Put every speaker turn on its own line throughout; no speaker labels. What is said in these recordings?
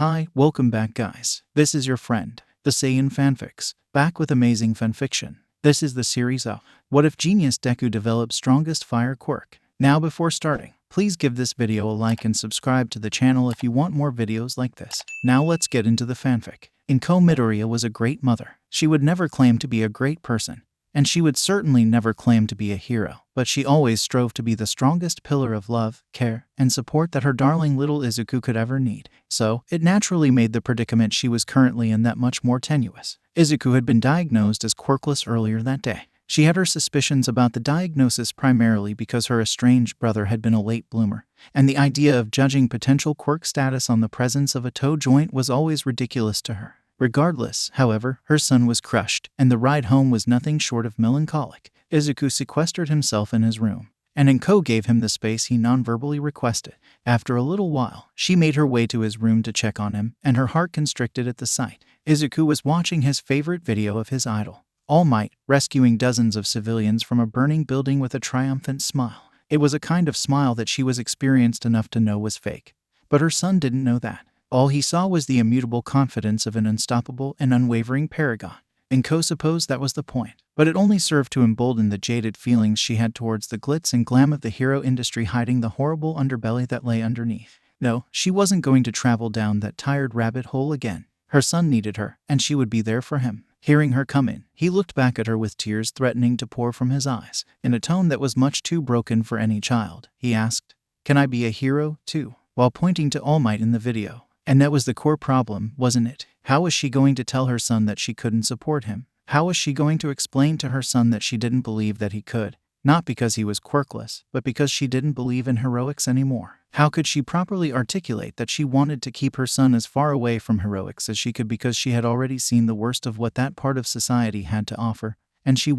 Hi, welcome back guys. This is your friend, the Saiyan Fanfics, back with amazing fanfiction. This is the series of What If Genius Deku Develops Strongest Fire Quirk. Now before starting, please give this video a like and subscribe to the channel if you want more videos like this. Now let's get into the fanfic. Izuku Midoriya was a great mother. She would never claim to be a great person, and she would certainly never claim to be a hero, but she always strove to be the strongest pillar of love, care, and support that her darling little Izuku could ever need. So, it naturally made the predicament she was currently in that much more tenuous. Izuku had been diagnosed as quirkless earlier that day. She had her suspicions about the diagnosis primarily because her estranged brother had been a late bloomer, and the idea of judging potential quirk status on the presence of a toe joint was always ridiculous to her. Regardless, however, her son was crushed, and the ride home was nothing short of melancholic. Izuku sequestered himself in his room, and Izuku gave him the space he non-verbally requested. After a little while, she made her way to his room to check on him, and her heart constricted at the sight. Izuku was watching his favorite video of his idol, All Might, rescuing dozens of civilians from a burning building with a triumphant smile. It was a kind of smile that she was experienced enough to know was fake. But her son didn't know that. All he saw was the immutable confidence of an unstoppable and unwavering paragon. Izuku supposed that was the point, but it only served to embolden the jaded feelings she had towards the glitz and glam of the hero industry, hiding the horrible underbelly that lay underneath. No, she wasn't going to travel down that tired rabbit hole again. Her son needed her, and she would be there for him. Hearing her come in, he looked back at her with tears threatening to pour from his eyes. In a tone that was much too broken for any child, he asked, "Can I be a hero, too?" while pointing to All Might in the video. And that was the core problem, wasn't it? How was she going to tell her son that she couldn't support him? How was she going to explain to her son that she didn't believe that he could? Not because he was quirkless, but because she didn't believe in heroics anymore. How could she properly articulate that she wanted to keep her son as far away from heroics as she could because she had already seen the worst of what that part of society had to offer, and she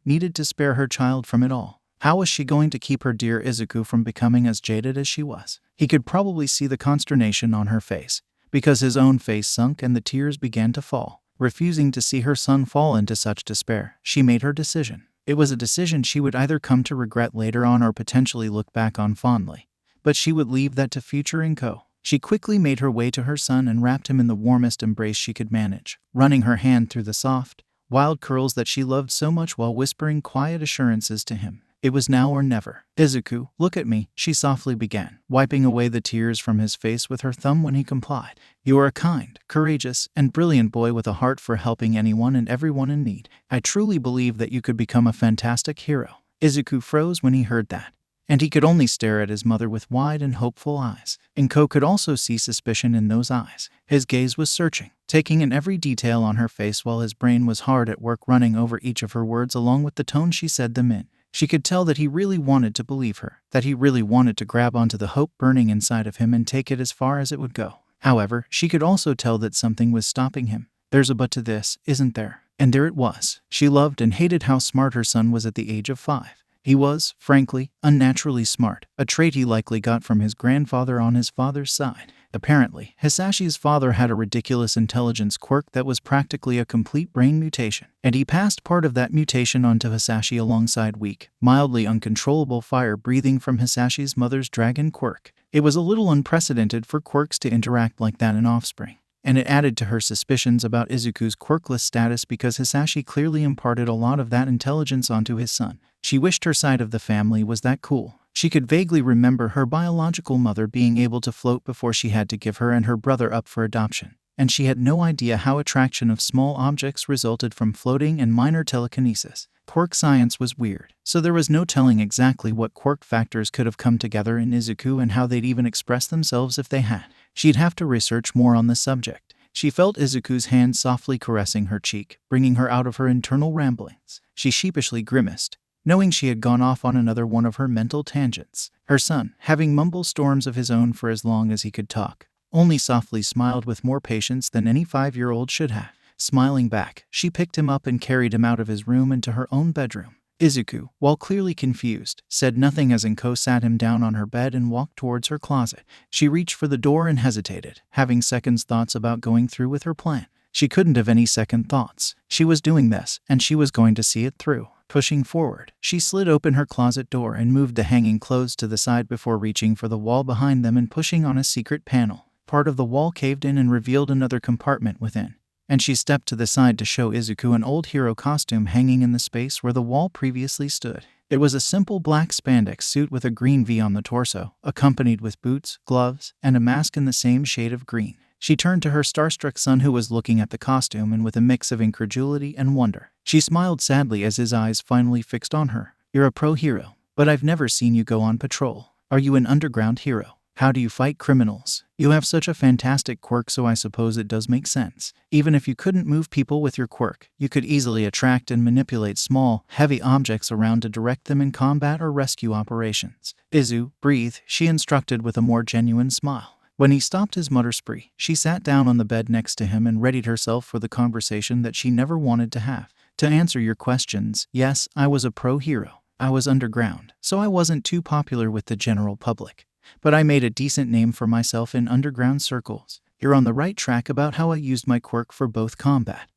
needed to spare her child from it all? How was she going to keep her dear Izuku from becoming as jaded as she was? He could probably see the consternation on her face, because his own face sunk and the tears began to fall. Refusing to see her son fall into such despair, she made her decision. It was a decision she would either come to regret later on or potentially look back on fondly, but she would leave that to future Izuku. She quickly made her way to her son and wrapped him in the warmest embrace she could manage, running her hand through the soft, wild curls that she loved so much while whispering quiet assurances to him. It was now or never. "Izuku, look at me," she softly began, wiping away the tears from his face with her thumb when he complied. "You are a kind, courageous, and brilliant boy with a heart for helping anyone and everyone in need. I truly believe that you could become a fantastic hero." Izuku froze when he heard that, and he could only stare at his mother with wide and hopeful eyes. Izuku could also see suspicion in those eyes. His gaze was searching, taking in every detail on her face while his brain was hard at work running over each of her words along with the tone she said them in. She could tell that he really wanted to believe her, that he really wanted to grab onto the hope burning inside of him and take it as far as it would go. However, she could also tell that something was stopping him. There's a but to this, isn't there? And there it was. She loved and hated how smart her son was at the age of 5. He was, frankly, unnaturally smart, a trait he likely got from his grandfather on his father's side. Apparently, Hisashi's father had a ridiculous intelligence quirk that was practically a complete brain mutation, and he passed part of that mutation onto Hisashi alongside weak, mildly uncontrollable fire breathing from Hisashi's mother's dragon quirk. It was a little unprecedented for quirks to interact like that in offspring, and it added to her suspicions about Izuku's quirkless status because Hisashi clearly imparted a lot of that intelligence onto his son. She wished her side of the family was that cool. She could vaguely remember her biological mother being able to float before she had to give her and her brother up for adoption, and she had no idea how attraction of small objects resulted from floating and minor telekinesis. Quirk science was weird, so there was no telling exactly what quirk factors could have come together in Izuku and how they'd even express themselves if they had. She'd have to research more on the subject. She felt Izuku's hand softly caressing her cheek, bringing her out of her internal ramblings. She sheepishly grimaced, knowing she had gone off on another one of her mental tangents. Her son, having mumble storms of his own for as long as he could talk, only softly smiled with more patience than any 5-year-old should have. Smiling back, she picked him up and carried him out of his room into her own bedroom. Izuku, while clearly confused, said nothing as Izuku sat him down on her bed and walked towards her closet. She reached for the door and hesitated, having second thoughts about going through with her plan. She couldn't have any second thoughts. She was doing this, and she was going to see it through. Pushing forward, she slid open her closet door and moved the hanging clothes to the side before reaching for the wall behind them and pushing on a secret panel. Part of the wall caved in and revealed another compartment within, and she stepped to the side to show Izuku an old hero costume hanging in the space where the wall previously stood. It was a simple black spandex suit with a green V on the torso, accompanied with boots, gloves, and a mask in the same shade of green. She turned to her starstruck son who was looking at the costume and with a mix of incredulity and wonder. She smiled sadly as his eyes finally fixed on her. "You're a pro hero, but I've never seen you go on patrol. Are you an underground hero? How do you fight criminals? You have such a fantastic quirk, so I suppose it does make sense. Even if you couldn't move people with your quirk, you could easily attract and manipulate small, heavy objects around to direct them in combat or rescue operations." "Izu, breathe," she instructed with a more genuine smile. When he stopped his mutter spree, she sat down on the bed next to him and readied herself for the conversation that she never wanted to have. "To answer your questions, yes, I was a pro hero. I was underground, so I wasn't too popular with the general public. But I made a decent name for myself in underground circles. You're on the right track about how I used my quirk for both combat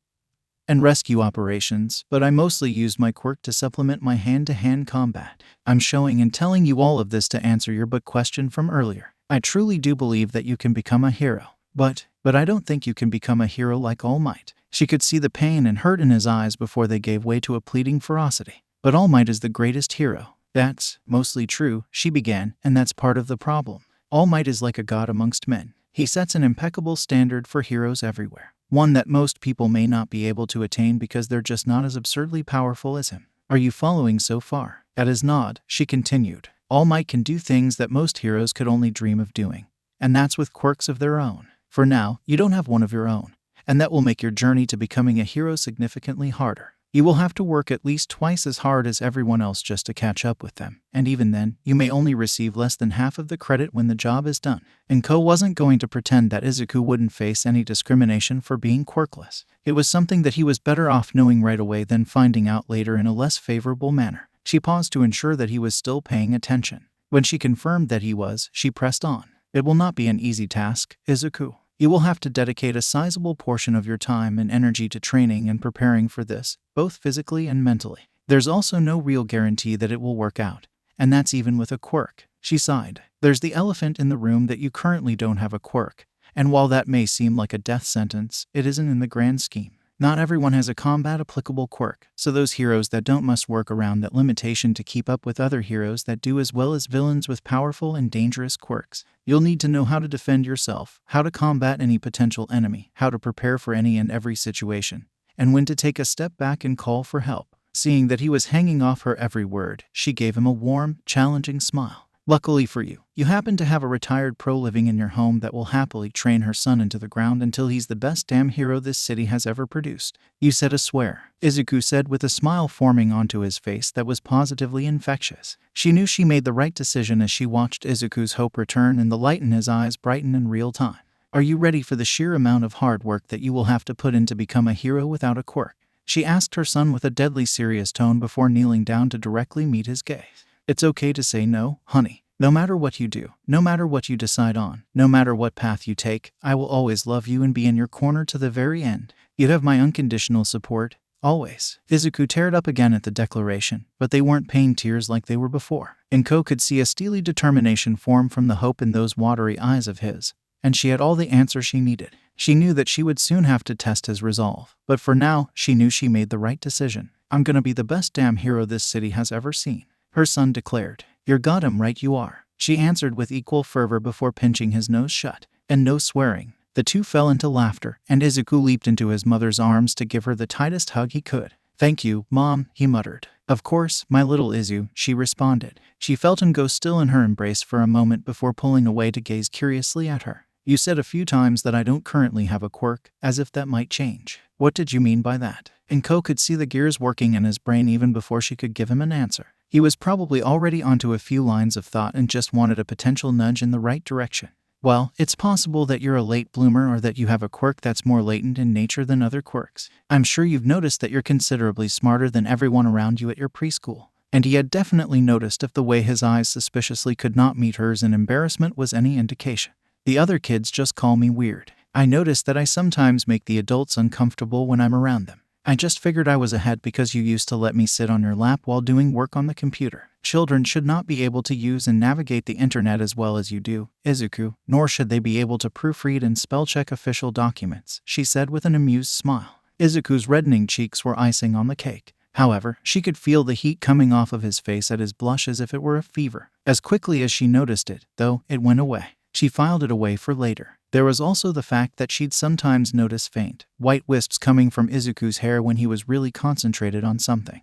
and rescue operations, but I mostly used my quirk to supplement my hand-to-hand combat. I'm showing and telling you all of this to answer your but question from earlier. I truly do believe that you can become a hero. But I don't think you can become a hero like All Might." She could see the pain and hurt in his eyes before they gave way to a pleading ferocity. "But All Might is the greatest hero." "That's mostly true," she began, "and that's part of the problem. All Might is like a god amongst men. He sets an impeccable standard for heroes everywhere, one that most people may not be able to attain because they're just not as absurdly powerful as him. Are you following so far?" At his nod, she continued, "All Might can do things that most heroes could only dream of doing, and that's with quirks of their own. For now, you don't have one of your own, and that will make your journey to becoming a hero significantly harder. You will have to work at least twice as hard as everyone else just to catch up with them, and even then, you may only receive less than half of the credit when the job is done." And Ko wasn't going to pretend that Izuku wouldn't face any discrimination for being quirkless. It was something that he was better off knowing right away than finding out later in a less favorable manner. She paused to ensure that he was still paying attention. When she confirmed that he was, she pressed on. "It will not be an easy task, Izuku. You will have to dedicate a sizable portion of your time and energy to training and preparing for this, both physically and mentally. There's also no real guarantee that it will work out, and that's even with a quirk." She sighed. "There's the elephant in the room that you currently don't have a quirk, and while that may seem like a death sentence, it isn't in the grand scheme. Not everyone has a combat-applicable quirk, so those heroes that don't must work around that limitation to keep up with other heroes that do, as well as villains with powerful and dangerous quirks. You'll need to know how to defend yourself, how to combat any potential enemy, how to prepare for any and every situation, and when to take a step back and call for help." Seeing that he was hanging off her every word, she gave him a warm, challenging smile. "Luckily for you, you happen to have a retired pro living in your home that will happily train her son into the ground until he's the best damn hero this city has ever produced." "You said a swear," Izuku said with a smile forming onto his face that was positively infectious. She knew she made the right decision as she watched Izuku's hope return and the light in his eyes brighten in real time. "Are you ready for the sheer amount of hard work that you will have to put in to become a hero without a quirk?" she asked her son with a deadly serious tone before kneeling down to directly meet his gaze. "It's okay to say no, honey. No matter what you do, no matter what you decide on, no matter what path you take, I will always love you and be in your corner to the very end. You have my unconditional support, always." Izuku teared up again at the declaration, but they weren't pain tears like they were before. And Ko could see a steely determination form from the hope in those watery eyes of his, and she had all the answers she needed. She knew that she would soon have to test his resolve, but for now, she knew she made the right decision. "I'm gonna be the best damn hero this city has ever seen," her son declared. "You're goddamn right you are," she answered with equal fervor before pinching his nose shut. And no swearing. The two fell into laughter, and Izuku leaped into his mother's arms to give her the tightest hug he could. "Thank you, Mom," he muttered. "Of course, my little Izu," she responded. She felt him go still in her embrace for a moment before pulling away to gaze curiously at her. "You said a few times that I don't currently have a quirk, as if that might change. What did you mean by that?" And Ko could see the gears working in his brain even before she could give him an answer. He was probably already onto a few lines of thought and just wanted a potential nudge in the right direction. "Well, it's possible that you're a late bloomer or that you have a quirk that's more latent in nature than other quirks. I'm sure you've noticed that you're considerably smarter than everyone around you at your preschool." And he had definitely noticed if the way his eyes suspiciously could not meet hers in embarrassment was any indication. "The other kids just call me weird. I notice that I sometimes make the adults uncomfortable when I'm around them. I just figured I was ahead because you used to let me sit on your lap while doing work on the computer. Children should not be able to use and navigate the internet as well as you do, Izuku, nor should they be able to proofread and spell-check official documents, she said with an amused smile. Izuku's reddening cheeks were icing on the cake. However, she could feel the heat coming off of his face at his blush as if it were a fever. As quickly as she noticed it, though, it went away. She filed it away for later. There was also the fact that she'd sometimes notice faint, white wisps coming from Izuku's hair when he was really concentrated on something.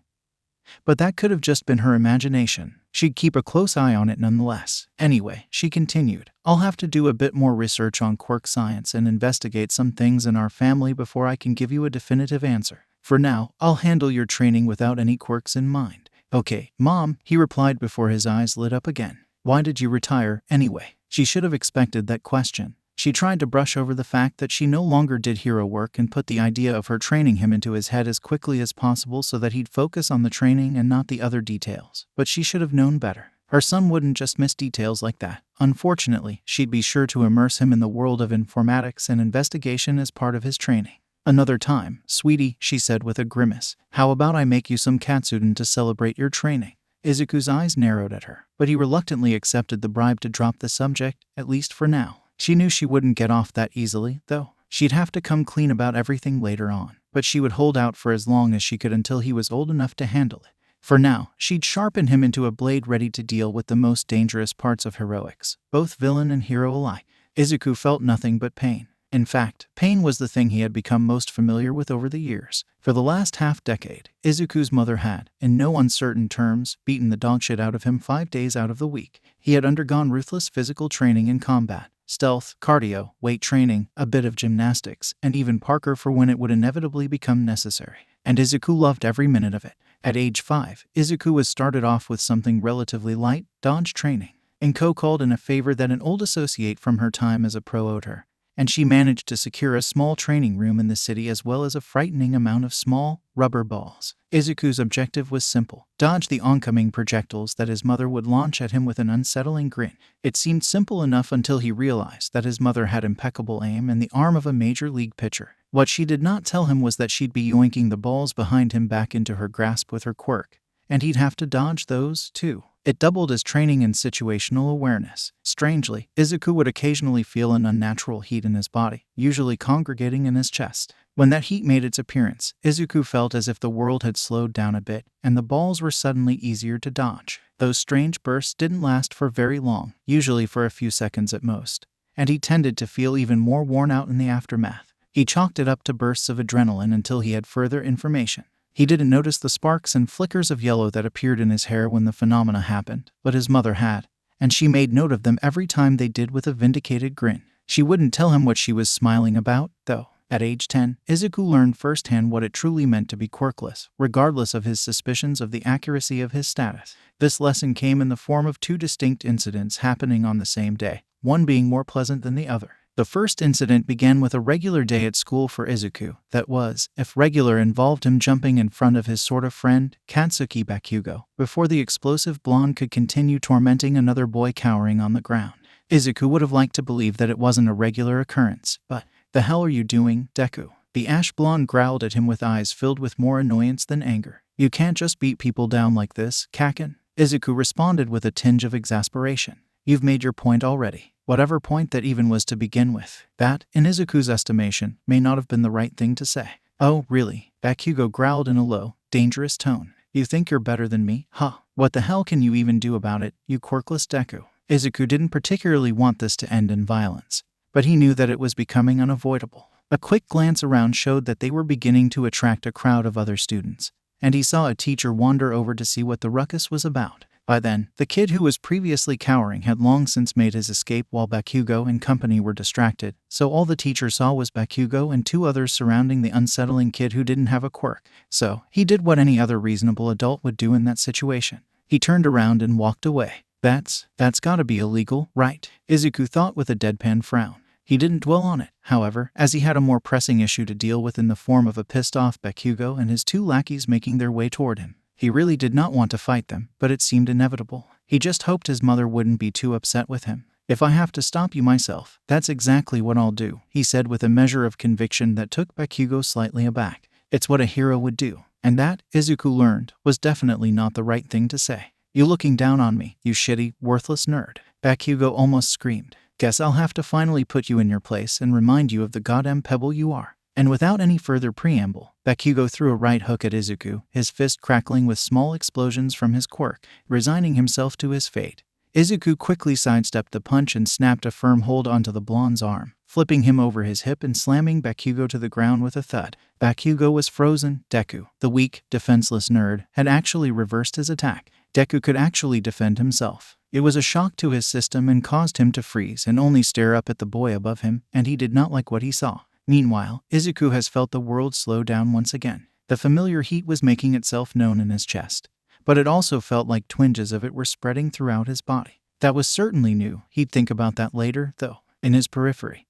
But that could have just been her imagination. She'd keep a close eye on it nonetheless. Anyway, she continued, I'll have to do a bit more research on quirk science and investigate some things in our family before I can give you a definitive answer. For now, I'll handle your training without any quirks in mind. Okay, Mom, he replied before his eyes lit up again. Why did you retire, anyway? She should have expected that question. She tried to brush over the fact that she no longer did hero work and put the idea of her training him into his head as quickly as possible so that he'd focus on the training and not the other details. But she should have known better. Her son wouldn't just miss details like that. Unfortunately, she'd be sure to immerse him in the world of informatics and investigation as part of his training. Another time, sweetie, she said with a grimace. How about I make you some katsudon to celebrate your training? Izuku's eyes narrowed at her, but he reluctantly accepted the bribe to drop the subject, at least for now. She knew she wouldn't get off that easily, though. She'd have to come clean about everything later on, but she would hold out for as long as she could until he was old enough to handle it. For now, she'd sharpen him into a blade ready to deal with the most dangerous parts of heroics, both villain and hero alike. Izuku felt nothing but pain. In fact, pain was the thing he had become most familiar with over the years. For the last half-decade, Izuku's mother had, in no uncertain terms, beaten the dogshit out of him 5 days out of the week. He had undergone ruthless physical training in combat, stealth, cardio, weight training, a bit of gymnastics, and even parkour for when it would inevitably become necessary. And Izuku loved every minute of it. At age 5, Izuku was started off with something relatively light, dodge training. Inko called in a favor that an old associate from her time as a pro owed her, and she managed to secure a small training room in the city as well as a frightening amount of small, rubber balls. Izuku's objective was simple: dodge the oncoming projectiles that his mother would launch at him with an unsettling grin. It seemed simple enough until he realized that his mother had impeccable aim and the arm of a major league pitcher. What she did not tell him was that she'd be yoinking the balls behind him back into her grasp with her quirk, and he'd have to dodge those, too. It doubled his training in situational awareness. Strangely, Izuku would occasionally feel an unnatural heat in his body, usually congregating in his chest. When that heat made its appearance, Izuku felt as if the world had slowed down a bit, and the balls were suddenly easier to dodge. Those strange bursts didn't last for very long, usually for a few seconds at most, and he tended to feel even more worn out in the aftermath. He chalked it up to bursts of adrenaline until he had further information. He didn't notice the sparks and flickers of yellow that appeared in his hair when the phenomena happened, but his mother had, and she made note of them every time they did with a vindicated grin. She wouldn't tell him what she was smiling about, though. At age 10, Izuku learned firsthand what it truly meant to be quirkless, regardless of his suspicions of the accuracy of his status. This lesson came in the form of 2 distinct incidents happening on the same day, one being more pleasant than the other. The first incident began with a regular day at school for Izuku. That was, if regular involved him jumping in front of his sort of friend, Katsuki Bakugo, before the explosive blonde could continue tormenting another boy cowering on the ground. Izuku would have liked to believe that it wasn't a regular occurrence, but, "The hell are you doing, Deku?" The ash blonde growled at him with eyes filled with more annoyance than anger. "You can't just beat people down like this, Kaken." Izuku responded with a tinge of exasperation. "You've made your point already." Whatever point that even was to begin with. That, in Izuku's estimation, may not have been the right thing to say. "Oh, really?" Bakugo growled in a low, dangerous tone. "You think you're better than me? Huh? What the hell can you even do about it, you quirkless Deku?" Izuku didn't particularly want this to end in violence, but he knew that it was becoming unavoidable. A quick glance around showed that they were beginning to attract a crowd of other students, and he saw a teacher wander over to see what the ruckus was about. By then, the kid who was previously cowering had long since made his escape while Bakugo and company were distracted, so all the teacher saw was Bakugo and 2 others surrounding the unsettling kid who didn't have a quirk. So, he did what any other reasonable adult would do in that situation. He turned around and walked away. That's gotta be illegal, right? Izuku thought with a deadpan frown. He didn't dwell on it, however, as he had a more pressing issue to deal with in the form of a pissed-off Bakugo and his 2 lackeys making their way toward him. He really did not want to fight them, but it seemed inevitable. He just hoped his mother wouldn't be too upset with him. "If I have to stop you myself, that's exactly what I'll do," he said with a measure of conviction that took Bakugo slightly aback. It's what a hero would do. And that, Izuku learned, was definitely not the right thing to say. You looking down on me, you shitty, worthless nerd. Bakugo almost screamed. Guess I'll have to finally put you in your place and remind you of the goddamn pebble you are. And without any further preamble, Bakugo threw a right hook at Izuku, his fist crackling with small explosions from his quirk, resigning himself to his fate. Izuku quickly sidestepped the punch and snapped a firm hold onto the blonde's arm, flipping him over his hip and slamming Bakugo to the ground with a thud. Bakugo was frozen. Deku, the weak, defenseless nerd, had actually reversed his attack. Deku could actually defend himself. It was a shock to his system and caused him to freeze and only stare up at the boy above him, and he did not like what he saw. Meanwhile, Izuku has felt the world slow down once again. The familiar heat was making itself known in his chest, but it also felt like twinges of it were spreading throughout his body. That was certainly new. He'd think about that later, though. In his periphery,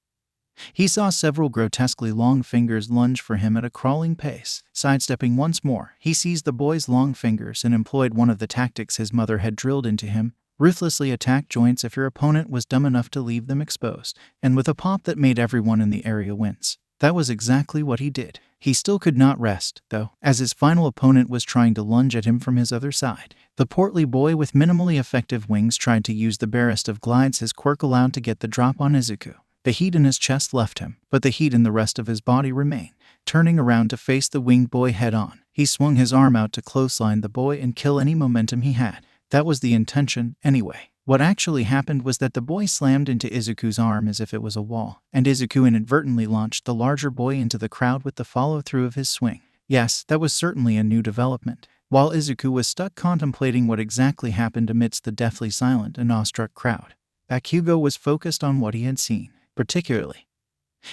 he saw several grotesquely long fingers lunge for him at a crawling pace. Sidestepping once more, he seized the boy's long fingers and employed one of the tactics his mother had drilled into him. Ruthlessly attack joints if your opponent was dumb enough to leave them exposed, and with a pop that made everyone in the area wince. That was exactly what he did. He still could not rest, though, as his final opponent was trying to lunge at him from his other side. The portly boy with minimally effective wings tried to use the barest of glides his quirk allowed to get the drop on Izuku. The heat in his chest left him, but the heat in the rest of his body remained. Turning around to face the winged boy head-on, he swung his arm out to clothesline the boy and kill any momentum he had. That was the intention, anyway. What actually happened was that the boy slammed into Izuku's arm as if it was a wall, and Izuku inadvertently launched the larger boy into the crowd with the follow-through of his swing. Yes, that was certainly a new development. While Izuku was stuck contemplating what exactly happened amidst the deathly silent and awestruck crowd, Bakugo was focused on what he had seen. Particularly,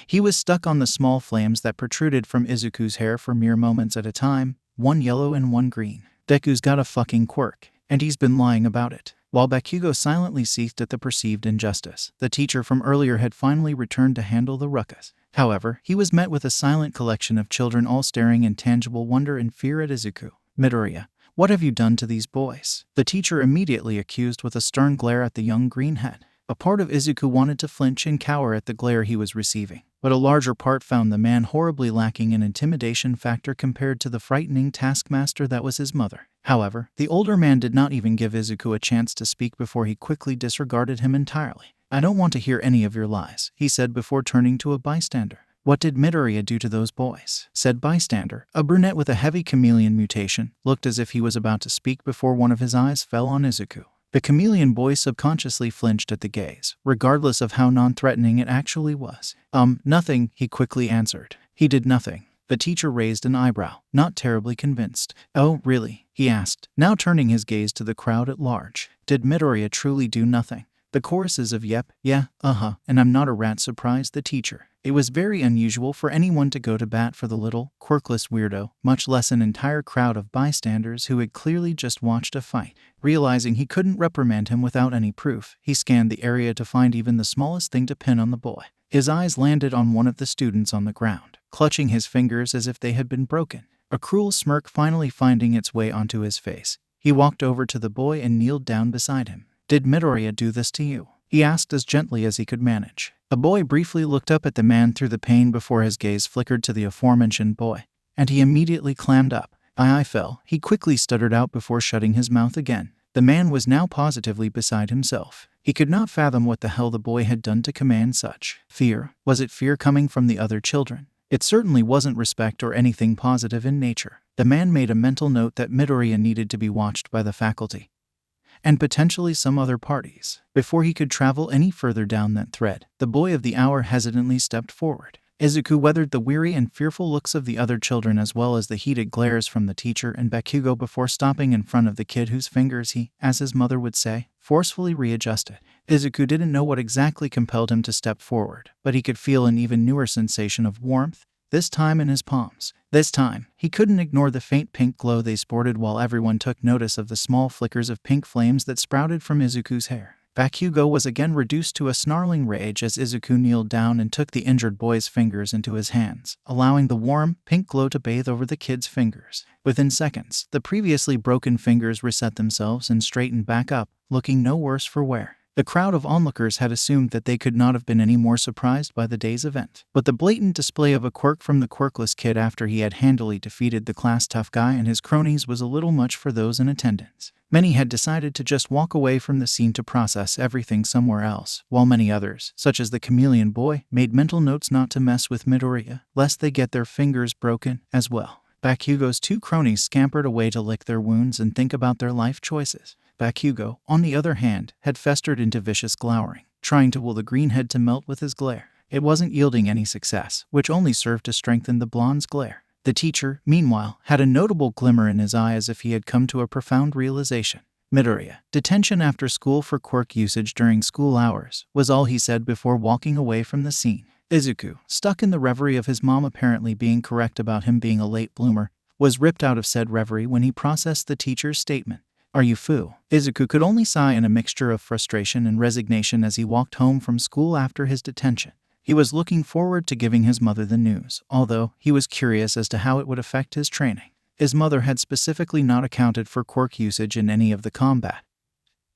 he was stuck on the small flames that protruded from Izuku's hair for mere moments at a time, one yellow and one green. Deku's got a fucking quirk, and he's been lying about it. While Bakugo silently seethed at the perceived injustice, the teacher from earlier had finally returned to handle the ruckus. However, he was met with a silent collection of children all staring in tangible wonder and fear at Izuku. Midoriya, what have you done to these boys? The teacher immediately accused with a stern glare at the young greenhead. A part of Izuku wanted to flinch and cower at the glare he was receiving, but a larger part found the man horribly lacking an intimidation factor compared to the frightening taskmaster that was his mother. However, the older man did not even give Izuku a chance to speak before he quickly disregarded him entirely. I don't want to hear any of your lies, he said before turning to a bystander. What did Midoriya do to those boys? Said bystander, a brunette with a heavy chameleon mutation, looked as if he was about to speak before one of his eyes fell on Izuku. The chameleon boy subconsciously flinched at the gaze, regardless of how non-threatening it actually was. Nothing, he quickly answered. He did nothing. The teacher raised an eyebrow, not terribly convinced. Oh, really? He asked, now turning his gaze to the crowd at large. Did Midoriya truly do nothing? The choruses of yep, yeah, and I'm not a rat surprised the teacher. It was very unusual for anyone to go to bat for the little, quirkless weirdo, much less an entire crowd of bystanders who had clearly just watched a fight. Realizing he couldn't reprimand him without any proof, he scanned the area to find even the smallest thing to pin on the boy. His eyes landed on one of the students on the ground, clutching his fingers as if they had been broken. A cruel smirk finally finding its way onto his face, he walked over to the boy and kneeled down beside him. Did Midoriya do this to you? He asked as gently as he could manage. The boy briefly looked up at the man through the pane before his gaze flickered to the aforementioned boy, and he immediately clammed up. I fell, he quickly stuttered out before shutting his mouth again. The man was now positively beside himself. He could not fathom what the hell the boy had done to command such fear. Was it fear coming from the other children? It certainly wasn't respect or anything positive in nature. The man made a mental note that Midoriya needed to be watched by the faculty, and potentially some other parties. Before he could travel any further down that thread, the boy of the hour hesitantly stepped forward. Izuku weathered the weary and fearful looks of the other children as well as the heated glares from the teacher and Bakugo before stopping in front of the kid whose fingers he, as his mother would say, forcefully readjusted. Izuku didn't know what exactly compelled him to step forward, but he could feel an even newer sensation of warmth, this time in his palms. This time, he couldn't ignore the faint pink glow they sported while everyone took notice of the small flickers of pink flames that sprouted from Izuku's hair. Bakugo was again reduced to a snarling rage as Izuku kneeled down and took the injured boy's fingers into his hands, allowing the warm, pink glow to bathe over the kid's fingers. Within seconds, the previously broken fingers reset themselves and straightened back up, looking no worse for wear. The crowd of onlookers had assumed that they could not have been any more surprised by the day's event. But the blatant display of a quirk from the quirkless kid after he had handily defeated the class tough guy and his cronies was a little much for those in attendance. Many had decided to just walk away from the scene to process everything somewhere else, while many others, such as the chameleon boy, made mental notes not to mess with Midoriya, lest they get their fingers broken as well. Bakugo's two cronies scampered away to lick their wounds and think about their life choices. Bakugo, on the other hand, had festered into vicious glowering, trying to will the greenhead to melt with his glare. It wasn't yielding any success, which only served to strengthen the blonde's glare. The teacher, meanwhile, had a notable glimmer in his eye as if he had come to a profound realization. Midoriya, detention after school for quirk usage during school hours, was all he said before walking away from the scene. Izuku, stuck in the reverie of his mom apparently being correct about him being a late bloomer, was ripped out of said reverie when he processed the teacher's statement. "Are you fool?" Izuku could only sigh in a mixture of frustration and resignation as he walked home from school after his detention. He was looking forward to giving his mother the news, although he was curious as to how it would affect his training. His mother had specifically not accounted for quirk usage in any of the combat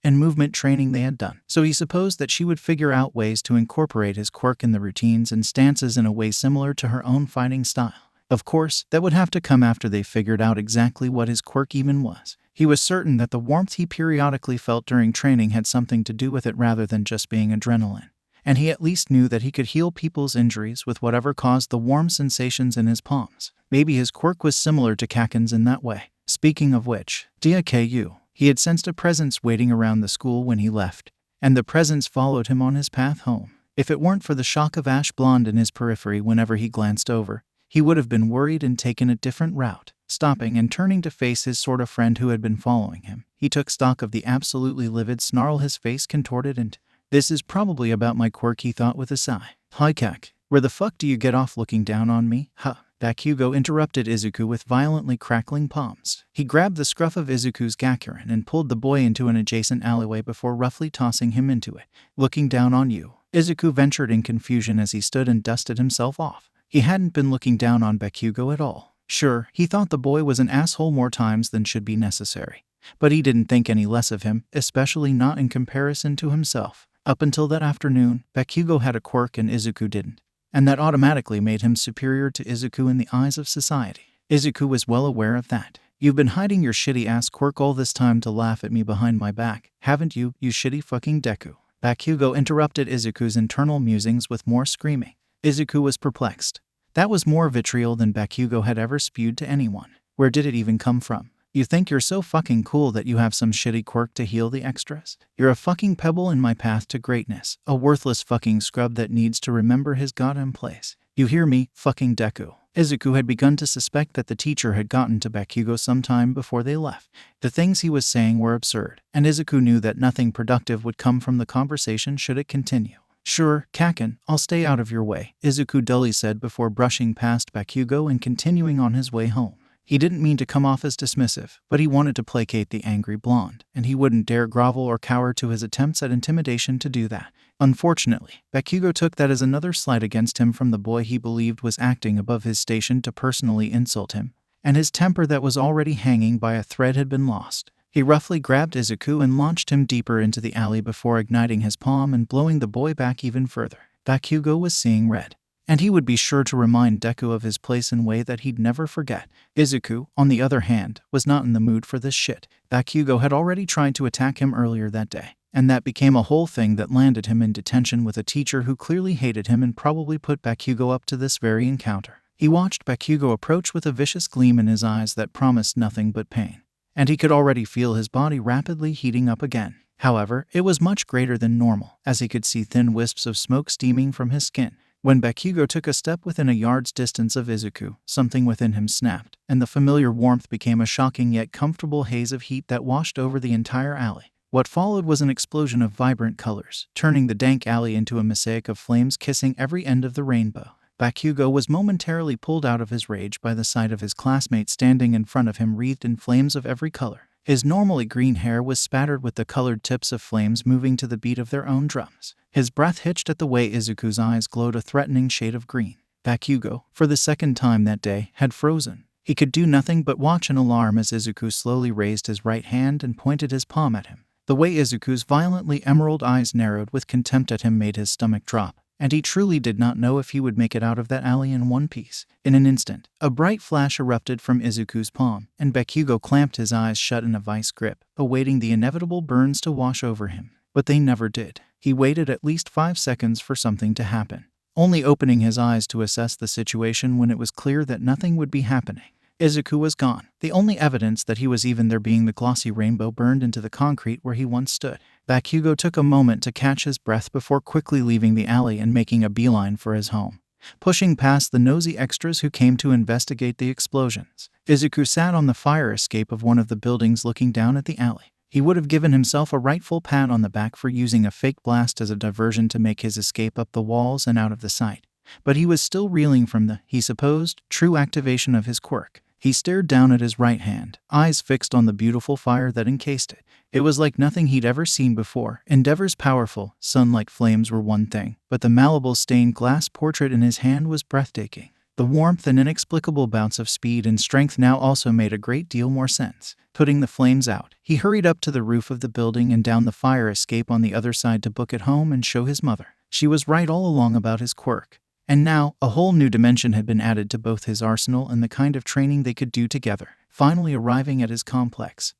and movement training they had done, so he supposed that she would figure out ways to incorporate his quirk in the routines and stances in a way similar to her own fighting style. Of course, that would have to come after they figured out exactly what his quirk even was. He was certain that the warmth he periodically felt during training had something to do with it rather than just being adrenaline. And he at least knew that he could heal people's injuries with whatever caused the warm sensations in his palms. Maybe his quirk was similar to Kaken's in that way. Speaking of which, Deku, he had sensed a presence waiting around the school when he left, and the presence followed him on his path home. If it weren't for the shock of ash blonde in his periphery whenever he glanced over, he would have been worried and taken a different route. Stopping and turning to face his sort of friend who had been following him, he took stock of the absolutely livid snarl his face contorted into. "This is probably about my quirk," he thought with a sigh. "Hi Kak, where the fuck do you get off looking down on me, huh?" Bakugo interrupted Izuku with violently crackling palms. He grabbed the scruff of Izuku's gakurin and pulled the boy into an adjacent alleyway before roughly tossing him into it. "Looking down on you?" Izuku ventured in confusion as he stood and dusted himself off. He hadn't been looking down on Bakugo at all. Sure, he thought the boy was an asshole more times than should be necessary, but he didn't think any less of him, especially not in comparison to himself. Up until that afternoon, Bakugo had a quirk and Izuku didn't, and that automatically made him superior to Izuku in the eyes of society. Izuku was well aware of that. "You've been hiding your shitty-ass quirk all this time to laugh at me behind my back, haven't you, you shitty fucking Deku?" Bakugo interrupted Izuku's internal musings with more screaming. Izuku was perplexed. That was more vitriol than Bakugo had ever spewed to anyone. Where did it even come from? "You think you're so fucking cool that you have some shitty quirk to heal the extras? You're a fucking pebble in my path to greatness, a worthless fucking scrub that needs to remember his goddamn place. You hear me, fucking Deku?" Izuku had begun to suspect that the teacher had gotten to Bakugo some time before they left. The things he was saying were absurd, and Izuku knew that nothing productive would come from the conversation should it continue. "Sure, Kaken, I'll stay out of your way," Izuku dully said before brushing past Bakugo and continuing on his way home. He didn't mean to come off as dismissive, but he wanted to placate the angry blonde, and he wouldn't dare grovel or cower to his attempts at intimidation to do that. Unfortunately, Bakugo took that as another slight against him from the boy he believed was acting above his station to personally insult him, and his temper that was already hanging by a thread had been lost. He roughly grabbed Izuku and launched him deeper into the alley before igniting his palm and blowing the boy back even further. Bakugo was seeing red, and he would be sure to remind Deku of his place in a way that he'd never forget. Izuku, on the other hand, was not in the mood for this shit. Bakugo had already tried to attack him earlier that day, and that became a whole thing that landed him in detention with a teacher who clearly hated him and probably put Bakugo up to this very encounter. He watched Bakugo approach with a vicious gleam in his eyes that promised nothing but pain, and he could already feel his body rapidly heating up again. However, it was much greater than normal, as he could see thin wisps of smoke steaming from his skin. When Bakugo took a step within a yard's distance of Izuku, something within him snapped, and the familiar warmth became a shocking yet comfortable haze of heat that washed over the entire alley. What followed was an explosion of vibrant colors, turning the dank alley into a mosaic of flames kissing every end of the rainbow. Bakugo was momentarily pulled out of his rage by the sight of his classmate standing in front of him wreathed in flames of every color. His normally green hair was spattered with the colored tips of flames moving to the beat of their own drums. His breath hitched at the way Izuku's eyes glowed a threatening shade of green. Bakugo, for the second time that day, had frozen. He could do nothing but watch in alarm as Izuku slowly raised his right hand and pointed his palm at him. The way Izuku's violently emerald eyes narrowed with contempt at him made his stomach drop, and he truly did not know if he would make it out of that alley in one piece. In an instant, a bright flash erupted from Izuku's palm, and Bakugo clamped his eyes shut in a vice grip, awaiting the inevitable burns to wash over him. But they never did. He waited at least 5 seconds for something to happen, only opening his eyes to assess the situation when it was clear that nothing would be happening. Izuku was gone, the only evidence that he was even there being the glossy rainbow burned into the concrete where he once stood. Bakugo took a moment to catch his breath before quickly leaving the alley and making a beeline for his home, pushing past the nosy extras who came to investigate the explosions. Izuku sat on the fire escape of one of the buildings looking down at the alley. He would have given himself a rightful pat on the back for using a fake blast as a diversion to make his escape up the walls and out of the sight, but he was still reeling from the, he supposed, true activation of his quirk. He stared down at his right hand, eyes fixed on the beautiful fire that encased it. It was like nothing he'd ever seen before. Endeavor's powerful, sun-like flames were one thing, but the malleable stained glass portrait in his hand was breathtaking. The warmth and inexplicable bounce of speed and strength now also made a great deal more sense. Putting the flames out, he hurried up to the roof of the building and down the fire escape on the other side to book it home and show his mother. She was right all along about his quirk. And now, a whole new dimension had been added to both his arsenal and the kind of training they could do together. Finally arriving at his complex,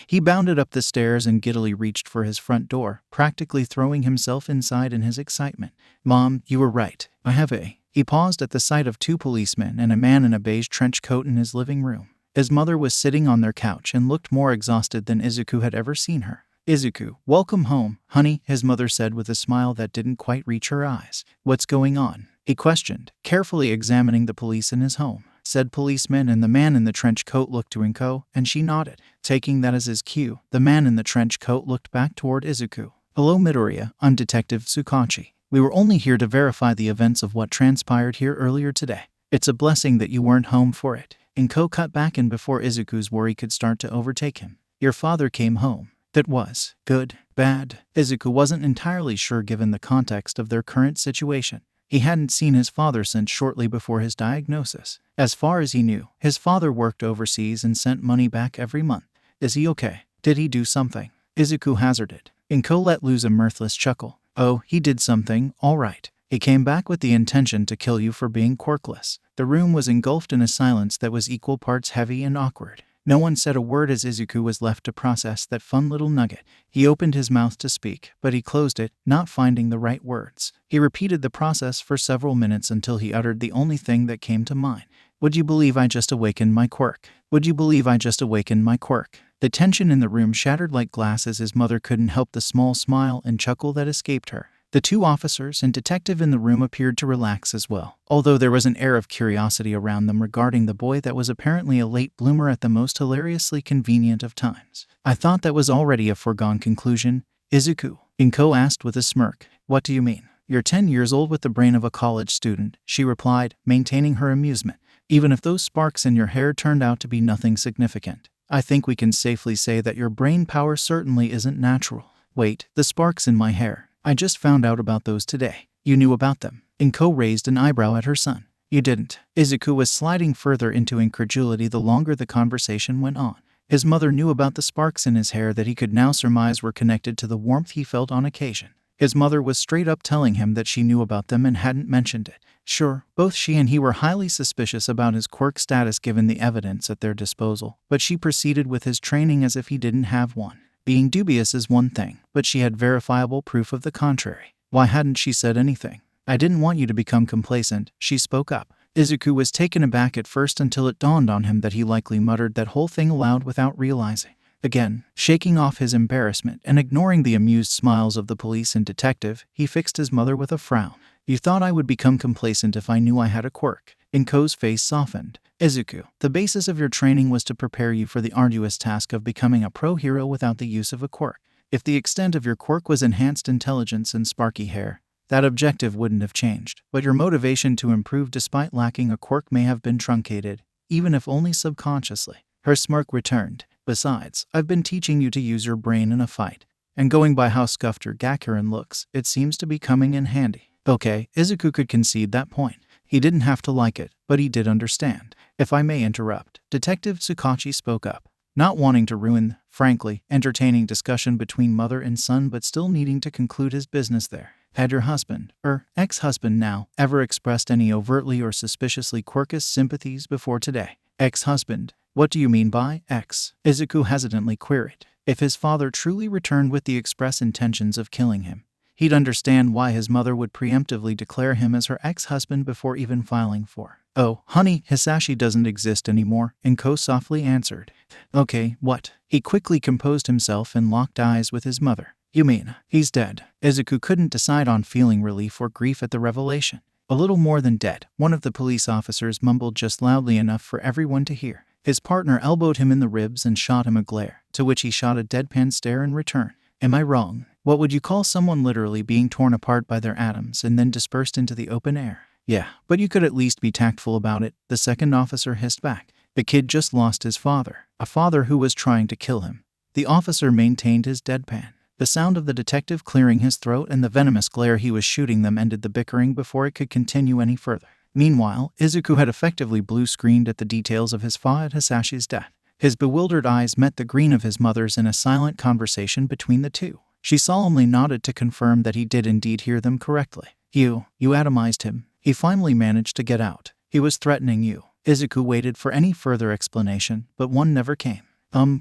he bounded up the stairs and giddily reached for his front door, practically throwing himself inside in his excitement. "Mom, you were right. I have a..." He paused at the sight of 2 policemen and a man in a beige trench coat in his living room. His mother was sitting on their couch and looked more exhausted than Izuku had ever seen her. "Izuku, welcome home, honey," his mother said with a smile that didn't quite reach her eyes. "What's going on?" he questioned, carefully examining the police in his home. Said policeman and the man in the trench coat looked to Inko, and she nodded. Taking that as his cue, the man in the trench coat looked back toward Izuku. "Hello Midoriya, I'm Detective Tsukachi. We were only here to verify the events of what transpired here earlier today. It's a blessing that you weren't home for it." Inko cut back in before Izuku's worry could start to overtake him. "Your father came home. That was good, bad?" Izuku wasn't entirely sure given the context of their current situation. He hadn't seen his father since shortly before his diagnosis. As far as he knew, his father worked overseas and sent money back every month. "Is he okay? Did he do something?" Izuku hazarded. Inko let loose a mirthless chuckle. "Oh, he did something, all right. He came back with the intention to kill you for being quirkless." The room was engulfed in a silence that was equal parts heavy and awkward. No one said a word as Izuku was left to process that fun little nugget. He opened his mouth to speak, but he closed it, not finding the right words. He repeated the process for several minutes until he uttered the only thing that came to mind. "Would you believe I just awakened my quirk? Would you believe I just awakened my quirk?" The tension in the room shattered like glass as his mother couldn't help the small smile and chuckle that escaped her. The 2 officers and detective in the room appeared to relax as well, although there was an air of curiosity around them regarding the boy that was apparently a late bloomer at the most hilariously convenient of times. "I thought that was already a foregone conclusion, Izuku," Inko asked with a smirk. "What do you mean?" "You're 10 years old with the brain of a college student," she replied, maintaining her amusement. "Even if those sparks in your hair turned out to be nothing significant, I think we can safely say that your brain power certainly isn't natural." "Wait, the sparks in my hair. I just found out about those today." "You knew about them?" Inko raised an eyebrow at her son. "You didn't." Izuku was sliding further into incredulity the longer the conversation went on. His mother knew about the sparks in his hair that he could now surmise were connected to the warmth he felt on occasion. His mother was straight up telling him that she knew about them and hadn't mentioned it. Sure, both she and he were highly suspicious about his quirk status given the evidence at their disposal, but she proceeded with his training as if he didn't have one. Being dubious is one thing, but she had verifiable proof of the contrary. Why hadn't she said anything? "I didn't want you to become complacent," she spoke up. Izuku was taken aback at first until it dawned on him that he likely muttered that whole thing aloud without realizing. Again, shaking off his embarrassment and ignoring the amused smiles of the police and detective, he fixed his mother with a frown. "You thought I would become complacent if I knew I had a quirk." Inko's face softened. "Izuku, the basis of your training was to prepare you for the arduous task of becoming a pro hero without the use of a quirk. If the extent of your quirk was enhanced intelligence and sparky hair, that objective wouldn't have changed, but your motivation to improve despite lacking a quirk may have been truncated, even if only subconsciously." Her smirk returned. "Besides, I've been teaching you to use your brain in a fight, and going by how scuffed your Gakurin looks, it seems to be coming in handy." Okay, Izuku could concede that point. He didn't have to like it, but he did understand. "If I may interrupt," Detective Tsukachi spoke up. not wanting to ruin, frankly, entertaining discussion between mother and son but still needing to conclude his business there. Had your husband, ex-husband now, ever expressed any overtly or suspiciously Quirkish sympathies before today? Ex-husband? What do you mean by ex? Izuku hesitantly queried. If his father truly returned with the express intentions of killing him, he'd understand why his mother would preemptively declare him as her ex-husband before even filing for. Oh, honey, Hisashi doesn't exist anymore, Inko softly answered. Okay, what? He quickly composed himself and locked eyes with his mother. You mean, he's dead? Izuku couldn't decide on feeling relief or grief at the revelation. A little more than dead, one of the police officers mumbled just loudly enough for everyone to hear. His partner elbowed him in the ribs and shot him a glare, to which he shot a deadpan stare in return. Am I wrong? What would you call someone literally being torn apart by their atoms and then dispersed into the open air? Yeah, but you could at least be tactful about it, the second officer hissed back. The kid just lost his father, a father who was trying to kill him. The officer maintained his deadpan. The sound of the detective clearing his throat and the venomous glare he was shooting them ended the bickering before it could continue any further. Meanwhile, Izuku had effectively blue-screened at the details of his father Hisashi's death. His bewildered eyes met the green of his mother's in a silent conversation between the two. She solemnly nodded to confirm that he did indeed hear them correctly. You atomized him. He finally managed to get out. He was threatening you. Izuku waited for any further explanation, but one never came.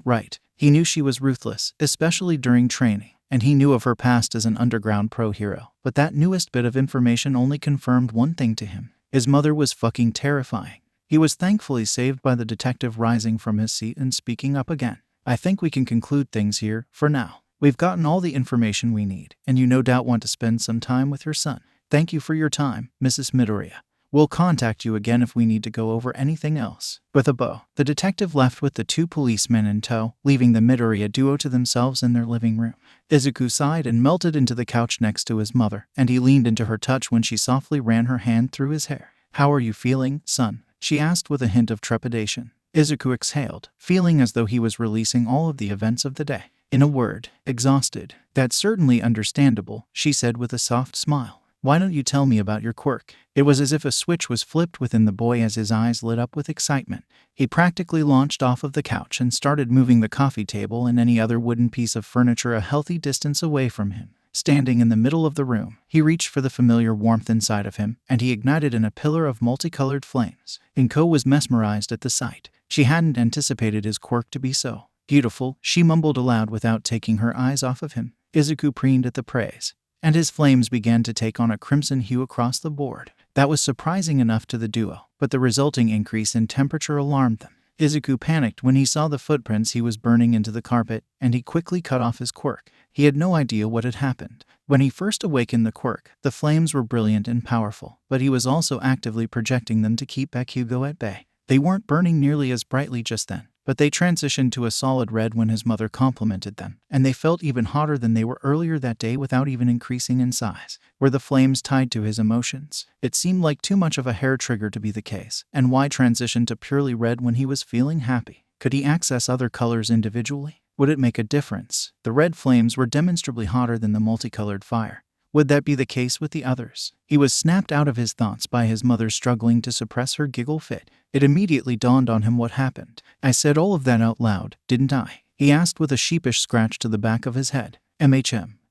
Right. He knew she was ruthless, especially during training, and he knew of her past as an underground pro-hero. But that newest bit of information only confirmed one thing to him. His mother was fucking terrifying. He was thankfully saved by the detective rising from his seat and speaking up again. I think we can conclude things here, for now. We've gotten all the information we need, and you no doubt want to spend some time with your son. Thank you for your time, Mrs. Midoriya. We'll contact you again if we need to go over anything else. With a bow, the detective left with the two policemen in tow, leaving the Midoriya duo to themselves in their living room. Izuku sighed and melted into the couch next to his mother, and he leaned into her touch when she softly ran her hand through his hair. How are you feeling, son? She asked with a hint of trepidation. Izuku exhaled, feeling as though he was releasing all of the events of the day. In a word, exhausted. That's certainly understandable, she said with a soft smile. Why don't you tell me about your quirk? It was as if a switch was flipped within the boy as his eyes lit up with excitement. He practically launched off of the couch and started moving the coffee table and any other wooden piece of furniture a healthy distance away from him. Standing in the middle of the room, he reached for the familiar warmth inside of him, and he ignited in a pillar of multicolored flames. Inko was mesmerized at the sight. She hadn't anticipated his quirk to be so beautiful, she mumbled aloud without taking her eyes off of him. Izuku preened at the praise, and his flames began to take on a crimson hue across the board. That was surprising enough to the duo, but the resulting increase in temperature alarmed them. Izuku panicked when he saw the footprints he was burning into the carpet, and he quickly cut off his quirk. He had no idea what had happened. When he first awakened the quirk, the flames were brilliant and powerful, but he was also actively projecting them to keep Bakugo at bay. They weren't burning nearly as brightly just then, but they transitioned to a solid red when his mother complimented them, and they felt even hotter than they were earlier that day without even increasing in size. Were the flames tied to his emotions? It seemed like too much of a hair trigger to be the case, and why transition to purely red when he was feeling happy? Could he access other colors individually? Would it make a difference? The red flames were demonstrably hotter than the multicolored fire. Would that be the case with the others? He was snapped out of his thoughts by his mother struggling to suppress her giggle fit. It immediately dawned on him what happened. I said all of that out loud, didn't I? He asked with a sheepish scratch to the back of his head.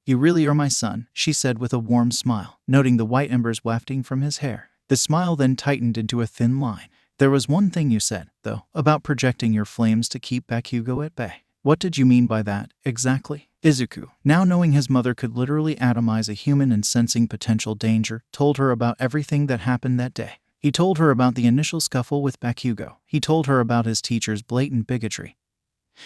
You really are my son, she said with a warm smile, noting the white embers wafting from his hair. The smile then tightened into a thin line. There was one thing you said, though, about projecting your flames to keep Bakugo at bay. What did you mean by that, exactly? Izuku, now knowing his mother could literally atomize a human and sensing potential danger, told her about everything that happened that day. He told her about the initial scuffle with Bakugo. He told her about his teacher's blatant bigotry.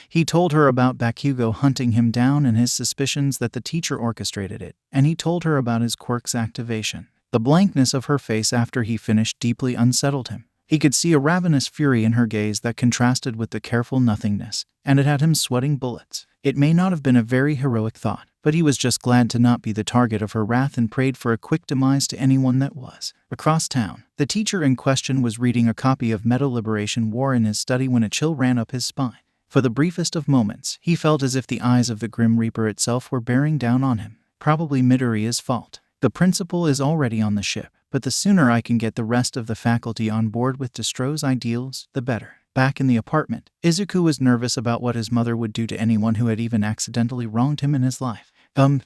He told her about Bakugo hunting him down and his suspicions that the teacher orchestrated it, and he told her about his quirk's activation. The blankness of her face after he finished deeply unsettled him. He could see a ravenous fury in her gaze that contrasted with the careful nothingness, and it had him sweating bullets. It may not have been a very heroic thought, but he was just glad to not be the target of her wrath and prayed for a quick demise to anyone that was. Across town, the teacher in question was reading a copy of Metal Liberation War in his study when a chill ran up his spine. For the briefest of moments, he felt as if the eyes of the Grim Reaper itself were bearing down on him. Probably Midoriya's fault. The principal is already on the ship, but the sooner I can get the rest of the faculty on board with Destro's ideals, the better. Back in the apartment, Izuku was nervous about what his mother would do to anyone who had even accidentally wronged him in his life.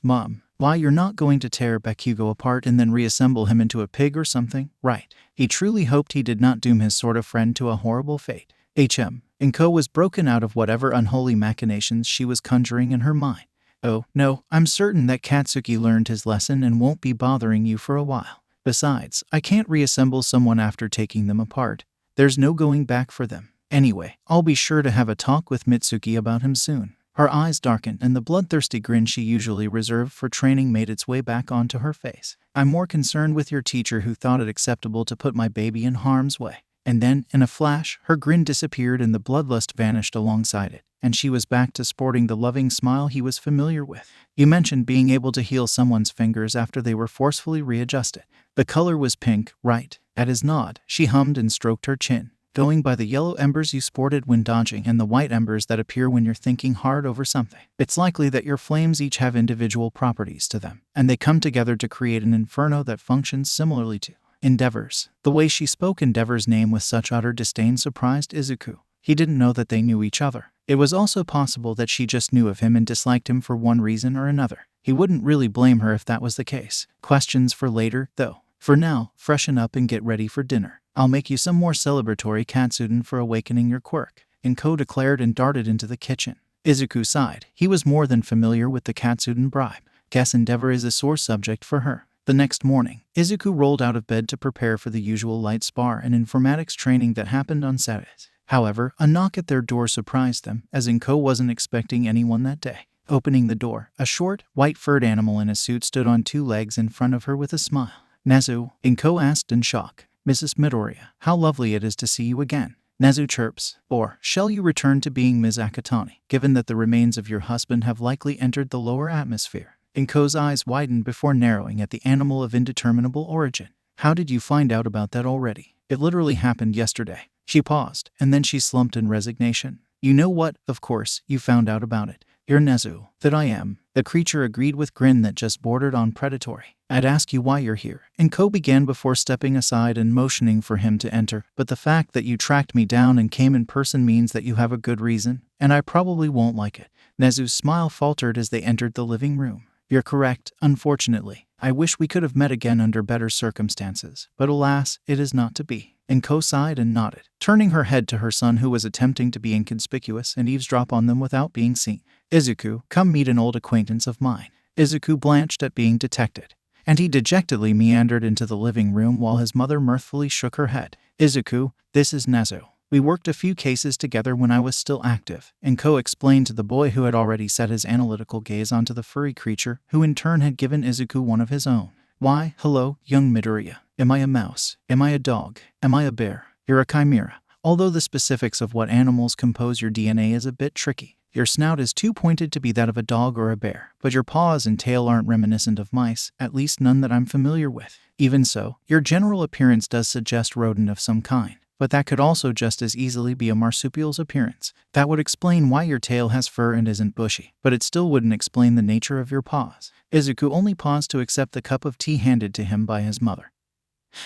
Mom, why, you're not going to tear Bakugo apart and then reassemble him into a pig or something, right? He truly hoped he did not doom his sort of friend to a horrible fate. Inko was broken out of whatever unholy machinations she was conjuring in her mind. Oh, no, I'm certain that Katsuki learned his lesson and won't be bothering you for a while. Besides, I can't reassemble someone after taking them apart. There's no going back for them. Anyway, I'll be sure to have a talk with Mitsuki about him soon. Her eyes darkened and the bloodthirsty grin she usually reserved for training made its way back onto her face. I'm more concerned with your teacher who thought it acceptable to put my baby in harm's way. And then, in a flash, her grin disappeared and the bloodlust vanished alongside it, and she was back to sporting the loving smile he was familiar with. You mentioned being able to heal someone's fingers after they were forcefully readjusted. The color was pink, right? At his nod, she hummed and stroked her chin, going by the yellow embers you sported when dodging and the white embers that appear when you're thinking hard over something. It's likely that your flames each have individual properties to them, and they come together to create an inferno that functions similarly to Endeavors. The way she spoke Endeavor's name with such utter disdain surprised Izuku. He didn't know that they knew each other. It was also possible that she just knew of him and disliked him for one reason or another. He wouldn't really blame her if that was the case. Questions for later, though. For now, freshen up and get ready for dinner. I'll make you some more celebratory katsudon for awakening your quirk, Inko declared and darted into the kitchen. Izuku sighed. He was more than familiar with the katsudon bribe. Guess Endeavor is a sore subject for her. The next morning, Izuku rolled out of bed to prepare for the usual light spar and informatics training that happened on Saturdays. However, a knock at their door surprised them, as Inko wasn't expecting anyone that day. Opening the door, a short, white-furred animal in a suit stood on two legs in front of her with a smile. Nezu, Inko asked in shock. Mrs. Midoriya, how lovely it is to see you again. Nezu chirps. Or, shall you return to being Ms. Akatani, given that the remains of your husband have likely entered the lower atmosphere? Inko's eyes widened before narrowing at the animal of indeterminable origin. How did you find out about that already? It literally happened yesterday. She paused, and then she slumped in resignation. You know what? Of course, you found out about it. You're Nezu. That I am. The creature agreed with grin that just bordered on predatory. I'd ask you why you're here. Inko began before stepping aside and motioning for him to enter, but the fact that you tracked me down and came in person means that you have a good reason, and I probably won't like it. Nezu's smile faltered as they entered the living room. You're correct, unfortunately. I wish we could have met again under better circumstances, but alas, it is not to be. Inko sighed and nodded, turning her head to her son who was attempting to be inconspicuous and eavesdrop on them without being seen. Izuku, come meet an old acquaintance of mine. Izuku blanched at being detected, and he dejectedly meandered into the living room while his mother mirthfully shook her head. Izuku, this is Nezu. We worked a few cases together when I was still active, Inko explained to the boy who had already set his analytical gaze onto the furry creature, who in turn had given Izuku one of his own. Why, hello, young Midoriya. Am I a mouse? Am I a dog? Am I a bear? You're a chimera. Although the specifics of what animals compose your DNA is a bit tricky. Your snout is too pointed to be that of a dog or a bear, but your paws and tail aren't reminiscent of mice, at least none that I'm familiar with. Even so, your general appearance does suggest rodent of some kind. But that could also just as easily be a marsupial's appearance. That would explain why your tail has fur and isn't bushy, but it still wouldn't explain the nature of your paws. Izuku only paused to accept the cup of tea handed to him by his mother,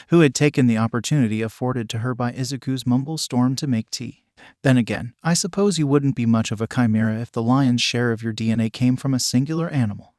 who had taken the opportunity afforded to her by Izuku's mumble storm to make tea. Then again, I suppose you wouldn't be much of a chimera if the lion's share of your DNA came from a singular animal.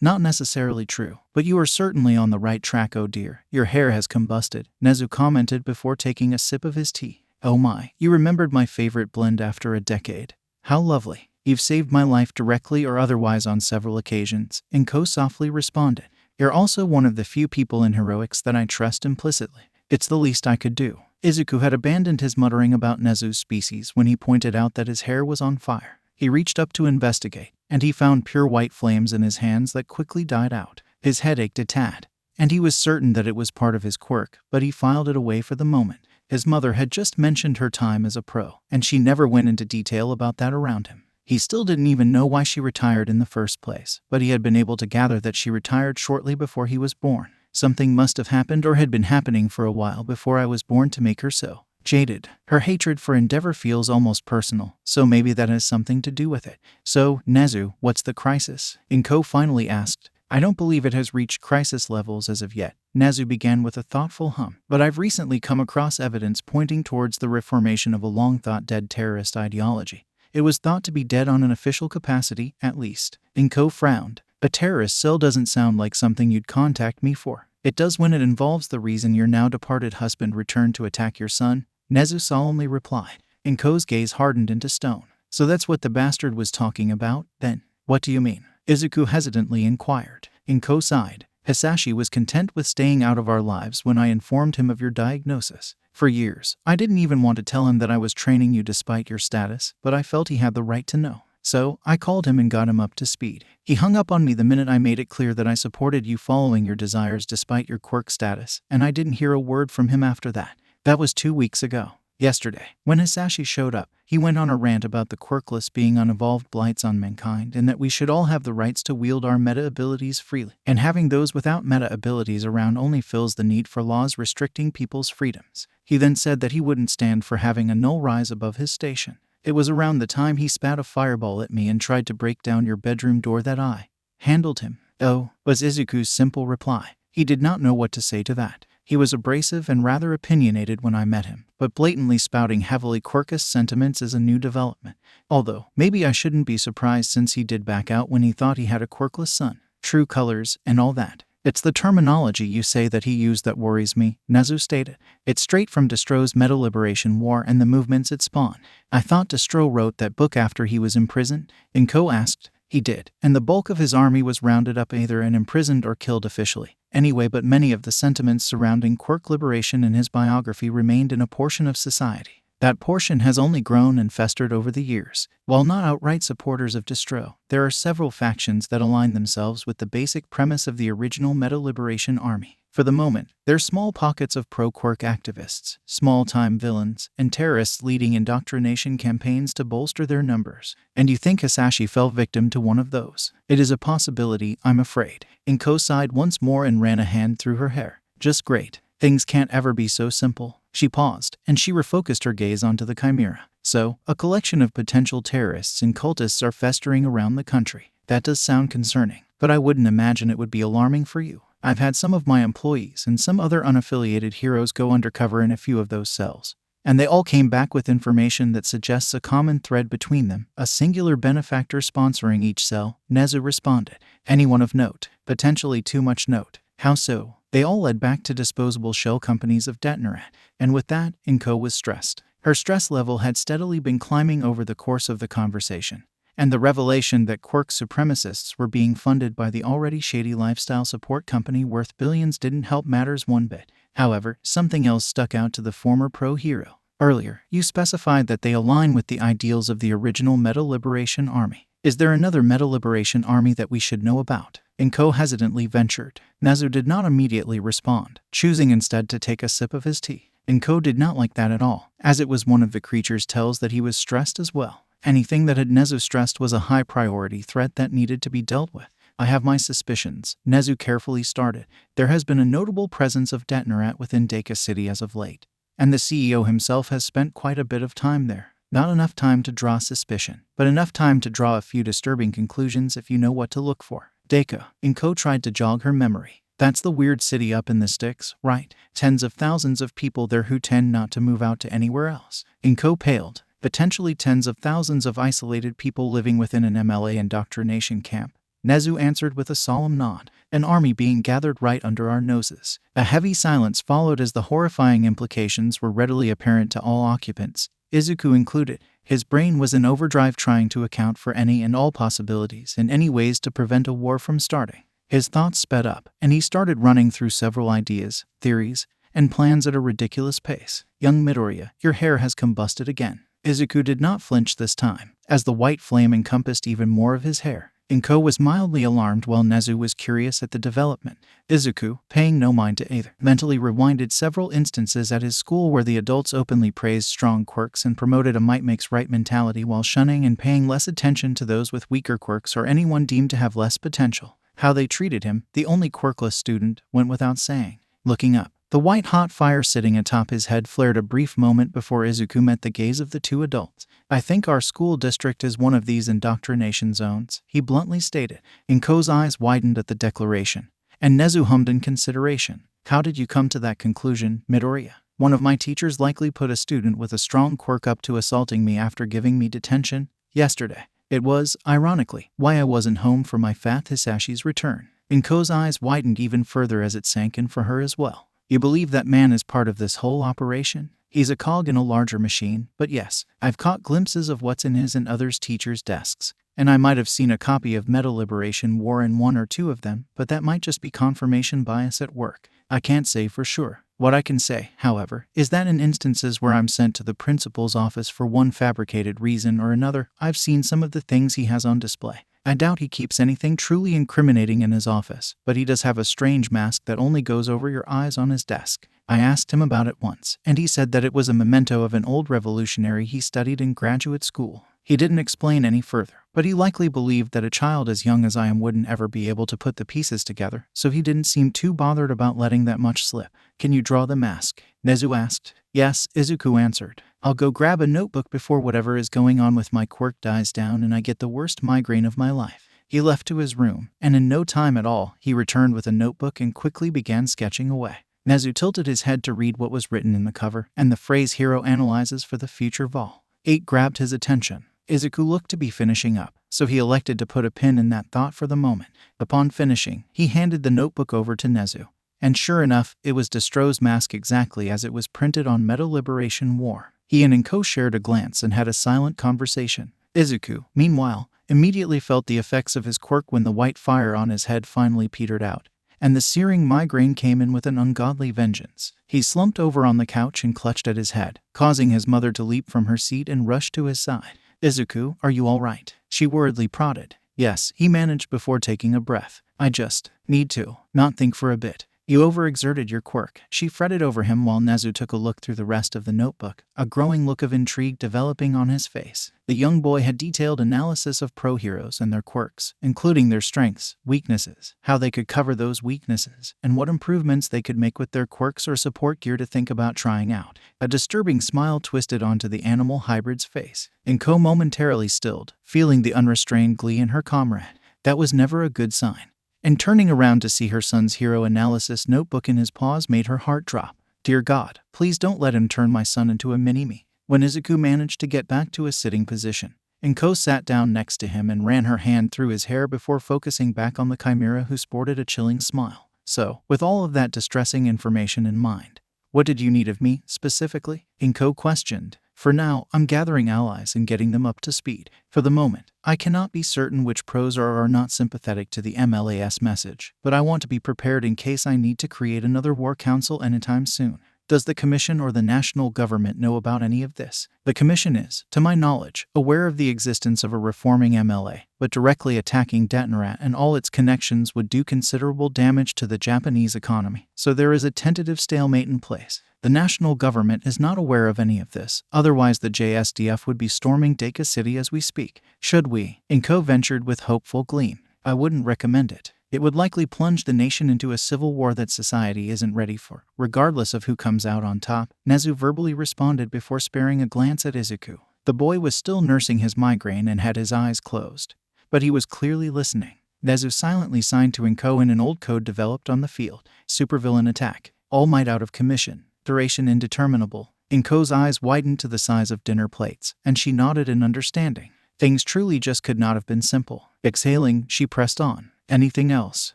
Not necessarily true, but you are certainly on the right track, oh dear. Your hair has combusted, Nezu commented before taking a sip of his tea. Oh my, you remembered my favorite blend after a decade. How lovely. You've saved my life directly or otherwise on several occasions, Inko softly responded. You're also one of the few people in heroics that I trust implicitly. It's the least I could do. Izuku had abandoned his muttering about Nezu's species when he pointed out that his hair was on fire. He reached up to investigate, and he found pure white flames in his hands that quickly died out. His head ached a tad, and he was certain that it was part of his quirk, but he filed it away for the moment. His mother had just mentioned her time as a pro, and she never went into detail about that around him. He still didn't even know why she retired in the first place, but he had been able to gather that she retired shortly before he was born. Something must have happened or had been happening for a while before I was born to make her so jaded. Her hatred for Endeavor feels almost personal, so maybe that has something to do with it. So, Nezu, what's the crisis? Inko finally asked. I don't believe it has reached crisis levels as of yet, Nezu began with a thoughtful hum. But I've recently come across evidence pointing towards the reformation of a long-thought-dead terrorist ideology. It was thought to be dead on an official capacity, at least. Inko frowned. A terrorist cell doesn't sound like something you'd contact me for. It does when it involves the reason your now departed husband returned to attack your son, Nezu solemnly replied. Inko's gaze hardened into stone. So that's what the bastard was talking about, then? What do you mean? Izuku hesitantly inquired. Inko sighed. Hisashi was content with staying out of our lives when I informed him of your diagnosis. For years, I didn't even want to tell him that I was training you despite your status, but I felt he had the right to know. So, I called him and got him up to speed. He hung up on me the minute I made it clear that I supported you following your desires despite your quirk status, and I didn't hear a word from him after that. That was 2 weeks ago. Yesterday, when Hisashi showed up, he went on a rant about the quirkless being unevolved blights on mankind and that we should all have the rights to wield our meta abilities freely. And having those without meta abilities around only fills the need for laws restricting people's freedoms. He then said that he wouldn't stand for having a null rise above his station. It was around the time he spat a fireball at me and tried to break down your bedroom door that I handled him. Oh, was Izuku's simple reply. He did not know what to say to that. He was abrasive and rather opinionated when I met him, but blatantly spouting heavily quirkish sentiments is a new development. Although, maybe I shouldn't be surprised since he did back out when he thought he had a quirkless son. True colors, and all that. It's the terminology you say that he used that worries me, Nezu stated. It's straight from Destro's Meta Liberation War and the movements it spawned. I thought Destro wrote that book after he was imprisoned? Inko asked. He did, and the bulk of his army was rounded up either and imprisoned or killed officially. Anyway, but many of the sentiments surrounding quirk liberation in his biography remained in a portion of society. That portion has only grown and festered over the years. While not outright supporters of Destro, there are several factions that align themselves with the basic premise of the original Meta Liberation Army. For the moment, they're small pockets of pro-quirk activists, small-time villains, and terrorists leading indoctrination campaigns to bolster their numbers. And you think Hisashi fell victim to one of those? It is a possibility, I'm afraid. Inko sighed once more and ran a hand through her hair. Just great. Things can't ever be so simple. She paused, and she refocused her gaze onto the chimera. So, a collection of potential terrorists and cultists are festering around the country. That does sound concerning, but I wouldn't imagine it would be alarming for you. I've had some of my employees and some other unaffiliated heroes go undercover in a few of those cells, and they all came back with information that suggests a common thread between them, a singular benefactor sponsoring each cell, Nezu responded. Anyone of note? Potentially too much note. How so? They all led back to disposable shell companies of Detonarat, and with that, Inko was stressed. Her stress level had steadily been climbing over the course of the conversation. And the revelation that quirk supremacists were being funded by the already shady lifestyle support company worth billions didn't help matters one bit. However, something else stuck out to the former pro-hero. Earlier, you specified that they align with the ideals of the original Meta Liberation Army. Is there another Meta Liberation Army that we should know about? Inko hesitantly ventured. Nezu did not immediately respond, choosing instead to take a sip of his tea. Inko did not like that at all, as it was one of the creature's tells that he was stressed as well. Anything that had Nezu stressed was a high-priority threat that needed to be dealt with. I have my suspicions, Nezu carefully started. There has been a notable presence of Detonarat within Deka City as of late, and the CEO himself has spent quite a bit of time there. Not enough time to draw suspicion, but enough time to draw a few disturbing conclusions if you know what to look for. Deka, Inko tried to jog her memory. That's the weird city up in the sticks, right? Tens of thousands of people there who tend not to move out to anywhere else. Inko paled. Potentially tens of thousands of isolated people living within an MLA indoctrination camp. Nezu answered with a solemn nod. An army being gathered right under our noses. A heavy silence followed as the horrifying implications were readily apparent to all occupants, Izuku included. His brain was in overdrive trying to account for any and all possibilities and any ways to prevent a war from starting. His thoughts sped up, and he started running through several ideas, theories, and plans at a ridiculous pace. Young Midoriya, your hair has combusted again. Izuku did not flinch this time, as the white flame encompassed even more of his hair. Inko was mildly alarmed while Nezu was curious at the development. Izuku, paying no mind to either, mentally rewinded several instances at his school where the adults openly praised strong quirks and promoted a might makes right mentality while shunning and paying less attention to those with weaker quirks or anyone deemed to have less potential. How they treated him, the only quirkless student, went without saying. Looking up, the white-hot fire sitting atop his head flared a brief moment before Izuku met the gaze of the two adults. I think our school district is one of these indoctrination zones, he bluntly stated. Inko's eyes widened at the declaration, and Nezu hummed in consideration. How did you come to that conclusion, Midoriya? One of my teachers likely put a student with a strong quirk up to assaulting me after giving me detention yesterday. It was, ironically, why I wasn't home for my fat Hisashi's return. Inko's eyes widened even further as it sank in for her as well. You believe that man is part of this whole operation? He's a cog in a larger machine, but yes, I've caught glimpses of what's in his and others' teachers' desks, and I might have seen a copy of Metal Liberation War in one or two of them, but that might just be confirmation bias at work. I can't say for sure. What I can say, however, is that in instances where I'm sent to the principal's office for one fabricated reason or another, I've seen some of the things he has on display. I doubt he keeps anything truly incriminating in his office, but he does have a strange mask that only goes over your eyes on his desk. I asked him about it once, and he said that it was a memento of an old revolutionary he studied in graduate school. He didn't explain any further, but he likely believed that a child as young as I am wouldn't ever be able to put the pieces together, so he didn't seem too bothered about letting that much slip. Can you draw the mask? Nezu asked. Yes, Izuku answered. I'll go grab a notebook before whatever is going on with my quirk dies down and I get the worst migraine of my life. He left to his room, and in no time at all, he returned with a notebook and quickly began sketching away. Nezu tilted his head to read what was written in the cover, and the phrase hero analyzes for the future Vol. 8 grabbed his attention. Izuku looked to be finishing up, so he elected to put a pin in that thought for the moment. Upon finishing, he handed the notebook over to Nezu. And sure enough, it was Destro's mask exactly as it was printed on Metal Liberation War. He and Inko shared a glance and had a silent conversation. Izuku, meanwhile, immediately felt the effects of his quirk when the white fire on his head finally petered out, and the searing migraine came in with an ungodly vengeance. He slumped over on the couch and clutched at his head, causing his mother to leap from her seat and rush to his side. Izuku, are you all right? She worriedly prodded. Yes, he managed before taking a breath. I just need to not think for a bit. You overexerted your quirk. She fretted over him while Nezu took a look through the rest of the notebook, a growing look of intrigue developing on his face. The young boy had detailed analysis of pro heroes and their quirks, including their strengths, weaknesses, how they could cover those weaknesses, and what improvements they could make with their quirks or support gear to think about trying out. A disturbing smile twisted onto the animal hybrid's face. Inko momentarily stilled, feeling the unrestrained glee in her comrade. That was never a good sign. And turning around to see her son's hero analysis notebook in his paws made her heart drop. Dear God, please don't let him turn my son into a mini-me. When Izuku managed to get back to a sitting position, Inko sat down next to him and ran her hand through his hair before focusing back on the chimera who sported a chilling smile. So, with all of that distressing information in mind, what did you need of me, specifically? Inko questioned. For now, I'm gathering allies and getting them up to speed. For the moment, I cannot be certain which pros are or are not sympathetic to the MLAS message, but I want to be prepared in case I need to create another war council anytime soon. Does the Commission or the national government know about any of this? The Commission is, to my knowledge, aware of the existence of a reforming MLA, but directly attacking Detonarat and all its connections would do considerable damage to the Japanese economy, so there is a tentative stalemate in place. The national government is not aware of any of this, otherwise the JSDF would be storming Deka City as we speak. Should we? Inko ventured with hopeful gleam. I wouldn't recommend it. It would likely plunge the nation into a civil war that society isn't ready for, regardless of who comes out on top, Nezu verbally responded before sparing a glance at Izuku. The boy was still nursing his migraine and had his eyes closed, but he was clearly listening. Nezu silently signed to Inko in an old code developed on the field. Supervillain attack. All might out of commission. Duration indeterminable. Inko's eyes widened to the size of dinner plates, and she nodded in understanding. Things truly just could not have been simple. Exhaling, she pressed on. Anything else?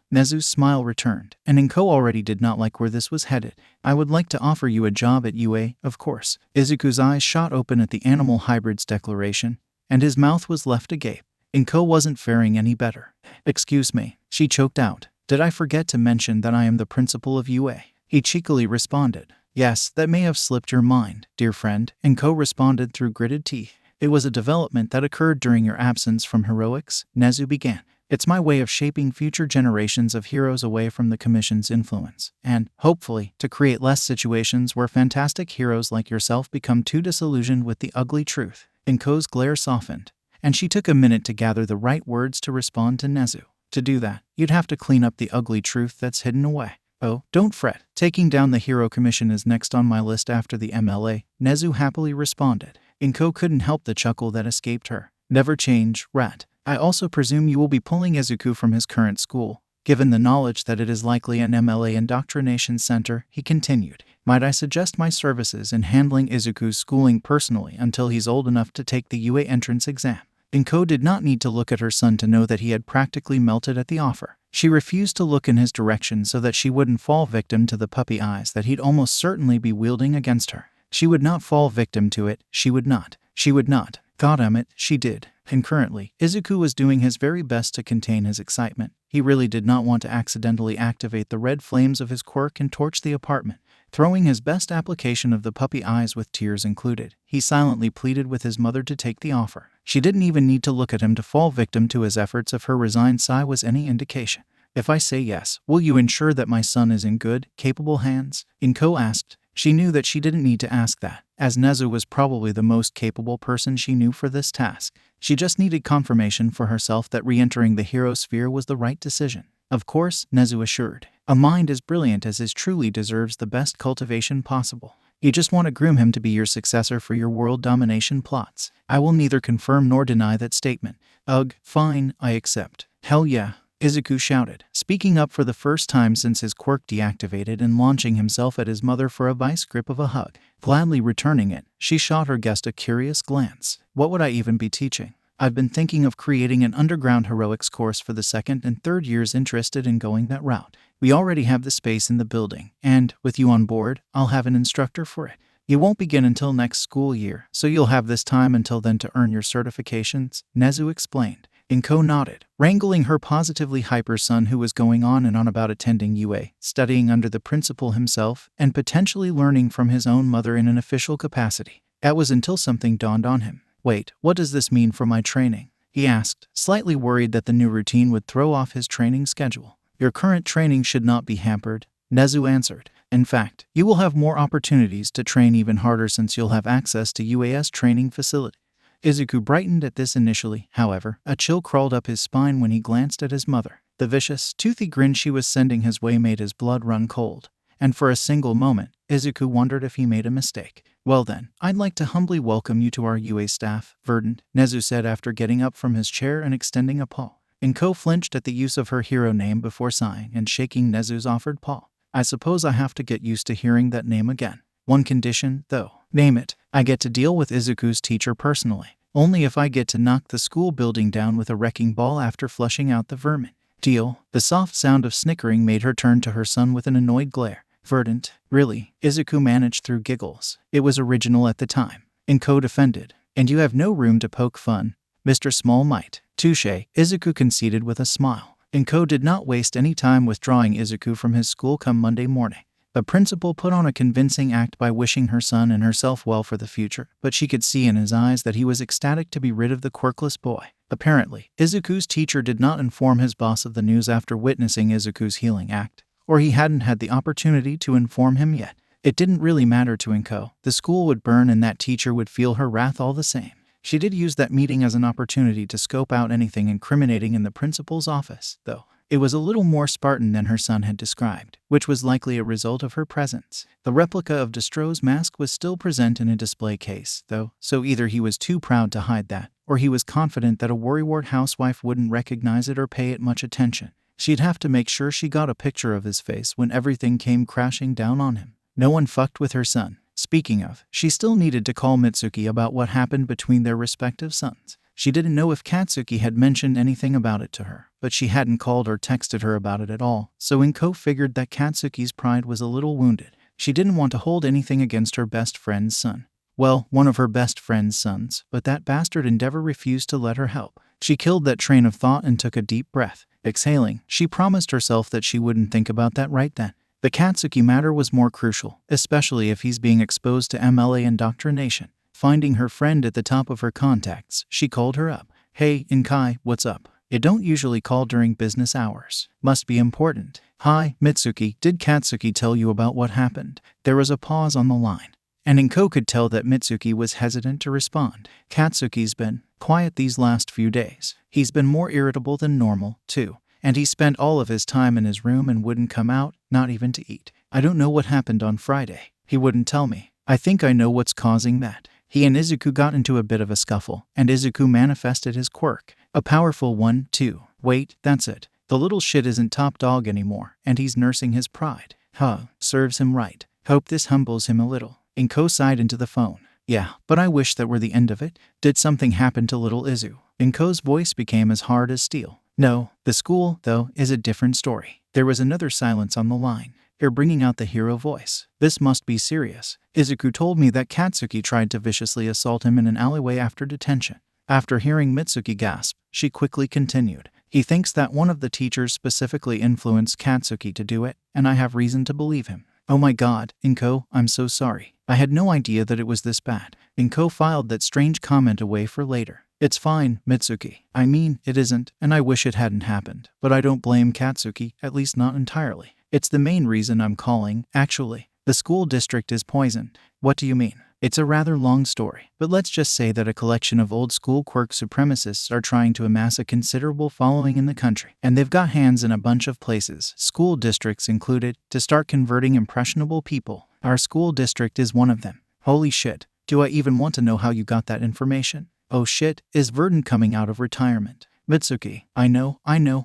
Nezu's smile returned, and Inko already did not like where this was headed. I would like to offer you a job at UA, of course. Izuku's eyes shot open at the animal hybrid's declaration, and his mouth was left agape. Inko wasn't faring any better. Excuse me, she choked out. Did I forget to mention that I am the principal of UA? He cheekily responded. Yes, that may have slipped your mind, dear friend, Inko responded through gritted teeth. It was a development that occurred during your absence from heroics, Nezu began. It's my way of shaping future generations of heroes away from the Commission's influence, and, hopefully, to create less situations where fantastic heroes like yourself become too disillusioned with the ugly truth. Inko's glare softened, and she took a minute to gather the right words to respond to Nezu. To do that, you'd have to clean up the ugly truth that's hidden away. Oh, don't fret. Taking down the Hero Commission is next on my list after the MLA, Nezu happily responded. Inko couldn't help the chuckle that escaped her. Never change, rat. I also presume you will be pulling Izuku from his current school. Given the knowledge that it is likely an MLA indoctrination center, he continued, might I suggest my services in handling Izuku's schooling personally until he's old enough to take the UA entrance exam. Inko did not need to look at her son to know that he had practically melted at the offer. She refused to look in his direction so that she wouldn't fall victim to the puppy eyes that he'd almost certainly be wielding against her. She would not fall victim to it, she would not. She would not. Goddammit, she did. Concurrently, Izuku was doing his very best to contain his excitement. He really did not want to accidentally activate the red flames of his quirk and torch the apartment. Throwing his best application of the puppy eyes with tears included, he silently pleaded with his mother to take the offer. She didn't even need to look at him to fall victim to his efforts if her resigned sigh was any indication. If I say yes, will you ensure that my son is in good, capable hands? Inko asked. She knew that she didn't need to ask that, as Nezu was probably the most capable person she knew for this task. She just needed confirmation for herself that re-entering the hero sphere was the right decision. Of course, Nezu assured. A mind as brilliant as his truly deserves the best cultivation possible. You just want to groom him to be your successor for your world domination plots. I will neither confirm nor deny that statement. Ugh, fine, I accept. Hell yeah. Izuku shouted, speaking up for the first time since his quirk deactivated and launching himself at his mother for a vice grip of a hug. Gladly returning it, she shot her guest a curious glance. What would I even be teaching? I've been thinking of creating an underground heroics course for the second and third years interested in going that route. We already have the space in the building, and, with you on board, I'll have an instructor for it. You won't begin until next school year, so you'll have this time until then to earn your certifications, Nezu explained. Inko nodded, wrangling her positively hyper son who was going on and on about attending UA, studying under the principal himself, and potentially learning from his own mother in an official capacity. That was until something dawned on him. Wait, what does this mean for my training? He asked, slightly worried that the new routine would throw off his training schedule. Your current training should not be hampered, Nezu answered. In fact, you will have more opportunities to train even harder since you'll have access to UA's training facility. Izuku brightened at this initially, however. A chill crawled up his spine when he glanced at his mother. The vicious, toothy grin she was sending his way made his blood run cold. And for a single moment, Izuku wondered if he made a mistake. Well then, I'd like to humbly welcome you to our UA staff, Verdant, Nezu said after getting up from his chair and extending a paw. Inko flinched at the use of her hero name before sighing and shaking Nezu's offered paw. I suppose I have to get used to hearing that name again. One condition, though. Name it. I get to deal with Izuku's teacher personally. Only if I get to knock the school building down with a wrecking ball after flushing out the vermin. Deal. The soft sound of snickering made her turn to her son with an annoyed glare. Verdant. Really? Izuku managed through giggles. It was original at the time. Inko defended. And you have no room to poke fun. Mr. Small might. Touché, Izuku conceded with a smile. Inko did not waste any time withdrawing Izuku from his school come Monday morning. The principal put on a convincing act by wishing her son and herself well for the future, but she could see in his eyes that he was ecstatic to be rid of the quirkless boy. Apparently, Izuku's teacher did not inform his boss of the news after witnessing Izuku's healing act, or he hadn't had the opportunity to inform him yet. It didn't really matter to Inko. The school would burn and that teacher would feel her wrath all the same. She did use that meeting as an opportunity to scope out anything incriminating in the principal's office, though. It was a little more Spartan than her son had described, which was likely a result of her presence. The replica of Destro's mask was still present in a display case, though, so either he was too proud to hide that, or he was confident that a worrywart housewife wouldn't recognize it or pay it much attention. She'd have to make sure she got a picture of his face when everything came crashing down on him. No one fucked with her son. Speaking of, she still needed to call Mitsuki about what happened between their respective sons. She didn't know if Katsuki had mentioned anything about it to her, but she hadn't called or texted her about it at all, so Inko figured that Katsuki's pride was a little wounded. She didn't want to hold anything against her best friend's son. Well, one of her best friend's sons, but that bastard Endeavor refused to let her help. She killed that train of thought and took a deep breath. Exhaling, she promised herself that she wouldn't think about that right then. The Katsuki matter was more crucial, especially if he's being exposed to MLA indoctrination. Finding her friend at the top of her contacts, she called her up. Hey, Inkai, what's up? You don't usually call during business hours. Must be important. Hi, Mitsuki, did Katsuki tell you about what happened? There was a pause on the line, and Inko could tell that Mitsuki was hesitant to respond. Katsuki's been quiet these last few days. He's been more irritable than normal, too. And he spent all of his time in his room and wouldn't come out, not even to eat. I don't know what happened on Friday. He wouldn't tell me. I think I know what's causing that. He and Izuku got into a bit of a scuffle, and Izuku manifested his quirk. A powerful one, too. Wait, that's it. The little shit isn't top dog anymore, and he's nursing his pride. Huh, serves him right. Hope this humbles him a little. Inko sighed into the phone. Yeah, but I wish that were the end of it. Did something happen to little Izu? Inko's voice became as hard as steel. No, the school, though, is a different story. There was another silence on the line. You're bringing out the hero voice. This must be serious. Izuku told me that Katsuki tried to viciously assault him in an alleyway after detention. After hearing Mitsuki gasp, she quickly continued. He thinks that one of the teachers specifically influenced Katsuki to do it, and I have reason to believe him. Oh my god, Inko, I'm so sorry. I had no idea that it was this bad. Inko filed that strange comment away for later. It's fine, Mitsuki. I mean, it isn't, and I wish it hadn't happened. But I don't blame Katsuki, at least not entirely. It's the main reason I'm calling, actually. The school district is poisoned. What do you mean? It's a rather long story, but let's just say that a collection of old-school quirk supremacists are trying to amass a considerable following in the country, and they've got hands in a bunch of places, school districts included, to start converting impressionable people. Our school district is one of them. Holy shit, do I even want to know how you got that information? Oh shit, is Verdun coming out of retirement? Mitsuki, I know,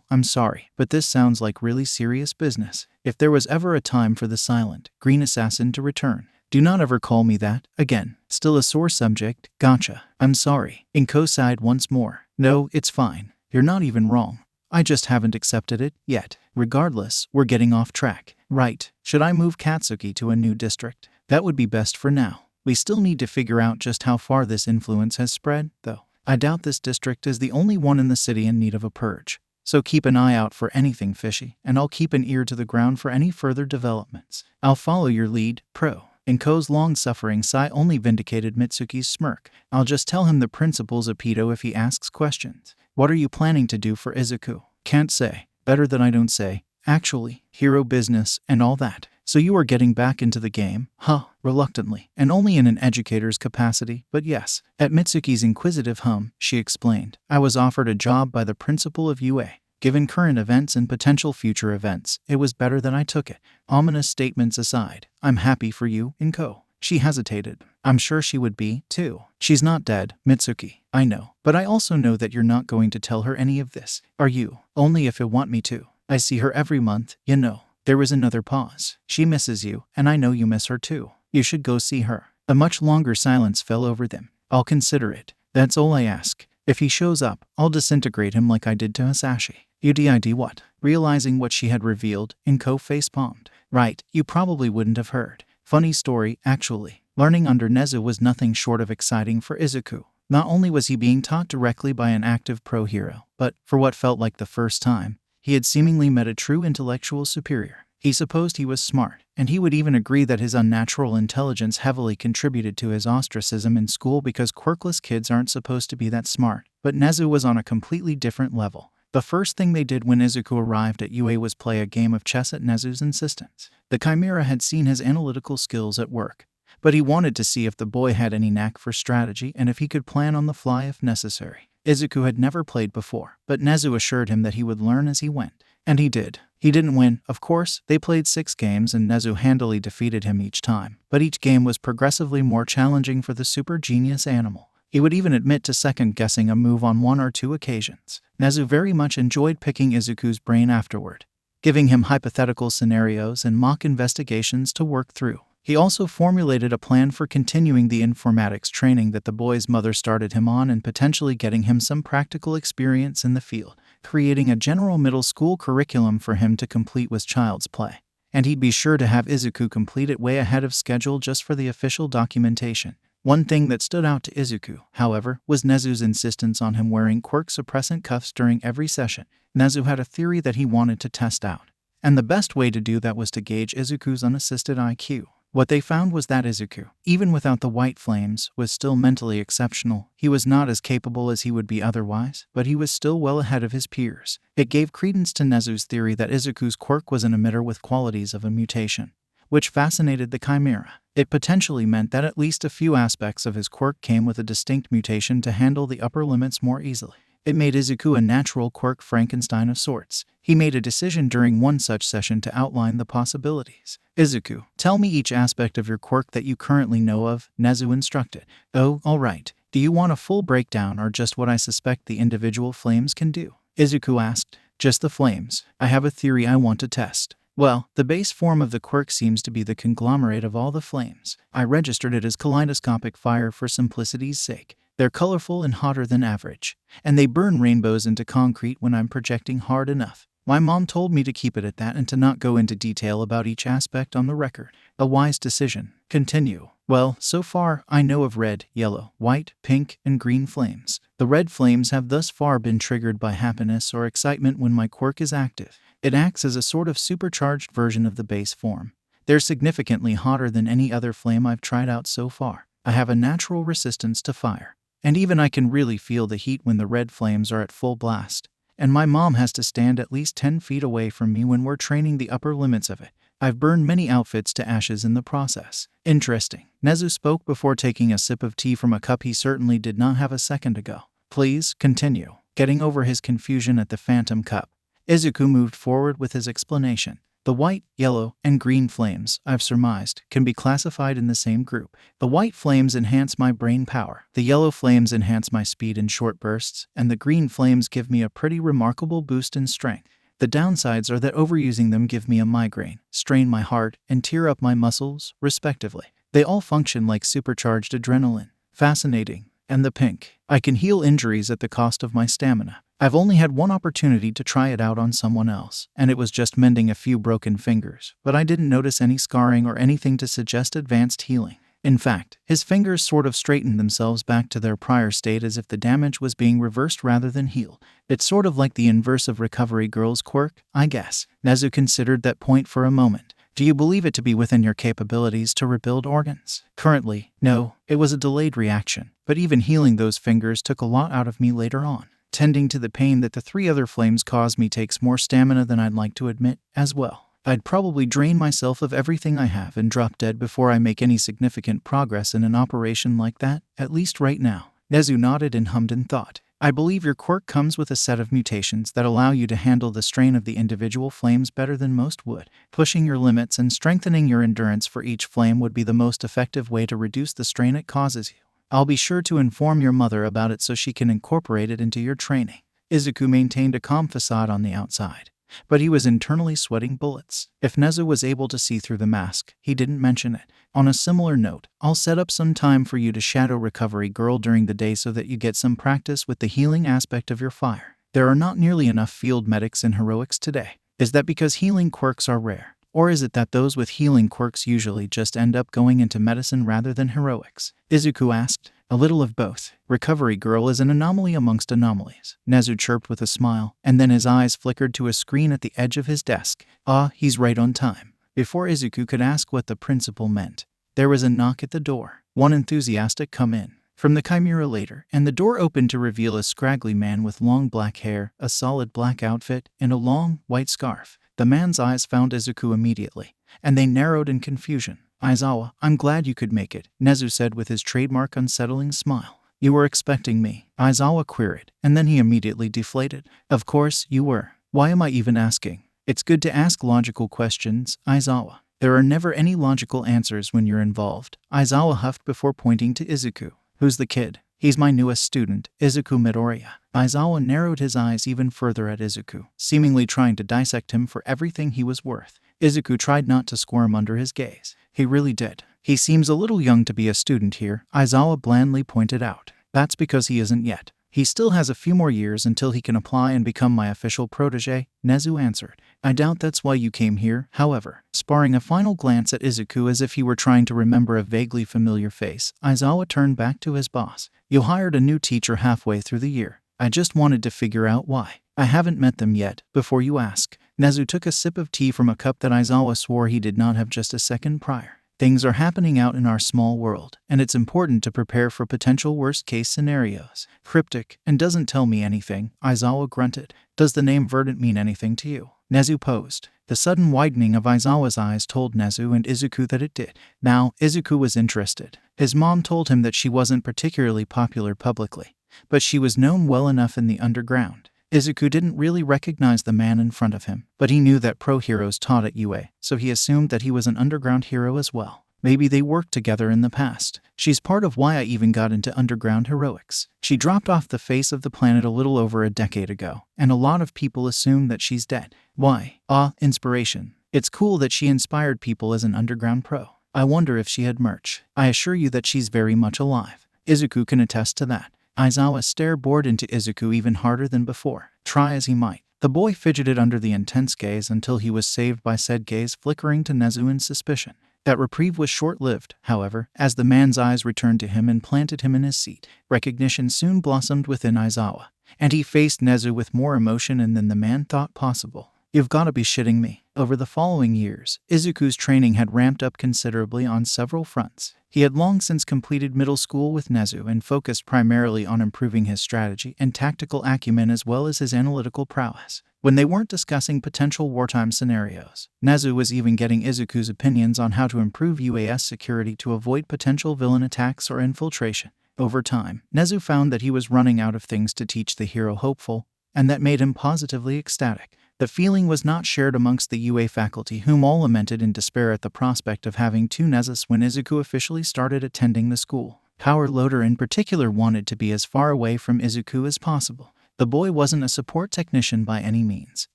I'm sorry, but this sounds like really serious business. If there was ever a time for the silent, green assassin to return, do not ever call me that, again. Still a sore subject, gotcha. I'm sorry. Inko sighed once more. No, it's fine. You're not even wrong. I just haven't accepted it yet. Regardless, we're getting off track. Right. Should I move Katsuki to a new district? That would be best for now. We still need to figure out just how far this influence has spread, though. I doubt this district is the only one in the city in need of a purge. So keep an eye out for anything fishy, and I'll keep an ear to the ground for any further developments. I'll follow your lead, Pro. Inko's long-suffering sigh only vindicated Mitsuki's smirk. I'll just tell him the principle's a pedo if he asks questions. What are you planning to do for Izuku? Can't say. Better that I don't say. Actually, hero business and all that. So you are getting back into the game? Huh, reluctantly, and only in an educator's capacity, but yes. At Mitsuki's inquisitive hum, she explained, I was offered a job by the principal of UA. Given current events and potential future events, it was better that I took it. Ominous statements aside, I'm happy for you, Inko. She hesitated. I'm sure she would be, too. She's not dead, Mitsuki. I know. But I also know that you're not going to tell her any of this. Are you? Only if you want me to. I see her every month, you know. There was another pause. She misses you, and I know you miss her too. You should go see her. A much longer silence fell over them. I'll consider it. That's all I ask. If he shows up, I'll disintegrate him like I did to Hasashi. You did what? Realizing what she had revealed, Inko face-palmed. Right, you probably wouldn't have heard. Funny story, actually. Learning under Nezu was nothing short of exciting for Izuku. Not only was he being taught directly by an active pro-hero, but, for what felt like the first time, he had seemingly met a true intellectual superior. He supposed he was smart, and he would even agree that his unnatural intelligence heavily contributed to his ostracism in school because quirkless kids aren't supposed to be that smart. But Nezu was on a completely different level. The first thing they did when Izuku arrived at UA was play a game of chess at Nezu's insistence. The Chimera had seen his analytical skills at work, but he wanted to see if the boy had any knack for strategy and if he could plan on the fly if necessary. Izuku had never played before, but Nezu assured him that he would learn as he went. And he did. He didn't win, of course. They played 6 games and Nezu handily defeated him each time, but each game was progressively more challenging for the super genius animal. He would even admit to second-guessing a move on 1 or 2 occasions. Nezu very much enjoyed picking Izuku's brain afterward, giving him hypothetical scenarios and mock investigations to work through. He also formulated a plan for continuing the informatics training that the boy's mother started him on and potentially getting him some practical experience in the field, creating a general middle school curriculum for him to complete with child's play. And he'd be sure to have Izuku complete it way ahead of schedule just for the official documentation. One thing that stood out to Izuku, however, was Nezu's insistence on him wearing quirk suppressant cuffs during every session. Nezu had a theory that he wanted to test out, and the best way to do that was to gauge Izuku's unassisted IQ. What they found was that Izuku, even without the white flames, was still mentally exceptional. He was not as capable as he would be otherwise, but he was still well ahead of his peers. It gave credence to Nezu's theory that Izuku's quirk was an emitter with qualities of a mutation, which fascinated the Chimera. It potentially meant that at least a few aspects of his quirk came with a distinct mutation to handle the upper limits more easily. It made Izuku a natural Quirk Frankenstein of sorts. He made a decision during one such session to outline the possibilities. Izuku, tell me each aspect of your quirk that you currently know of, Nezu instructed. Oh, all right. Do you want a full breakdown or just what I suspect the individual flames can do? Izuku asked. Just the flames. I have a theory I want to test. Well, the base form of the quirk seems to be the conglomerate of all the flames. I registered it as kaleidoscopic fire for simplicity's sake. They're colorful and hotter than average, and they burn rainbows into concrete when I'm projecting hard enough. My mom told me to keep it at that and to not go into detail about each aspect on the record. A wise decision. Continue. Well, so far, I know of red, yellow, white, pink, and green flames. The red flames have thus far been triggered by happiness or excitement when my quirk is active. It acts as a sort of supercharged version of the base form. They're significantly hotter than any other flame I've tried out so far. I have a natural resistance to fire. And even I can really feel the heat when the red flames are at full blast. And my mom has to stand at least 10 feet away from me when we're training the upper limits of it. I've burned many outfits to ashes in the process. Interesting. Nezu spoke before taking a sip of tea from a cup he certainly did not have a second ago. Please, continue. Getting over his confusion at the phantom cup, Izuku moved forward with his explanation. The white, yellow, and green flames, I've surmised, can be classified in the same group. The white flames enhance my brain power, the yellow flames enhance my speed in short bursts, and the green flames give me a pretty remarkable boost in strength. The downsides are that overusing them give me a migraine, strain my heart, and tear up my muscles, respectively. They all function like supercharged adrenaline. Fascinating. And the pink. I can heal injuries at the cost of my stamina. I've only had one opportunity to try it out on someone else, and it was just mending a few broken fingers, but I didn't notice any scarring or anything to suggest advanced healing. In fact, his fingers sort of straightened themselves back to their prior state as if the damage was being reversed rather than healed. It's sort of like the inverse of Recovery Girl's quirk, I guess. Nezu considered that point for a moment. Do you believe it to be within your capabilities to rebuild organs? Currently, no. It was a delayed reaction, but even healing those fingers took a lot out of me later on. Tending to the pain that the 3 other flames cause me takes more stamina than I'd like to admit, as well. I'd probably drain myself of everything I have and drop dead before I make any significant progress in an operation like that, at least right now. Nezu nodded and hummed in thought. I believe your quirk comes with a set of mutations that allow you to handle the strain of the individual flames better than most would. Pushing your limits and strengthening your endurance for each flame would be the most effective way to reduce the strain it causes you. I'll be sure to inform your mother about it so she can incorporate it into your training. Izuku maintained a calm facade on the outside, but he was internally sweating bullets. If Nezu was able to see through the mask, he didn't mention it. On a similar note, I'll set up some time for you to shadow Recovery Girl during the day so that you get some practice with the healing aspect of your fire. There are not nearly enough field medics in heroics today. Is that because healing quirks are rare? Or is it that those with healing quirks usually just end up going into medicine rather than heroics? Izuku asked. A little of both. Recovery Girl is an anomaly amongst anomalies. Nezu chirped with a smile, and then his eyes flickered to a screen at the edge of his desk. Ah, he's right on time. Before Izuku could ask what the principal meant, there was a knock at the door. One enthusiastic come in from the Chimera later, and the door opened to reveal a scraggly man with long black hair, a solid black outfit, and a long, white scarf. The man's eyes found Izuku immediately, and they narrowed in confusion. Aizawa, I'm glad you could make it, Nezu said with his trademark unsettling smile. You were expecting me? Aizawa queried, and then he immediately deflated. Of course you were. Why am I even asking? It's good to ask logical questions, Aizawa. There are never any logical answers when you're involved. Aizawa huffed before pointing to Izuku. Who's the kid? He's my newest student, Izuku Midoriya. Aizawa narrowed his eyes even further at Izuku, seemingly trying to dissect him for everything he was worth. Izuku tried not to squirm under his gaze. He really did. He seems a little young to be a student here, Aizawa blandly pointed out. That's because he isn't yet. He still has a few more years until he can apply and become my official protege, Nezu answered. I doubt that's why you came here, however. Sparring a final glance at Izuku as if he were trying to remember a vaguely familiar face, Aizawa turned back to his boss. You hired a new teacher halfway through the year. I just wanted to figure out why. I haven't met them yet, before you ask. Nezu took a sip of tea from a cup that Aizawa swore he did not have just a second prior. Things are happening out in our small world, and it's important to prepare for potential worst-case scenarios. Cryptic, and doesn't tell me anything, Aizawa grunted. Does the name Verdant mean anything to you? Nezu posed. The sudden widening of Aizawa's eyes told Nezu and Izuku that it did. Now, Izuku was interested. His mom told him that she wasn't particularly popular publicly, but she was known well enough in the underground. Izuku didn't really recognize the man in front of him, but he knew that pro heroes taught at UA, so he assumed that he was an underground hero as well. Maybe they worked together in the past. She's part of why I even got into underground heroics. She dropped off the face of the planet a little over a decade ago, and a lot of people assume that she's dead. Why? Inspiration. It's cool that she inspired people as an underground pro. I wonder if she had merch. I assure you that she's very much alive. Izuku can attest to that. Aizawa bored into Izuku even harder than before. Try as he might. The boy fidgeted under the intense gaze until he was saved by said gaze flickering to Nezu in suspicion. That reprieve was short-lived, however, as the man's eyes returned to him and planted him in his seat. Recognition soon blossomed within Aizawa, and he faced Nezu with more emotion than the man thought possible. You've gotta be shitting me. Over the following years, Izuku's training had ramped up considerably on several fronts. He had long since completed middle school with Nezu and focused primarily on improving his strategy and tactical acumen as well as his analytical prowess. When they weren't discussing potential wartime scenarios, Nezu was even getting Izuku's opinions on how to improve UAS security to avoid potential villain attacks or infiltration. Over time, Nezu found that he was running out of things to teach the hero hopeful, and that made him positively ecstatic. The feeling was not shared amongst the UA faculty, whom all lamented in despair at the prospect of having two Nezus when Izuku officially started attending the school. Power Loader in particular wanted to be as far away from Izuku as possible. The boy wasn't a support technician by any means,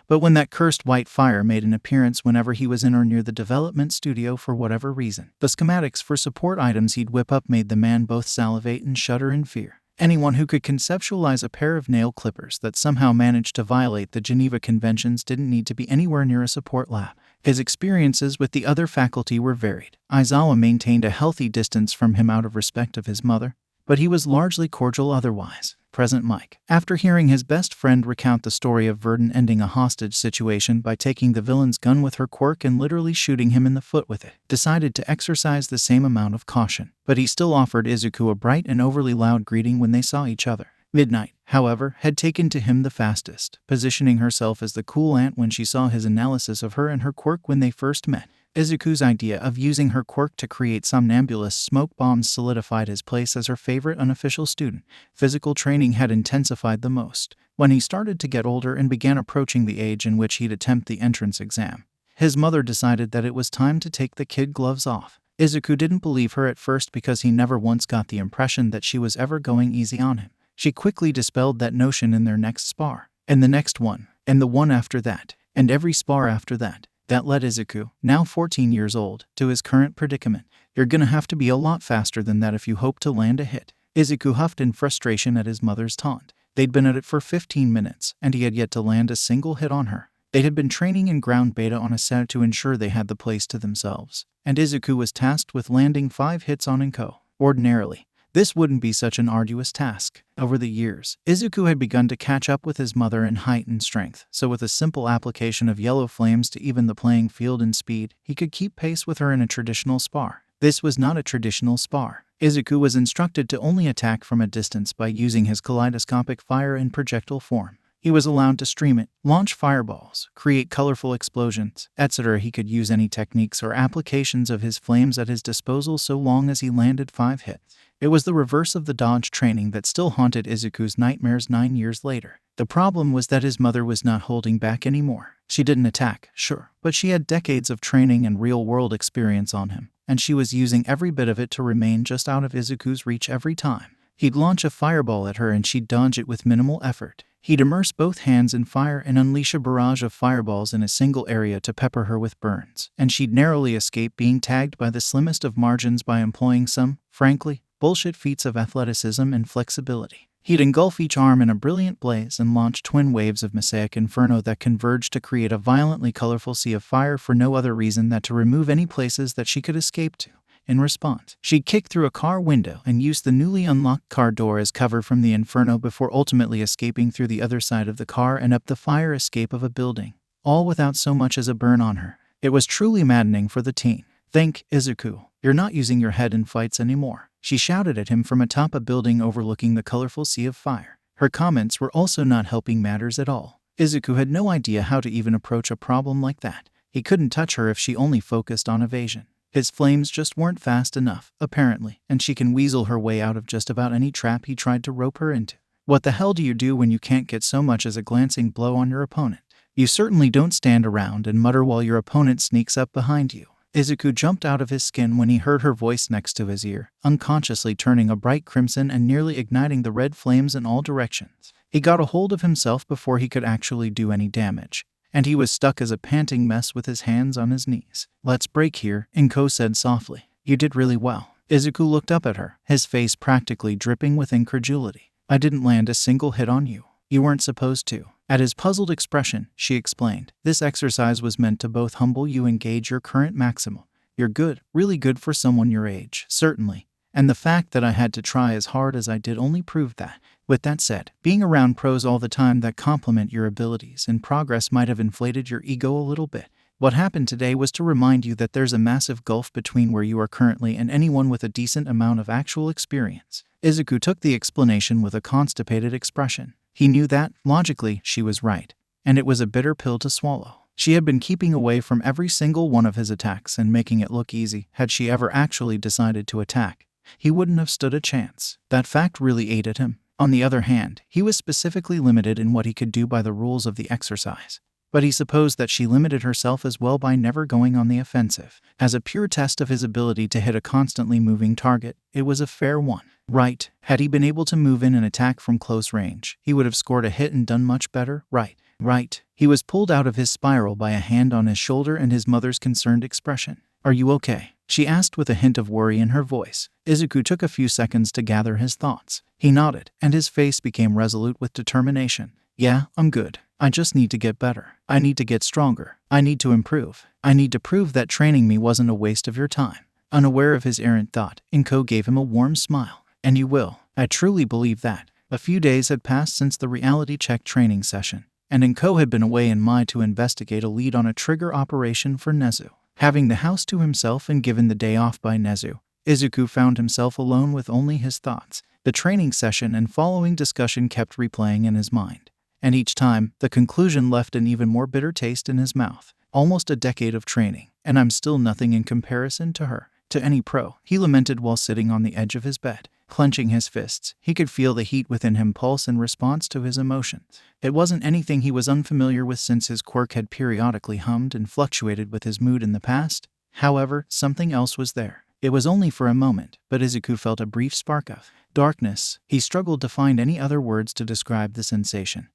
but when that cursed white fire made an appearance whenever he was in or near the development studio for whatever reason, the schematics for support items he'd whip up made the man both salivate and shudder in fear. Anyone who could conceptualize a pair of nail clippers that somehow managed to violate the Geneva Conventions didn't need to be anywhere near a support lab. His experiences with the other faculty were varied. Aizawa maintained a healthy distance from him out of respect of his mother, but he was largely cordial otherwise. Present Mike, after hearing his best friend recount the story of Verdun ending a hostage situation by taking the villain's gun with her quirk and literally shooting him in the foot with it, decided to exercise the same amount of caution. But he still offered Izuku a bright and overly loud greeting when they saw each other. Midnight, however, had taken to him the fastest, positioning herself as the cool aunt when she saw his analysis of her and her quirk when they first met. Izuku's idea of using her quirk to create somnambulous smoke bombs solidified his place as her favorite unofficial student. Physical training had intensified the most. When he started to get older and began approaching the age in which he'd attempt the entrance exam, his mother decided that it was time to take the kid gloves off. Izuku didn't believe her at first because he never once got the impression that she was ever going easy on him. She quickly dispelled that notion in their next spar, and the next one, and the one after that, and every spar after that. That led Izuku, now 14 years old, to his current predicament. You're gonna have to be a lot faster than that if you hope to land a hit. Izuku huffed in frustration at his mother's taunt. They'd been at it for 15 minutes, and he had yet to land a single hit on her. They had been training in ground beta on a set to ensure they had the place to themselves, and Izuku was tasked with landing 5 hits on Inko. Ordinarily, this wouldn't be such an arduous task. Over the years, Izuku had begun to catch up with his mother in height and strength, so with a simple application of yellow flames to even the playing field in speed, he could keep pace with her in a traditional spar. This was not a traditional spar. Izuku was instructed to only attack from a distance by using his kaleidoscopic fire in projectile form. He was allowed to stream it, launch fireballs, create colorful explosions, etc. He could use any techniques or applications of his flames at his disposal so long as he landed 5 hits. It was the reverse of the dodge training that still haunted Izuku's nightmares 9 years later. The problem was that his mother was not holding back anymore. She didn't attack, sure, but she had decades of training and real-world experience on him, and she was using every bit of it to remain just out of Izuku's reach every time. He'd launch a fireball at her and she'd dodge it with minimal effort. He'd immerse both hands in fire and unleash a barrage of fireballs in a single area to pepper her with burns, and she'd narrowly escape being tagged by the slimmest of margins by employing some, frankly, bullshit feats of athleticism and flexibility. He'd engulf each arm in a brilliant blaze and launch twin waves of Mosaic Inferno that converged to create a violently colorful sea of fire for no other reason than to remove any places that she could escape to. In response, she'd kick through a car window and use the newly unlocked car door as cover from the Inferno before ultimately escaping through the other side of the car and up the fire escape of a building, all without so much as a burn on her. It was truly maddening for the teen. Think, Izuku, you're not using your head in fights anymore, she shouted at him from atop a building overlooking the colorful sea of fire. Her comments were also not helping matters at all. Izuku had no idea how to even approach a problem like that. He couldn't touch her if she only focused on evasion. His flames just weren't fast enough, apparently, and she can weasel her way out of just about any trap he tried to rope her into. What the hell do you do when you can't get so much as a glancing blow on your opponent? You certainly don't stand around and mutter while your opponent sneaks up behind you. Izuku jumped out of his skin when he heard her voice next to his ear, unconsciously turning a bright crimson and nearly igniting the red flames in all directions. He got a hold of himself before he could actually do any damage, and he was stuck as a panting mess with his hands on his knees. "Let's break here," Inko said softly. "You did really well." Izuku looked up at her, his face practically dripping with incredulity. "I didn't land a single hit on you. You weren't supposed to." At his puzzled expression, she explained, "This exercise was meant to both humble you and gauge your current maximum. You're good, really good for someone your age, certainly. And the fact that I had to try as hard as I did only proved that. With that said, being around pros all the time that complement your abilities and progress might have inflated your ego a little bit. What happened today was to remind you that there's a massive gulf between where you are currently and anyone with a decent amount of actual experience." Izuku took the explanation with a constipated expression. He knew that, logically, she was right, and it was a bitter pill to swallow. She had been keeping away from every single one of his attacks and making it look easy. Had she ever actually decided to attack, he wouldn't have stood a chance. That fact really ate at him. On the other hand, he was specifically limited in what he could do by the rules of the exercise. But he supposed that she limited herself as well by never going on the offensive. As a pure test of his ability to hit a constantly moving target, it was a fair one. Right, had he been able to move in and attack from close range, he would have scored a hit and done much better. Right. He was pulled out of his spiral by a hand on his shoulder and his mother's concerned expression. "Are you okay?" she asked with a hint of worry in her voice. Izuku took a few seconds to gather his thoughts. He nodded, and his face became resolute with determination. "Yeah, I'm good. I just need to get better. I need to get stronger. I need to improve. I need to prove that training me wasn't a waste of your time." Unaware of his errant thought, Inko gave him a warm smile. "And you will. I truly believe that." A few days had passed since the reality check training session, and Inko had been away in Mai to investigate a lead on a trigger operation for Nezu. Having the house to himself and given the day off by Nezu, Izuku found himself alone with only his thoughts. The training session and following discussion kept replaying in his mind, and each time, the conclusion left an even more bitter taste in his mouth. Almost a decade of training, and I'm still nothing in comparison to her, to any pro, he lamented while sitting on the edge of his bed. Clenching his fists, he could feel the heat within him pulse in response to his emotions. It wasn't anything he was unfamiliar with since his quirk had periodically hummed and fluctuated with his mood in the past. However, something else was there. It was only for a moment, but Izuku felt a brief spark of darkness. He struggled to find any other words to describe the sensation.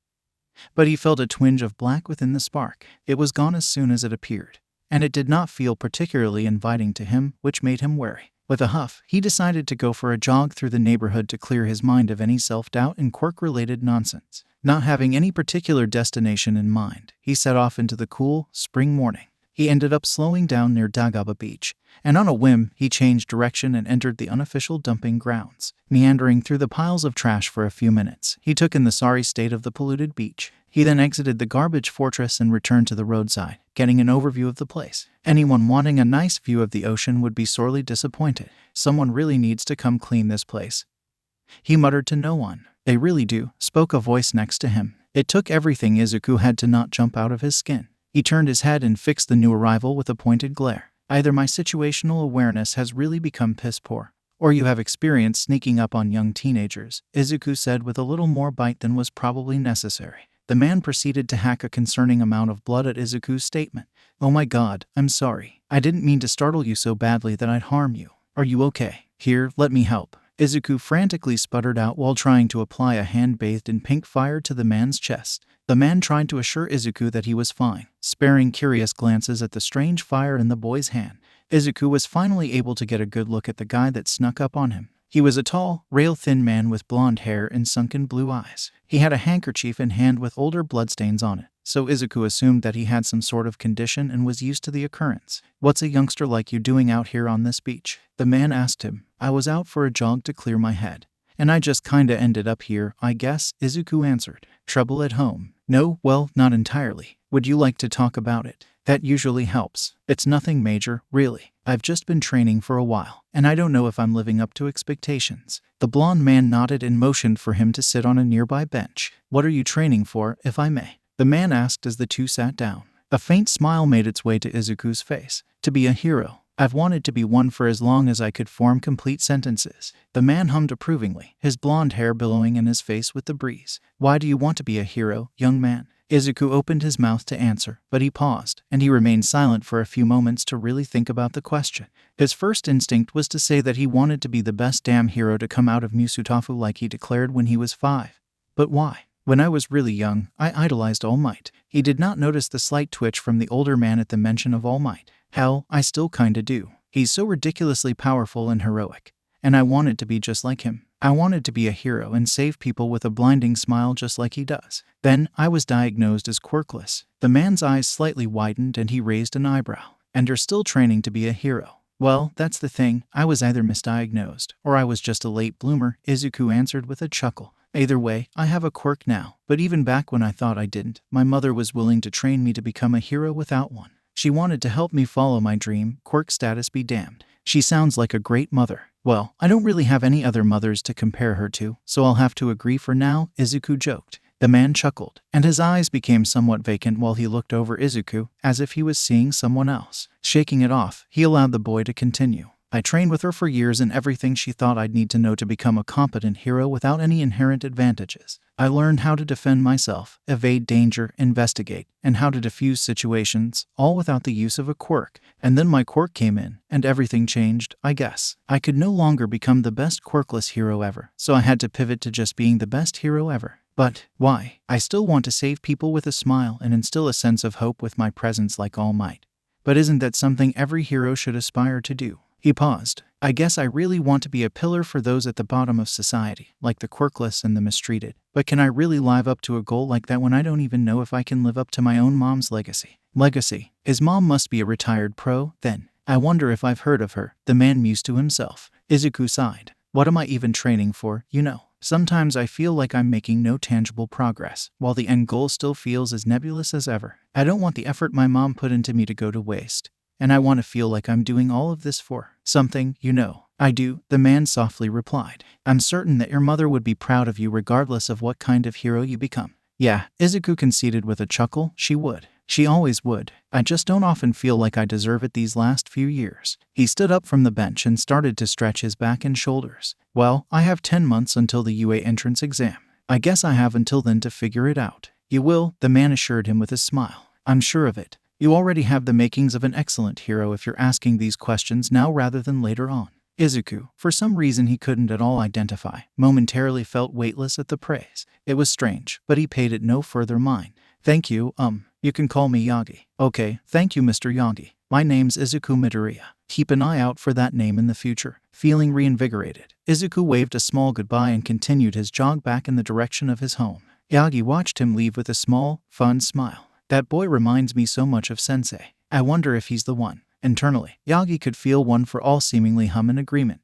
But he felt a twinge of black within the spark. It was gone as soon as it appeared, and it did not feel particularly inviting to him, which made him wary. With a huff, he decided to go for a jog through the neighborhood to clear his mind of any self-doubt and quirk-related nonsense. Not having any particular destination in mind, he set off into the cool, spring morning. He ended up slowing down near Dagaba Beach, and on a whim, he changed direction and entered the unofficial dumping grounds. Meandering through the piles of trash for a few minutes, he took in the sorry state of the polluted beach. He then exited the garbage fortress and returned to the roadside, getting an overview of the place. Anyone wanting a nice view of the ocean would be sorely disappointed. Someone really needs to come clean this place, he muttered to no one. "They really do," spoke a voice next to him. It took everything Izuku had to not jump out of his skin. He turned his head and fixed the new arrival with a pointed glare. "Either my situational awareness has really become piss poor, or you have experience sneaking up on young teenagers," Izuku said with a little more bite than was probably necessary. The man proceeded to hack a concerning amount of blood at Izuku's statement. "Oh my god, I'm sorry. I didn't mean to startle you so badly that I'd harm you. Are you okay? Here, let me help." Izuku frantically sputtered out while trying to apply a hand bathed in pink fire to the man's chest. The man tried to assure Izuku that he was fine, sparing curious glances at the strange fire in the boy's hand. Izuku was finally able to get a good look at the guy that snuck up on him. He was a tall, rail-thin man with blonde hair and sunken blue eyes. He had a handkerchief in hand with older bloodstains on it, so Izuku assumed that he had some sort of condition and was used to the occurrence. "What's a youngster like you doing out here on this beach?" the man asked him. "I was out for a jog to clear my head, and I just kinda ended up here, I guess," Izuku answered. "Trouble at home?" "No, well, not entirely. Would you like to talk about it? That usually helps. It's nothing major, really. I've just been training for a while, and I don't know if I'm living up to expectations." The blonde man nodded and motioned for him to sit on a nearby bench. "What are you training for, if I may?" the man asked as the two sat down. A faint smile made its way to Izuku's face. "To be a hero," I've wanted to be one for as long as I could form complete sentences. The man hummed approvingly, his blonde hair billowing in his face with the breeze. Why do you want to be a hero, young man? Izuku opened his mouth to answer, but he paused, and he remained silent for a few moments to really think about the question. His first instinct was to say that he wanted to be the best damn hero to come out of Musutafu like he declared when he was 5. But why? When I was really young, I idolized All Might. He did not notice the slight twitch from the older man at the mention of All Might. Hell, I still kinda do. He's so ridiculously powerful and heroic. And I wanted to be just like him. I wanted to be a hero and save people with a blinding smile just like he does. Then, I was diagnosed as quirkless. The man's eyes slightly widened and he raised an eyebrow. And you're still training to be a hero. Well, that's the thing. I was either misdiagnosed, or I was just a late bloomer, Izuku answered with a chuckle. Either way, I have a quirk now. But even back when I thought I didn't, my mother was willing to train me to become a hero without one. She wanted to help me follow my dream, quirk status be damned. She sounds like a great mother. Well, I don't really have any other mothers to compare her to, so I'll have to agree for now, Izuku joked. The man chuckled, and his eyes became somewhat vacant while he looked over Izuku, as if he was seeing someone else. Shaking it off, he allowed the boy to continue. I trained with her for years in everything she thought I'd need to know to become a competent hero without any inherent advantages. I learned how to defend myself, evade danger, investigate, and how to defuse situations, all without the use of a quirk. And then my quirk came in, and everything changed, I guess. I could no longer become the best quirkless hero ever, so I had to pivot to just being the best hero ever. But why? I still want to save people with a smile and instill a sense of hope with my presence like All Might. But isn't that something every hero should aspire to do? He paused. I guess I really want to be a pillar for those at the bottom of society, like the quirkless and the mistreated. But can I really live up to a goal like that when I don't even know if I can live up to my own mom's legacy? Legacy? His mom must be a retired pro, then. I wonder if I've heard of her, the man mused to himself. Izuku sighed. What am I even training for, you know? Sometimes I feel like I'm making no tangible progress, while the end goal still feels as nebulous as ever. I don't want the effort my mom put into me to go to waste. And I want to feel like I'm doing all of this for something, you know. I do, the man softly replied. I'm certain that your mother would be proud of you regardless of what kind of hero you become. Yeah, Izuku conceded with a chuckle, she would. She always would. I just don't often feel like I deserve it these last few years. He stood up from the bench and started to stretch his back and shoulders. Well, I have 10 months until the UA entrance exam. I guess I have until then to figure it out. You will, the man assured him with a smile. I'm sure of it. You already have the makings of an excellent hero if you're asking these questions now rather than later on. Izuku, for some reason he couldn't at all identify, momentarily felt weightless at the praise. It was strange, but he paid it no further mind. Thank you, you can call me Yagi. Okay, thank you Mr. Yagi. My name's Izuku Midoriya. Keep an eye out for that name in the future. Feeling reinvigorated, Izuku waved a small goodbye and continued his jog back in the direction of his home. Yagi watched him leave with a small, fun smile. That boy reminds me so much of Sensei. I wonder if he's the one. Internally, Yagi could feel one for all seemingly hum in agreement.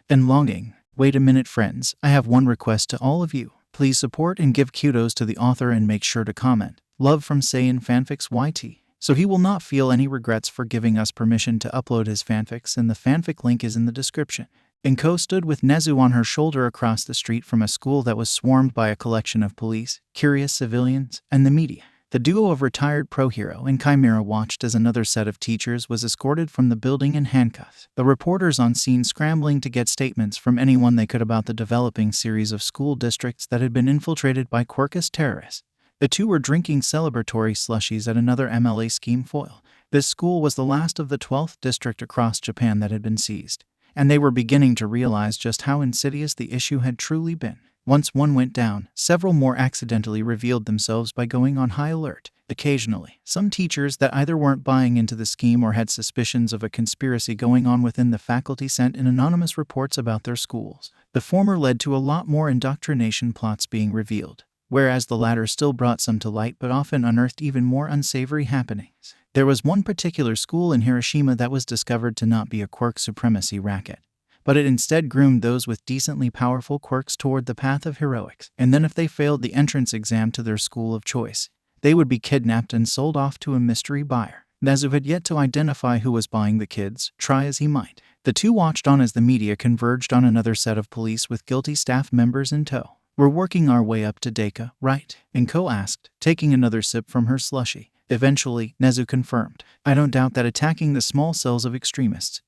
And longing. Wait a minute friends, I have one request to all of you. Please support and give kudos to the author and make sure to comment. Love from Saiyan Fanfics YT. So he will not feel any regrets for giving us permission to upload his fanfics, and the fanfic link is in the description. Inko stood with Nezu on her shoulder across the street from a school that was swarmed by a collection of police, curious civilians, and the media. The duo of retired pro hero and Chimera watched as another set of teachers was escorted from the building in handcuffs. The reporters on scene scrambling to get statements from anyone they could about the developing series of school districts that had been infiltrated by Quirkist terrorists. The two were drinking celebratory slushies at another MLA scheme foil. This school was the last of the 12th district across Japan that had been seized, and they were beginning to realize just how insidious the issue had truly been. Once one went down, several more accidentally revealed themselves by going on high alert. Occasionally, some teachers that either weren't buying into the scheme or had suspicions of a conspiracy going on within the faculty sent in anonymous reports about their schools. The former led to a lot more indoctrination plots being revealed, whereas the latter still brought some to light but often unearthed even more unsavory happenings. There was one particular school in Hiroshima that was discovered to not be a quirk supremacy racket, but it instead groomed those with decently powerful quirks toward the path of heroics. And then if they failed the entrance exam to their school of choice, they would be kidnapped and sold off to a mystery buyer. Nezu had yet to identify who was buying the kids, try as he might. The two watched on as the media converged on another set of police with guilty staff members in tow. We're working our way up to Deka, right? Inko asked, taking another sip from her slushie. Eventually, Nezu confirmed. I don't doubt that attacking the small cells of extremists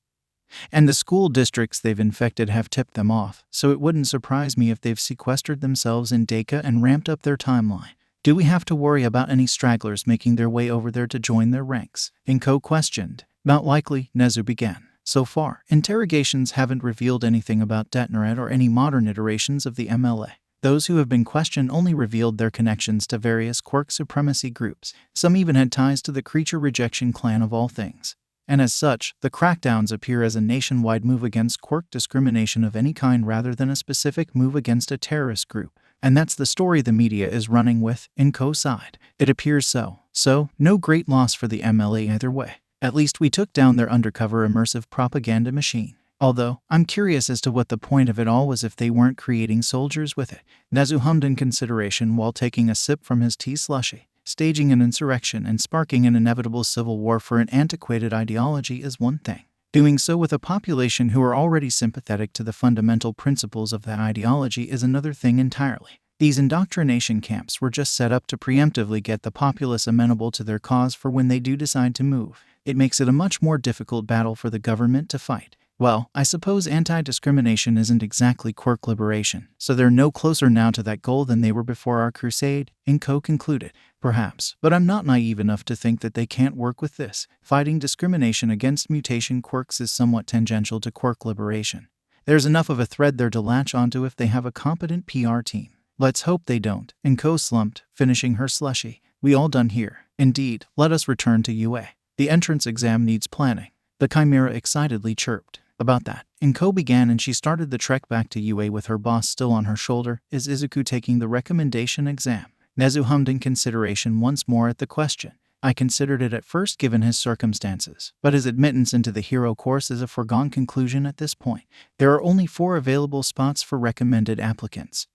and the school districts they've infected have tipped them off, so it wouldn't surprise me if they've sequestered themselves in Deka and ramped up their timeline. Do we have to worry about any stragglers making their way over there to join their ranks? Inko questioned. Not likely, Nezu began. So far, interrogations haven't revealed anything about Detnaret or any modern iterations of the MLA. Those who have been questioned only revealed their connections to various Quirk supremacy groups. Some even had ties to the creature rejection clan of all things. And as such, the crackdowns appear as a nationwide move against Quirk discrimination of any kind rather than a specific move against a terrorist group. And that's the story the media is running with, Inko sighed. It appears so. So, no great loss for the MLA either way. At least we took down their undercover immersive propaganda machine. Although, I'm curious as to what the point of it all was if they weren't creating soldiers with it. Nezu hummed in consideration while taking a sip from his tea slushy. Staging an insurrection and sparking an inevitable civil war for an antiquated ideology is one thing. Doing so with a population who are already sympathetic to the fundamental principles of the ideology is another thing entirely. These indoctrination camps were just set up to preemptively get the populace amenable to their cause for when they do decide to move. It makes it a much more difficult battle for the government to fight. Well, I suppose anti-discrimination isn't exactly Quirk liberation, so they're no closer now to that goal than they were before our crusade, Inko concluded. Perhaps, but I'm not naive enough to think that they can't work with this. Fighting discrimination against mutation quirks is somewhat tangential to Quirk liberation. There's enough of a thread there to latch onto if they have a competent PR team. Let's hope they don't. Inko slumped, finishing her slushy. We all done here. Indeed, let us return to UA. The entrance exam needs planning. The Chimera excitedly chirped. About that, Inko began and she started the trek back to UA with her boss still on her shoulder. Is Izuku taking the recommendation exam? Nezu hummed in consideration once more at the question. I considered it at first given his circumstances, but his admittance into the hero course is a foregone conclusion at this point. There are only 4 available spots for recommended applicants.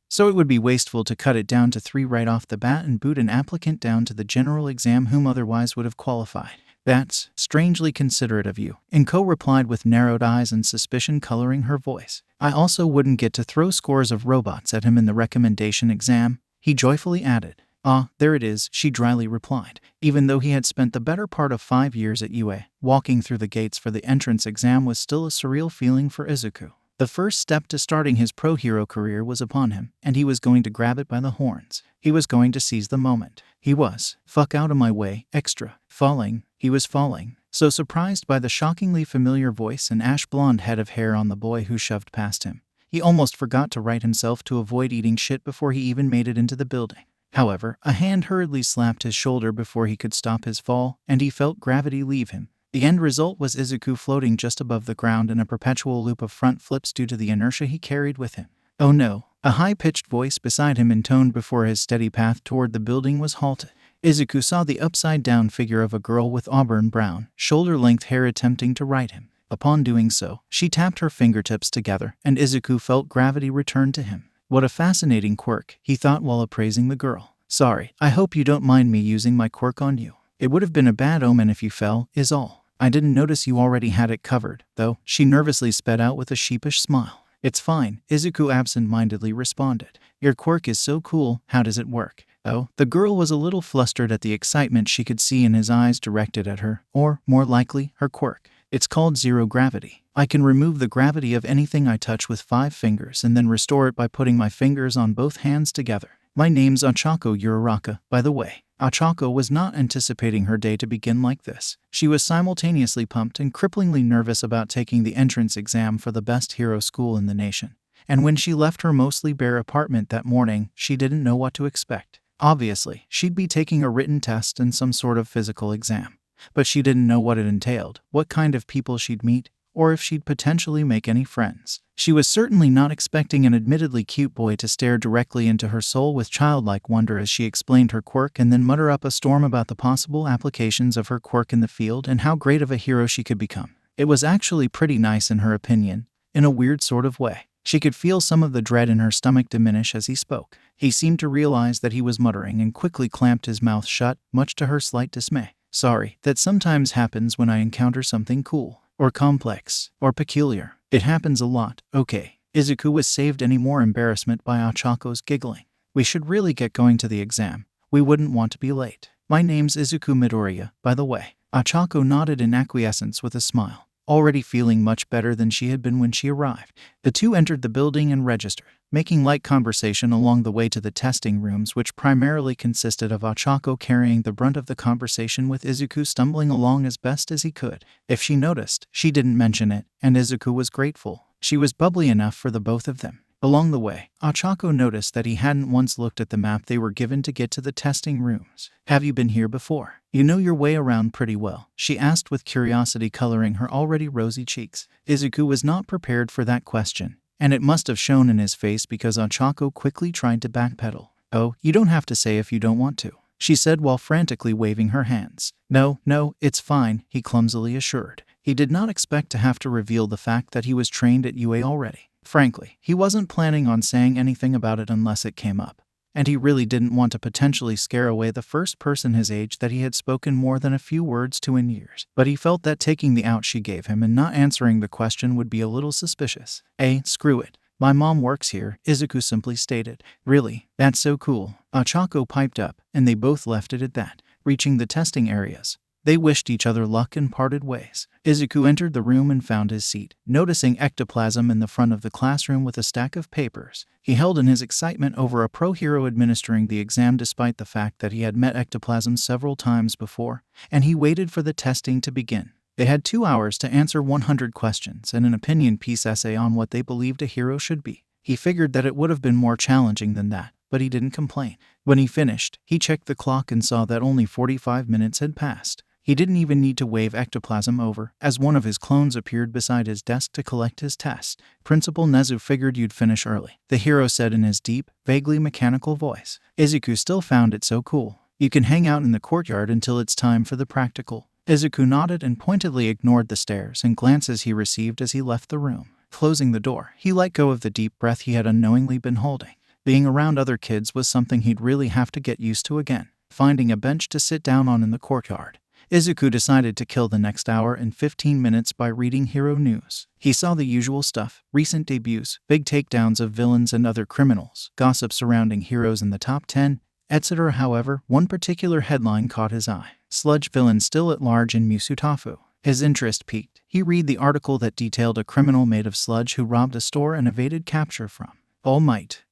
So it would be wasteful to cut it down to 3 right off the bat and boot an applicant down to the general exam whom otherwise would have qualified. That's strangely considerate of you, Inko replied with narrowed eyes and suspicion coloring her voice. I also wouldn't get to throw scores of robots at him in the recommendation exam, he joyfully added. Ah, there it is, she dryly replied. Even though he had spent the better part of 5 years at UA, walking through the gates for the entrance exam was still a surreal feeling for Izuku. The first step to starting his pro-hero career was upon him, and he was going to grab it by the horns. He was going to seize the moment. He was, fuck out of my way, extra, falling. He was falling, so surprised by the shockingly familiar voice and ash-blonde head of hair on the boy who shoved past him. He almost forgot to right himself to avoid eating shit before he even made it into the building. However, a hand hurriedly slapped his shoulder before he could stop his fall, and he felt gravity leave him. The end result was Izuku floating just above the ground in a perpetual loop of front flips due to the inertia he carried with him. Oh no, a high-pitched voice beside him intoned before his steady path toward the building was halted. Izuku saw the upside-down figure of a girl with auburn brown, shoulder-length hair attempting to right him. Upon doing so, she tapped her fingertips together, and Izuku felt gravity return to him. What a fascinating quirk, he thought while appraising the girl. Sorry, I hope you don't mind me using my quirk on you. It would have been a bad omen if you fell, is all. I didn't notice you already had it covered, though, she nervously sped out with a sheepish smile. It's fine, Izuku absent-mindedly responded. Your quirk is so cool, how does it work? Oh, the girl was a little flustered at the excitement she could see in his eyes directed at her, or, more likely, her quirk. It's called zero gravity. I can remove the gravity of anything I touch with 5 fingers and then restore it by putting my fingers on both hands together. My name's Ochako Uraraka, by the way. Ochako was not anticipating her day to begin like this. She was simultaneously pumped and cripplingly nervous about taking the entrance exam for the best hero school in the nation. And when she left her mostly bare apartment that morning, she didn't know what to expect. Obviously, she'd be taking a written test and some sort of physical exam. But she didn't know what it entailed, what kind of people she'd meet, or if she'd potentially make any friends. She was certainly not expecting an admittedly cute boy to stare directly into her soul with childlike wonder as she explained her quirk and then mutter up a storm about the possible applications of her quirk in the field and how great of a hero she could become. It was actually pretty nice in her opinion, in a weird sort of way. She could feel some of the dread in her stomach diminish as he spoke. He seemed to realize that he was muttering and quickly clamped his mouth shut, much to her slight dismay. Sorry, that sometimes happens when I encounter something cool, or complex, or peculiar. It happens a lot, okay. Izuku was saved any more embarrassment by Ochako's giggling. We should really get going to the exam. We wouldn't want to be late. My name's Izuku Midoriya, by the way. Ochako nodded in acquiescence with a smile, already feeling much better than she had been when she arrived. The two entered the building and registered, making light conversation along the way to the testing rooms, which primarily consisted of Ochako carrying the brunt of the conversation with Izuku stumbling along as best as he could. If she noticed, she didn't mention it, and Izuku was grateful. She was bubbly enough for the both of them. Along the way, Ochako noticed that he hadn't once looked at the map they were given to get to the testing rooms. Have you been here before? You know your way around pretty well, she asked with curiosity coloring her already rosy cheeks. Izuku was not prepared for that question, and it must have shown in his face because Ochako quickly tried to backpedal. Oh, you don't have to say if you don't want to, she said while frantically waving her hands. No, it's fine, he clumsily assured. He did not expect to have to reveal the fact that he was trained at UA already. Frankly, he wasn't planning on saying anything about it unless it came up, and he really didn't want to potentially scare away the first person his age that he had spoken more than a few words to in years. But he felt that taking the out she gave him and not answering the question would be a little suspicious. Screw it. My mom works here, Izuku simply stated. Really? That's so cool. Ochako piped up, and they both left it at that. Reaching the testing areas, they wished each other luck and parted ways. Izuku entered the room and found his seat, noticing ectoplasm in the front of the classroom with a stack of papers. He held in his excitement over a pro-hero administering the exam despite the fact that he had met ectoplasm several times before, and he waited for the testing to begin. They had 2 hours to answer 100 questions and an opinion piece essay on what they believed a hero should be. He figured that it would have been more challenging than that, but he didn't complain. When he finished, he checked the clock and saw that only 45 minutes had passed. He didn't even need to wave ectoplasm over, as one of his clones appeared beside his desk to collect his test. Principal Nezu figured you'd finish early, the hero said in his deep, vaguely mechanical voice. Izuku still found it so cool. You can hang out in the courtyard until it's time for the practical. Izuku nodded and pointedly ignored the stares and glances he received as he left the room. Closing the door, he let go of the deep breath he had unknowingly been holding. Being around other kids was something he'd really have to get used to again. Finding a bench to sit down on in the courtyard, Izuku decided to kill the next hour and 15 minutes by reading hero news. He saw the usual stuff: recent debuts, big takedowns of villains and other criminals, gossip surrounding heroes in the top 10, etc. However, one particular headline caught his eye: Sludge villain still at large in Musutafu. His interest piqued. He read the article that detailed a criminal made of sludge who robbed a store and evaded capture from All Might's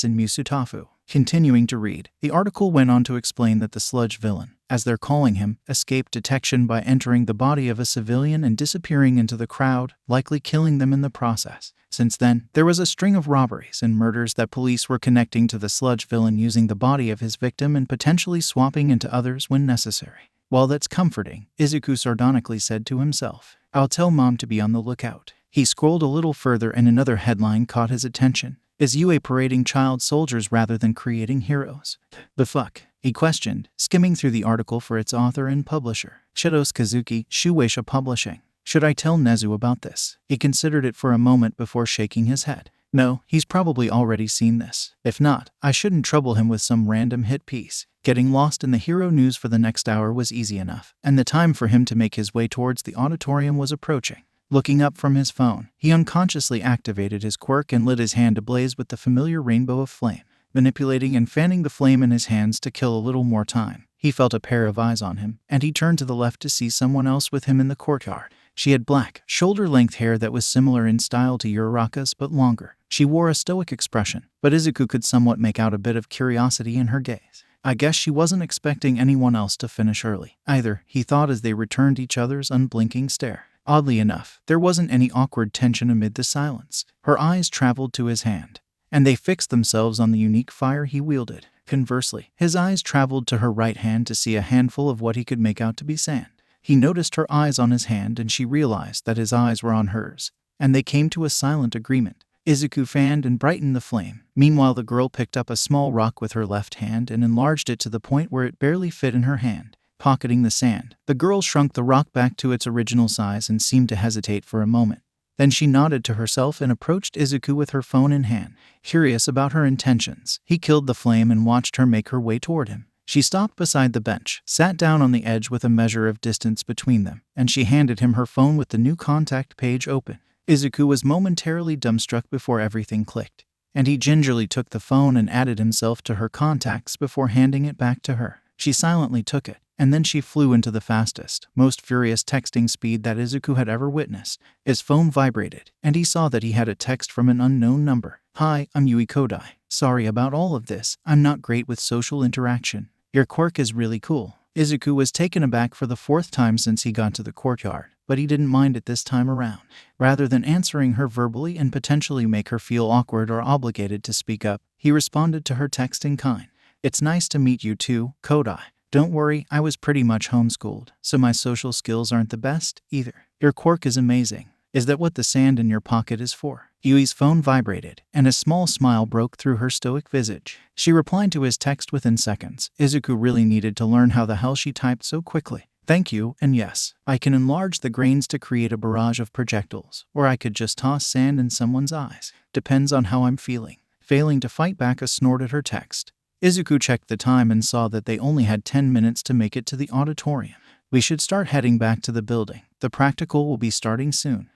in Musutafu. Continuing to read, the article went on to explain that the sludge villain, as they're calling him, escaped detection by entering the body of a civilian and disappearing into the crowd, likely killing them in the process. Since then, there was a string of robberies and murders that police were connecting to the sludge villain, using the body of his victim and potentially swapping into others when necessary. While that's comforting, Izuku sardonically said to himself, I'll tell Mom to be on the lookout. He scrolled a little further and another headline caught his attention. Is UA parading child soldiers rather than creating heroes? The fuck? He questioned, skimming through the article for its author and publisher, Shidos Kazuki, Shueisha Publishing. Should I tell Nezu about this? He considered it for a moment before shaking his head. No, he's probably already seen this. If not, I shouldn't trouble him with some random hit piece. Getting lost in the hero news for the next hour was easy enough, and the time for him to make his way towards the auditorium was approaching. Looking up from his phone, he unconsciously activated his quirk and lit his hand ablaze with the familiar rainbow of flame. Manipulating and fanning the flame in his hands to kill a little more time, he felt a pair of eyes on him, and he turned to the left to see someone else with him in the courtyard. She had black, shoulder-length hair that was similar in style to Uraraka's but longer. She wore a stoic expression, but Izuku could somewhat make out a bit of curiosity in her gaze. I guess she wasn't expecting anyone else to finish early either, he thought as they returned each other's unblinking stare. Oddly enough, there wasn't any awkward tension amid the silence. Her eyes traveled to his hand, and they fixed themselves on the unique fire he wielded. Conversely, his eyes traveled to her right hand to see a handful of what he could make out to be sand. He noticed her eyes on his hand and she realized that his eyes were on hers, and they came to a silent agreement. Izuku fanned and brightened the flame. Meanwhile, the girl picked up a small rock with her left hand and enlarged it to the point where it barely fit in her hand. Pocketing the sand, the girl shrunk the rock back to its original size and seemed to hesitate for a moment. Then she nodded to herself and approached Izuku with her phone in hand. Curious about her intentions, he killed the flame and watched her make her way toward him. She stopped beside the bench, sat down on the edge with a measure of distance between them, and she handed him her phone with the new contact page open. Izuku was momentarily dumbstruck before everything clicked, and he gingerly took the phone and added himself to her contacts before handing it back to her. She silently took it, and then she flew into the fastest, most furious texting speed that Izuku had ever witnessed. His phone vibrated, and he saw that he had a text from an unknown number. "Hi, I'm Yui Kodai. Sorry about all of this. I'm not great with social interaction. Your quirk is really cool." Izuku was taken aback for the 4th time since he got to the courtyard, but he didn't mind it this time around. Rather than answering her verbally and potentially make her feel awkward or obligated to speak up, he responded to her text in kind. "It's nice to meet you too, Kodai. Don't worry, I was pretty much homeschooled, so my social skills aren't the best, either. Your quirk is amazing. Is that what the sand in your pocket is for?" Yui's phone vibrated, and a small smile broke through her stoic visage. She replied to his text within seconds. Izuku really needed to learn how the hell she typed so quickly. "Thank you, and yes, I can enlarge the grains to create a barrage of projectiles, or I could just toss sand in someone's eyes. Depends on how I'm feeling." Failing to fight back a snort at her text, Izuku checked the time and saw that they only had 10 minutes to make it to the auditorium. "We should start heading back to the building. The practical will be starting soon."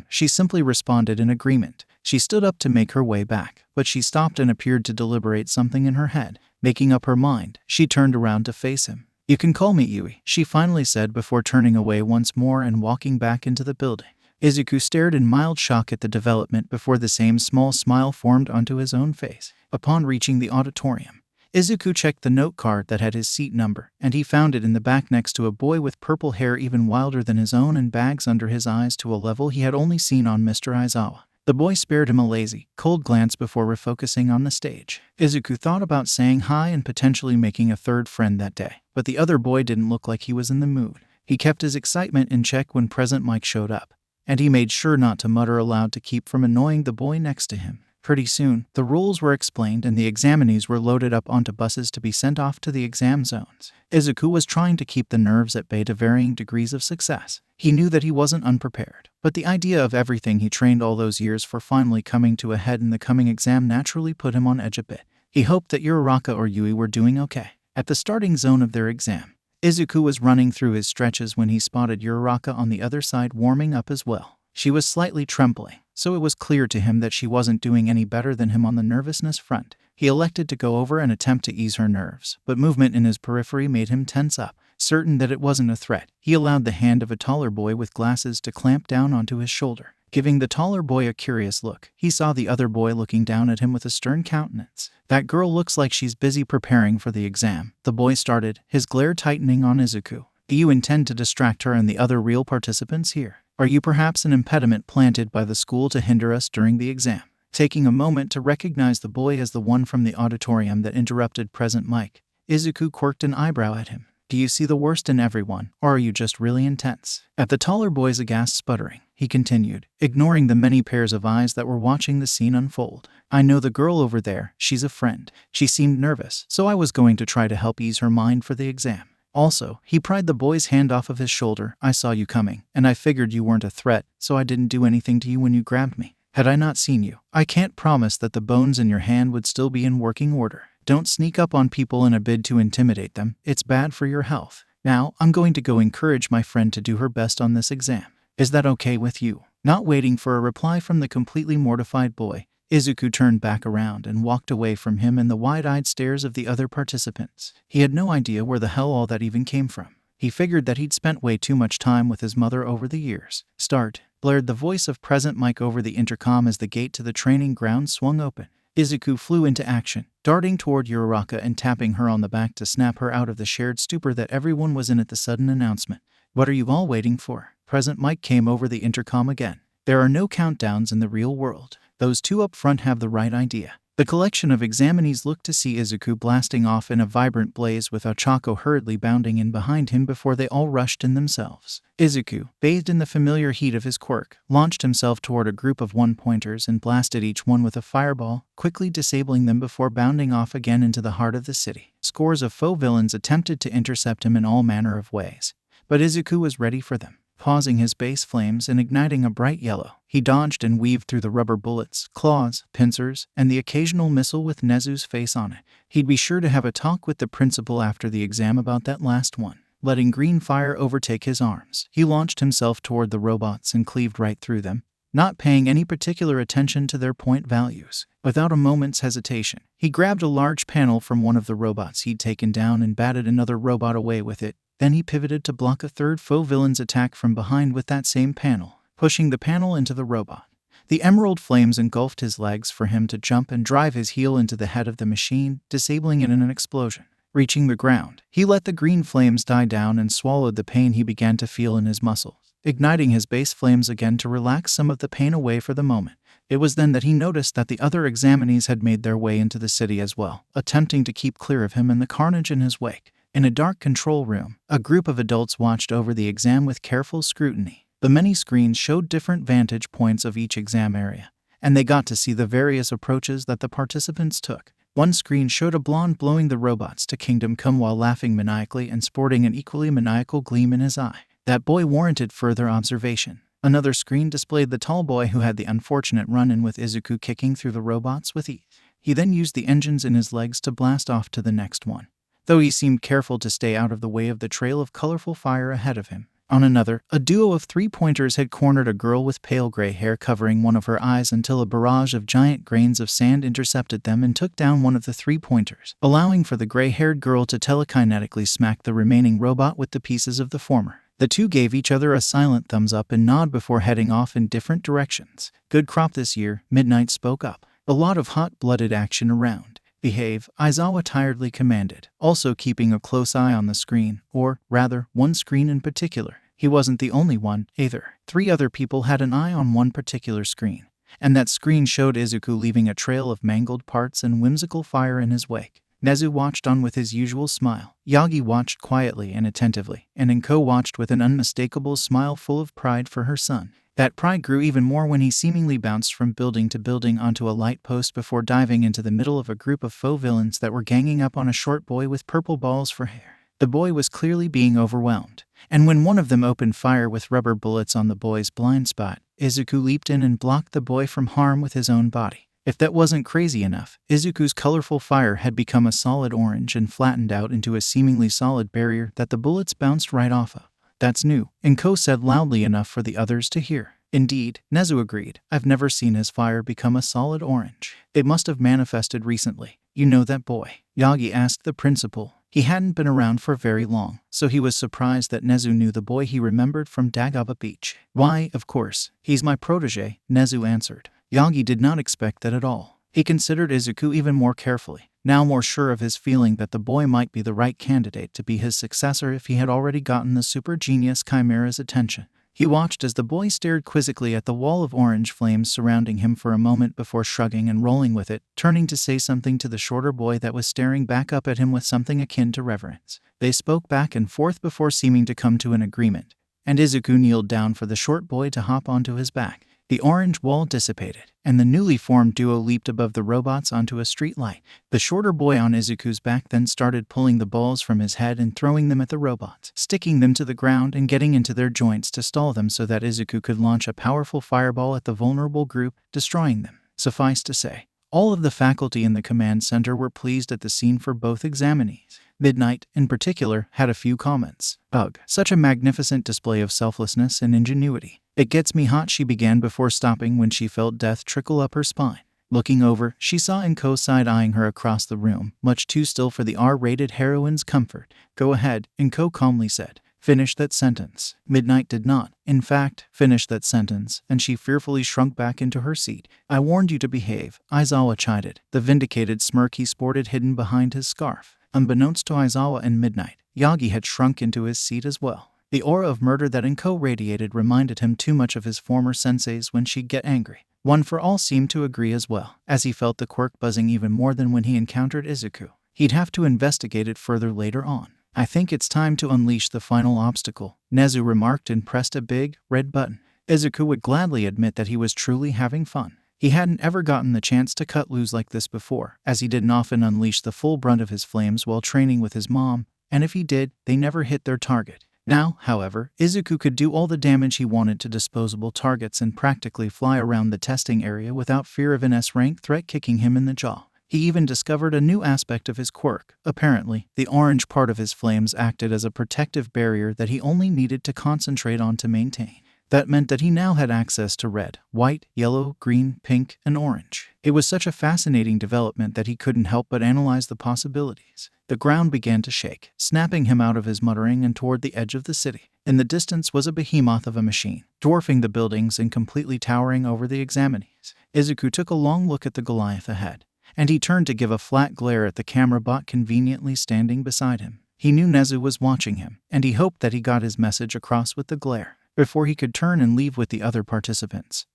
She simply responded in agreement. She stood up to make her way back, but she stopped and appeared to deliberate something in her head. Making up her mind, she turned around to face him. "You can call me Yui," she finally said before turning away once more and walking back into the building. Izuku stared in mild shock at the development before the same small smile formed onto his own face. Upon reaching the auditorium, Izuku checked the note card that had his seat number, and he found it in the back next to a boy with purple hair even wilder than his own and bags under his eyes to a level he had only seen on Mr. Aizawa. The boy spared him a lazy, cold glance before refocusing on the stage. Izuku thought about saying hi and potentially making a third friend that day, but the other boy didn't look like he was in the mood. He kept his excitement in check when Present Mike showed up, and he made sure not to mutter aloud to keep from annoying the boy next to him. Pretty soon, the rules were explained and the examinees were loaded up onto buses to be sent off to the exam zones. Izuku was trying to keep the nerves at bay to varying degrees of success. He knew that he wasn't unprepared, but the idea of everything he trained all those years for finally coming to a head in the coming exam naturally put him on edge a bit. He hoped that Uraraka or Yui were doing okay. At the starting zone of their exam, Izuku was running through his stretches when he spotted Uraraka on the other side warming up as well. She was slightly trembling, so it was clear to him that she wasn't doing any better than him on the nervousness front. He elected to go over and attempt to ease her nerves, but movement in his periphery made him tense up. Certain that it wasn't a threat, he allowed the hand of a taller boy with glasses to clamp down onto his shoulder. Giving the taller boy a curious look, he saw the other boy looking down at him with a stern countenance. "That girl looks like she's busy preparing for the exam," the boy started, his glare tightening on Izuku. "Do you intend to distract her and the other real participants here? Are you perhaps an impediment planted by the school to hinder us during the exam?" Taking a moment to recognize the boy as the one from the auditorium that interrupted Present Mike, Izuku quirked an eyebrow at him. "Do you see the worst in everyone, or are you just really intense?" At the taller boy's aghast sputtering, he continued, ignoring the many pairs of eyes that were watching the scene unfold. "I know the girl over there, she's a friend. She seemed nervous, so I was going to try to help ease her mind for the exam. Also," he pried the boy's hand off of his shoulder, "I saw you coming, and I figured you weren't a threat, so I didn't do anything to you when you grabbed me. Had I not seen you, I can't promise that the bones in your hand would still be in working order. Don't sneak up on people in a bid to intimidate them. It's bad for your health. Now, I'm going to go encourage my friend to do her best on this exam. Is that okay with you?" Not waiting for a reply from the completely mortified boy, Izuku turned back around and walked away from him and the wide-eyed stares of the other participants. He had no idea where the hell all that even came from. He figured that he'd spent way too much time with his mother over the years. "Start," blared the voice of Present Mike over the intercom as the gate to the training ground swung open. Izuku flew into action, darting toward Uraraka and tapping her on the back to snap her out of the shared stupor that everyone was in at the sudden announcement. "What are you all waiting for?" Present Mike came over the intercom again. "There are no countdowns in the real world. Those two up front have the right idea." The collection of examinees looked to see Izuku blasting off in a vibrant blaze with Ochako hurriedly bounding in behind him before they all rushed in themselves. Izuku, bathed in the familiar heat of his quirk, launched himself toward a group of one-pointers and blasted each one with a fireball, quickly disabling them before bounding off again into the heart of the city. Scores of foe villains attempted to intercept him in all manner of ways, but Izuku was ready for them. Pausing his base flames and igniting a bright yellow, he dodged and weaved through the rubber bullets, claws, pincers, and the occasional missile with Nezu's face on it. He'd be sure to have a talk with the principal after the exam about that last one. Letting green fire overtake his arms, he launched himself toward the robots and cleaved right through them, not paying any particular attention to their point values. Without a moment's hesitation, he grabbed a large panel from one of the robots he'd taken down and batted another robot away with it. Then he pivoted to block a third foe villain's attack from behind with that same panel, pushing the panel into the robot. The emerald flames engulfed his legs for him to jump and drive his heel into the head of the machine, disabling it in an explosion. Reaching the ground, he let the green flames die down and swallowed the pain he began to feel in his muscles, igniting his base flames again to relax some of the pain away for the moment. It was then that he noticed that the other examinees had made their way into the city as well, attempting to keep clear of him and the carnage in his wake. In a dark control room, a group of adults watched over the exam with careful scrutiny. The many screens showed different vantage points of each exam area, and they got to see the various approaches that the participants took. One screen showed a blonde blowing the robots to Kingdom Come while laughing maniacally and sporting an equally maniacal gleam in his eye. That boy warranted further observation. Another screen displayed the tall boy who had the unfortunate run-in with Izuku kicking through the robots with ease. He then used the engines in his legs to blast off to the next one, though he seemed careful to stay out of the way of the trail of colorful fire ahead of him. On another, a duo of three-pointers had cornered a girl with pale gray hair covering one of her eyes until a barrage of giant grains of sand intercepted them and took down one of the three-pointers, allowing for the gray-haired girl to telekinetically smack the remaining robot with the pieces of the former. The two gave each other a silent thumbs up and nod before heading off in different directions. "Good crop this year," Midnight spoke up. "A lot of hot-blooded action around." "Behave," Aizawa tiredly commanded, also keeping a close eye on the screen, or, rather, one screen in particular. He wasn't the only one, either. 3 other people had an eye on one particular screen, and that screen showed Izuku leaving a trail of mangled parts and whimsical fire in his wake. Nezu watched on with his usual smile. Yagi watched quietly and attentively, and Inko watched with an unmistakable smile full of pride for her son. That pride grew even more when he seemingly bounced from building to building onto a light post before diving into the middle of a group of foe villains that were ganging up on a short boy with purple balls for hair. The boy was clearly being overwhelmed, and when one of them opened fire with rubber bullets on the boy's blind spot, Izuku leaped in and blocked the boy from harm with his own body. If that wasn't crazy enough, Izuku's colorful fire had become a solid orange and flattened out into a seemingly solid barrier that the bullets bounced right off of. "That's new," Inko said loudly enough for the others to hear. "Indeed," Nezu agreed. "I've never seen his fire become a solid orange. It must have manifested recently." "You know that boy?" Yagi asked the principal. He hadn't been around for very long, so he was surprised that Nezu knew the boy he remembered from Dagaba Beach. "Why, of course. He's my protege," Nezu answered. Yagi did not expect that at all. He considered Izuku even more carefully, now more sure of his feeling that the boy might be the right candidate to be his successor if he had already gotten the super genius Chimera's attention. He watched as the boy stared quizzically at the wall of orange flames surrounding him for a moment before shrugging and rolling with it, turning to say something to the shorter boy that was staring back up at him with something akin to reverence. They spoke back and forth before seeming to come to an agreement, and Izuku kneeled down for the short boy to hop onto his back. The orange wall dissipated, and the newly formed duo leaped above the robots onto a street light. The shorter boy on Izuku's back then started pulling the balls from his head and throwing them at the robots, sticking them to the ground and getting into their joints to stall them so that Izuku could launch a powerful fireball at the vulnerable group, destroying them. Suffice to say, all of the faculty in the command center were pleased at the scene for both examinees. Midnight, in particular, had a few comments. "Ugh, such a magnificent display of selflessness and ingenuity. It gets me hot," she began before stopping when she felt death trickle up her spine. Looking over, she saw Inko side-eyeing her across the room, much too still for the R-rated heroine's comfort. "Go ahead," Inko calmly said. "Finish that sentence." Midnight did not, in fact, finish that sentence, and she fearfully shrunk back into her seat. "I warned you to behave," Aizawa chided, the vindicated smirk he sported hidden behind his scarf. Unbeknownst to Aizawa and Midnight, Yagi had shrunk into his seat as well. The aura of murder that Inko radiated reminded him too much of his former senseis when she'd get angry. One for all seemed to agree as well, as he felt the quirk buzzing even more than when he encountered Izuku. He'd have to investigate it further later on. "I think it's time to unleash the final obstacle," Nezu remarked and pressed a big, red button. Izuku would gladly admit that he was truly having fun. He hadn't ever gotten the chance to cut loose like this before, as he didn't often unleash the full brunt of his flames while training with his mom, and if he did, they never hit their target. Now, however, Izuku could do all the damage he wanted to disposable targets and practically fly around the testing area without fear of an S-rank threat kicking him in the jaw. He even discovered a new aspect of his quirk. Apparently, the orange part of his flames acted as a protective barrier that he only needed to concentrate on to maintain. That meant that he now had access to red, white, yellow, green, pink, and orange. It was such a fascinating development that he couldn't help but analyze the possibilities. The ground began to shake, snapping him out of his muttering and toward the edge of the city. In the distance was a behemoth of a machine, dwarfing the buildings and completely towering over the examinees. Izuku took a long look at the Goliath ahead, and he turned to give a flat glare at the camera bot conveniently standing beside him. He knew Nezu was watching him, and he hoped that he got his message across with the glare before he could turn and leave with the other participants.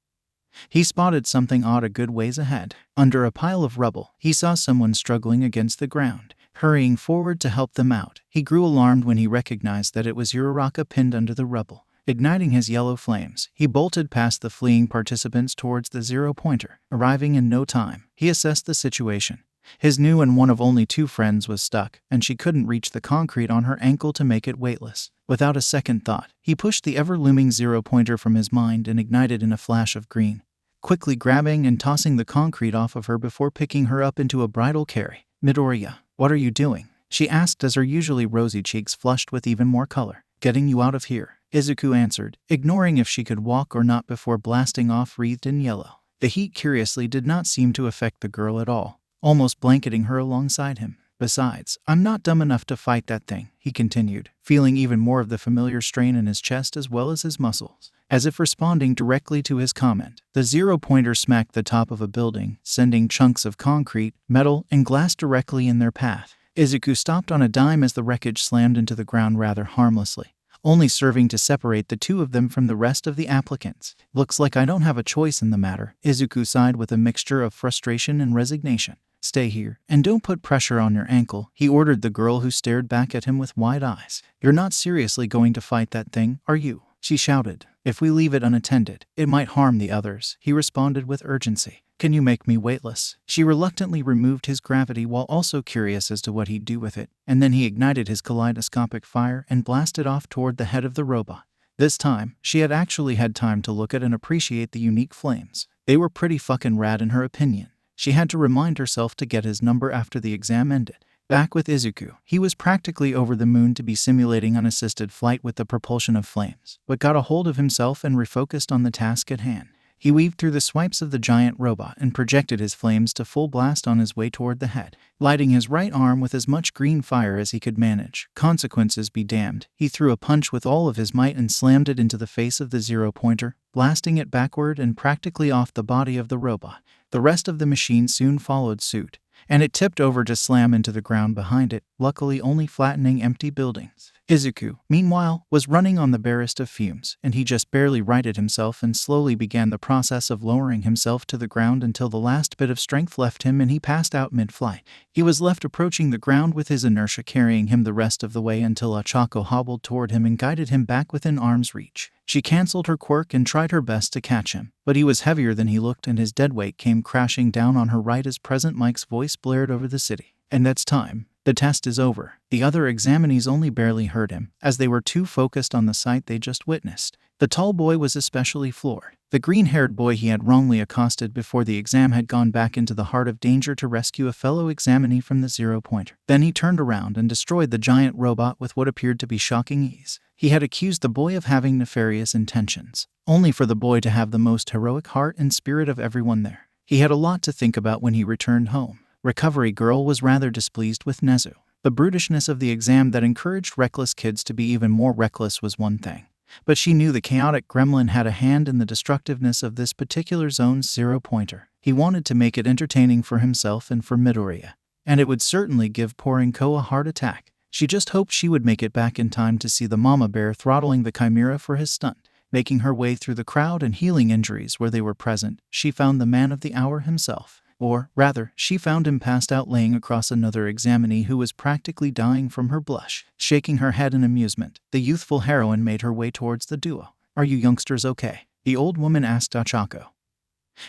He spotted something odd a good ways ahead. Under a pile of rubble, he saw someone struggling against the ground. Hurrying forward to help them out, he grew alarmed when he recognized that it was Uraraka pinned under the rubble. Igniting his yellow flames, he bolted past the fleeing participants towards the zero-pointer. Arriving in no time, he assessed the situation. His new and one of only 2 friends was stuck, and she couldn't reach the concrete on her ankle to make it weightless. Without a second thought, he pushed the ever-looming zero-pointer from his mind and ignited in a flash of green, quickly grabbing and tossing the concrete off of her before picking her up into a bridal carry. "Midoriya, what are you doing?" she asked as her usually rosy cheeks flushed with even more color. "Getting you out of here," Izuku answered, ignoring if she could walk or not before blasting off wreathed in yellow. The heat curiously did not seem to affect the girl at all, almost blanketing her alongside him. "Besides, I'm not dumb enough to fight that thing," he continued, feeling even more of the familiar strain in his chest as well as his muscles. As if responding directly to his comment, the zero-pointer smacked the top of a building, sending chunks of concrete, metal, and glass directly in their path. Izuku stopped on a dime as the wreckage slammed into the ground rather harmlessly, only serving to separate the 2 of them from the rest of the applicants. "Looks like I don't have a choice in the matter," Izuku sighed with a mixture of frustration and resignation. "Stay here, and don't put pressure on your ankle," he ordered the girl who stared back at him with wide eyes. "You're not seriously going to fight that thing, are you?" she shouted. "If we leave it unattended, it might harm the others," he responded with urgency. "Can you make me weightless?" She reluctantly removed his gravity while also curious as to what he'd do with it, and then he ignited his kaleidoscopic fire and blasted off toward the head of the robot. This time, she had actually had time to look at and appreciate the unique flames. They were pretty fucking rad in her opinion. She had to remind herself to get his number after the exam ended. Back with Izuku, he was practically over the moon to be simulating unassisted flight with the propulsion of flames, but got a hold of himself and refocused on the task at hand. He weaved through the swipes of the giant robot and projected his flames to full blast on his way toward the head, lighting his right arm with as much green fire as he could manage. Consequences be damned, he threw a punch with all of his might and slammed it into the face of the zero-pointer, blasting it backward and practically off the body of the robot. The rest of the machine soon followed suit, and it tipped over to slam into the ground behind it, luckily only flattening empty buildings. Izuku, meanwhile, was running on the barest of fumes, and he just barely righted himself and slowly began the process of lowering himself to the ground until the last bit of strength left him and he passed out mid-flight. He was left approaching the ground with his inertia carrying him the rest of the way until Ochako hobbled toward him and guided him back within arm's reach. She cancelled her quirk and tried her best to catch him, but he was heavier than he looked and his deadweight came crashing down on her right as Present Mike's voice blared over the city. "And that's time. The test is over." The other examinees only barely heard him, as they were too focused on the sight they just witnessed. The tall boy was especially floored. The green-haired boy he had wrongly accosted before the exam had gone back into the heart of danger to rescue a fellow examinee from the zero-pointer. Then he turned around and destroyed the giant robot with what appeared to be shocking ease. He had accused the boy of having nefarious intentions, only for the boy to have the most heroic heart and spirit of everyone there. He had a lot to think about when he returned home. Recovery Girl was rather displeased with Nezu. The brutishness of the exam that encouraged reckless kids to be even more reckless was one thing, but she knew the chaotic gremlin had a hand in the destructiveness of this particular zone's zero-pointer. He wanted to make it entertaining for himself and for Midoriya, and it would certainly give poor Inko a heart attack. She just hoped she would make it back in time to see the mama bear throttling the chimera for his stunt. Making her way through the crowd and healing injuries where they were present, she found the man of the hour himself. Or, rather, she found him passed out laying across another examinee who was practically dying from her blush. Shaking her head in amusement, the youthful heroine made her way towards the duo. "Are you youngsters okay?" the old woman asked Ochako,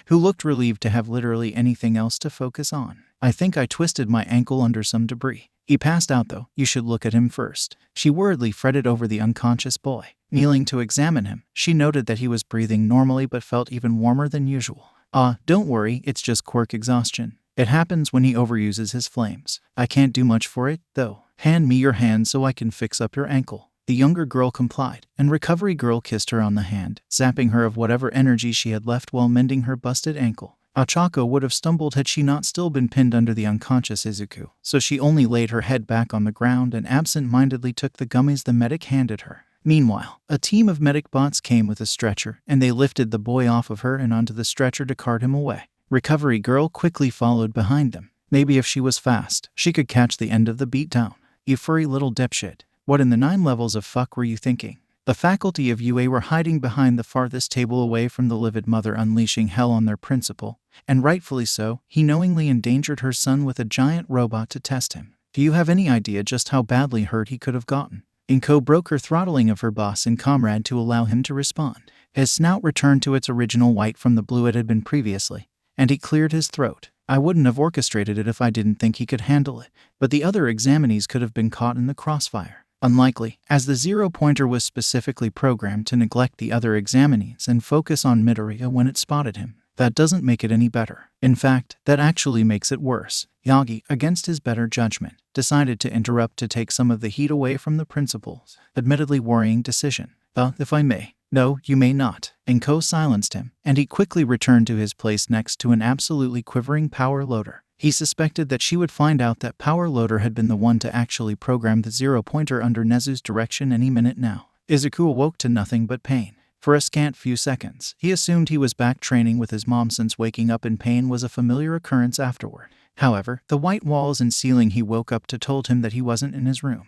who looked relieved to have literally anything else to focus on. "I think I twisted my ankle under some debris. He passed out though, you should look at him first." She worriedly fretted over the unconscious boy. Kneeling to examine him, she noted that he was breathing normally but felt even warmer than usual. Don't worry, it's just quirk exhaustion. It happens when he overuses his flames. I can't do much for it, though. Hand me your hand so I can fix up your ankle." The younger girl complied, and Recovery Girl kissed her on the hand, zapping her of whatever energy she had left while mending her busted ankle. Ochako would have stumbled had she not still been pinned under the unconscious Izuku, so she only laid her head back on the ground and absent-mindedly took the gummies the medic handed her. Meanwhile, a team of medic bots came with a stretcher, and they lifted the boy off of her and onto the stretcher to cart him away. Recovery Girl quickly followed behind them. Maybe if she was fast, she could catch the end of the beatdown. You furry little dipshit. What in the 9 levels of fuck were you thinking? The faculty of UA were hiding behind the farthest table away from the livid mother, unleashing hell on their principal, and rightfully so. He knowingly endangered her son with a giant robot to test him. Do you have any idea just how badly hurt he could have gotten? Inko broke her throttling of her boss and comrade to allow him to respond. His snout returned to its original white from the blue it had been previously, and he cleared his throat. I wouldn't have orchestrated it if I didn't think he could handle it, but the other examinees could have been caught in the crossfire. Unlikely, as the zero-pointer was specifically programmed to neglect the other examinees and focus on Midoriya when it spotted him. That doesn't make it any better. In fact, that actually makes it worse. Yagi, against his better judgment, decided to interrupt to take some of the heat away from the principal's admittedly worrying decision. If I may. No, you may not. Inko silenced him, and he quickly returned to his place next to an absolutely quivering power loader. He suspected that she would find out that power loader had been the one to actually program the zero-pointer under Nezu's direction any minute now. Izuku awoke to nothing but pain. For a scant few seconds, he assumed he was back training with his mom since waking up in pain was a familiar occurrence afterward. However, the white walls and ceiling he woke up to told him that he wasn't in his room.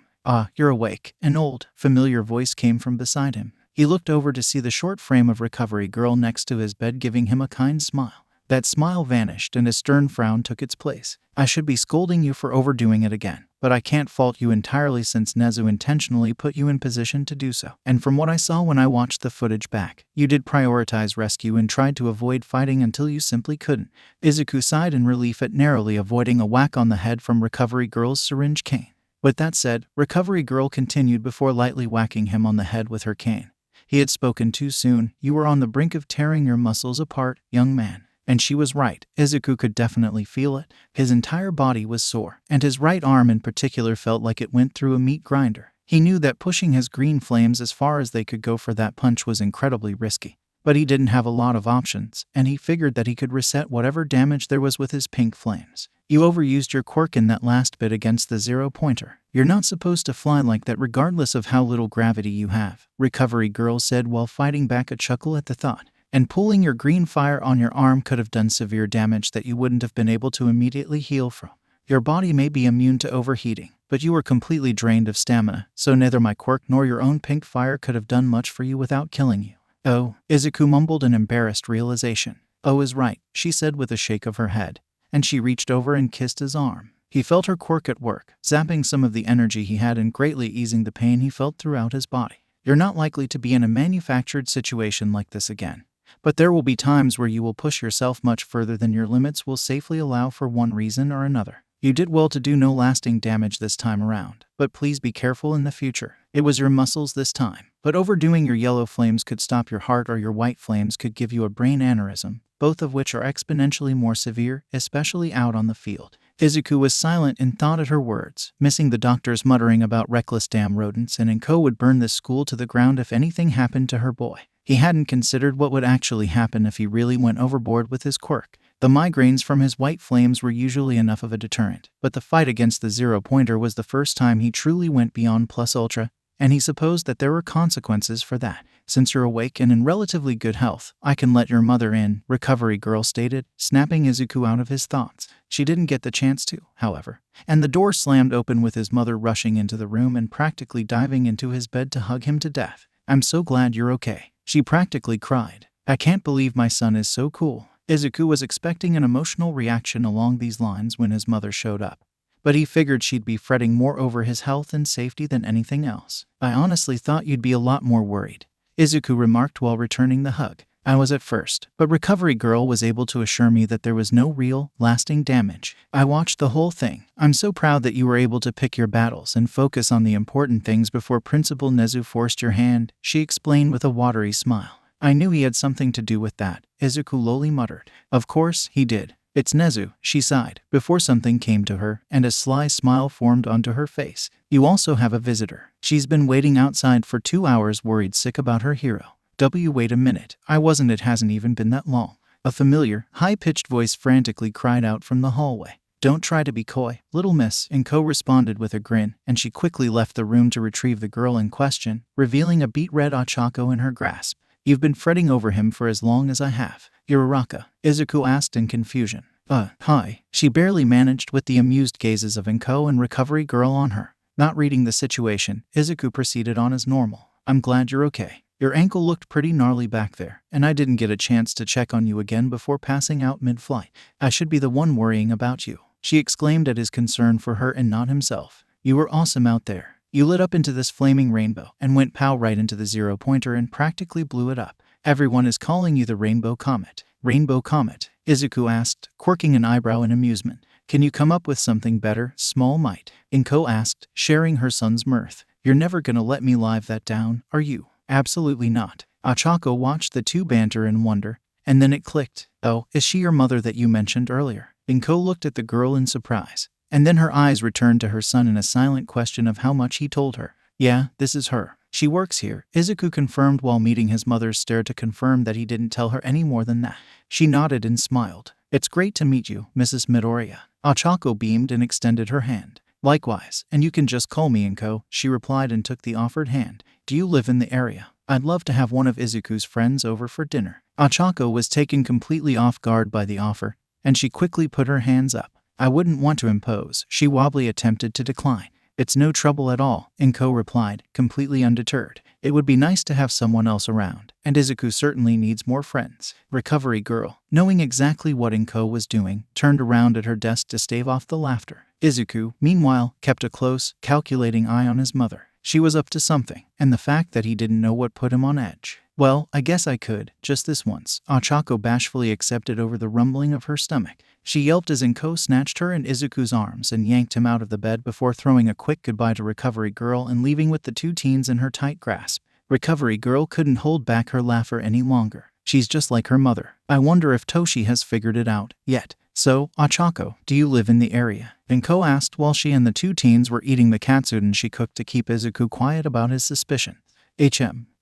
You're awake. An old, familiar voice came from beside him. He looked over to see the short frame of Recovery Girl next to his bed giving him a kind smile. That smile vanished and a stern frown took its place. I should be scolding you for overdoing it again, but I can't fault you entirely since Nezu intentionally put you in position to do so. And from what I saw when I watched the footage back, you did prioritize rescue and tried to avoid fighting until you simply couldn't. Izuku sighed in relief at narrowly avoiding a whack on the head from Recovery Girl's syringe cane. With that said, Recovery Girl continued before lightly whacking him on the head with her cane. He had spoken too soon. You were on the brink of tearing your muscles apart, young man. And she was right. Izuku could definitely feel it. His entire body was sore, and his right arm in particular felt like it went through a meat grinder. He knew that pushing his green flames as far as they could go for that punch was incredibly risky. But he didn't have a lot of options, and he figured that he could reset whatever damage there was with his pink flames. You overused your quirk in that last bit against the zero-pointer. You're not supposed to fly like that regardless of how little gravity you have, Recovery Girl said while fighting back a chuckle at the thought. And pulling your green fire on your arm could have done severe damage that you wouldn't have been able to immediately heal from. Your body may be immune to overheating, but you were completely drained of stamina, so neither my quirk nor your own pink fire could have done much for you without killing you. Oh, Izuku mumbled an embarrassed realization. Oh is right, she said with a shake of her head, and she reached over and kissed his arm. He felt her quirk at work, zapping some of the energy he had and greatly easing the pain he felt throughout his body. You're not likely to be in a manufactured situation like this again. But there will be times where you will push yourself much further than your limits will safely allow for one reason or another. You did well to do no lasting damage this time around, but please be careful in the future. It was your muscles this time, but overdoing your yellow flames could stop your heart or your white flames could give you a brain aneurysm, both of which are exponentially more severe, especially out on the field. Izuku was silent in thought at her words, missing the doctor's muttering about reckless damn rodents and Inko would burn this school to the ground if anything happened to her boy. He hadn't considered what would actually happen if he really went overboard with his quirk. The migraines from his white flames were usually enough of a deterrent, but the fight against the zero-pointer was the first time he truly went beyond plus ultra, and he supposed that there were consequences for that. Since you're awake and in relatively good health, I can let your mother in, Recovery Girl stated, snapping Izuku out of his thoughts. She didn't get the chance to, however, and the door slammed open with his mother rushing into the room and practically diving into his bed to hug him to death. I'm so glad you're okay. She practically cried. I can't believe my son is so cool. Izuku was expecting an emotional reaction along these lines when his mother showed up, but he figured she'd be fretting more over his health and safety than anything else. I honestly thought you'd be a lot more worried, Izuku remarked while returning the hug. I was at first, but Recovery Girl was able to assure me that there was no real, lasting damage. I watched the whole thing. I'm so proud that you were able to pick your battles and focus on the important things before Principal Nezu forced your hand, she explained with a watery smile. I knew he had something to do with that, Izuku lowly muttered. Of course, he did. It's Nezu, she sighed, before something came to her, and a sly smile formed onto her face. You also have a visitor. She's been waiting outside for 2 hours, worried sick about her hero. Wait a minute, I wasn't. It hasn't even been that long. A familiar, high-pitched voice frantically cried out from the hallway. Don't try to be coy, little miss, Inko responded with a grin, and she quickly left the room to retrieve the girl in question, revealing a beet-red Ochako in her grasp. You've been fretting over him for as long as I have. You're Araka, Izuku asked in confusion. Hi. She barely managed with the amused gazes of Inko and Recovery Girl on her. Not reading the situation, Izuku proceeded on as normal. I'm glad you're okay. Your ankle looked pretty gnarly back there, and I didn't get a chance to check on you again before passing out mid-flight. I should be the one worrying about you, she exclaimed at his concern for her and not himself. You were awesome out there. You lit up into this flaming rainbow and went pow right into the zero-pointer and practically blew it up. Everyone is calling you the Rainbow Comet. Rainbow Comet? Izuku asked, quirking an eyebrow in amusement. Can you come up with something better, Small Might? Inko asked, sharing her son's mirth. You're never gonna let me live that down, are you? Absolutely not. Ochako watched the two banter in wonder, and then it clicked. Oh, is she your mother that you mentioned earlier? Inko looked at the girl in surprise, and then her eyes returned to her son in a silent question of how much he told her. Yeah, this is her. She works here, Izuku confirmed while meeting his mother's stare to confirm that he didn't tell her any more than that. She nodded and smiled. It's great to meet you, Mrs. Midoriya. Ochako beamed and extended her hand. Likewise, and you can just call me Inko, she replied and took the offered hand. Do you live in the area? I'd love to have one of Izuku's friends over for dinner. Ochako was taken completely off guard by the offer, and she quickly put her hands up. I wouldn't want to impose, she wobbly attempted to decline. It's no trouble at all, Inko replied, completely undeterred. It would be nice to have someone else around, and Izuku certainly needs more friends. Recovery Girl, knowing exactly what Inko was doing, turned around at her desk to stave off the laughter. Izuku, meanwhile, kept a close, calculating eye on his mother. She was up to something, and the fact that he didn't know what put him on edge. Well, I guess I could, just this once, Ochako bashfully accepted over the rumbling of her stomach. She yelped as Inko snatched her in Izuku's arms and yanked him out of the bed before throwing a quick goodbye to Recovery Girl and leaving with the two teens in her tight grasp. Recovery Girl couldn't hold back her laughter any longer. She's just like her mother. I wonder if Toshi has figured it out yet. So, Ochako, do you live in the area? Inko asked while she and the two teens were eating the katsudon she cooked to keep Izuku quiet about his suspicion.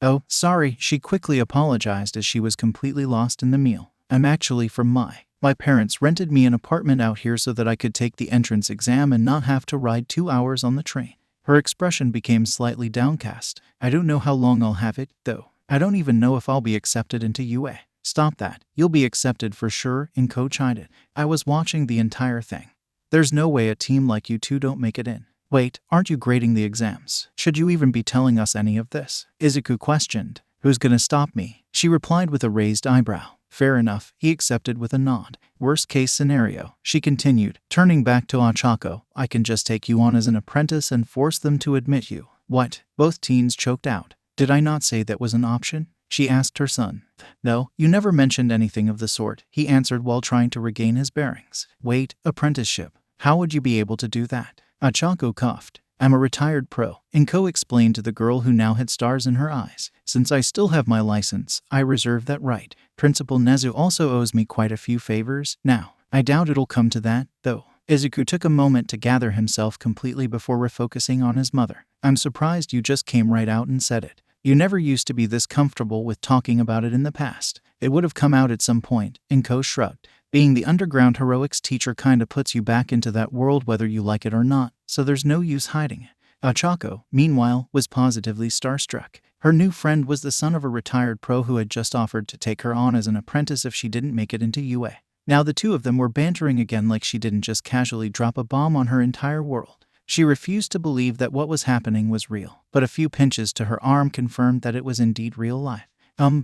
Oh, sorry, she quickly apologized as she was completely lost in the meal. I'm actually from My parents rented me an apartment out here so that I could take the entrance exam and not have to ride 2 hours on the train. Her expression became slightly downcast. I don't know how long I'll have it, though. I don't even know if I'll be accepted into UA. Stop that. You'll be accepted for sure, Inko chided. I was watching the entire thing. There's no way a team like you two don't make it in. Wait, aren't you grading the exams? Should you even be telling us any of this? Izuku questioned. Who's gonna stop me? She replied with a raised eyebrow. Fair enough, he accepted with a nod. Worst case scenario, she continued, turning back to Ochako. I can just take you on as an apprentice and force them to admit you. What? Both teens choked out. Did I not say that was an option? She asked her son. No, you never mentioned anything of the sort, he answered while trying to regain his bearings. Wait, apprenticeship. How would you be able to do that? Ochako coughed. I'm a retired pro, Inko explained to the girl who now had stars in her eyes. Since I still have my license, I reserve that right. Principal Nezu also owes me quite a few favors. Now, I doubt it'll come to that, though. Izuku took a moment to gather himself completely before refocusing on his mother. I'm surprised you just came right out and said it. You never used to be this comfortable with talking about it in the past. It would have come out at some point, Inko shrugged. Being the underground heroics teacher kinda puts you back into that world whether you like it or not, so there's no use hiding it. Ochako, meanwhile, was positively starstruck. Her new friend was the son of a retired pro who had just offered to take her on as an apprentice if she didn't make it into UA. Now the two of them were bantering again like she didn't just casually drop a bomb on her entire world. She refused to believe that what was happening was real, but a few pinches to her arm confirmed that it was indeed real life.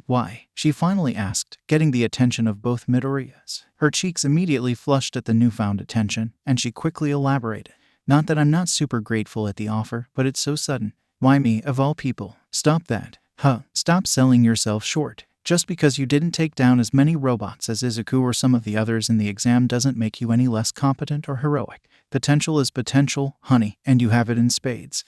Why? She finally asked, getting the attention of both Midoriyas. Her cheeks immediately flushed at the newfound attention, and she quickly elaborated. Not that I'm not super grateful at the offer, but it's so sudden. Why me, of all people? Stop that. Stop selling yourself short. Just because you didn't take down as many robots as Izuku or some of the others in the exam doesn't make you any less competent or heroic. Potential is potential, honey, and you have it in spades.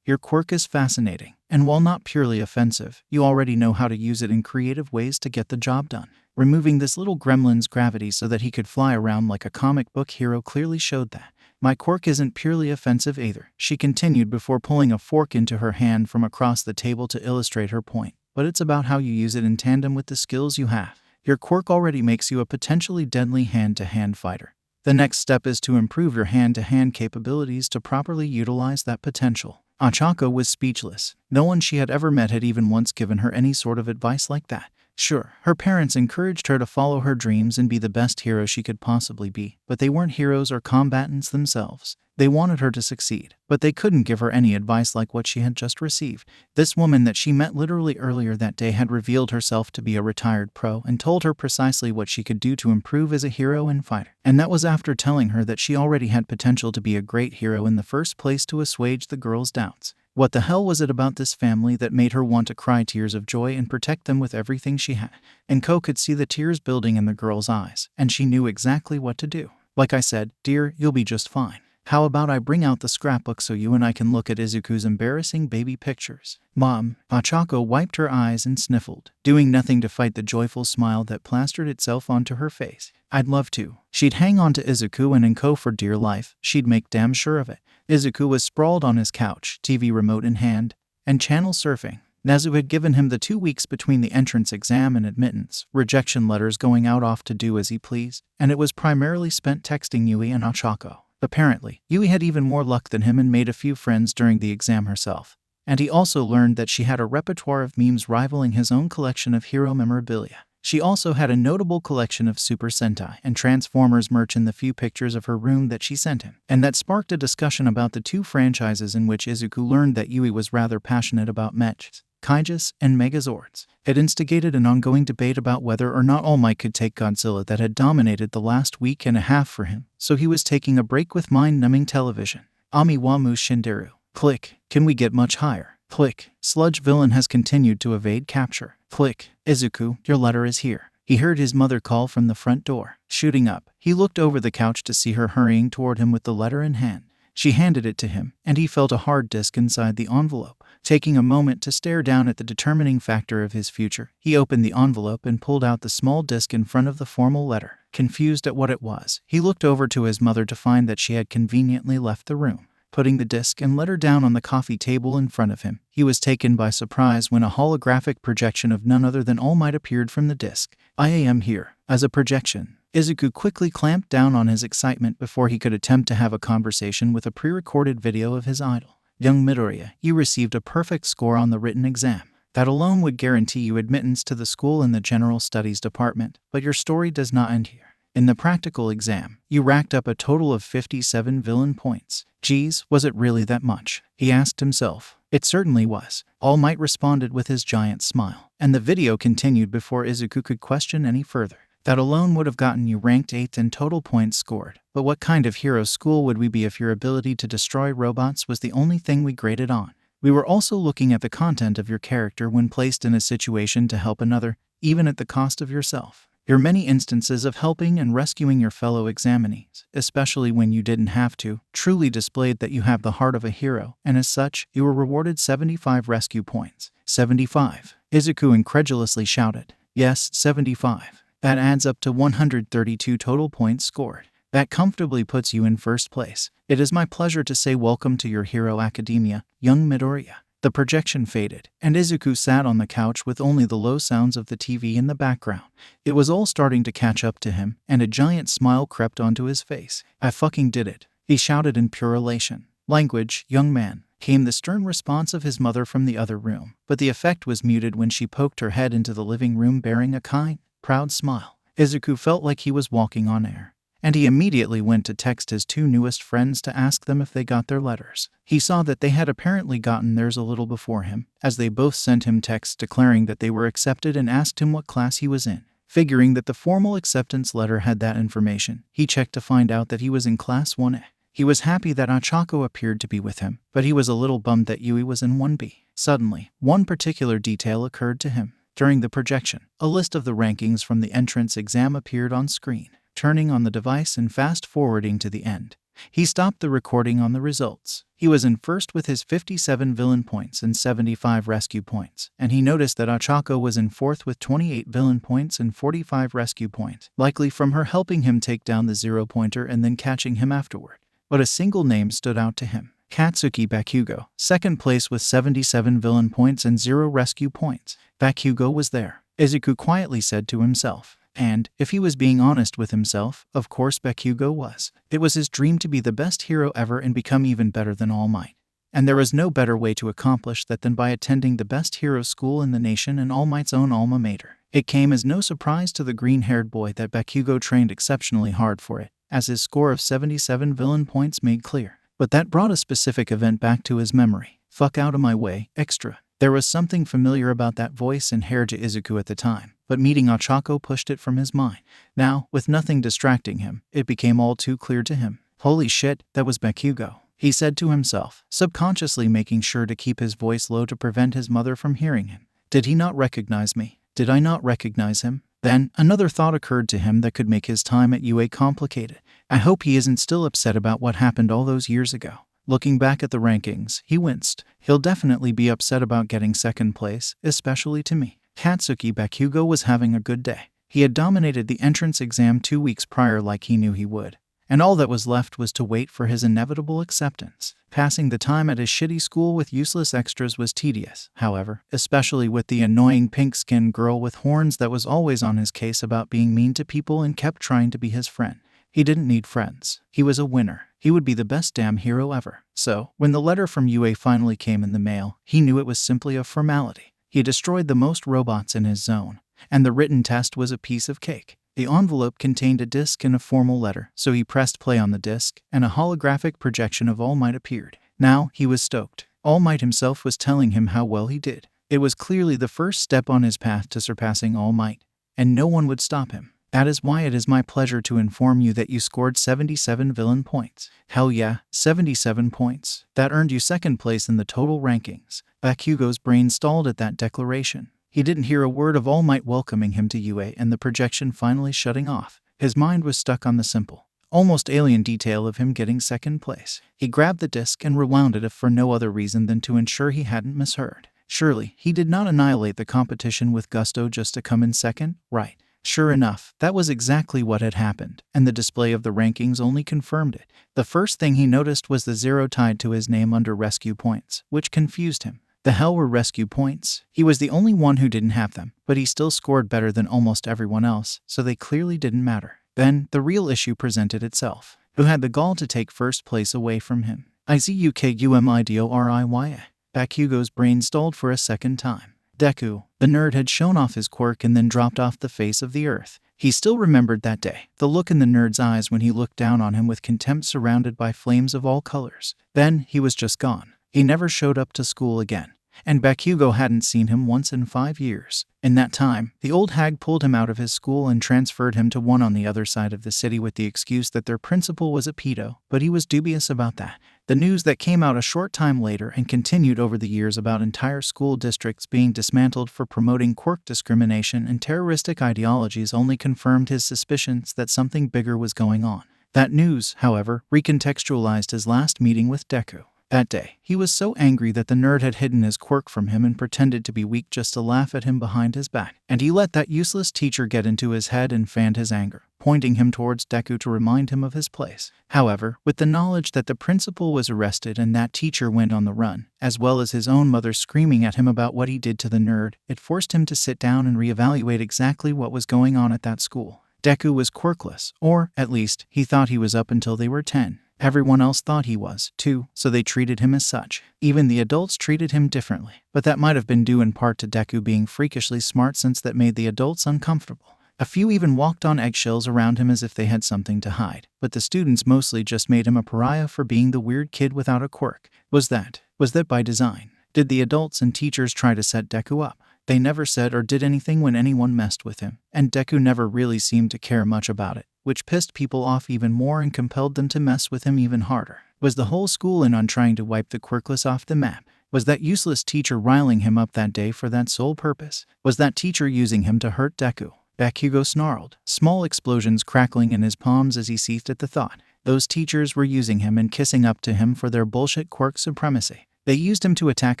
Your quirk is fascinating, and while not purely offensive, you already know how to use it in creative ways to get the job done. Removing this little gremlin's gravity so that he could fly around like a comic book hero clearly showed that. My quirk isn't purely offensive either, she continued before pulling a fork into her hand from across the table to illustrate her point. But it's about how you use it in tandem with the skills you have. Your quirk already makes you a potentially deadly hand-to-hand fighter. The next step is to improve your hand-to-hand capabilities to properly utilize that potential. Ochako was speechless. No one she had ever met had even once given her any sort of advice like that. Sure, her parents encouraged her to follow her dreams and be the best hero she could possibly be, but they weren't heroes or combatants themselves. They wanted her to succeed, but they couldn't give her any advice like what she had just received. This woman that she met literally earlier that day had revealed herself to be a retired pro and told her precisely what she could do to improve as a hero and fighter. And that was after telling her that she already had potential to be a great hero in the first place to assuage the girl's doubts. What the hell was it about this family that made her want to cry tears of joy and protect them with everything she had? And Ko could see the tears building in the girl's eyes, and she knew exactly what to do. Like I said, dear, you'll be just fine. How about I bring out the scrapbook so you and I can look at Izuku's embarrassing baby pictures? Mom, Ochako wiped her eyes and sniffled, doing nothing to fight the joyful smile that plastered itself onto her face. I'd love to. She'd hang on to Izuku and Ko for dear life. She'd make damn sure of it. Izuku was sprawled on his couch, TV remote in hand, and channel surfing. Nezu had given him the 2 weeks between the entrance exam and admittance, rejection letters going out off to do as he pleased, and it was primarily spent texting Yui and Ochako. Apparently, Yui had even more luck than him and made a few friends during the exam herself. And he also learned that she had a repertoire of memes rivaling his own collection of hero memorabilia. She also had a notable collection of Super Sentai and Transformers merch in the few pictures of her room that she sent him. And that sparked a discussion about the two franchises in which Izuku learned that Yui was rather passionate about mechs, Kaijas, and Megazords. It instigated an ongoing debate about whether or not All Might could take Godzilla that had dominated the last week and a half for him, so he was taking a break with mind-numbing television. Amiwamu Shinderu. Click. Can we get much higher? Click. Sludge villain has continued to evade capture. Click. Izuku, your letter is here. He heard his mother call from the front door. Shooting up, he looked over the couch to see her hurrying toward him with the letter in hand. She handed it to him, and he felt a hard disk inside the envelope. Taking a moment to stare down at the determining factor of his future, he opened the envelope and pulled out the small disk in front of the formal letter. Confused at what it was, he looked over to his mother to find that she had conveniently left the room. Putting the disk and letter down on the coffee table in front of him, he was taken by surprise when a holographic projection of none other than All Might appeared from the disk. I am here. As a projection, Izuku quickly clamped down on his excitement before he could attempt to have a conversation with a pre-recorded video of his idol. Young Midoriya, you received a perfect score on the written exam. That alone would guarantee you admittance to the school in the General Studies Department, but your story does not end here. In the practical exam, you racked up a total of 57 villain points. Geez, was it really that much? He asked himself. It certainly was. All Might responded with his giant smile, and the video continued before Izuku could question any further. That alone would have gotten you ranked 8th in total points scored. But what kind of hero school would we be if your ability to destroy robots was the only thing we graded on? We were also looking at the content of your character when placed in a situation to help another, even at the cost of yourself. Your many instances of helping and rescuing your fellow examinees, especially when you didn't have to, truly displayed that you have the heart of a hero, and as such, you were rewarded 75 rescue points. 75. Izuku incredulously shouted. Yes, 75. That adds up to 132 total points scored. That comfortably puts you in first place. It is my pleasure to say welcome to your hero academia, young Midoriya. The projection faded, and Izuku sat on the couch with only the low sounds of the TV in the background. It was all starting to catch up to him, and a giant smile crept onto his face. I fucking did it, he shouted in pure elation. Language, young man, came the stern response of his mother from the other room, but the effect was muted when she poked her head into the living room bearing a kind, proud smile. Izuku felt like he was walking on air, and he immediately went to text his two newest friends to ask them if they got their letters. He saw that they had apparently gotten theirs a little before him, as they both sent him texts declaring that they were accepted and asked him what class he was in. Figuring that the formal acceptance letter had that information, he checked to find out that he was in class 1A. He was happy that Ochako appeared to be with him, but he was a little bummed that Yui was in 1B. Suddenly, one particular detail occurred to him. During the projection, a list of the rankings from the entrance exam appeared on screen. Turning on the device and fast-forwarding to the end, He stopped the recording on the results. He was in first with his 57 villain points and 75 rescue points, and he noticed that Ochako was in fourth with 28 villain points and 45 rescue points, likely from her helping him take down the zero-pointer and then catching him afterward. But a single name stood out to him. Katsuki Bakugo, second place with 77 villain points and 0 rescue points. Bakugo was there, Izuku quietly said to himself. And, if he was being honest with himself, of course Bakugo was. It was his dream to be the best hero ever and become even better than All Might. And there was no better way to accomplish that than by attending the best hero school in the nation and All Might's own alma mater. It came as no surprise to the green-haired boy that Bakugo trained exceptionally hard for it, as his score of 77 villain points made clear. But that brought a specific event back to his memory. "Fuck out of my way, extra." There was something familiar about that voice and hair to Izuku at the time, but meeting Ochako pushed it from his mind. Now, with nothing distracting him, it became all too clear to him. Holy shit, that was Bakugo, he said to himself, subconsciously making sure to keep his voice low to prevent his mother from hearing him. Did he not recognize me? Did I not recognize him? Then, another thought occurred to him that could make his time at UA complicated. I hope he isn't still upset about what happened all those years ago. Looking back at the rankings, he winced. He'll definitely be upset about getting second place, especially to me. Katsuki Bakugo was having a good day. He had dominated the entrance exam 2 weeks prior like he knew he would. And all that was left was to wait for his inevitable acceptance. Passing the time at his shitty school with useless extras was tedious, however, especially with the annoying pink-skinned girl with horns that was always on his case about being mean to people and kept trying to be his friend. He didn't need friends. He was a winner. He would be the best damn hero ever. So, when the letter from UA finally came in the mail, he knew it was simply a formality. He destroyed the most robots in his zone, and the written test was a piece of cake. The envelope contained a disc and a formal letter, so he pressed play on the disc, and a holographic projection of All Might appeared. Now, he was stoked. All Might himself was telling him how well he did. It was clearly the first step on his path to surpassing All Might, and no one would stop him. That is why it is my pleasure to inform you that you scored 77 villain points. Hell yeah, 77 points. That earned you second place in the total rankings. Bakugo's brain stalled at that declaration. He didn't hear a word of All Might welcoming him to UA and the projection finally shutting off. His mind was stuck on the simple, almost alien detail of him getting second place. He grabbed the disc and rewound it if for no other reason than to ensure he hadn't misheard. Surely, he did not annihilate the competition with gusto just to come in second, right? Sure enough, that was exactly what had happened, and the display of the rankings only confirmed it. The first thing he noticed was the 0 tied to his name under rescue points, which confused him. The hell were rescue points? He was the only one who didn't have them, but he still scored better than almost everyone else, so they clearly didn't matter. Then, the real issue presented itself. Who had the gall to take first place away from him? Izuku Midoriya. Bakugo's brain stalled for a second time. Deku, the nerd, had shown off his quirk and then dropped off the face of the earth. He still remembered that day, the look in the nerd's eyes when he looked down on him with contempt surrounded by flames of all colors. Then, he was just gone. He never showed up to school again. And Bakugo hadn't seen him once in 5 years. In that time, the old hag pulled him out of his school and transferred him to one on the other side of the city with the excuse that their principal was a pedo, but he was dubious about that. The news that came out a short time later and continued over the years about entire school districts being dismantled for promoting quirk discrimination and terroristic ideologies only confirmed his suspicions that something bigger was going on. That news, however, recontextualized his last meeting with Deku. That day, he was so angry that the nerd had hidden his quirk from him and pretended to be weak just to laugh at him behind his back. And he let that useless teacher get into his head and fanned his anger, pointing him towards Deku to remind him of his place. However, with the knowledge that the principal was arrested and that teacher went on the run, as well as his own mother screaming at him about what he did to the nerd, it forced him to sit down and reevaluate exactly what was going on at that school. Deku was quirkless, or, at least, he thought he was up until they were 10. Everyone else thought he was, too, so they treated him as such. Even the adults treated him differently, but that might have been due in part to Deku being freakishly smart since that made the adults uncomfortable. A few even walked on eggshells around him as if they had something to hide, but the students mostly just made him a pariah for being the weird kid without a quirk. Was that by design? Did the adults and teachers try to set Deku up? They never said or did anything when anyone messed with him, and Deku never really seemed to care much about it, which pissed people off even more and compelled them to mess with him even harder. Was the whole school in on trying to wipe the quirkless off the map? Was that useless teacher riling him up that day for that sole purpose? Was that teacher using him to hurt Deku? Bakugo snarled, small explosions crackling in his palms as he seethed at the thought. Those teachers were using him and kissing up to him for their bullshit quirk supremacy. They used him to attack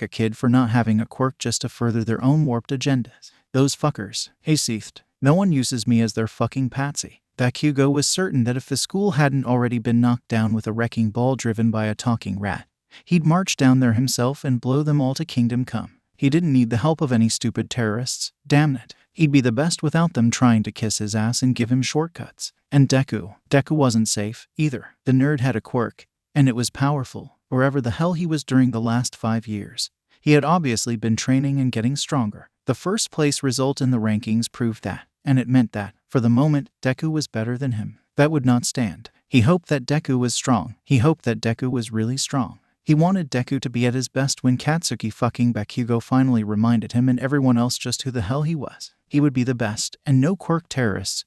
a kid for not having a quirk just to further their own warped agendas. Those fuckers. He seethed. No one uses me as their fucking patsy. Bakugo was certain that if the school hadn't already been knocked down with a wrecking ball driven by a talking rat, he'd march down there himself and blow them all to kingdom come. He didn't need the help of any stupid terrorists. Damn it. He'd be the best without them trying to kiss his ass and give him shortcuts. And Deku wasn't safe, either. The nerd had a quirk, and it was powerful, wherever the hell he was during the last 5 years. He had obviously been training and getting stronger. The first place result in the rankings proved that, and it meant that, for the moment, Deku was better than him. That would not stand. He hoped that Deku was strong. He hoped that Deku was really strong. He wanted Deku to be at his best when Katsuki fucking Bakugo finally reminded him and everyone else just who the hell he was. He would be the best, and no quirk terrorists,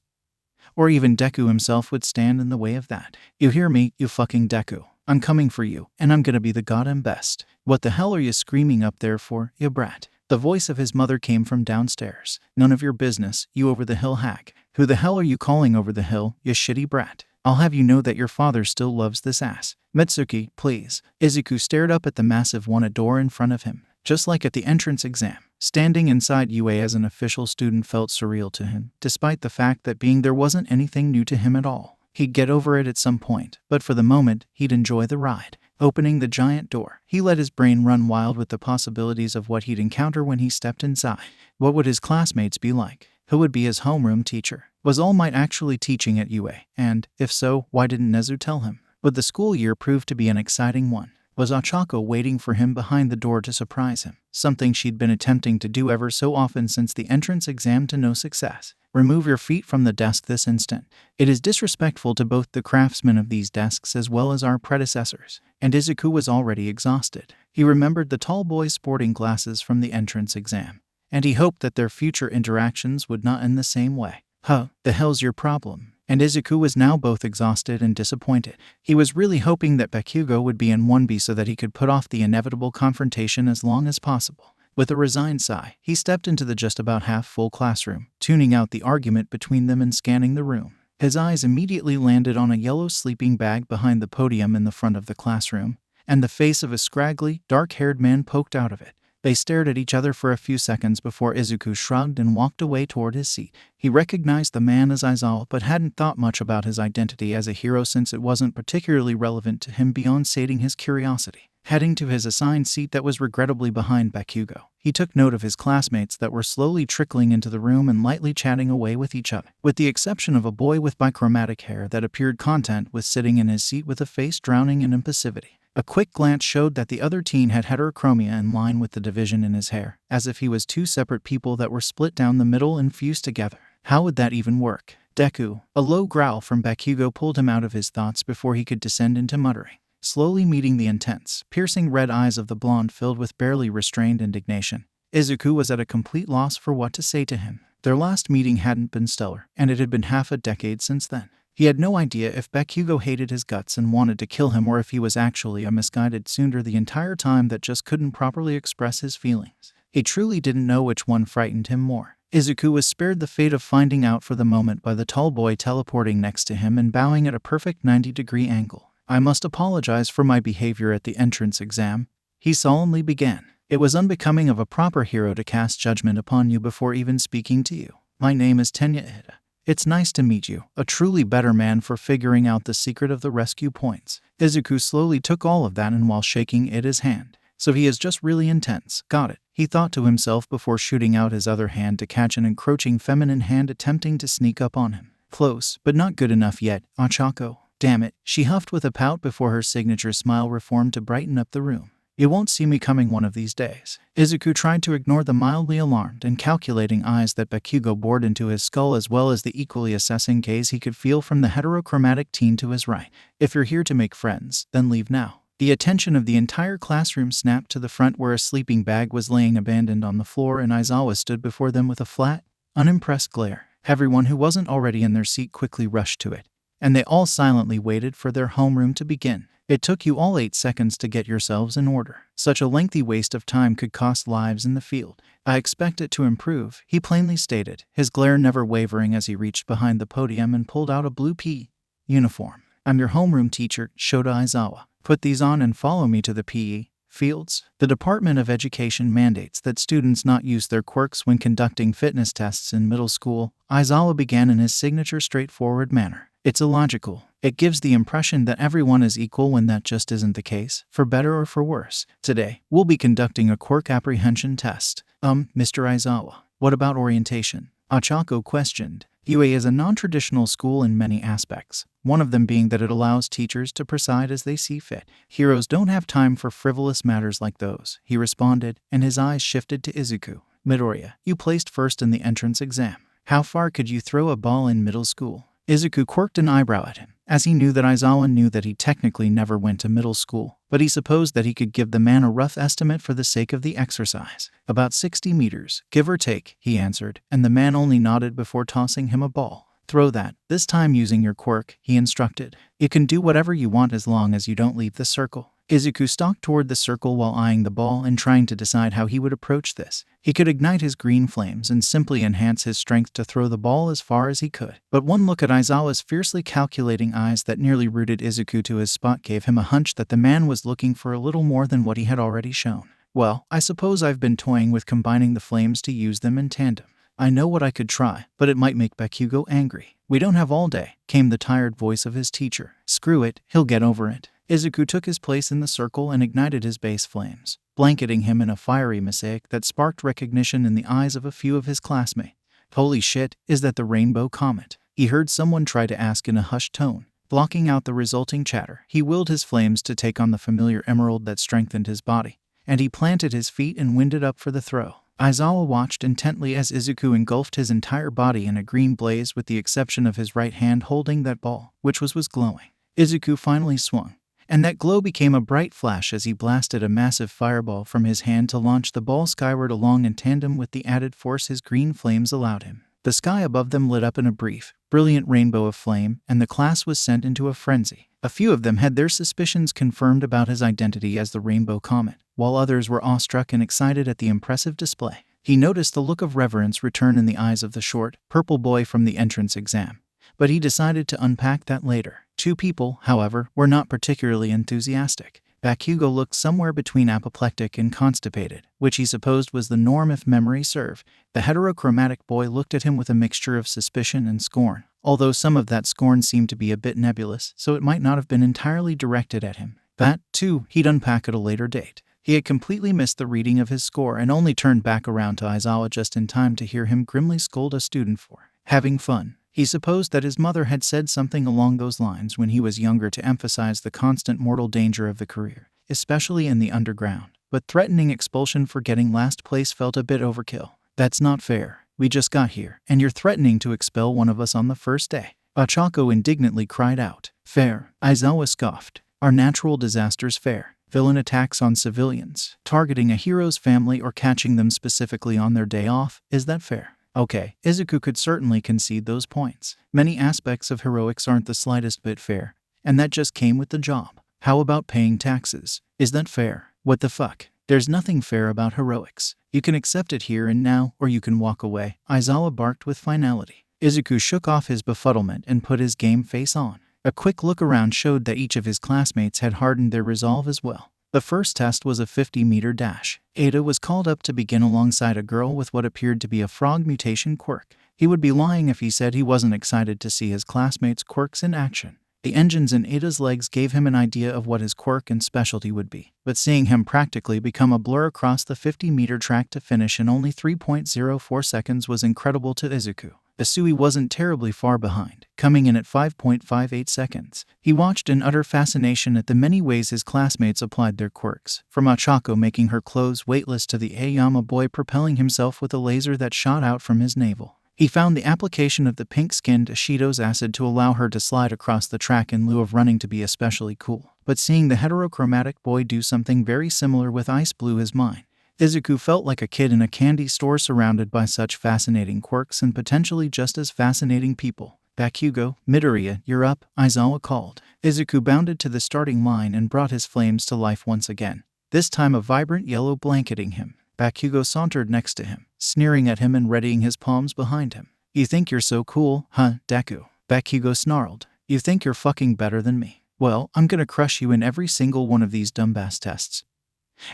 or even Deku himself, would stand in the way of that. You hear me, you fucking Deku? I'm coming for you, and I'm gonna be the goddamn best. What the hell are you screaming up there for, you brat? The voice of his mother came from downstairs. None of your business, you over-the-hill hag. Who the hell are you calling over the hill, you shitty brat? I'll have you know that your father still loves this ass. Mitsuki, please. Izuku stared up at the massive one door in front of him. Just like at the entrance exam, standing inside UA as an official student felt surreal to him, despite the fact that being there wasn't anything new to him at all. He'd get over it at some point, but for the moment, he'd enjoy the ride. Opening the giant door, he let his brain run wild with the possibilities of what he'd encounter when he stepped inside. What would his classmates be like? Who would be his homeroom teacher? Was All Might actually teaching at UA? And, if so, why didn't Nezu tell him? Would the school year prove to be an exciting one? Was Ochako waiting for him behind the door to surprise him? Something she'd been attempting to do ever so often since the entrance exam to no success. Remove your feet from the desk this instant. It is disrespectful to both the craftsmen of these desks as well as our predecessors. And Izuku was already exhausted. He remembered the tall boy's sporting glasses from the entrance exam, and he hoped that their future interactions would not end the same way. Huh, the hell's your problem? And Izuku was now both exhausted and disappointed. He was really hoping that Bakugo would be in 1B so that he could put off the inevitable confrontation as long as possible. With a resigned sigh, he stepped into the just about half-full classroom, tuning out the argument between them and scanning the room. His eyes immediately landed on a yellow sleeping bag behind the podium in the front of the classroom, and the face of a scraggly, dark-haired man poked out of it. They stared at each other for a few seconds before Izuku shrugged and walked away toward his seat. He recognized the man as Aizawa but hadn't thought much about his identity as a hero since it wasn't particularly relevant to him beyond sating his curiosity. Heading to his assigned seat that was regrettably behind Bakugo, he took note of his classmates that were slowly trickling into the room and lightly chatting away with each other. With the exception of a boy with bichromatic hair that appeared content with sitting in his seat with a face drowning in impassivity. A quick glance showed that the other teen had heterochromia in line with the division in his hair, as if he was two separate people that were split down the middle and fused together. How would that even work? Deku. A low growl from Bakugo pulled him out of his thoughts before he could descend into muttering, slowly meeting the intense, piercing red eyes of the blonde filled with barely restrained indignation. Izuku was at a complete loss for what to say to him. Their last meeting hadn't been stellar, and it had been half a decade since then. He had no idea if Bakugo hated his guts and wanted to kill him or if he was actually a misguided tsundere the entire time that just couldn't properly express his feelings. He truly didn't know which one frightened him more. Izuku was spared the fate of finding out for the moment by the tall boy teleporting next to him and bowing at a perfect 90-degree angle. I must apologize for my behavior at the entrance exam, he solemnly began. It was unbecoming of a proper hero to cast judgment upon you before even speaking to you. My name is Tenya Ida. It's nice to meet you, a truly better man for figuring out the secret of the rescue points. Izuku slowly took all of that and while shaking Ida's hand. So he is just really intense. Got it, he thought to himself before shooting out his other hand to catch an encroaching feminine hand attempting to sneak up on him. Close, but not good enough yet, Ochako. Damn it, she huffed with a pout before her signature smile reformed to brighten up the room. You won't see me coming one of these days. Izuku tried to ignore the mildly alarmed and calculating eyes that Bakugo bored into his skull as well as the equally assessing gaze he could feel from the heterochromatic teen to his right. If you're here to make friends, then leave now. The attention of the entire classroom snapped to the front where a sleeping bag was laying abandoned on the floor and Aizawa stood before them with a flat, unimpressed glare. Everyone who wasn't already in their seat quickly rushed to it, and they all silently waited for their homeroom to begin. It took you all 8 seconds to get yourselves in order. Such a lengthy waste of time could cost lives in the field. I expect it to improve, he plainly stated, his glare never wavering as he reached behind the podium and pulled out a blue P uniform. I'm your homeroom teacher, Shota Aizawa. Put these on and follow me to the PE fields. The Department of Education mandates that students not use their quirks when conducting fitness tests in middle school. Aizawa began in his signature straightforward manner. It's illogical. It gives the impression that everyone is equal when that just isn't the case, for better or for worse. Today, we'll be conducting a quirk apprehension test. Mr. Aizawa, what about orientation? Ochako questioned. UA is a non-traditional school in many aspects, one of them being that it allows teachers to preside as they see fit. Heroes don't have time for frivolous matters like those, he responded, and his eyes shifted to Izuku. Midoriya, you placed first in the entrance exam. How far could you throw a ball in middle school? Izuku quirked an eyebrow at him, as he knew that Aizawa knew that he technically never went to middle school, but he supposed that he could give the man a rough estimate for the sake of the exercise. About 60 meters, give or take, he answered, and the man only nodded before tossing him a ball. Throw that, this time using your quirk, he instructed. You can do whatever you want as long as you don't leave the circle. Izuku stalked toward the circle while eyeing the ball and trying to decide how he would approach this. He could ignite his green flames and simply enhance his strength to throw the ball as far as he could. But one look at Aizawa's fiercely calculating eyes that nearly rooted Izuku to his spot gave him a hunch that the man was looking for a little more than what he had already shown. Well, I suppose I've been toying with combining the flames to use them in tandem. I know what I could try, but it might make Bakugo angry. We don't have all day, came the tired voice of his teacher. Screw it, he'll get over it. Izuku took his place in the circle and ignited his base flames, blanketing him in a fiery mosaic that sparked recognition in the eyes of a few of his classmates. Holy shit, is that the rainbow comet? He heard someone try to ask in a hushed tone. Blocking out the resulting chatter, he willed his flames to take on the familiar emerald that strengthened his body, and he planted his feet and winded up for the throw. Aizawa watched intently as Izuku engulfed his entire body in a green blaze with the exception of his right hand holding that ball, which was glowing. Izuku finally swung, and that glow became a bright flash as he blasted a massive fireball from his hand to launch the ball skyward along in tandem with the added force his green flames allowed him. The sky above them lit up in a brief, brilliant rainbow of flame, and the class was sent into a frenzy. A few of them had their suspicions confirmed about his identity as the Rainbow Comet, while others were awestruck and excited at the impressive display. He noticed the look of reverence return in the eyes of the short, purple boy from the entrance exam, but he decided to unpack that later. Two people, however, were not particularly enthusiastic. Bakugo looked somewhere between apoplectic and constipated, which he supposed was the norm if memory served. The heterochromatic boy looked at him with a mixture of suspicion and scorn, although some of that scorn seemed to be a bit nebulous, so it might not have been entirely directed at him. That, too, he'd unpack at a later date. He had completely missed the reading of his score and only turned back around to Aizawa just in time to hear him grimly scold a student for having fun. He supposed that his mother had said something along those lines when he was younger to emphasize the constant mortal danger of the career, especially in the underground, but threatening expulsion for getting last place felt a bit overkill. That's not fair. We just got here, and you're threatening to expel one of us on the first day. Ochako indignantly cried out. Fair, Aizawa scoffed. Are natural disasters fair? Villain attacks on civilians, targeting a hero's family or catching them specifically on their day off, is that fair? Okay, Izuku could certainly concede those points. Many aspects of heroics aren't the slightest bit fair, and that just came with the job. How about paying taxes? Is that fair? What the fuck? There's nothing fair about heroics. You can accept it here and now, or you can walk away, Aizawa barked with finality. Izuku shook off his befuddlement and put his game face on. A quick look around showed that each of his classmates had hardened their resolve as well. The first test was a 50-meter dash. Ada was called up to begin alongside a girl with what appeared to be a frog mutation quirk. He would be lying if he said he wasn't excited to see his classmates' quirks in action. The engines in Ada's legs gave him an idea of what his quirk and specialty would be, but seeing him practically become a blur across the 50-meter track to finish in only 3.04 seconds was incredible to Izuku. Isui wasn't terribly far behind, coming in at 5.58 seconds. He watched in utter fascination at the many ways his classmates applied their quirks, from Ochako making her clothes weightless to the Aoyama boy propelling himself with a laser that shot out from his navel. He found the application of the pink-skinned Ashido's acid to allow her to slide across the track in lieu of running to be especially cool. But seeing the heterochromatic boy do something very similar with ice blew his mind. Izuku felt like a kid in a candy store surrounded by such fascinating quirks and potentially just as fascinating people. Bakugo, Midoriya, you're up, Aizawa called. Izuku bounded to the starting line and brought his flames to life once again, this time a vibrant yellow blanketing him. Bakugo sauntered next to him, sneering at him and readying his palms behind him. You think you're so cool, huh, Deku? Bakugo snarled. You think you're fucking better than me? Well, I'm gonna crush you in every single one of these dumbass tests.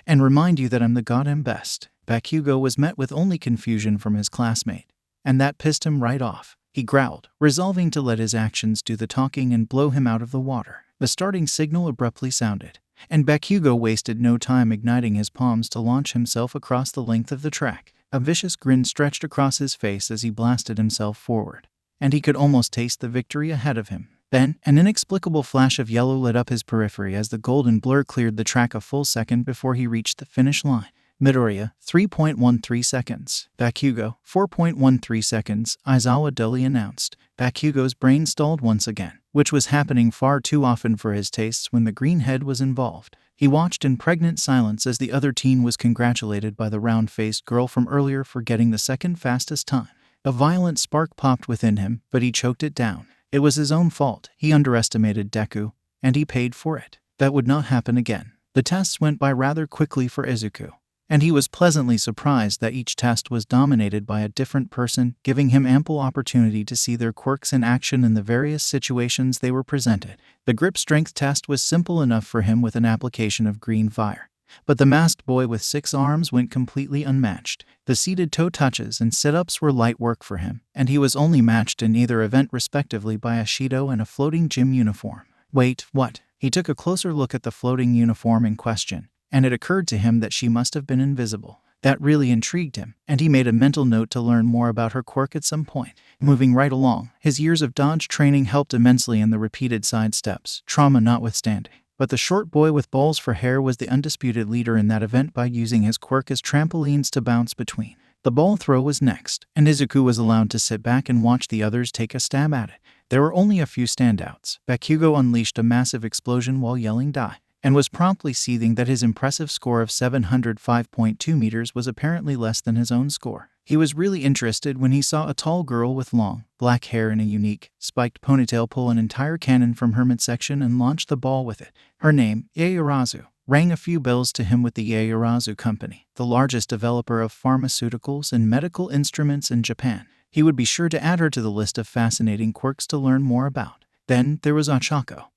And remind you that I'm the goddamn best. Bakugo was met with only confusion from his classmate, and that pissed him right off. He growled, resolving to let his actions do the talking and blow him out of the water. The starting signal abruptly sounded, and Bakugo wasted no time igniting his palms to launch himself across the length of the track. A vicious grin stretched across his face as he blasted himself forward, and he could almost taste the victory ahead of him. Then, an inexplicable flash of yellow lit up his periphery as the golden blur cleared the track a full second before he reached the finish line. Midoriya, 3.13 seconds. Bakugo, 4.13 seconds, Aizawa dully announced. Bakugo's brain stalled once again, which was happening far too often for his tastes when the green head was involved. He watched in pregnant silence as the other teen was congratulated by the round-faced girl from earlier for getting the second fastest time. A violent spark popped within him, but he choked it down. It was his own fault. He underestimated Deku, and he paid for it. That would not happen again. The tests went by rather quickly for Izuku, and he was pleasantly surprised that each test was dominated by a different person, giving him ample opportunity to see their quirks in action in the various situations they were presented. The grip strength test was simple enough for him with an application of green fire, but the masked boy with 6 arms went completely unmatched. The seated toe touches and sit-ups were light work for him, and he was only matched in either event respectively by a Shido and a floating gym uniform. Wait, what? He took a closer look at the floating uniform in question, and it occurred to him that she must have been invisible. That really intrigued him, and he made a mental note to learn more about her quirk at some point. Moving right along, his years of dodge training helped immensely in the repeated sidesteps, trauma notwithstanding. But the short boy with balls for hair was the undisputed leader in that event by using his quirk as trampolines to bounce between. The ball throw was next, and Izuku was allowed to sit back and watch the others take a stab at it. There were only a few standouts. Bakugo unleashed a massive explosion while yelling "die," and was promptly seething that his impressive score of 705.2 meters was apparently less than his own score. He was really interested when he saw a tall girl with long, black hair and a unique, spiked ponytail pull an entire cannon from her midsection and launch the ball with it. Her name, Yaoyorozu, rang a few bells to him with the Yaoyorozu Company, the largest developer of pharmaceuticals and medical instruments in Japan. He would be sure to add her to the list of fascinating quirks to learn more about. Then there was Ochako,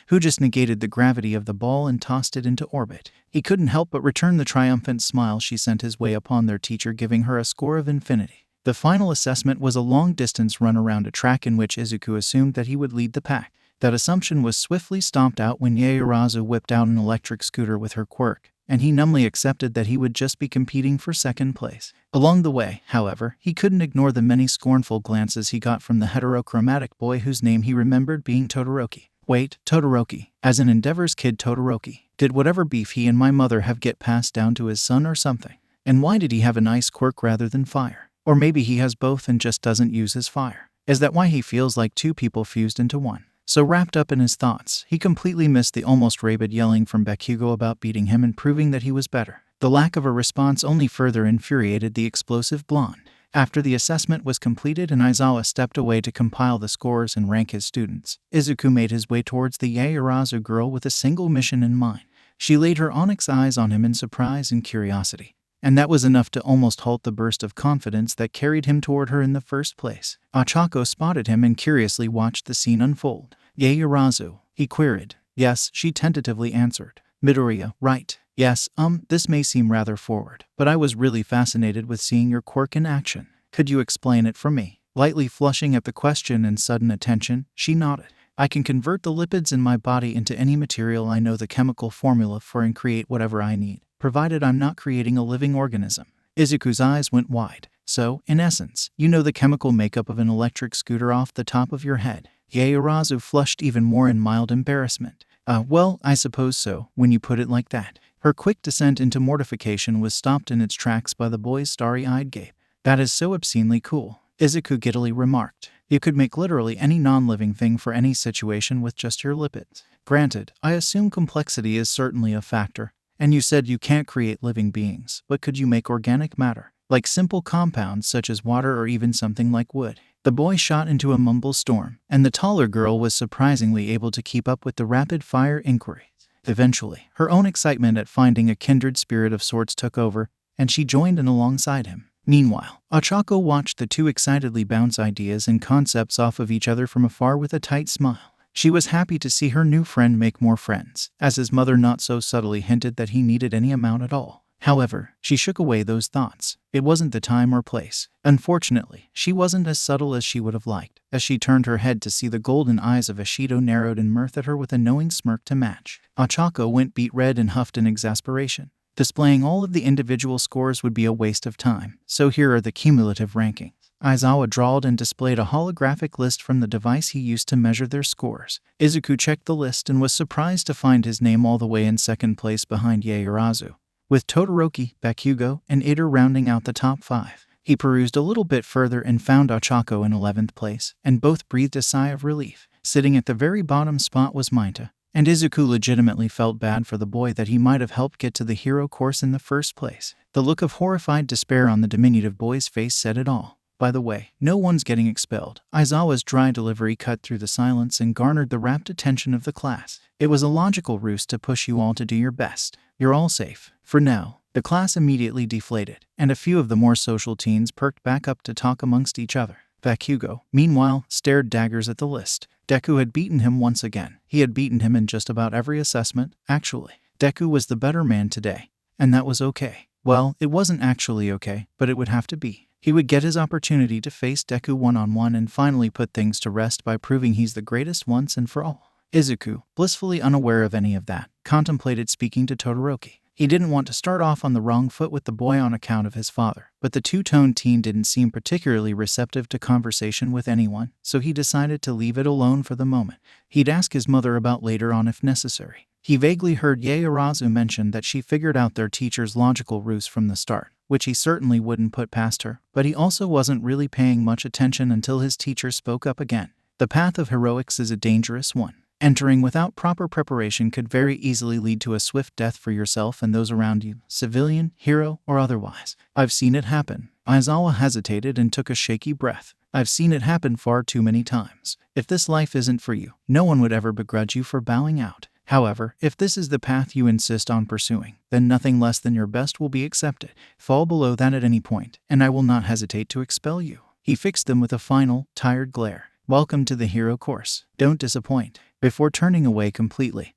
who just negated the gravity of the ball and tossed it into orbit. He couldn't help but return the triumphant smile she sent his way upon their teacher, giving her a score of infinity. The final assessment was a long-distance run around a track in which Izuku assumed that he would lead the pack. That assumption was swiftly stomped out when Yaoyorozu whipped out an electric scooter with her quirk, and he numbly accepted that he would just be competing for second place. Along the way, however, he couldn't ignore the many scornful glances he got from the heterochromatic boy whose name he remembered being Todoroki. Wait, Todoroki, as in Endeavor's kid Todoroki. Did whatever beef he and my mother have get passed down to his son or something? And why did he have an ice quirk rather than fire? Or maybe he has both and just doesn't use his fire. Is that why he feels like two people fused into one? So wrapped up in his thoughts, he completely missed the almost rabid yelling from Bakugo about beating him and proving that he was better. The lack of a response only further infuriated the explosive blonde. After the assessment was completed and Aizawa stepped away to compile the scores and rank his students, Izuku made his way towards the Yaoyorozu girl with a single mission in mind. She laid her onyx eyes on him in surprise and curiosity, and that was enough to almost halt the burst of confidence that carried him toward her in the first place. Ochako spotted him and curiously watched the scene unfold. Yaoyorozu, he queried. Yes, she tentatively answered. Midoriya, right. Yes, this may seem rather forward, but I was really fascinated with seeing your quirk in action. Could you explain it for me? Lightly flushing at the question and sudden attention, she nodded. I can convert the lipids in my body into any material I know the chemical formula for and create whatever I need, provided I'm not creating a living organism. Izuku's eyes went wide. So, in essence, you know the chemical makeup of an electric scooter off the top of your head. Yaoyorozu flushed even more in mild embarrassment. Well, I suppose so, when you put it like that. Her quick descent into mortification was stopped in its tracks by the boy's starry-eyed gape. That is so obscenely cool, Izuku giddily remarked. You could make literally any non-living thing for any situation with just your lipids. Granted, I assume complexity is certainly a factor, and you said you can't create living beings, but could you make organic matter? Like simple compounds such as water or even something like wood? The boy shot into a mumble storm, and the taller girl was surprisingly able to keep up with the rapid-fire inquiry. Eventually, her own excitement at finding a kindred spirit of sorts took over, and she joined in alongside him. Meanwhile, Ochako watched the two excitedly bounce ideas and concepts off of each other from afar with a tight smile. She was happy to see her new friend make more friends, as his mother not so subtly hinted that he needed any amount at all. However, she shook away those thoughts. It wasn't the time or place. Unfortunately, she wasn't as subtle as she would have liked. As she turned her head to see the golden eyes of Ishido narrowed in mirth at her with a knowing smirk to match, Ochako went beet red and huffed in exasperation. Displaying all of the individual scores would be a waste of time, so here are the cumulative rankings. Aizawa drawled and displayed a holographic list from the device he used to measure their scores. Izuku checked the list and was surprised to find his name all the way in second place behind Yaoyorozu, with Todoroki, Bakugo, and Ida rounding out the top 5. He perused a little bit further and found Ochako in 11th place, and both breathed a sigh of relief. Sitting at the very bottom spot was Minta, and Izuku legitimately felt bad for the boy that he might have helped get to the hero course in the first place. The look of horrified despair on the diminutive boy's face said it all. By the way, no one's getting expelled. Aizawa's dry delivery cut through the silence and garnered the rapt attention of the class. It was a logical ruse to push you all to do your best. You're all safe. For now. The class immediately deflated, and a few of the more social teens perked back up to talk amongst each other. Bakugo, meanwhile, stared daggers at the list. Deku had beaten him once again. He had beaten him in just about every assessment, actually. Deku was the better man today, and that was okay. Well, it wasn't actually okay, but it would have to be. He would get his opportunity to face Deku one-on-one and finally put things to rest by proving he's the greatest once and for all. Izuku, blissfully unaware of any of that, contemplated speaking to Todoroki. He didn't want to start off on the wrong foot with the boy on account of his father, but the two-toned teen didn't seem particularly receptive to conversation with anyone, so he decided to leave it alone for the moment. He'd ask his mother about later on if necessary. He vaguely heard Yaoyorozu mention that she figured out their teacher's logical ruse from the start, which he certainly wouldn't put past her, but he also wasn't really paying much attention until his teacher spoke up again. The path of heroics is a dangerous one. Entering without proper preparation could very easily lead to a swift death for yourself and those around you, civilian, hero, or otherwise. I've seen it happen. Aizawa hesitated and took a shaky breath. I've seen it happen far too many times. If this life isn't for you, no one would ever begrudge you for bowing out. However, if this is the path you insist on pursuing, then nothing less than your best will be accepted. Fall below that at any point, and I will not hesitate to expel you. He fixed them with a final, tired glare. Welcome to the hero course. Don't disappoint. Before turning away completely,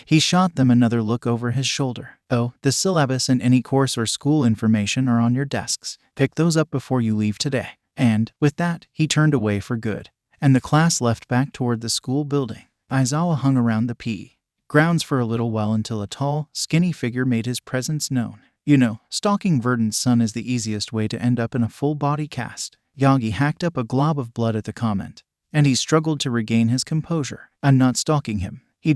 he shot them another look over his shoulder. Oh, the syllabus and any course or school information are on your desks. Pick those up before you leave today. And, with that, he turned away for good, and the class left back toward the school building. Aizawa hung around the PE grounds for a little while until a tall, skinny figure made his presence known. You know, stalking Verdant's son is the easiest way to end up in a full-body cast. Yagi hacked up a glob of blood at the comment, and he struggled to regain his composure. I'm not stalking him. He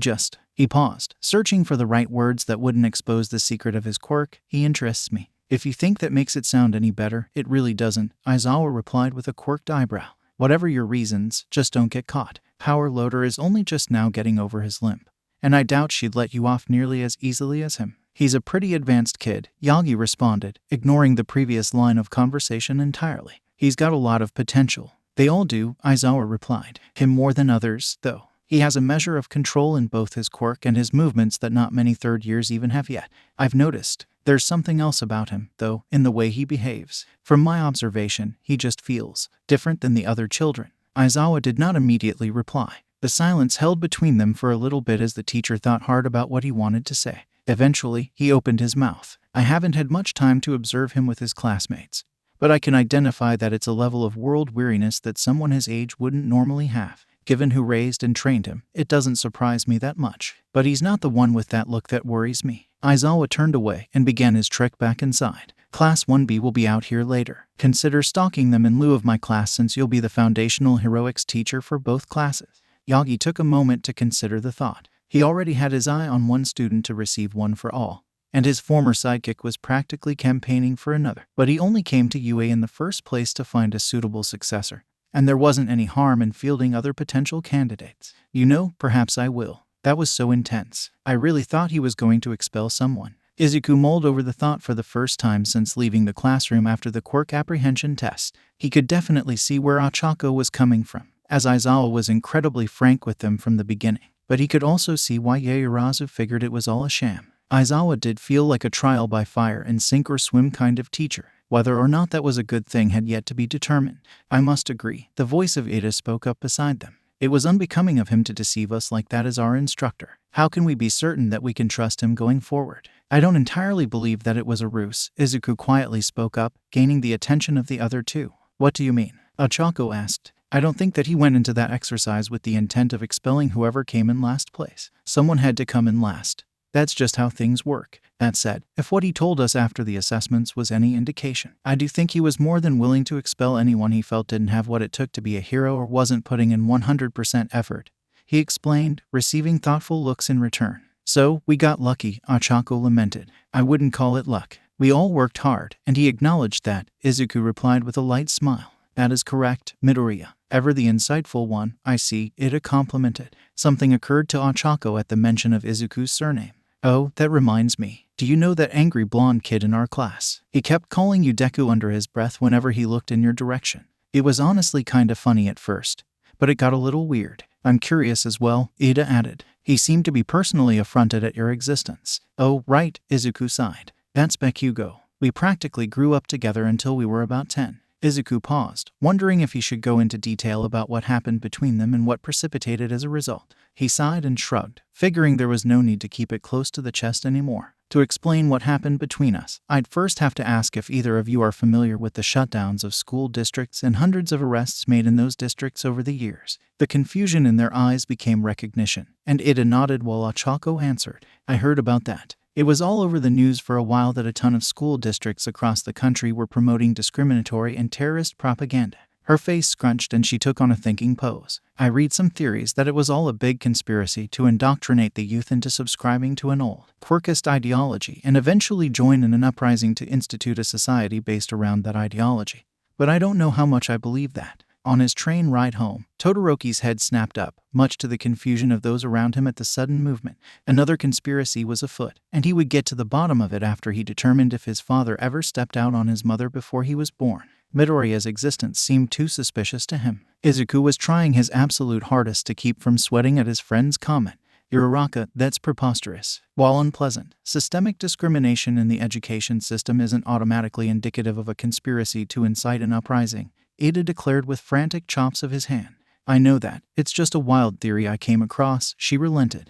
paused, searching for the right words that wouldn't expose the secret of his quirk. He interests me. If you think that makes it sound any better, it really doesn't, Aizawa replied with a quirked eyebrow. Whatever your reasons, just don't get caught. Power Loader is only just now getting over his limp, and I doubt she'd let you off nearly as easily as him. He's a pretty advanced kid, Yagi responded, ignoring the previous line of conversation entirely. He's got a lot of potential. They all do, Aizawa replied. Him more than others, though. He has a measure of control in both his quirk and his movements that not many third years even have yet. I've noticed. There's something else about him, though, in the way he behaves. From my observation, he just feels different than the other children. Aizawa did not immediately reply. The silence held between them for a little bit as the teacher thought hard about what he wanted to say. Eventually, he opened his mouth. I haven't had much time to observe him with his classmates, but I can identify that it's a level of world weariness that someone his age wouldn't normally have. Given who raised and trained him, it doesn't surprise me that much. But he's not the one with that look that worries me. Aizawa turned away and began his trek back inside. Class 1B will be out here later. Consider stalking them in lieu of my class since you'll be the foundational heroics teacher for both classes. Yagi took a moment to consider the thought. He already had his eye on one student to receive one for all, and his former sidekick was practically campaigning for another. But he only came to UA in the first place to find a suitable successor, and there wasn't any harm in fielding other potential candidates. You know, perhaps I will. That was so intense. I really thought he was going to expel someone. Izuku mulled over the thought for the first time since leaving the classroom after the quirk apprehension test. He could definitely see where Ochako was coming from, as Aizawa was incredibly frank with them from the beginning. But he could also see why Yaoyorozu figured it was all a sham. Aizawa did feel like a trial by fire and sink or swim kind of teacher. Whether or not that was a good thing had yet to be determined. I must agree, the voice of Ida spoke up beside them. It was unbecoming of him to deceive us like that as our instructor. How can we be certain that we can trust him going forward? I don't entirely believe that it was a ruse, Izuku quietly spoke up, gaining the attention of the other two. What do you mean? Ochako asked. I don't think that he went into that exercise with the intent of expelling whoever came in last place. Someone had to come in last. That's just how things work. That said, if what he told us after the assessments was any indication, I do think he was more than willing to expel anyone he felt didn't have what it took to be a hero or wasn't putting in 100% effort. He explained, receiving thoughtful looks in return. So, we got lucky, Ochako lamented. I wouldn't call it luck. We all worked hard, and he acknowledged that, Izuku replied with a light smile. That is correct, Midoriya. Ever the insightful one, I see, Ida complimented. Something occurred to Ochako at the mention of Izuku's surname. Oh, that reminds me. Do you know that angry blonde kid in our class? He kept calling you Deku under his breath whenever he looked in your direction. It was honestly kinda funny at first, but it got a little weird. I'm curious as well, Ida added. He seemed to be personally affronted at your existence. Oh, right, Izuku sighed. That's Bakugo. We practically grew up together until we were about 10. Izuku paused, wondering if he should go into detail about what happened between them and what precipitated as a result. He sighed and shrugged, figuring there was no need to keep it close to the chest anymore. To explain what happened between us, I'd first have to ask if either of you are familiar with the shutdowns of school districts and hundreds of arrests made in those districts over the years. The confusion in their eyes became recognition, and Ida nodded while Ochako answered. I heard about that. It was all over the news for a while that a ton of school districts across the country were promoting discriminatory and terrorist propaganda. Her face scrunched and she took on a thinking pose. I read some theories that it was all a big conspiracy to indoctrinate the youth into subscribing to an old, Quirkist ideology and eventually join in an uprising to institute a society based around that ideology. But I don't know how much I believe that. On his train ride home, Todoroki's head snapped up, much to the confusion of those around him at the sudden movement. Another conspiracy was afoot, and he would get to the bottom of it after he determined if his father ever stepped out on his mother before he was born. Midoriya's existence seemed too suspicious to him. Izuku was trying his absolute hardest to keep from sweating at his friend's comment. Uraraka, that's preposterous. While unpleasant, systemic discrimination in the education system isn't automatically indicative of a conspiracy to incite an uprising, Ida declared with frantic chops of his hand. I know that. It's just a wild theory I came across, she relented.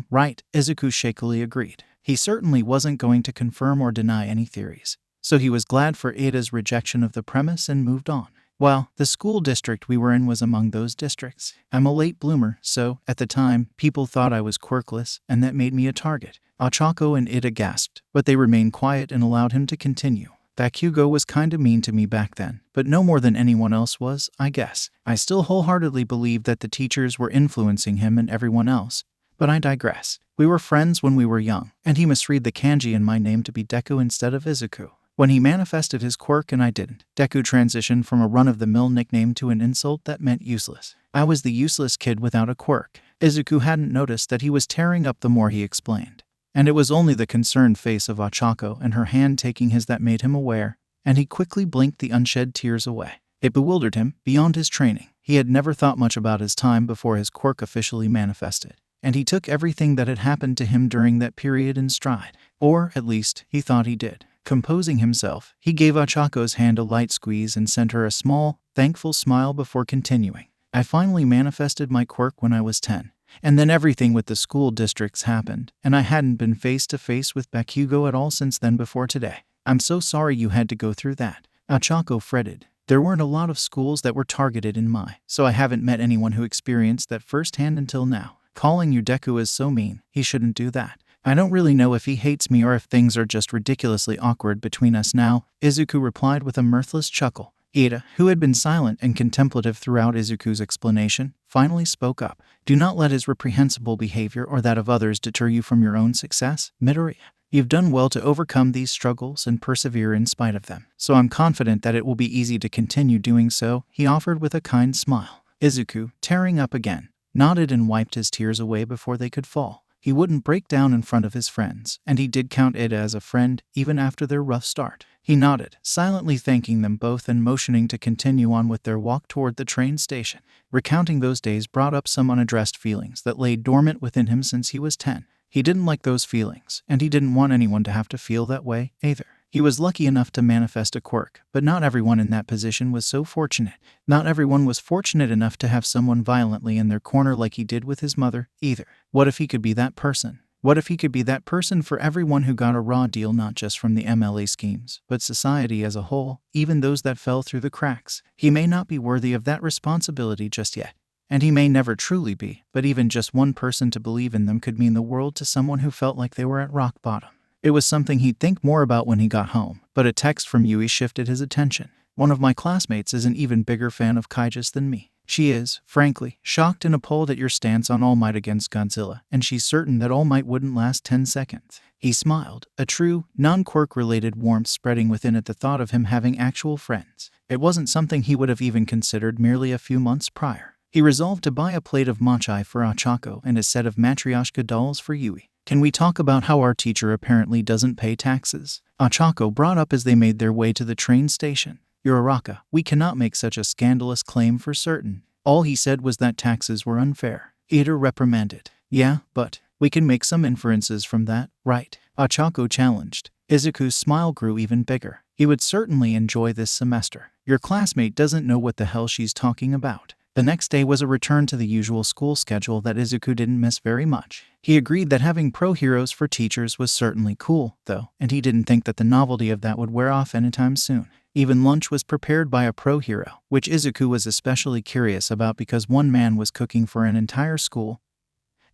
Right, Izuku shakily agreed. He certainly wasn't going to confirm or deny any theories. So he was glad for Ida's rejection of the premise and moved on. Well, the school district we were in was among those districts. I'm a late bloomer, so, at the time, people thought I was quirkless, and that made me a target. Ochako and Ida gasped, but they remained quiet and allowed him to continue. Bakugo was kinda mean to me back then, but no more than anyone else was, I guess. I still wholeheartedly believe that the teachers were influencing him and everyone else, but I digress. We were friends when we were young, and he misread the kanji in my name to be Deku instead of Izuku. When he manifested his quirk and I didn't, Deku transitioned from a run-of-the-mill nickname to an insult that meant useless. I was the useless kid without a quirk. Izuku hadn't noticed that he was tearing up the more he explained. And it was only the concerned face of Ochako and her hand taking his that made him aware, and he quickly blinked the unshed tears away. It bewildered him, beyond his training. He had never thought much about his time before his quirk officially manifested, and he took everything that had happened to him during that period in stride. Or, at least, he thought he did. Composing himself, he gave Ochako's hand a light squeeze and sent her a small, thankful smile before continuing. I finally manifested my quirk when I was 10. And then everything with the school districts happened, and I hadn't been face to face with Bakugo at all since then before today. I'm so sorry you had to go through that. Ochako fretted. There weren't a lot of schools that were targeted in Mai, so I haven't met anyone who experienced that firsthand until now. Calling you Deku is so mean. He shouldn't do that. I don't really know if he hates me or if things are just ridiculously awkward between us now, Izuku replied with a mirthless chuckle. Ida, who had been silent and contemplative throughout Izuku's explanation, finally spoke up. Do not let his reprehensible behavior or that of others deter you from your own success, Midoriya. You've done well to overcome these struggles and persevere in spite of them, so I'm confident that it will be easy to continue doing so, he offered with a kind smile. Izuku, tearing up again, nodded and wiped his tears away before they could fall. He wouldn't break down in front of his friends, and he did count Ida as a friend, even after their rough start. He nodded, silently thanking them both and motioning to continue on with their walk toward the train station. Recounting those days brought up some unaddressed feelings that lay dormant within him since he was 10. He didn't like those feelings, and he didn't want anyone to have to feel that way, either. He was lucky enough to manifest a quirk, but not everyone in that position was so fortunate. Not everyone was fortunate enough to have someone violently in their corner like he did with his mother, either. What if he could be that person? What if he could be that person for everyone who got a raw deal, not just from the MLA schemes, but society as a whole, even those that fell through the cracks? He may not be worthy of that responsibility just yet, and he may never truly be, but even just one person to believe in them could mean the world to someone who felt like they were at rock bottom. It was something he'd think more about when he got home, but a text from Yui shifted his attention. One of my classmates is an even bigger fan of Kaijus than me. She is, frankly, shocked and appalled at your stance on All Might against Godzilla, and she's certain that All Might wouldn't last 10 seconds. He smiled, a true, non-quirk-related warmth spreading within at the thought of him having actual friends. It wasn't something he would have even considered merely a few months prior. He resolved to buy a plate of mochi for Ochako and a set of matryoshka dolls for Yui. Can we talk about how our teacher apparently doesn't pay taxes? Ochako brought up as they made their way to the train station. Uraraka, we cannot make such a scandalous claim for certain. All he said was that taxes were unfair. Ida reprimanded. Yeah, but we can make some inferences from that, right? Ochako challenged. Izuku's smile grew even bigger. He would certainly enjoy this semester. Your classmate doesn't know what the hell she's talking about. The next day was a return to the usual school schedule that Izuku didn't miss very much. He agreed that having pro-heroes for teachers was certainly cool, though, and he didn't think that the novelty of that would wear off anytime soon. Even lunch was prepared by a pro-hero, which Izuku was especially curious about because one man was cooking for an entire school,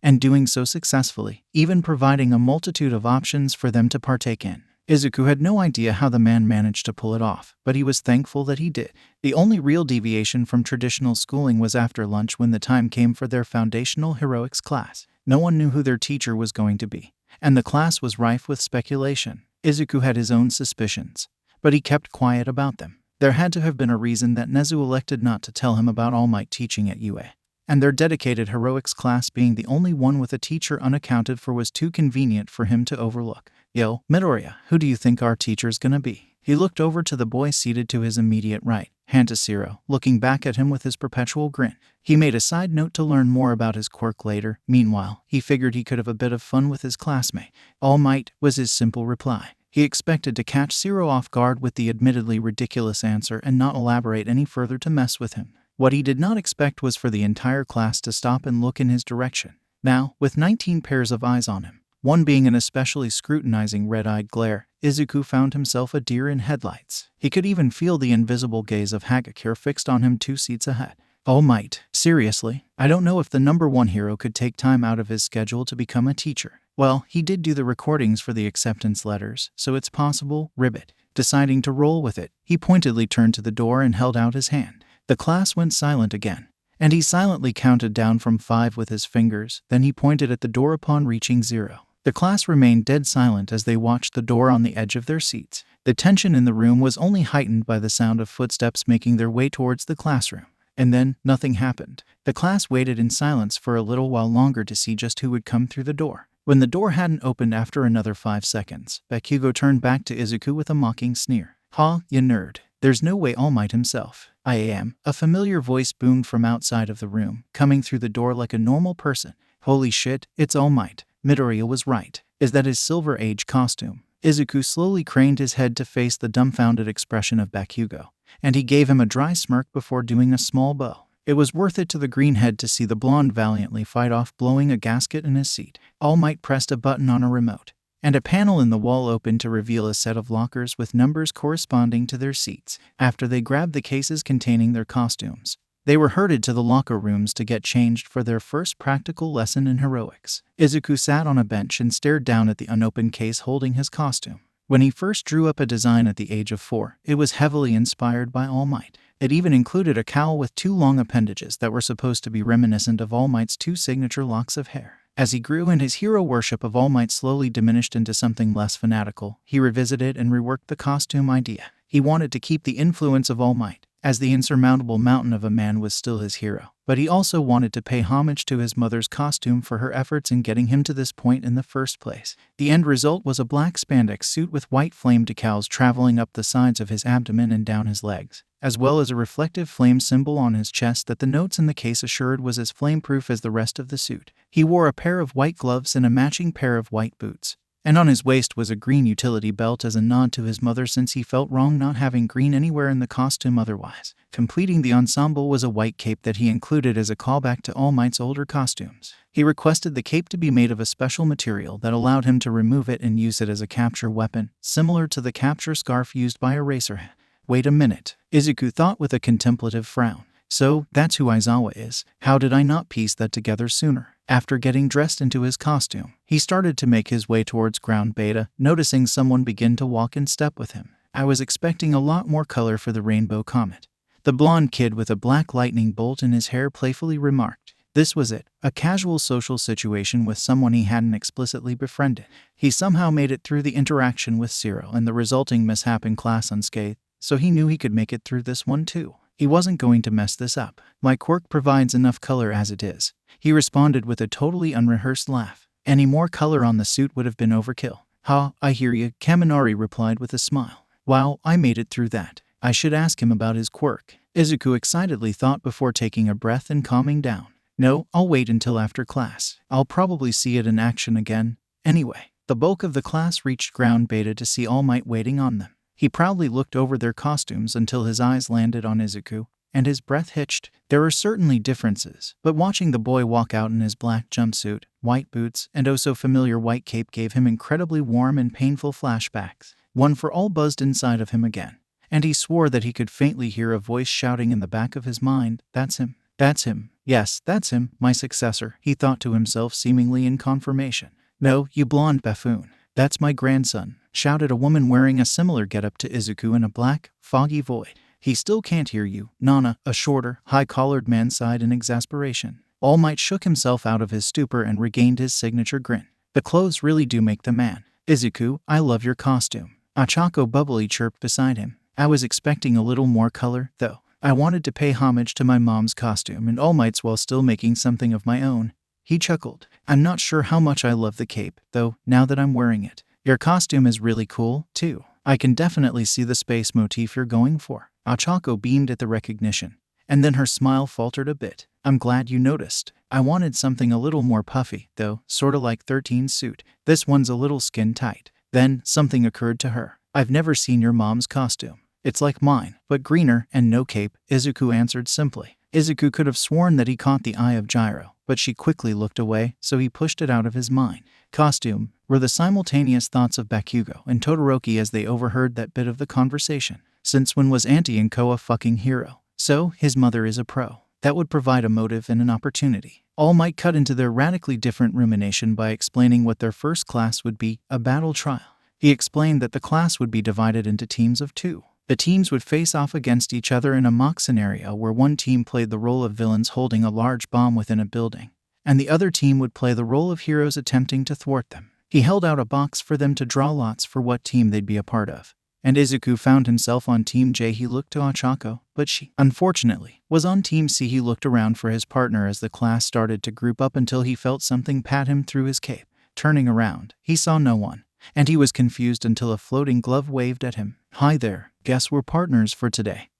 and doing so successfully, even providing a multitude of options for them to partake in. Izuku had no idea how the man managed to pull it off, but he was thankful that he did. The only real deviation from traditional schooling was after lunch when the time came for their foundational heroics class. No one knew who their teacher was going to be, and the class was rife with speculation. Izuku had his own suspicions, but he kept quiet about them. There had to have been a reason that Nezu elected not to tell him about All Might teaching at UA, and their dedicated heroics class being the only one with a teacher unaccounted for was too convenient for him to overlook. Yo, Midoriya, who do you think our teacher's gonna be? He looked over to the boy seated to his immediate right, Hantashiro, looking back at him with his perpetual grin. He made a side note to learn more about his quirk later. Meanwhile, he figured he could have a bit of fun with his classmate. All Might was his simple reply. He expected to catch Zero off guard with the admittedly ridiculous answer and not elaborate any further to mess with him. What he did not expect was for the entire class to stop and look in his direction. Now, with 19 pairs of eyes on him, one being an especially scrutinizing red-eyed glare, Izuku found himself a deer in headlights. He could even feel the invisible gaze of Hagakure fixed on him 2 seats ahead. All Might, seriously? I don't know if the number 1 hero could take time out of his schedule to become a teacher. Well, he did do the recordings for the acceptance letters, so it's possible, ribbit. Deciding to roll with it, he pointedly turned to the door and held out his hand. The class went silent again, and he silently counted down from 5 with his fingers, then he pointed at the door upon reaching 0. The class remained dead silent as they watched the door on the edge of their seats. The tension in the room was only heightened by the sound of footsteps making their way towards the classroom. And then, nothing happened. The class waited in silence for a little while longer to see just who would come through the door. When the door hadn't opened after another 5 seconds, Bakugo turned back to Izuku with a mocking sneer. Ha, you nerd. There's no way All Might himself. I am. A familiar voice boomed from outside of the room, coming through the door like a normal person. Holy shit, it's All Might. Midoriya was right. Is that his Silver Age costume? Izuku slowly craned his head to face the dumbfounded expression of Bakugo, and he gave him a dry smirk before doing a small bow. It was worth it to the greenhead to see the blonde valiantly fight off blowing a gasket in his seat. All Might pressed a button on a remote, and a panel in the wall opened to reveal a set of lockers with numbers corresponding to their seats. After they grabbed the cases containing their costumes, they were herded to the locker rooms to get changed for their first practical lesson in heroics. Izuku sat on a bench and stared down at the unopened case holding his costume. When he first drew up a design at the age of 4, it was heavily inspired by All Might. It even included a cowl with 2 long appendages that were supposed to be reminiscent of All Might's 2 signature locks of hair. As he grew and his hero worship of All Might slowly diminished into something less fanatical, he revisited and reworked the costume idea. He wanted to keep the influence of All Might, as the insurmountable mountain of a man was still his hero, but he also wanted to pay homage to his mother's costume for her efforts in getting him to this point in the first place. The end result was a black spandex suit with white flame decals traveling up the sides of his abdomen and down his legs, as well as a reflective flame symbol on his chest that the notes in the case assured was as flameproof as the rest of the suit. He wore a pair of white gloves and a matching pair of white boots, and on his waist was a green utility belt as a nod to his mother since he felt wrong not having green anywhere in the costume otherwise. Completing the ensemble was a white cape that he included as a callback to All Might's older costumes. He requested the cape to be made of a special material that allowed him to remove it and use it as a capture weapon, similar to the capture scarf used by Eraserhead. Wait a minute, Izuku thought with a contemplative frown. So, that's who Aizawa is. How did I not piece that together sooner? After getting dressed into his costume, he started to make his way towards ground beta, noticing someone begin to walk in step with him. I was expecting a lot more color for the rainbow comet. The blonde kid with a black lightning bolt in his hair playfully remarked. This was it, a casual social situation with someone he hadn't explicitly befriended. He somehow made it through the interaction with Zero and the resulting mishap in class unscathed, so he knew he could make it through this one too. He wasn't going to mess this up. My quirk provides enough color as it is. He responded with a totally unrehearsed laugh. Any more color on the suit would have been overkill. Ha, I hear you, Kaminari replied with a smile. Wow, I made it through that. I should ask him about his quirk, Izuku excitedly thought before taking a breath and calming down. No, I'll wait until after class. I'll probably see it in action again. Anyway, the bulk of the class reached ground beta to see All Might waiting on them. He proudly looked over their costumes until his eyes landed on Izuku, and his breath hitched. There were certainly differences, but watching the boy walk out in his black jumpsuit, white boots, and oh-so-familiar white cape gave him incredibly warm and painful flashbacks. One for all buzzed inside of him again, and he swore that he could faintly hear a voice shouting in the back of his mind, "That's him. That's him. Yes, that's him, my successor," he thought to himself seemingly in confirmation. "No, you blonde buffoon. That's my grandson," shouted a woman wearing a similar getup to Izuku in a black, foggy void. "He still can't hear you, Nana," a shorter, high-collared man sighed in exasperation. All Might shook himself out of his stupor and regained his signature grin. "The clothes really do make the man. Izuku, I love your costume." Achako bubbly chirped beside him. "I was expecting a little more color, though. I wanted to pay homage to my mom's costume and All Might's while still making something of my own." He chuckled. "I'm not sure how much I love the cape, though, now that I'm wearing it. Your costume is really cool, too. I can definitely see the space motif you're going for." Achako beamed at the recognition, and then her smile faltered a bit. "I'm glad you noticed. I wanted something a little more puffy, though, sorta like 13's suit. This one's a little skin tight." Then, something occurred to her. "I've never seen your mom's costume. It's like mine, but greener and no cape," Izuku answered simply. Izuku could have sworn that he caught the eye of Gyro, but she quickly looked away, so he pushed it out of his mind. "Costume," were the simultaneous thoughts of Bakugo and Todoroki as they overheard that bit of the conversation. Since when was Auntie Inko a fucking hero? So, his mother is a pro. That would provide a motive and an opportunity. All Might cut into their radically different rumination by explaining what their first class would be, a battle trial. He explained that the class would be divided into teams of 2. The teams would face off against each other in a mock scenario where one team played the role of villains holding a large bomb within a building, and the other team would play the role of heroes attempting to thwart them. He held out a box for them to draw lots for what team they'd be a part of, and Izuku found himself on Team J. He looked to Achako, but she, unfortunately, was on Team C. He looked around for his partner as the class started to group up until he felt something pat him through his cape. Turning around, he saw no one, and he was confused until a floating glove waved at him. "Hi there, guess we're partners for today,"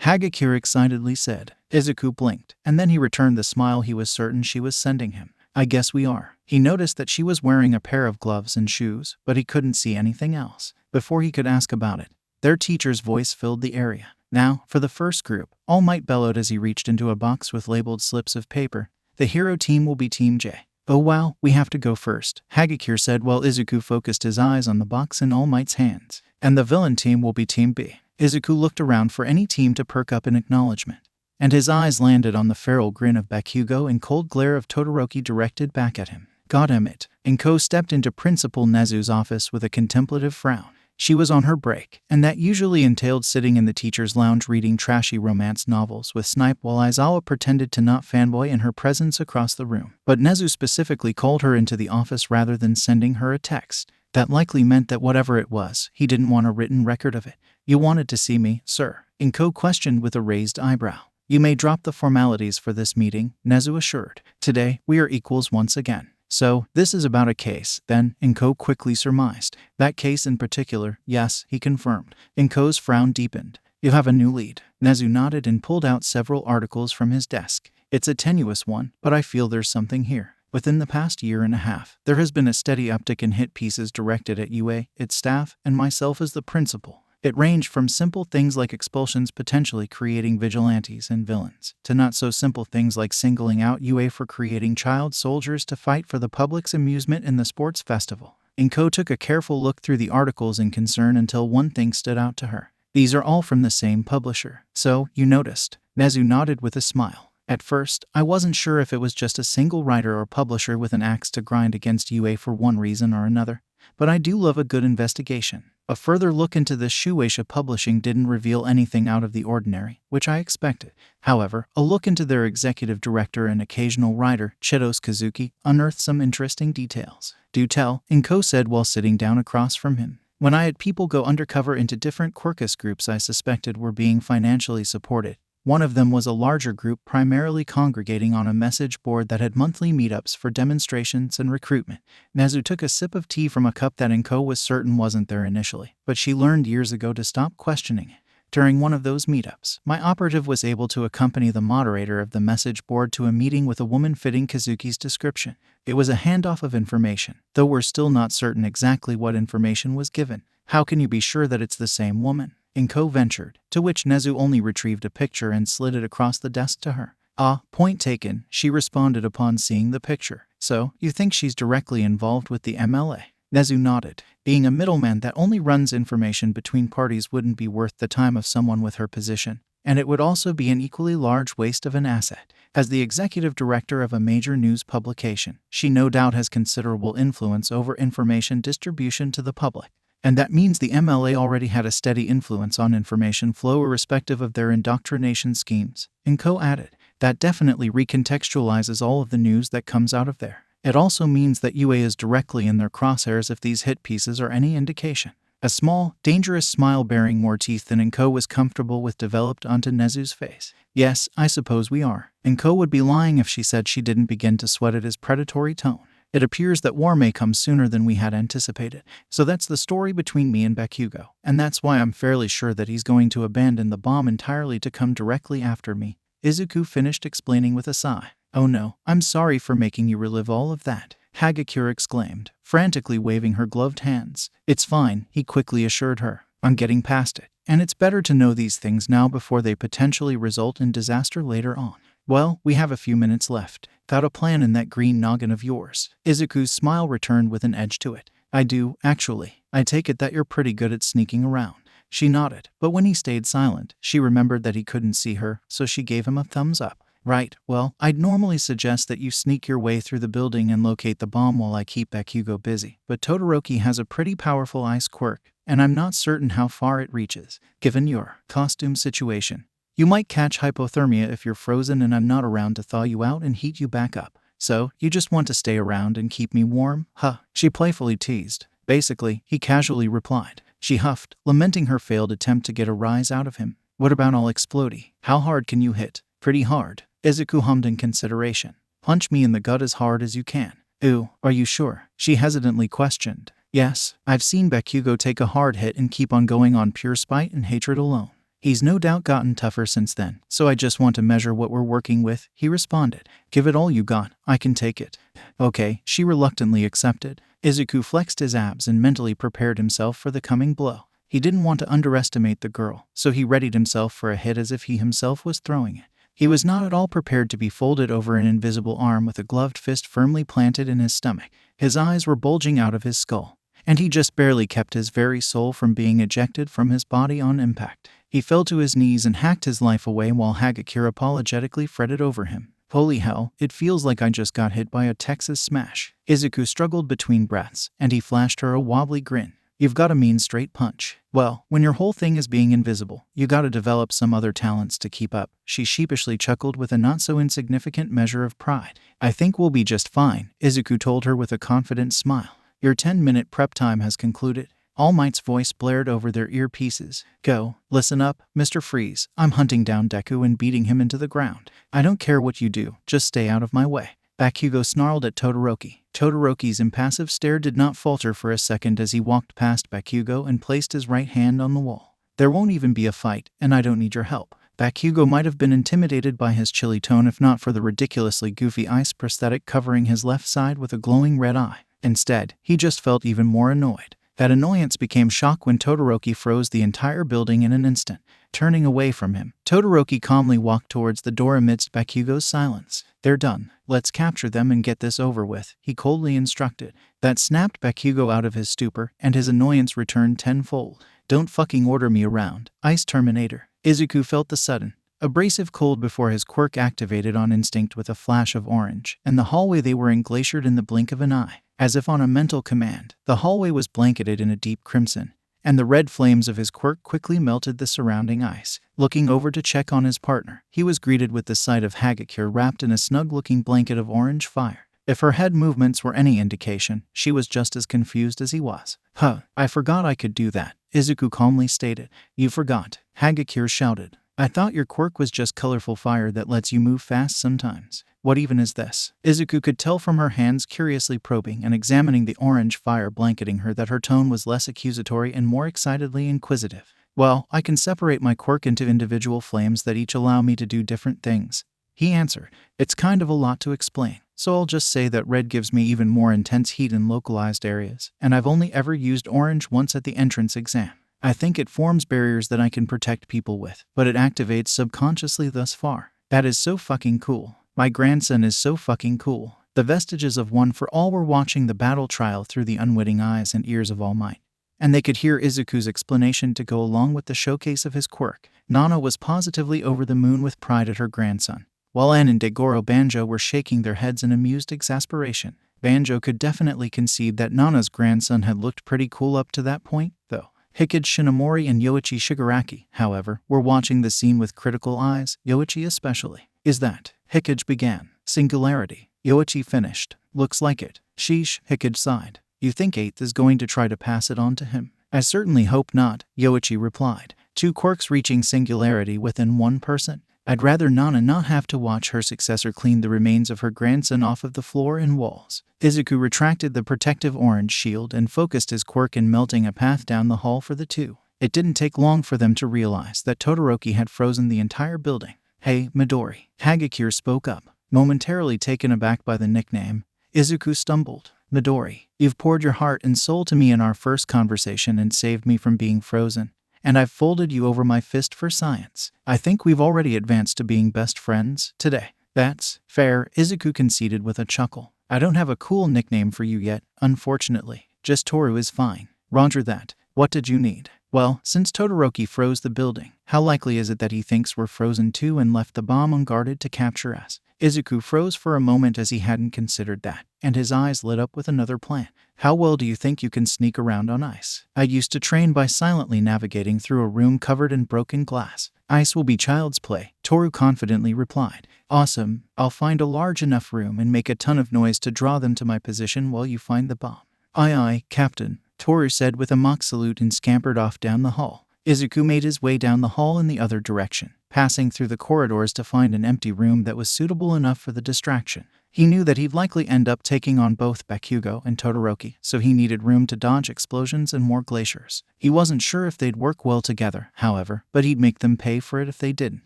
Hagakure excitedly said. Izuku blinked, and then he returned the smile he was certain she was sending him. "I guess we are." He noticed that she was wearing a pair of gloves and shoes, but he couldn't see anything else. Before he could ask about it, their teacher's voice filled the area. "Now, for the first group," All Might bellowed as he reached into a box with labeled slips of paper. "The hero team will be Team J." "Oh wow, we have to go first," Hagakure said while Izuku focused his eyes on the box in All Might's hands. "And the villain team will be Team B." Izuku looked around for any team to perk up in acknowledgement, and his eyes landed on the feral grin of Bakugo and cold glare of Todoroki directed back at him. "Goddamn it." Inko stepped into Principal Nezu's office with a contemplative frown. She was on her break, and that usually entailed sitting in the teacher's lounge reading trashy romance novels with Snipe while Aizawa pretended to not fanboy in her presence across the room. But Nezu specifically called her into the office rather than sending her a text. That likely meant that whatever it was, he didn't want a written record of it. "You wanted to see me, sir?" Inko questioned with a raised eyebrow. "You may drop the formalities for this meeting," Nezu assured. "Today, we are equals once again." "So, this is about a case, then," Inko quickly surmised. "That case in particular, yes," he confirmed. Inko's frown deepened. "You have a new lead." Nezu nodded and pulled out several articles from his desk. "It's a tenuous one, but I feel there's something here." Within the past year and a half, there has been a steady uptick in hit pieces directed at UA, its staff, and myself as the principal. It ranged from simple things like expulsions potentially creating vigilantes and villains, to not so simple things like singling out UA for creating child soldiers to fight for the public's amusement in the sports festival. Inko took a careful look through the articles in concern until one thing stood out to her. These are all from the same publisher. So, you noticed. Nezu nodded with a smile. At first, I wasn't sure if it was just a single writer or publisher with an axe to grind against UA for one reason or another, but I do love a good investigation. A further look into the Shueisha publishing didn't reveal anything out of the ordinary, which I expected. However, a look into their executive director and occasional writer, Chitos Kazuki, unearthed some interesting details. Do tell, Inko said while sitting down across from him. When I had people go undercover into different Quirkus groups I suspected were being financially supported, one of them was a larger group primarily congregating on a message board that had monthly meetups for demonstrations and recruitment. Nezu took a sip of tea from a cup that Inko was certain wasn't there initially, but she learned years ago to stop questioning it. During one of those meetups, my operative was able to accompany the moderator of the message board to a meeting with a woman fitting Kazuki's description. It was a handoff of information, though we're still not certain exactly what information was given. How can you be sure that it's the same woman? Inko ventured, to which Nezu only retrieved a picture and slid it across the desk to her. Ah, point taken, she responded upon seeing the picture. So, you think she's directly involved with the MLA? Nezu nodded. Being a middleman that only runs information between parties wouldn't be worth the time of someone with her position, and it would also be an equally large waste of an asset. As the executive director of a major news publication, she no doubt has considerable influence over information distribution to the public. And that means the MLA already had a steady influence on information flow irrespective of their indoctrination schemes. Inko added, that definitely recontextualizes all of the news that comes out of there. It also means that UA is directly in their crosshairs if these hit pieces are any indication. A small, dangerous smile bearing more teeth than Inko was comfortable with developed onto Nezu's face. Yes, I suppose we are. Inko would be lying if she said she didn't begin to sweat at his predatory tone. It appears that war may come sooner than we had anticipated. So that's the story between me and Bakugo, and that's why I'm fairly sure that he's going to abandon the bomb entirely to come directly after me. Izuku finished explaining with a sigh. Oh no, I'm sorry for making you relive all of that, Hagakure exclaimed, frantically waving her gloved hands. It's fine, he quickly assured her. I'm getting past it, and it's better to know these things now before they potentially result in disaster later on. Well, we have a few minutes left. Got a plan in that green noggin of yours? Izuku's smile returned with an edge to it. I do, actually. I take it that you're pretty good at sneaking around. She nodded, but when he stayed silent, she remembered that he couldn't see her, so she gave him a thumbs up. Right, well, I'd normally suggest that you sneak your way through the building and locate the bomb while I keep Bakugo busy, but Todoroki has a pretty powerful ice quirk, and I'm not certain how far it reaches, given your costume situation. You might catch hypothermia if you're frozen and I'm not around to thaw you out and heat you back up. So, you just want to stay around and keep me warm, huh? She playfully teased. Basically, he casually replied. She huffed, lamenting her failed attempt to get a rise out of him. What about all explodey? How hard can you hit? Pretty hard. Izuku hummed in consideration. Punch me in the gut as hard as you can. Ooh, are you sure? She hesitantly questioned. Yes, I've seen Bakugo take a hard hit and keep on going on pure spite and hatred alone. He's no doubt gotten tougher since then, so I just want to measure what we're working with, he responded. Give it all you got, I can take it. Okay, she reluctantly accepted. Izuku flexed his abs and mentally prepared himself for the coming blow. He didn't want to underestimate the girl, so he readied himself for a hit as if he himself was throwing it. He was not at all prepared to be folded over an invisible arm with a gloved fist firmly planted in his stomach. His eyes were bulging out of his skull, and he just barely kept his very soul from being ejected from his body on impact. He fell to his knees and hacked his life away while Hagakure apologetically fretted over him. Holy hell, it feels like I just got hit by a Texas smash. Izuku struggled between breaths, and he flashed her a wobbly grin. You've got a mean straight punch. Well, when your whole thing is being invisible, you gotta develop some other talents to keep up. She sheepishly chuckled with a not-so-insignificant measure of pride. I think we'll be just fine, Izuku told her with a confident smile. Your 10-minute prep time has concluded. All Might's voice blared over their earpieces. Go, listen up, Mr. Freeze. I'm hunting down Deku and beating him into the ground. I don't care what you do, just stay out of my way. Bakugo snarled at Todoroki. Todoroki's impassive stare did not falter for a second as he walked past Bakugo and placed his right hand on the wall. There won't even be a fight, and I don't need your help. Bakugo might have been intimidated by his chilly tone if not for the ridiculously goofy ice prosthetic covering his left side with a glowing red eye. Instead, he just felt even more annoyed. That annoyance became shock when Todoroki froze the entire building in an instant. Turning away from him, Todoroki calmly walked towards the door amidst Bakugo's silence. "They're done. Let's capture them and get this over with," he coldly instructed. That snapped Bakugo out of his stupor, and his annoyance returned tenfold. "Don't fucking order me around, Ice Terminator." Izuku felt the sudden, abrasive cold before his quirk activated on instinct with a flash of orange, and the hallway they were in glaciered in the blink of an eye. As if on a mental command, the hallway was blanketed in a deep crimson, and the red flames of his quirk quickly melted the surrounding ice. Looking over to check on his partner, he was greeted with the sight of Hagakure wrapped in a snug-looking blanket of orange fire. If her head movements were any indication, she was just as confused as he was. "Huh, I forgot I could do that," Izuku calmly stated. "You forgot," Hagakure shouted. "I thought your quirk was just colorful fire that lets you move fast sometimes. What even is this?" Izuku could tell from her hands curiously probing and examining the orange fire blanketing her that her tone was less accusatory and more excitedly inquisitive. "Well, I can separate my quirk into individual flames that each allow me to do different things," he answered. "It's kind of a lot to explain, so I'll just say that red gives me even more intense heat in localized areas, and I've only ever used orange once at the entrance exam. I think it forms barriers that I can protect people with, but it activates subconsciously thus far. That is so fucking cool. My grandson is so fucking cool." The vestiges of One for All were watching the battle trial through the unwitting eyes and ears of All Might, and they could hear Izuku's explanation to go along with the showcase of his quirk. Nana was positively over the moon with pride at her grandson, while Ann and Degoro Banjo were shaking their heads in amused exasperation. Banjo could definitely concede that Nana's grandson had looked pretty cool up to that point, though. Hikage Shinomori and Yoichi Shigaraki, however, were watching the scene with critical eyes, Yoichi especially. "Is that?" Hikage began. "Singularity," Yoichi finished. "Looks like it." "Sheesh," Hikage sighed. "You think 8th is going to try to pass it on to him?" "I certainly hope not," Yoichi replied. "Two quirks reaching singularity within one person? I'd rather Nana not have to watch her successor clean the remains of her grandson off of the floor and walls." Izuku retracted the protective orange shield and focused his quirk in melting a path down the hall for the two. It didn't take long for them to realize that Todoroki had frozen the entire building. "Hey, Midori," Hagakure spoke up. Momentarily taken aback by the nickname, Izuku stumbled. "Midori, you've poured your heart and soul to me in our first conversation and saved me from being frozen, and I've folded you over my fist for science. I think we've already advanced to being best friends today." "That's fair," Izuku conceded with a chuckle. "I don't have a cool nickname for you yet, unfortunately. Just Toru is fine." "Roger that. What did you need?" "Well, since Todoroki froze the building, how likely is it that he thinks we're frozen too and left the bomb unguarded to capture us?" Izuku froze for a moment as he hadn't considered that, and his eyes lit up with another plan. "How well do you think you can sneak around on ice?" "I used to train by silently navigating through a room covered in broken glass. Ice will be child's play," Toru confidently replied. "Awesome. I'll find a large enough room and make a ton of noise to draw them to my position while you find the bomb." "Aye aye, Captain," Toru said with a mock salute and scampered off down the hall. Izuku made his way down the hall in the other direction, passing through the corridors to find an empty room that was suitable enough for the distraction. He knew that he'd likely end up taking on both Bakugo and Todoroki, so he needed room to dodge explosions and more glaciers. He wasn't sure if they'd work well together, however, but he'd make them pay for it if they didn't.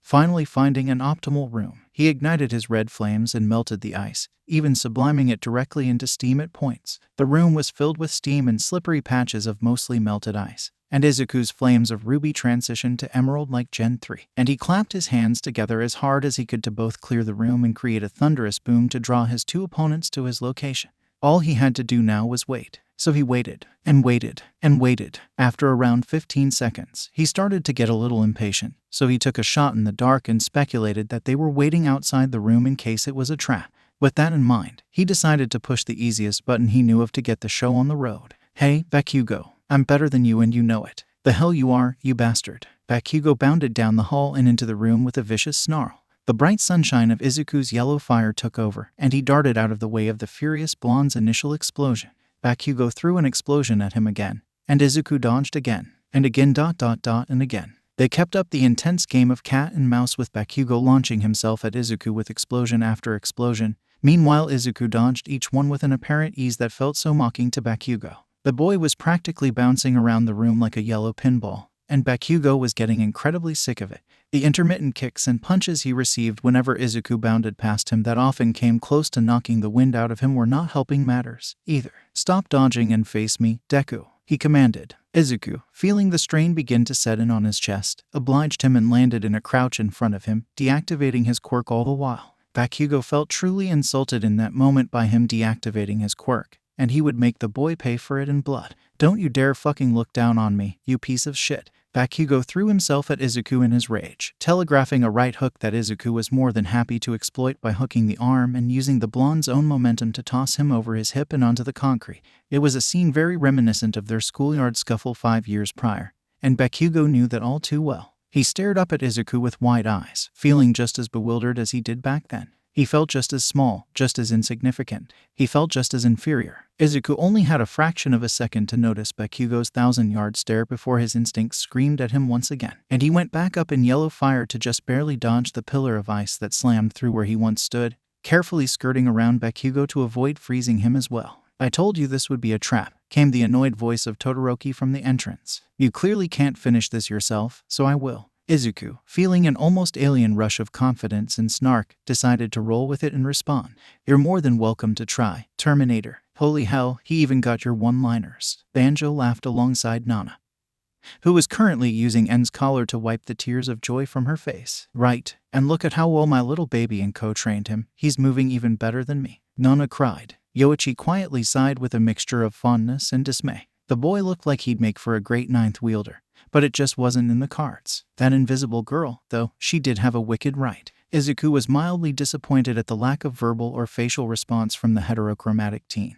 Finally finding an optimal room, he ignited his red flames and melted the ice, even subliming it directly into steam at points. The room was filled with steam and slippery patches of mostly melted ice, and Izuku's flames of ruby transitioned to emerald like Gen 3, and he clapped his hands together as hard as he could to both clear the room and create a thunderous boom to draw his two opponents to his location. All he had to do now was wait. So he waited, and waited, and waited. After around 15 seconds, he started to get a little impatient, so he took a shot in the dark and speculated that they were waiting outside the room in case it was a trap. With that in mind, he decided to push the easiest button he knew of to get the show on the road. "Hey, Bakugo, I'm better than you and you know it." "The hell you are, you bastard." Bakugo bounded down the hall and into the room with a vicious snarl. The bright sunshine of Izuku's yellow fire took over, and he darted out of the way of the furious blonde's initial explosion. Bakugo threw an explosion at him again, and Izuku dodged again, and again ... and again. They kept up the intense game of cat and mouse with Bakugo launching himself at Izuku with explosion after explosion. Meanwhile, Izuku dodged each one with an apparent ease that felt so mocking to Bakugo. The boy was practically bouncing around the room like a yellow pinball, and Bakugo was getting incredibly sick of it. The intermittent kicks and punches he received whenever Izuku bounded past him that often came close to knocking the wind out of him were not helping matters either. "Stop dodging and face me, Deku," he commanded. Izuku, feeling the strain begin to set in on his chest, obliged him and landed in a crouch in front of him, deactivating his quirk all the while. Bakugo felt truly insulted in that moment by him deactivating his quirk, and he would make the boy pay for it in blood. "Don't you dare fucking look down on me, you piece of shit." Bakugo threw himself at Izuku in his rage, telegraphing a right hook that Izuku was more than happy to exploit by hooking the arm and using the blonde's own momentum to toss him over his hip and onto the concrete. It was a scene very reminiscent of their schoolyard scuffle 5 years prior, and Bakugo knew that all too well. He stared up at Izuku with wide eyes, feeling just as bewildered as he did back then. He felt just as small, just as insignificant. He felt just as inferior. Izuku only had a fraction of a second to notice Bakugo's 1,000-yard stare before his instincts screamed at him once again, and he went back up in yellow fire to just barely dodge the pillar of ice that slammed through where he once stood, carefully skirting around Bakugo to avoid freezing him as well. "I told you this would be a trap," came the annoyed voice of Todoroki from the entrance. "You clearly can't finish this yourself, so I will." Izuku, feeling an almost alien rush of confidence and snark, decided to roll with it and respond. "You're more than welcome to try, Terminator." "Holy hell, he even got your one-liners." Banjo laughed alongside Nana, who was currently using En's collar to wipe the tears of joy from her face. "Right, and look at how well my little baby and co-trained him. He's moving even better than me," Nana cried. Yoichi quietly sighed with a mixture of fondness and dismay. The boy looked like he'd make for a great ninth wielder, but it just wasn't in the cards. That invisible girl, though, she did have a wicked right. Izuku was mildly disappointed at the lack of verbal or facial response from the heterochromatic teen,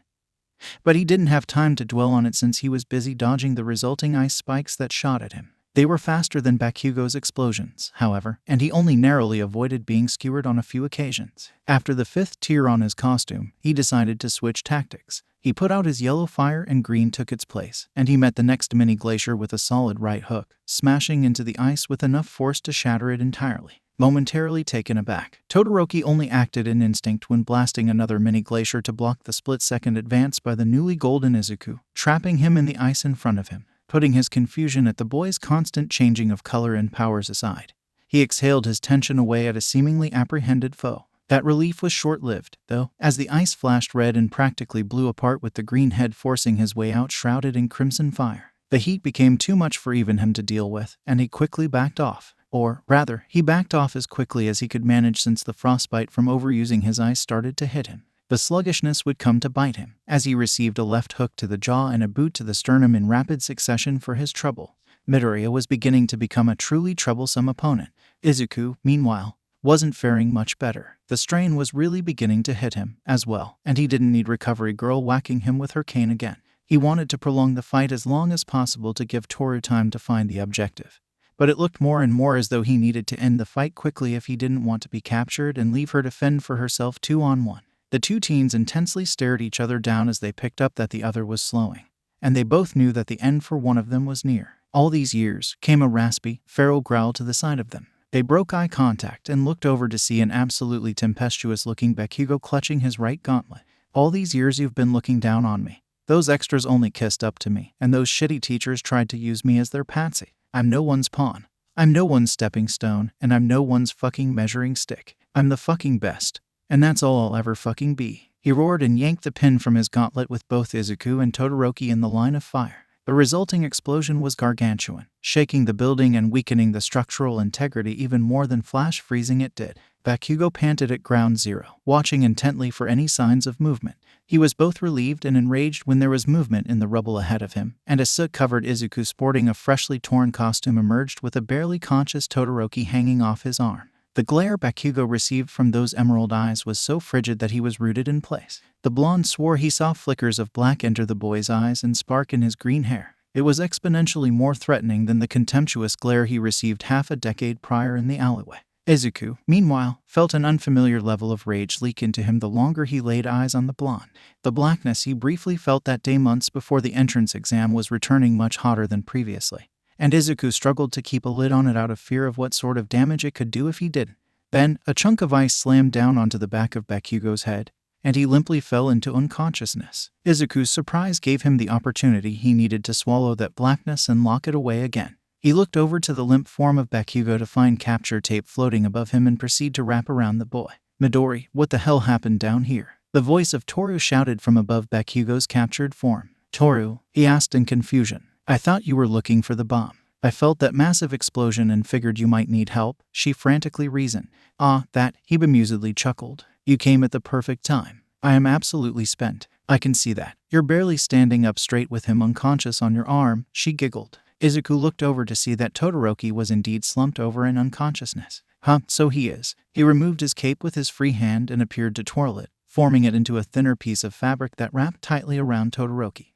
but he didn't have time to dwell on it since he was busy dodging the resulting ice spikes that shot at him. They were faster than Bakugo's explosions, however, and he only narrowly avoided being skewered on a few occasions. After the 5th tier on his costume, he decided to switch tactics. He put out his yellow fire and green took its place, and he met the next mini glacier with a solid right hook, smashing into the ice with enough force to shatter it entirely. Momentarily taken aback, Todoroki only acted in instinct when blasting another mini glacier to block the split-second advance by the newly golden Izuku, trapping him in the ice in front of him. Putting his confusion at the boy's constant changing of color and powers aside, he exhaled his tension away at a seemingly apprehended foe. That relief was short-lived, though, as the ice flashed red and practically blew apart with the green head forcing his way out shrouded in crimson fire. The heat became too much for even him to deal with, and he quickly backed off. Or, rather, he backed off as quickly as he could manage since the frostbite from overusing his ice started to hit him. The sluggishness would come to bite him, as he received a left hook to the jaw and a boot to the sternum in rapid succession for his trouble. Midoriya was beginning to become a truly troublesome opponent. Izuku, meanwhile, wasn't faring much better. The strain was really beginning to hit him, as well, and he didn't need Recovery Girl whacking him with her cane again. He wanted to prolong the fight as long as possible to give Toru time to find the objective. But it looked more and more as though he needed to end the fight quickly if he didn't want to be captured and leave her to fend for herself 2-on-1. The two teens intensely stared each other down as they picked up that the other was slowing, and they both knew that the end for one of them was near. All these years, came a raspy, feral growl to the side of them. They broke eye contact and looked over to see an absolutely tempestuous-looking Bakugo clutching his right gauntlet. "All these years you've been looking down on me. Those extras only kissed up to me, and those shitty teachers tried to use me as their patsy. I'm no one's pawn. I'm no one's stepping stone, and I'm no one's fucking measuring stick. I'm the fucking best. And that's all I'll ever fucking be." He roared and yanked the pin from his gauntlet with both Izuku and Todoroki in the line of fire. The resulting explosion was gargantuan, shaking the building and weakening the structural integrity even more than flash freezing it did. Bakugo panted at ground zero, watching intently for any signs of movement. He was both relieved and enraged when there was movement in the rubble ahead of him, and a soot-covered Izuku sporting a freshly torn costume emerged with a barely conscious Todoroki hanging off his arm. The glare Bakugo received from those emerald eyes was so frigid that he was rooted in place. The blonde swore he saw flickers of black enter the boy's eyes and spark in his green hair. It was exponentially more threatening than the contemptuous glare he received half a decade prior in the alleyway. Izuku, meanwhile, felt an unfamiliar level of rage leak into him the longer he laid eyes on the blonde. The blackness he briefly felt that day months before the entrance exam was returning much hotter than previously, and Izuku struggled to keep a lid on it out of fear of what sort of damage it could do if he didn't. Then, a chunk of ice slammed down onto the back of Bakugo's head, and he limply fell into unconsciousness. Izuku's surprise gave him the opportunity he needed to swallow that blackness and lock it away again. He looked over to the limp form of Bakugo to find capture tape floating above him and proceed to wrap around the boy. Midori, what the hell happened down here? The voice of Toru shouted from above Bakugo's captured form. Toru, he asked in confusion. I thought you were looking for the bomb. I felt that massive explosion and figured you might need help, she frantically reasoned. Ah, that, he bemusedly chuckled. You came at the perfect time. I am absolutely spent. I can see that. You're barely standing up straight with him unconscious on your arm, she giggled. Izuku looked over to see that Todoroki was indeed slumped over in unconsciousness. Huh, so he is. He removed his cape with his free hand and appeared to twirl it, forming it into a thinner piece of fabric that wrapped tightly around Todoroki.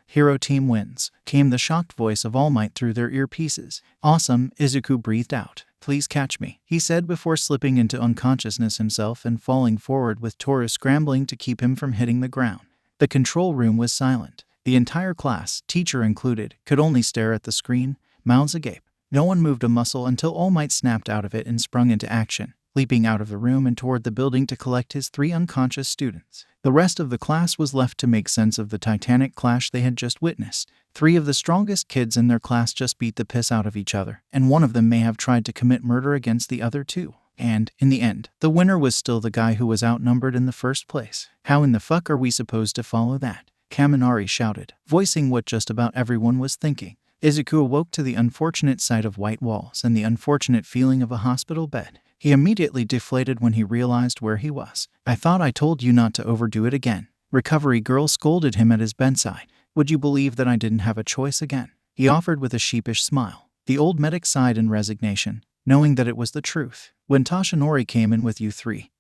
Hero team wins, came the shocked voice of All Might through their earpieces. Awesome, Izuku breathed out. Please catch me, he said before slipping into unconsciousness himself and falling forward with Toru scrambling to keep him from hitting the ground. The control room was silent. The entire class, teacher included, could only stare at the screen, mouths agape. No one moved a muscle until All Might snapped out of it and sprung into action, leaping out of the room and toward the building to collect his 3 unconscious students. The rest of the class was left to make sense of the titanic clash they had just witnessed. 3 of the strongest kids in their class just beat the piss out of each other, and one of them may have tried to commit murder against the other 2. And, in the end, the winner was still the guy who was outnumbered in the first place. How in the fuck are we supposed to follow that? Kaminari shouted, voicing what just about everyone was thinking. Izuku awoke to the unfortunate sight of white walls and the unfortunate feeling of a hospital bed. He immediately deflated when he realized where he was. I thought I told you not to overdo it again. Recovery girl scolded him at his bedside. Would you believe that I didn't have a choice again? He offered with a sheepish smile. The old medic sighed in resignation, knowing that it was the truth. When Toshinori came in with you 3,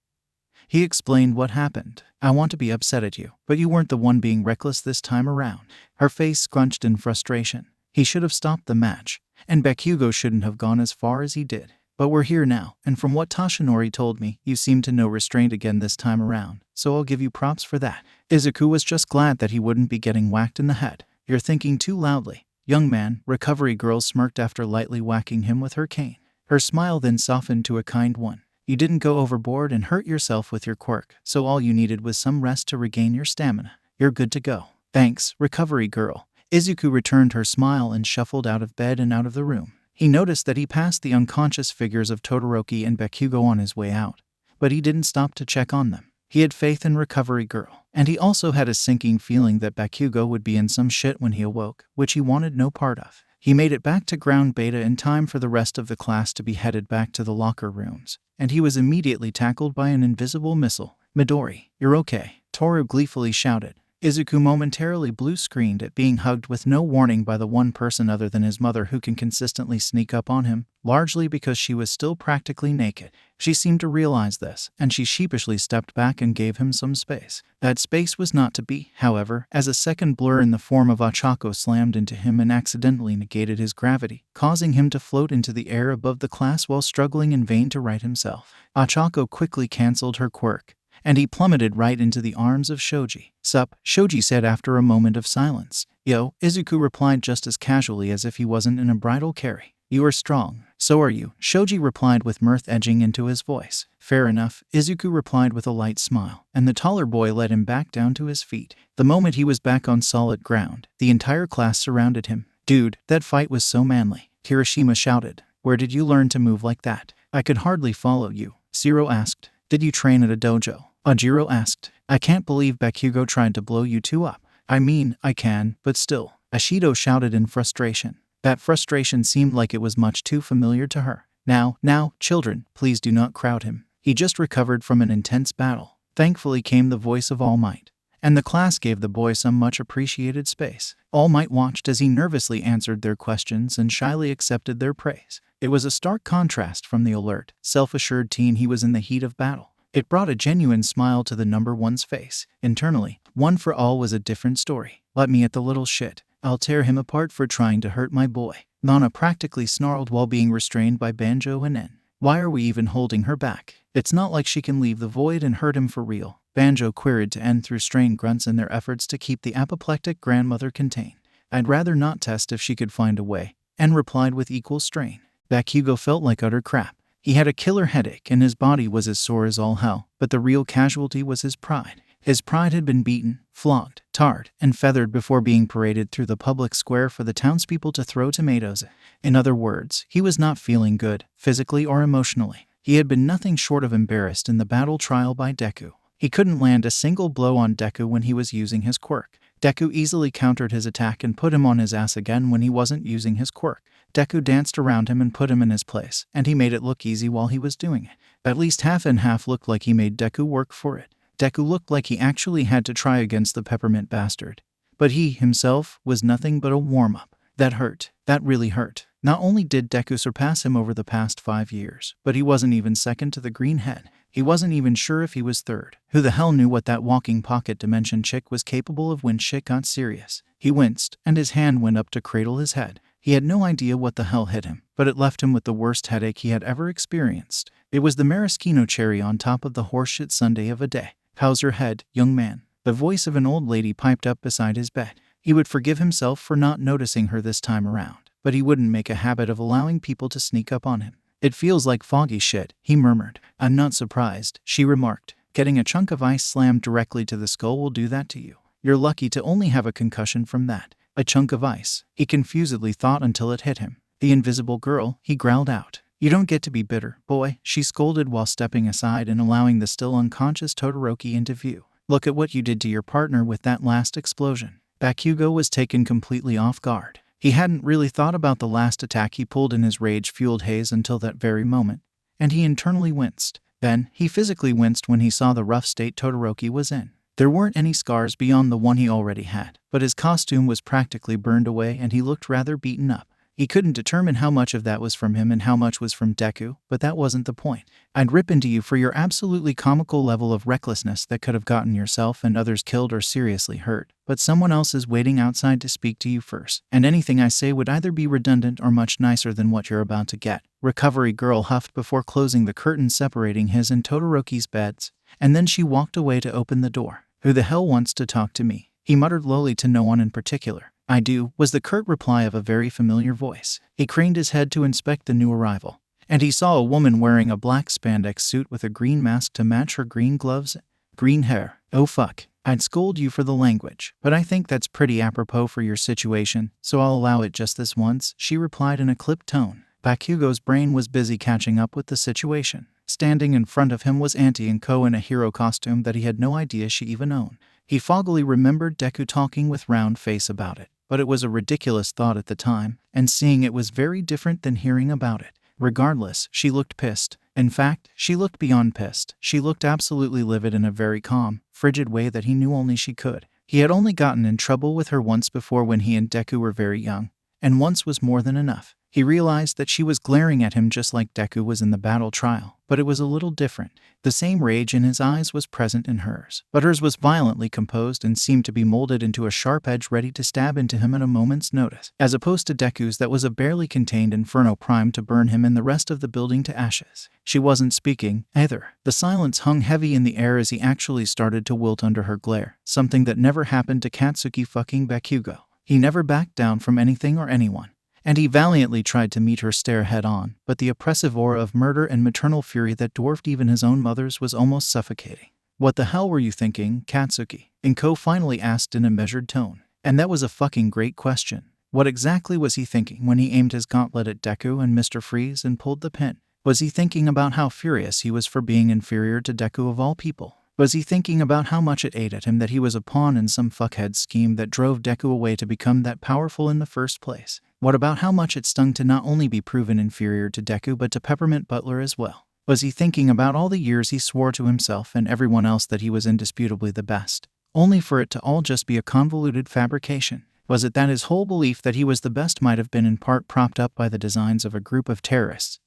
he explained what happened. I want to be upset at you, but you weren't the one being reckless this time around. Her face scrunched in frustration. He should have stopped the match, and Bakugo shouldn't have gone as far as he did. But we're here now, and from what Toshinori told me, you seem to know restraint again this time around, so I'll give you props for that. Izuku was just glad that he wouldn't be getting whacked in the head. You're thinking too loudly. Young man, recovery girl smirked after lightly whacking him with her cane. Her smile then softened to a kind one. You didn't go overboard and hurt yourself with your quirk, so all you needed was some rest to regain your stamina. You're good to go. Thanks, recovery girl. Izuku returned her smile and shuffled out of bed and out of the room. He noticed that he passed the unconscious figures of Todoroki and Bakugo on his way out, but he didn't stop to check on them. He had faith in recovery girl, and he also had a sinking feeling that Bakugo would be in some shit when he awoke, which he wanted no part of. He made it back to ground beta in time for the rest of the class to be headed back to the locker rooms, and he was immediately tackled by an invisible missile. Midori, you're okay, Toru gleefully shouted. Izuku momentarily blue-screened at being hugged with no warning by the one person other than his mother who can consistently sneak up on him, largely because she was still practically naked. She seemed to realize this, and she sheepishly stepped back and gave him some space. That space was not to be, however, as a second blur in the form of Ochako slammed into him and accidentally negated his gravity, causing him to float into the air above the class while struggling in vain to right himself. Ochako quickly cancelled her quirk, and he plummeted right into the arms of Shoji. Sup, Shoji said after a moment of silence. Yo, Izuku replied just as casually as if he wasn't in a bridal carry. You are strong. So are you, Shoji replied with mirth edging into his voice. Fair enough, Izuku replied with a light smile, and the taller boy led him back down to his feet. The moment he was back on solid ground, the entire class surrounded him. Dude, that fight was so manly, Kirishima shouted. Where did you learn to move like that? I could hardly follow you, Zero asked. Did you train at a dojo? Ajiro asked. I can't believe Bakugo tried to blow you 2 up. I mean, I can, but still, Ashido shouted in frustration. That frustration seemed like it was much too familiar to her. Now, children, please do not crowd him. He just recovered from an intense battle. Thankfully came the voice of All Might, and the class gave the boy some much appreciated space. All Might watched as he nervously answered their questions and shyly accepted their praise. It was a stark contrast from the alert, self-assured teen he was in the heat of battle. It brought a genuine smile to the number one's face. Internally, One for All was a different story. Let me at the little shit. I'll tear him apart for trying to hurt my boy. Nana practically snarled while being restrained by Banjo and En. Why are we even holding her back? It's not like she can leave the void and hurt him for real, Banjo queried to En through strained grunts in their efforts to keep the apoplectic grandmother contained. I'd rather not test if she could find a way, En replied with equal strain. Bakugo felt like utter crap. He had a killer headache and his body was as sore as all hell, but the real casualty was his pride. His pride had been beaten, flogged, tarred, and feathered before being paraded through the public square for the townspeople to throw tomatoes at. In other words, he was not feeling good, physically or emotionally. He had been nothing short of embarrassed in the battle trial by Deku. He couldn't land a single blow on Deku when he was using his quirk. Deku easily countered his attack and put him on his ass again when he wasn't using his quirk. Deku danced around him and put him in his place, and he made it look easy while he was doing it. At least half and half looked like he made Deku work for it. Deku looked like he actually had to try against the peppermint bastard. But he, himself, was nothing but a warm-up. That hurt. That really hurt. Not only did Deku surpass him over the past 5 years, but he wasn't even second to the green head. He wasn't even sure if he was third. Who the hell knew what that walking pocket dimension chick was capable of when shit got serious? He winced, and his hand went up to cradle his head. He had no idea what the hell hit him, but it left him with the worst headache he had ever experienced. It was the maraschino cherry on top of the horseshit sundae of a day. "How's your head, young man?" The voice of an old lady piped up beside his bed. He would forgive himself for not noticing her this time around, but he wouldn't make a habit of allowing people to sneak up on him. "It feels like foggy shit," he murmured. "I'm not surprised," she remarked. "Getting a chunk of ice slammed directly to the skull will do that to you. You're lucky to only have a concussion from that." A chunk of ice, he confusedly thought until it hit him. "The invisible girl," he growled out. "You don't get to be bitter, boy," she scolded while stepping aside and allowing the still unconscious Todoroki into view. "Look at what you did to your partner with that last explosion." Bakugo was taken completely off guard. He hadn't really thought about the last attack he pulled in his rage-fueled haze until that very moment, and he internally winced. Then, he physically winced when he saw the rough state Todoroki was in. There weren't any scars beyond the one he already had, but his costume was practically burned away and he looked rather beaten up. He couldn't determine how much of that was from him and how much was from Deku, but that wasn't the point. "I'd rip into you for your absolutely comical level of recklessness that could have gotten yourself and others killed or seriously hurt, but someone else is waiting outside to speak to you first, and anything I say would either be redundant or much nicer than what you're about to get." Recovery Girl huffed before closing the curtain separating his and Todoroki's beds, and then she walked away to open the door. "Who the hell wants to talk to me?" he muttered lowly to no one in particular. "I do," was the curt reply of a very familiar voice. He craned his head to inspect the new arrival, and he saw a woman wearing a black spandex suit with a green mask to match her green gloves, green hair. "Oh fuck, I'd scold you for the language, but I think that's pretty apropos for your situation, so I'll allow it just this once," she replied in a clipped tone. Bakugo's brain was busy catching up with the situation. Standing in front of him was Auntie Inko in a hero costume that he had no idea she even owned. He foggily remembered Deku talking with Round Face about it, but it was a ridiculous thought at the time, and seeing it was very different than hearing about it. Regardless, she looked pissed. In fact, she looked beyond pissed. She looked absolutely livid in a very calm, frigid way that he knew only she could. He had only gotten in trouble with her once before when he and Deku were very young, and once was more than enough. He realized that she was glaring at him just like Deku was in the battle trial, but it was a little different. The same rage in his eyes was present in hers, but hers was violently composed and seemed to be molded into a sharp edge ready to stab into him at a moment's notice, as opposed to Deku's that was a barely contained inferno primed to burn him and the rest of the building to ashes. She wasn't speaking, either. The silence hung heavy in the air as he actually started to wilt under her glare, something that never happened to Katsuki fucking Bakugo. He never backed down from anything or anyone, and he valiantly tried to meet her stare head-on, but the oppressive aura of murder and maternal fury that dwarfed even his own mother's was almost suffocating. "What the hell were you thinking, Katsuki?" Inko finally asked in a measured tone. And that was a fucking great question. What exactly was he thinking when he aimed his gauntlet at Deku and Mr. Freeze and pulled the pin? Was he thinking about how furious he was for being inferior to Deku of all people? Was he thinking about how much it ate at him that he was a pawn in some fuckhead scheme that drove Deku away to become that powerful in the first place? What about how much it stung to not only be proven inferior to Deku but to Peppermint Butler as well? Was he thinking about all the years he swore to himself and everyone else that he was indisputably the best, only for it to all just be a convoluted fabrication? Was it that his whole belief that he was the best might have been in part propped up by the designs of a group of terrorists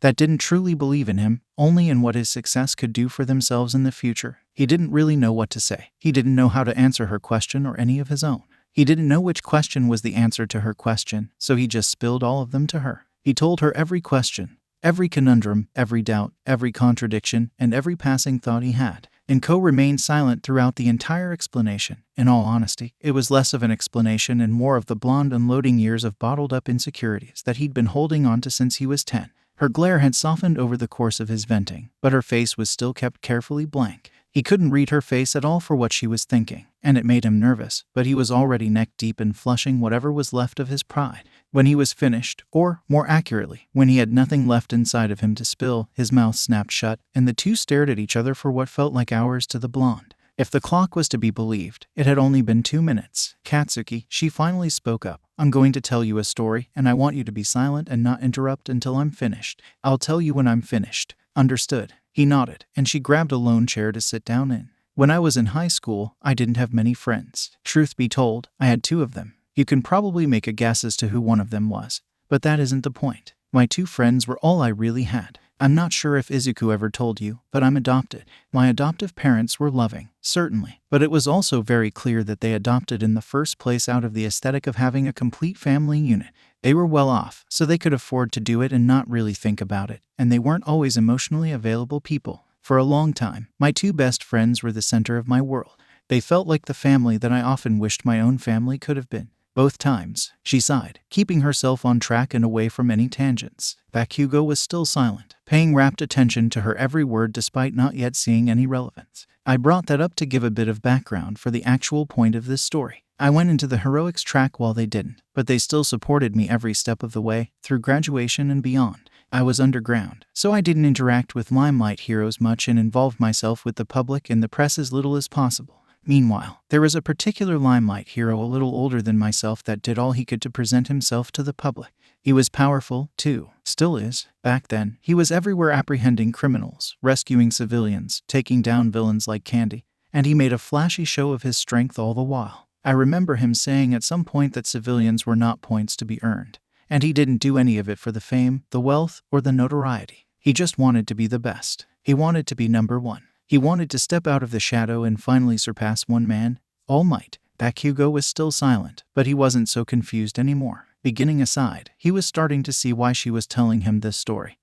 that didn't truly believe in him, only in what his success could do for themselves in the future? He didn't really know what to say. He didn't know how to answer her question or any of his own. He didn't know which question was the answer to her question, so he just spilled all of them to her. He told her every question, every conundrum, every doubt, every contradiction, and every passing thought he had. Inko remained silent throughout the entire explanation. In all honesty, it was less of an explanation and more of the blonde unloading years of bottled-up insecurities that he'd been holding on to since he was 10. Her glare had softened over the course of his venting, but her face was still kept carefully blank. He couldn't read her face at all for what she was thinking, and it made him nervous, but he was already neck-deep in flushing whatever was left of his pride. When he was finished, or, more accurately, when he had nothing left inside of him to spill, his mouth snapped shut, and the two stared at each other for what felt like hours to the blonde. If the clock was to be believed, it had only been 2 minutes. "Katsuki," she finally spoke up. "I'm going to tell you a story, and I want you to be silent and not interrupt until I'm finished. I'll tell you when I'm finished. Understood?" He nodded, and she grabbed a lone chair to sit down in. "When I was in high school, I didn't have many friends. Truth be told, I had 2 of them. You can probably make a guess as to who one of them was. But that isn't the point. My 2 friends were all I really had. I'm not sure if Izuku ever told you, but I'm adopted. My adoptive parents were loving, certainly, but it was also very clear that they adopted in the first place out of the aesthetic of having a complete family unit. They were well off, so they could afford to do it and not really think about it, and they weren't always emotionally available people. For a long time, my 2 best friends were the center of my world. They felt like the family that I often wished my own family could have been. Both times," she sighed, keeping herself on track and away from any tangents. Bakugo was still silent, paying rapt attention to her every word despite not yet seeing any relevance. "I brought that up to give a bit of background for the actual point of this story. I went into the heroics track while they didn't, but they still supported me every step of the way, through graduation and beyond. I was underground, so I didn't interact with limelight heroes much and involved myself with the public and the press as little as possible. Meanwhile, there was a particular limelight hero a little older than myself that did all he could to present himself to the public. He was powerful, too. Still is. Back then, he was everywhere apprehending criminals, rescuing civilians, taking down villains like candy, and he made a flashy show of his strength all the while. I remember him saying at some point that civilians were not points to be earned, and he didn't do any of it for the fame, the wealth, or the notoriety. He just wanted to be the best. He wanted to be number 1. He wanted to step out of the shadow and finally surpass one man, All Might. Bakugo was still silent, but he wasn't so confused anymore. Beginning aside, he was starting to see why she was telling him this story.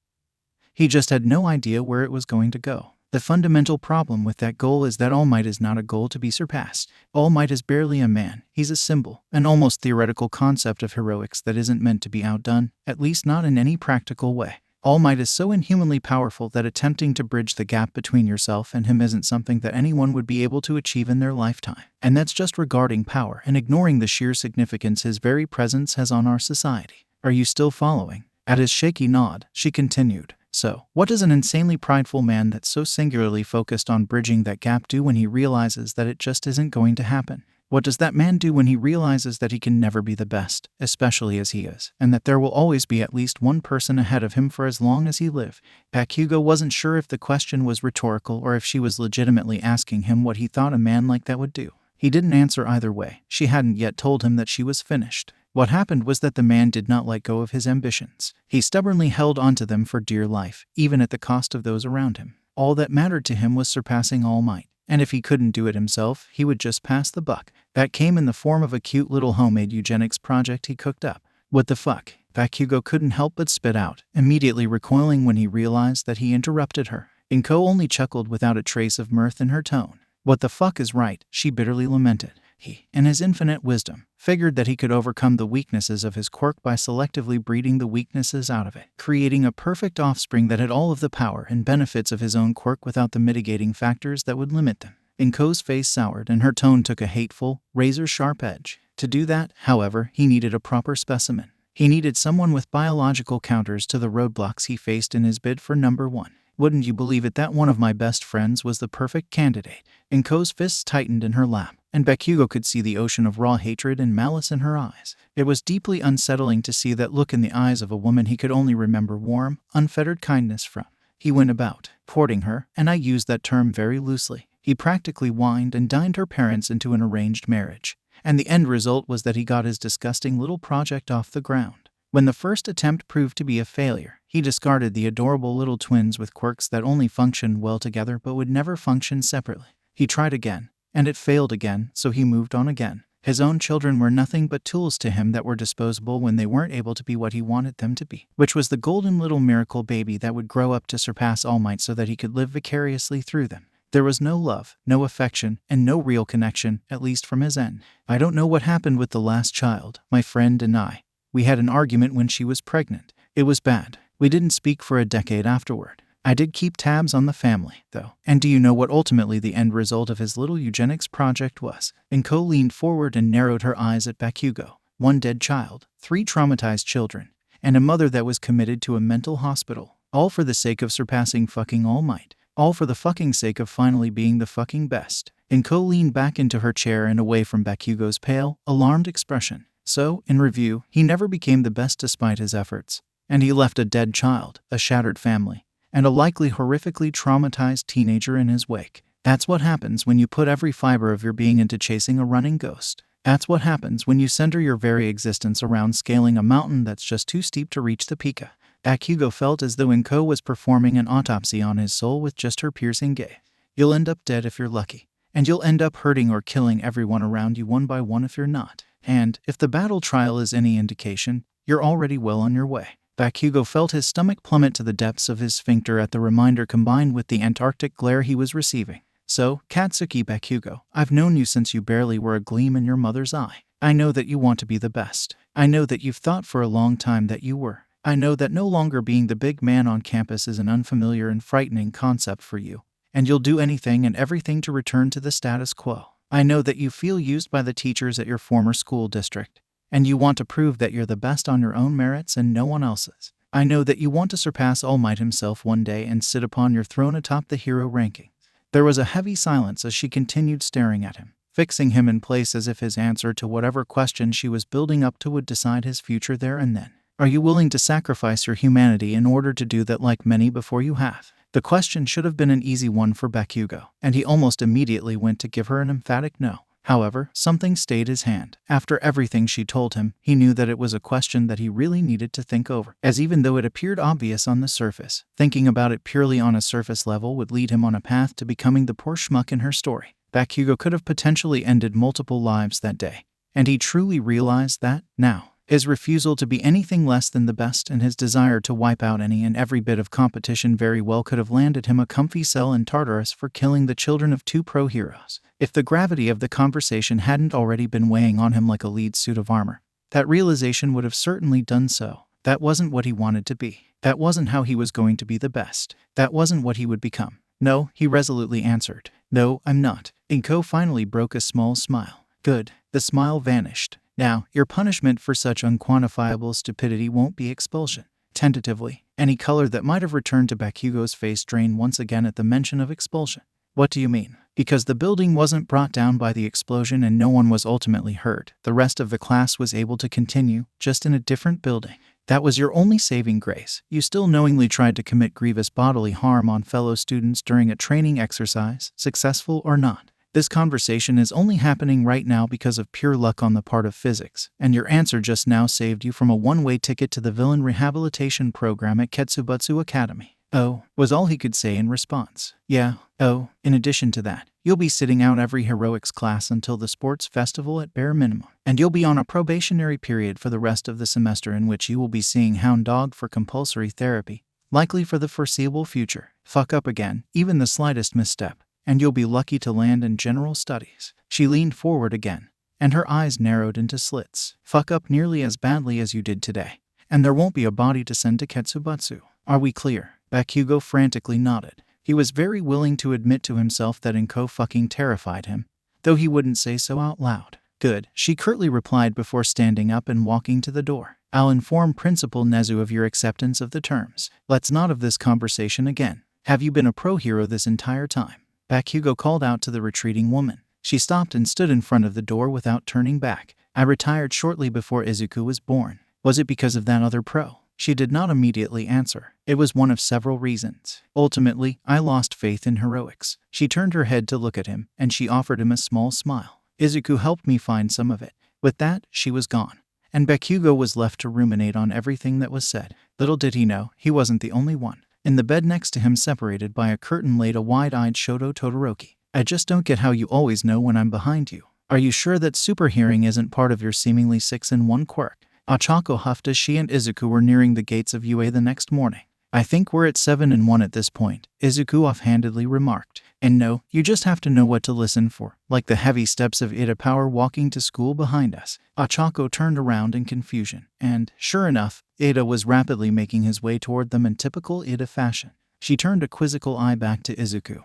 He just had no idea where it was going to go. The fundamental problem with that goal is that All Might is not a goal to be surpassed. All Might is barely a man. He's a symbol, an almost theoretical concept of heroics that isn't meant to be outdone, at least not in any practical way. All Might is so inhumanly powerful that attempting to bridge the gap between yourself and him isn't something that anyone would be able to achieve in their lifetime. And that's just regarding power and ignoring the sheer significance his very presence has on our society. Are you still following? At his shaky nod, she continued. So, what does an insanely prideful man that's so singularly focused on bridging that gap do when he realizes that it just isn't going to happen? What does that man do when he realizes that he can never be the best, especially as he is, and that there will always be at least one person ahead of him for as long as he lives? Bakugo wasn't sure if the question was rhetorical or if she was legitimately asking him what he thought a man like that would do. He didn't answer either way. She hadn't yet told him that she was finished. What happened was that the man did not let go of his ambitions. He stubbornly held onto them for dear life, even at the cost of those around him. All that mattered to him was surpassing All Might. And if he couldn't do it himself, he would just pass the buck. That came in the form of a cute little homemade eugenics project he cooked up. What the fuck? Bakugo couldn't help but spit out, immediately recoiling when he realized that he interrupted her. Inko only chuckled without a trace of mirth in her tone. What the fuck is right, she bitterly lamented. He, in his infinite wisdom, figured that he could overcome the weaknesses of his quirk by selectively breeding the weaknesses out of it, creating a perfect offspring that had all of the power and benefits of his own quirk without the mitigating factors that would limit them. Inko's face soured and her tone took a hateful, razor-sharp edge. To do that, however, he needed a proper specimen. He needed someone with biological counters to the roadblocks he faced in his bid for number 1. Wouldn't you believe it that one of my best friends was the perfect candidate? Inko's fists tightened in her lap, and Bakugo could see the ocean of raw hatred and malice in her eyes. It was deeply unsettling to see that look in the eyes of a woman he could only remember warm, unfettered kindness from. He went about, courting her, and I use that term very loosely. He practically wined and dined her parents into an arranged marriage, and the end result was that he got his disgusting little project off the ground. When the first attempt proved to be a failure, he discarded the adorable little twins with quirks that only functioned well together but would never function separately. He tried again, and it failed again, so he moved on again. His own children were nothing but tools to him that were disposable when they weren't able to be what he wanted them to be, which was the golden little miracle baby that would grow up to surpass All Might so that he could live vicariously through them. There was no love, no affection, and no real connection, at least from his end. I don't know what happened with the last child, my friend and I. We had an argument when she was pregnant. It was bad. We didn't speak for a decade afterward. I did keep tabs on the family, though. And do you know what ultimately the end result of his little eugenics project was? Inko leaned forward and narrowed her eyes at Bakugo. 1 dead child, 3 traumatized children, and a mother that was committed to a mental hospital. All for the sake of surpassing fucking All Might. All for the fucking sake of finally being the fucking best. Inko leaned back into her chair and away from Bakugo's pale, alarmed expression. So, in review, he never became the best despite his efforts. And he left a dead child, a shattered family, and a likely horrifically traumatized teenager in his wake. That's what happens when you put every fiber of your being into chasing a running ghost. That's what happens when you center your very existence around scaling a mountain that's just too steep to reach the peak. Bakugo felt as though Inko was performing an autopsy on his soul with just her piercing gaze. You'll end up dead if you're lucky. And you'll end up hurting or killing everyone around you one by one if you're not. And, if the battle trial is any indication, you're already well on your way. Bakugo felt his stomach plummet to the depths of his sphincter at the reminder combined with the Antarctic glare he was receiving. So, Katsuki Bakugo, I've known you since you barely were a gleam in your mother's eye. I know that you want to be the best. I know that you've thought for a long time that you were. I know that no longer being the big man on campus is an unfamiliar and frightening concept for you. And you'll do anything and everything to return to the status quo. I know that you feel used by the teachers at your former school district. And you want to prove that you're the best on your own merits and no one else's. I know that you want to surpass All Might himself one day and sit upon your throne atop the hero ranking. There was a heavy silence as she continued staring at him, fixing him in place as if his answer to whatever question she was building up to would decide his future there and then. Are you willing to sacrifice your humanity in order to do that like many before you have? The question should have been an easy one for Bakugo, and he almost immediately went to give her an emphatic no. However, something stayed his hand. After everything she told him, he knew that it was a question that he really needed to think over, as even though it appeared obvious on the surface, thinking about it purely on a surface level would lead him on a path to becoming the poor schmuck in her story. Bakugo could have potentially ended multiple lives that day, and he truly realized that, now. His refusal to be anything less than the best and his desire to wipe out any and every bit of competition very well could have landed him a comfy cell in Tartarus for killing the children of 2 pro-heroes. If the gravity of the conversation hadn't already been weighing on him like a lead suit of armor, that realization would have certainly done so. That wasn't what he wanted to be. That wasn't how he was going to be the best. That wasn't what he would become. No, he resolutely answered. No, I'm not. Inko finally broke a small smile. Good. The smile vanished. Now, your punishment for such unquantifiable stupidity won't be expulsion. Tentatively, any color that might have returned to Bakugo's face drained once again at the mention of expulsion. What do you mean? Because the building wasn't brought down by the explosion and no one was ultimately hurt, the rest of the class was able to continue, just in a different building. That was your only saving grace. You still knowingly tried to commit grievous bodily harm on fellow students during a training exercise, successful or not. This conversation is only happening right now because of pure luck on the part of physics, and your answer just now saved you from a one-way ticket to the villain rehabilitation program at Ketsubutsu Academy. Oh, was all he could say in response. Yeah, oh, in addition to that, you'll be sitting out every heroics class until the sports festival at bare minimum, and you'll be on a probationary period for the rest of the semester in which you will be seeing Hound Dog for compulsory therapy, likely for the foreseeable future. Fuck up again, even the slightest misstep, and you'll be lucky to land in general studies. She leaned forward again, and her eyes narrowed into slits. Fuck up nearly as badly as you did today, and there won't be a body to send to Ketsubutsu. Are we clear? Bakugo frantically nodded. He was very willing to admit to himself that Inko fucking terrified him, though he wouldn't say so out loud. Good, she curtly replied before standing up and walking to the door. I'll inform Principal Nezu of your acceptance of the terms. Let's not have this conversation again. Have you been a pro-hero this entire time? Bakugo called out to the retreating woman. She stopped and stood in front of the door without turning back. I retired shortly before Izuku was born. Was it because of that other pro? She did not immediately answer. It was one of several reasons. Ultimately, I lost faith in heroics. She turned her head to look at him, and she offered him a small smile. Izuku helped me find some of it. With that, she was gone. And Bakugo was left to ruminate on everything that was said. Little did he know, he wasn't the only one. In the bed next to him, separated by a curtain, laid a wide-eyed Shoto Todoroki. I just don't get how you always know when I'm behind you. Are you sure that super hearing isn't part of your seemingly 6-in-1 quirk? Ochako huffed as she and Izuku were nearing the gates of UA the next morning. I think we're at 7-in-1 at this point, Izuku offhandedly remarked. And no, you just have to know what to listen for, like the heavy steps of Ida Power walking to school behind us. Ochako turned around in confusion, and, sure enough, Ida was rapidly making his way toward them in typical Ida fashion. She turned a quizzical eye back to Izuku,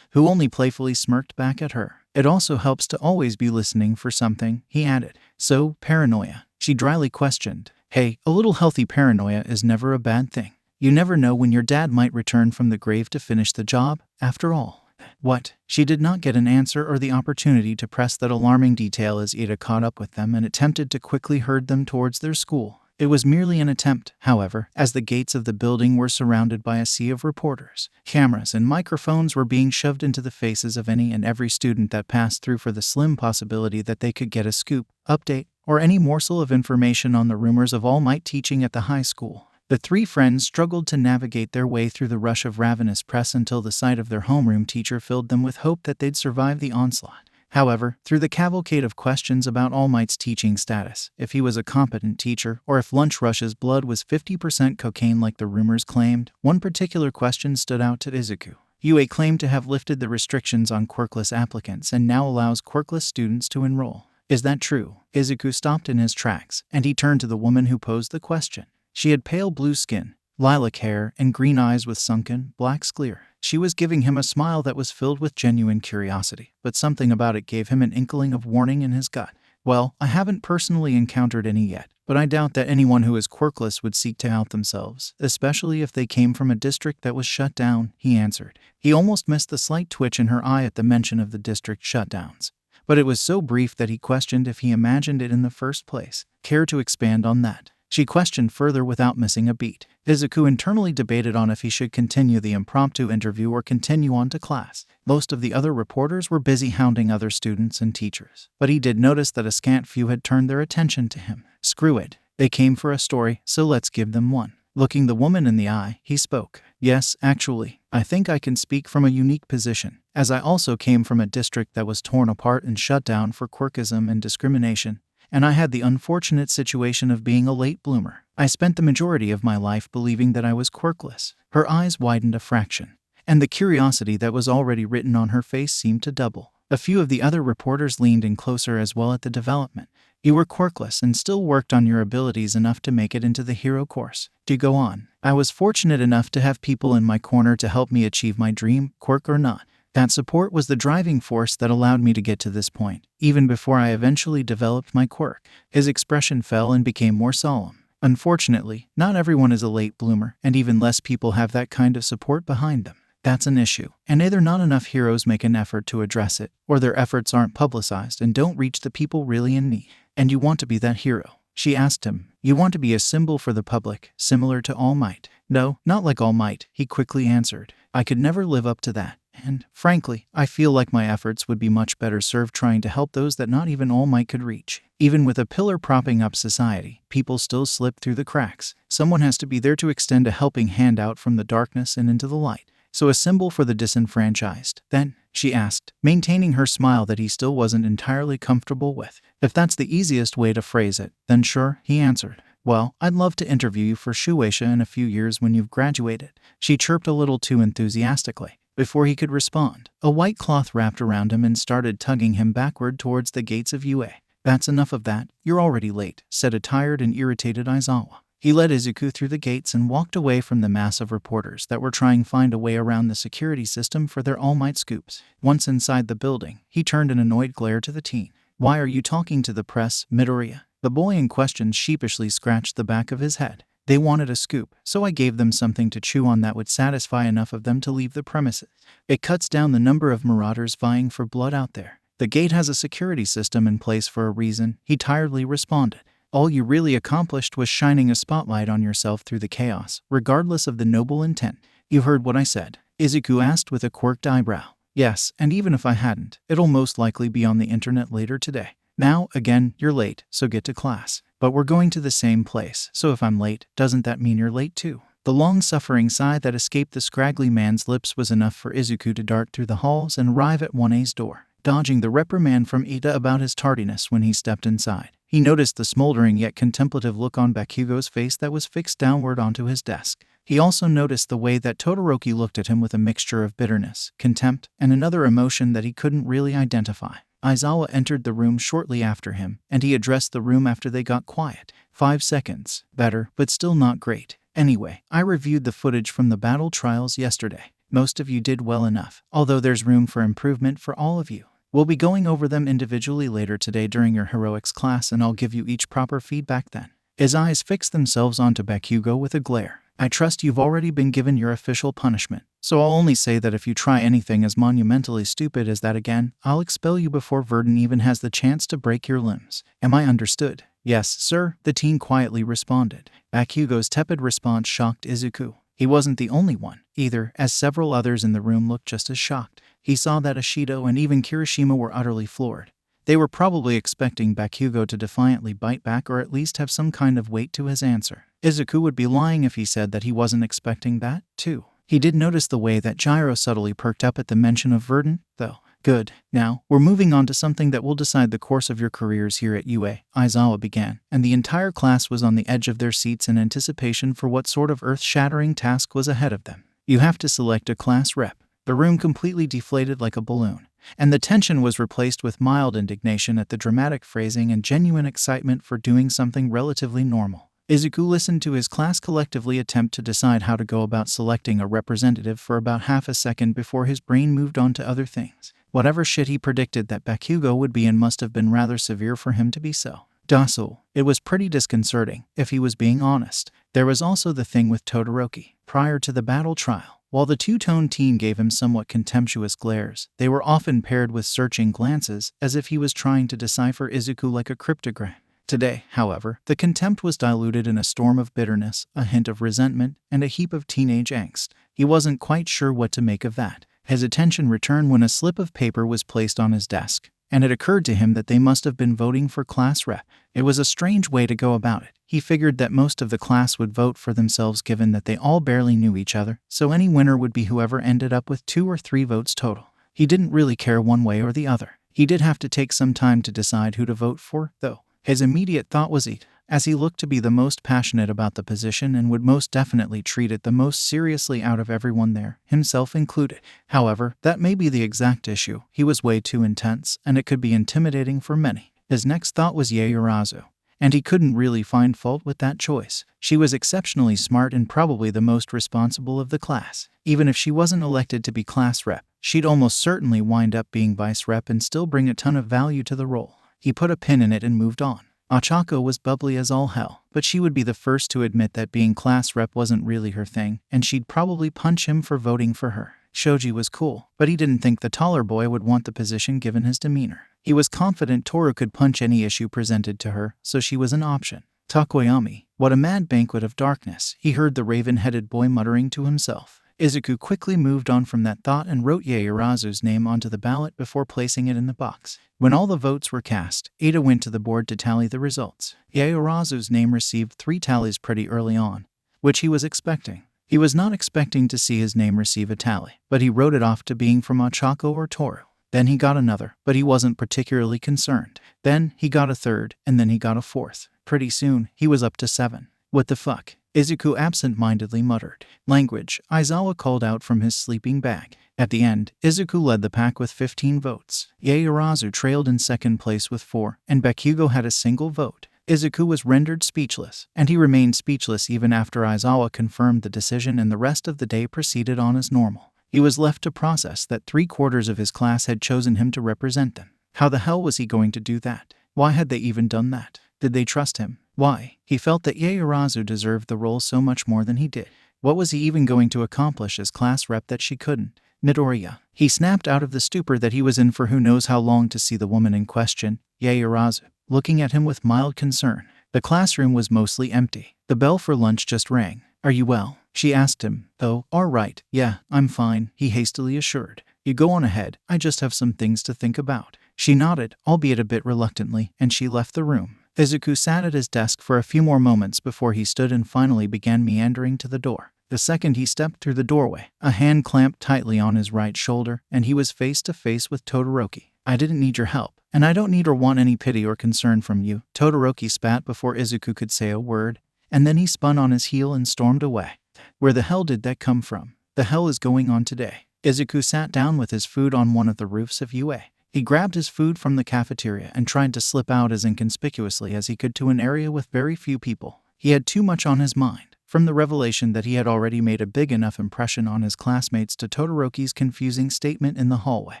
who only playfully smirked back at her. It also helps to always be listening for something, he added. So, paranoia? She dryly questioned. Hey, a little healthy paranoia is never a bad thing. You never know when your dad might return from the grave to finish the job, after all. What? She did not get an answer or the opportunity to press that alarming detail as Ida caught up with them and attempted to quickly herd them towards their school. It was merely an attempt, however, as the gates of the building were surrounded by a sea of reporters. Cameras and microphones were being shoved into the faces of any and every student that passed through for the slim possibility that they could get a scoop, update, or any morsel of information on the rumors of All Might teaching at the high school. The three friends struggled to navigate their way through the rush of ravenous press until the sight of their homeroom teacher filled them with hope that they'd survive the onslaught. However, through the cavalcade of questions about All Might's teaching status, if he was a competent teacher, or if Lunch Rush's blood was 50% cocaine like the rumors claimed, one particular question stood out to Izuku. UA claimed to have lifted the restrictions on quirkless applicants and now allows quirkless students to enroll. Is that true? Izuku stopped in his tracks, and he turned to the woman who posed the question. She had pale blue skin, lilac hair, and green eyes with sunken, black sclera. She was giving him a smile that was filled with genuine curiosity, but something about it gave him an inkling of warning in his gut. Well, I haven't personally encountered any yet, but I doubt that anyone who is quirkless would seek to out themselves, especially if they came from a district that was shut down, he answered. He almost missed the slight twitch in her eye at the mention of the district shutdowns, but it was so brief that he questioned if he imagined it in the first place. Care to expand on that? She questioned further without missing a beat. Izuku internally debated on if he should continue the impromptu interview or continue on to class. Most of the other reporters were busy hounding other students and teachers, but he did notice that a scant few had turned their attention to him. Screw it. They came for a story, so let's give them one. Looking the woman in the eye, he spoke. Yes, actually, I think I can speak from a unique position, as I also came from a district that was torn apart and shut down for quirkism and discrimination. And I had the unfortunate situation of being a late bloomer. I spent the majority of my life believing that I was quirkless. Her eyes widened a fraction, and the curiosity that was already written on her face seemed to double. A few of the other reporters leaned in closer as well at the development. You were quirkless and still worked on your abilities enough to make it into the hero course. To go on, I was fortunate enough to have people in my corner to help me achieve my dream, quirk or not. That support was the driving force that allowed me to get to this point, even before I eventually developed my quirk. His expression fell and became more solemn. Unfortunately, not everyone is a late bloomer, and even less people have that kind of support behind them. That's an issue, and either not enough heroes make an effort to address it, or their efforts aren't publicized and don't reach the people really in need. And you want to be that hero? She asked him. You want to be a symbol for the public, similar to All Might? No, not like All Might, he quickly answered. I could never live up to that. And, frankly, I feel like my efforts would be much better served trying to help those that not even All Might could reach. Even with a pillar propping up society, people still slip through the cracks. Someone has to be there to extend a helping hand out from the darkness and into the light. So a symbol for the disenfranchised, then? She asked, maintaining her smile that he still wasn't entirely comfortable with. If that's the easiest way to phrase it, then sure, he answered. Well, I'd love to interview you for Shueisha in a few years when you've graduated. She chirped a little too enthusiastically. Before he could respond, a white cloth wrapped around him and started tugging him backward towards the gates of UA. That's enough of that, you're already late, said a tired and irritated Aizawa. He led Izuku through the gates and walked away from the mass of reporters that were trying to find a way around the security system for their All Might scoops. Once inside the building, he turned an annoyed glare to the teen. Why are you talking to the press, Midoriya? The boy in question sheepishly scratched the back of his head. They wanted a scoop, so I gave them something to chew on that would satisfy enough of them to leave the premises. It cuts down the number of marauders vying for blood out there. The gate has a security system in place for a reason, he tiredly responded. All you really accomplished was shining a spotlight on yourself through the chaos, regardless of the noble intent. You heard what I said? Izuku asked with a quirked eyebrow. Yes, and even if I hadn't, it'll most likely be on the internet later today. Now, again, you're late, so get to class. But we're going to the same place, so if I'm late, doesn't that mean you're late too? The long-suffering sigh that escaped the scraggly man's lips was enough for Izuku to dart through the halls and arrive at 1A's door, dodging the reprimand from Ida about his tardiness when he stepped inside. He noticed the smoldering yet contemplative look on Bakugo's face that was fixed downward onto his desk. He also noticed the way that Todoroki looked at him with a mixture of bitterness, contempt, and another emotion that he couldn't really identify. Aizawa entered the room shortly after him, and he addressed the room after they got quiet. 5 seconds. Better, but still not great. Anyway, I reviewed the footage from the battle trials yesterday. Most of you did well enough, although there's room for improvement for all of you. We'll be going over them individually later today during your heroics class, and I'll give you each proper feedback then. His eyes fixed themselves onto Bakugo with a glare. I trust you've already been given your official punishment, so I'll only say that if you try anything as monumentally stupid as that again, I'll expel you before Verdun even has the chance to break your limbs. Am I understood? Yes, sir, the teen quietly responded. Bakugo's tepid response shocked Izuku. He wasn't the only one, either, as several others in the room looked just as shocked. He saw that Ishido and even Kirishima were utterly floored. They were probably expecting Bakugo to defiantly bite back or at least have some kind of weight to his answer. Izuku would be lying if he said that he wasn't expecting that, too. He did notice the way that Gyro subtly perked up at the mention of Verdun, though. Good. Now, we're moving on to something that will decide the course of your careers here at UA, Aizawa began, and the entire class was on the edge of their seats in anticipation for what sort of earth-shattering task was ahead of them. You have to select a class rep. The room completely deflated like a balloon, and the tension was replaced with mild indignation at the dramatic phrasing and genuine excitement for doing something relatively normal. Izuku listened to his class collectively attempt to decide how to go about selecting a representative for about half a second before his brain moved on to other things. Whatever shit he predicted that Bakugo would be in must have been rather severe for him to be so docile. It was pretty disconcerting, if he was being honest. There was also the thing with Todoroki. Prior to the battle trial, while the two-tone teen gave him somewhat contemptuous glares, they were often paired with searching glances, as if he was trying to decipher Izuku like a cryptogram. Today, however, the contempt was diluted in a storm of bitterness, a hint of resentment, and a heap of teenage angst. He wasn't quite sure what to make of that. His attention returned when a slip of paper was placed on his desk, and it occurred to him that they must have been voting for class rep. It was a strange way to go about it. He figured that most of the class would vote for themselves given that they all barely knew each other, so any winner would be whoever ended up with 2 or 3 votes total. He didn't really care one way or the other. He did have to take some time to decide who to vote for, though. His immediate thought was Eat, as he looked to be the most passionate about the position and would most definitely treat it the most seriously out of everyone there, himself included. However, that may be the exact issue. He was way too intense, and it could be intimidating for many. His next thought was Yaoyorozu, and he couldn't really find fault with that choice. She was exceptionally smart and probably the most responsible of the class. Even if she wasn't elected to be class rep, she'd almost certainly wind up being vice rep and still bring a ton of value to the role. He put a pin in it and moved on. Ochako was bubbly as all hell, but she would be the first to admit that being class rep wasn't really her thing, and she'd probably punch him for voting for her. Shoji was cool, but he didn't think the taller boy would want the position given his demeanor. He was confident Toru could punch any issue presented to her, so she was an option. Takoyami, what a mad banquet of darkness, he heard the raven-headed boy muttering to himself. Izuku quickly moved on from that thought and wrote Yaoyorozu's name onto the ballot before placing it in the box. When all the votes were cast, Ada went to the board to tally the results. Yaoyorozu's name received 3 tallies pretty early on, which he was expecting. He was not expecting to see his name receive a tally, but he wrote it off to being from Ochako or Toru. Then he got another, but he wasn't particularly concerned. Then he got a third, and then he got a fourth. Pretty soon, he was up to 7. What the fuck? Izuku absent-mindedly muttered. Language, Aizawa called out from his sleeping bag. At the end, Izuku led the pack with 15 votes. Yaoyorozu trailed in second place with 4, and Bakugo had a single vote. Izuku was rendered speechless, and he remained speechless even after Aizawa confirmed the decision, and the rest of the day proceeded on as normal. He was left to process that 3/4 of his class had chosen him to represent them. How the hell was he going to do that? Why had they even done that? Did they trust him? Why? He felt that Yaoyorozu deserved the role so much more than he did. What was he even going to accomplish as class rep that she couldn't? Midoriya. He snapped out of the stupor that he was in for who knows how long to see the woman in question, Yaoyorozu, looking at him with mild concern. The classroom was mostly empty. The bell for lunch just rang. Are you well? She asked him. Oh, all right. Yeah, I'm fine, he hastily assured. You go on ahead. I just have some things to think about. She nodded, albeit a bit reluctantly, and she left the room. Izuku sat at his desk for a few more moments before he stood and finally began meandering to the door. The second he stepped through the doorway, a hand clamped tightly on his right shoulder, and he was face to face with Todoroki. I didn't need your help, and I don't need or want any pity or concern from you, Todoroki spat before Izuku could say a word, and then he spun on his heel and stormed away. Where the hell did that come from? The hell is going on today? Izuku sat down with his food on one of the roofs of UA. He grabbed his food from the cafeteria and tried to slip out as inconspicuously as he could to an area with very few people. He had too much on his mind. from the revelation that he had already made a big enough impression on his classmates to Todoroki's confusing statement in the hallway.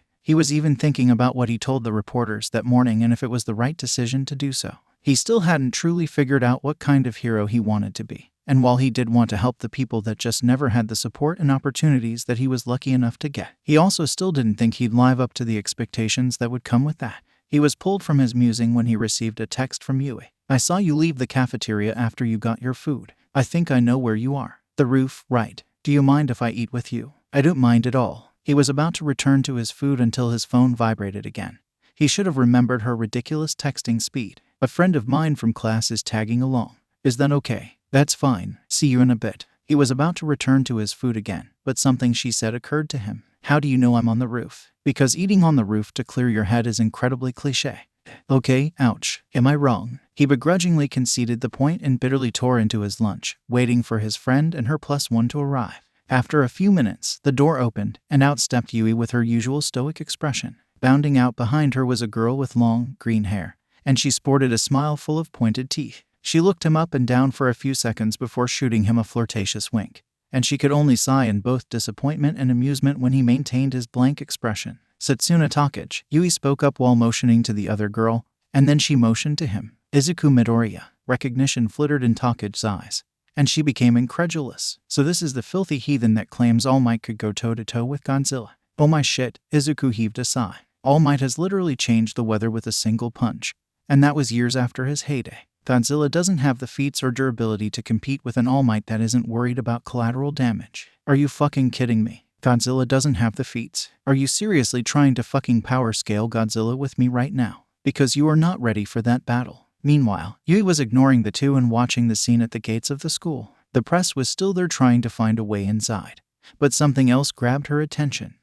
He was even thinking about what he told the reporters that morning and if it was the right decision to do so. He still hadn't truly figured out what kind of hero he wanted to be. And while he did want to help the people that just never had the support and opportunities that he was lucky enough to get, he also still didn't think he'd live up to the expectations that would come with that. He was pulled from his musing when he received a text from Yui. I saw you leave the cafeteria after you got your food. I think I know where you are. The roof, right. Do you mind if I eat with you? I don't mind at all. He was about to return to his food until his phone vibrated again. He should have remembered her ridiculous texting speed. A friend of mine from class is tagging along. Is that okay? That's fine. See you in a bit. He was about to return to his food again, but something she said occurred to him. How do you know I'm on the roof? Because eating on the roof to clear your head is incredibly cliché. Okay, ouch. Am I wrong? He begrudgingly conceded the point and bitterly tore into his lunch, waiting for his friend and her +1 to arrive. After a few minutes, the door opened, and out stepped Yui with her usual stoic expression. Bounding out behind her was a girl with long, green hair, and she sported a smile full of pointed teeth. She looked him up and down for a few seconds before shooting him a flirtatious wink, and she could only sigh in both disappointment and amusement when he maintained his blank expression. Satsuna Takage, Yui spoke up while motioning to the other girl, and then she motioned to him. Izuku Midoriya. Recognition flittered in Takage's eyes, and she became incredulous. So this is the filthy heathen that claims All Might could go toe-to-toe with Godzilla. Oh my shit, Izuku heaved a sigh. All Might has literally changed the weather with a single punch, and that was years after his heyday. Godzilla doesn't have the feats or durability to compete with an All Might that isn't worried about collateral damage. Are you fucking kidding me? Godzilla doesn't have the feats. Are you seriously trying to fucking power scale Godzilla with me right now? Because you are not ready for that battle. Meanwhile, Yui was ignoring the two and watching the scene at the gates of the school. The press was still there trying to find a way inside. But something else grabbed her attention.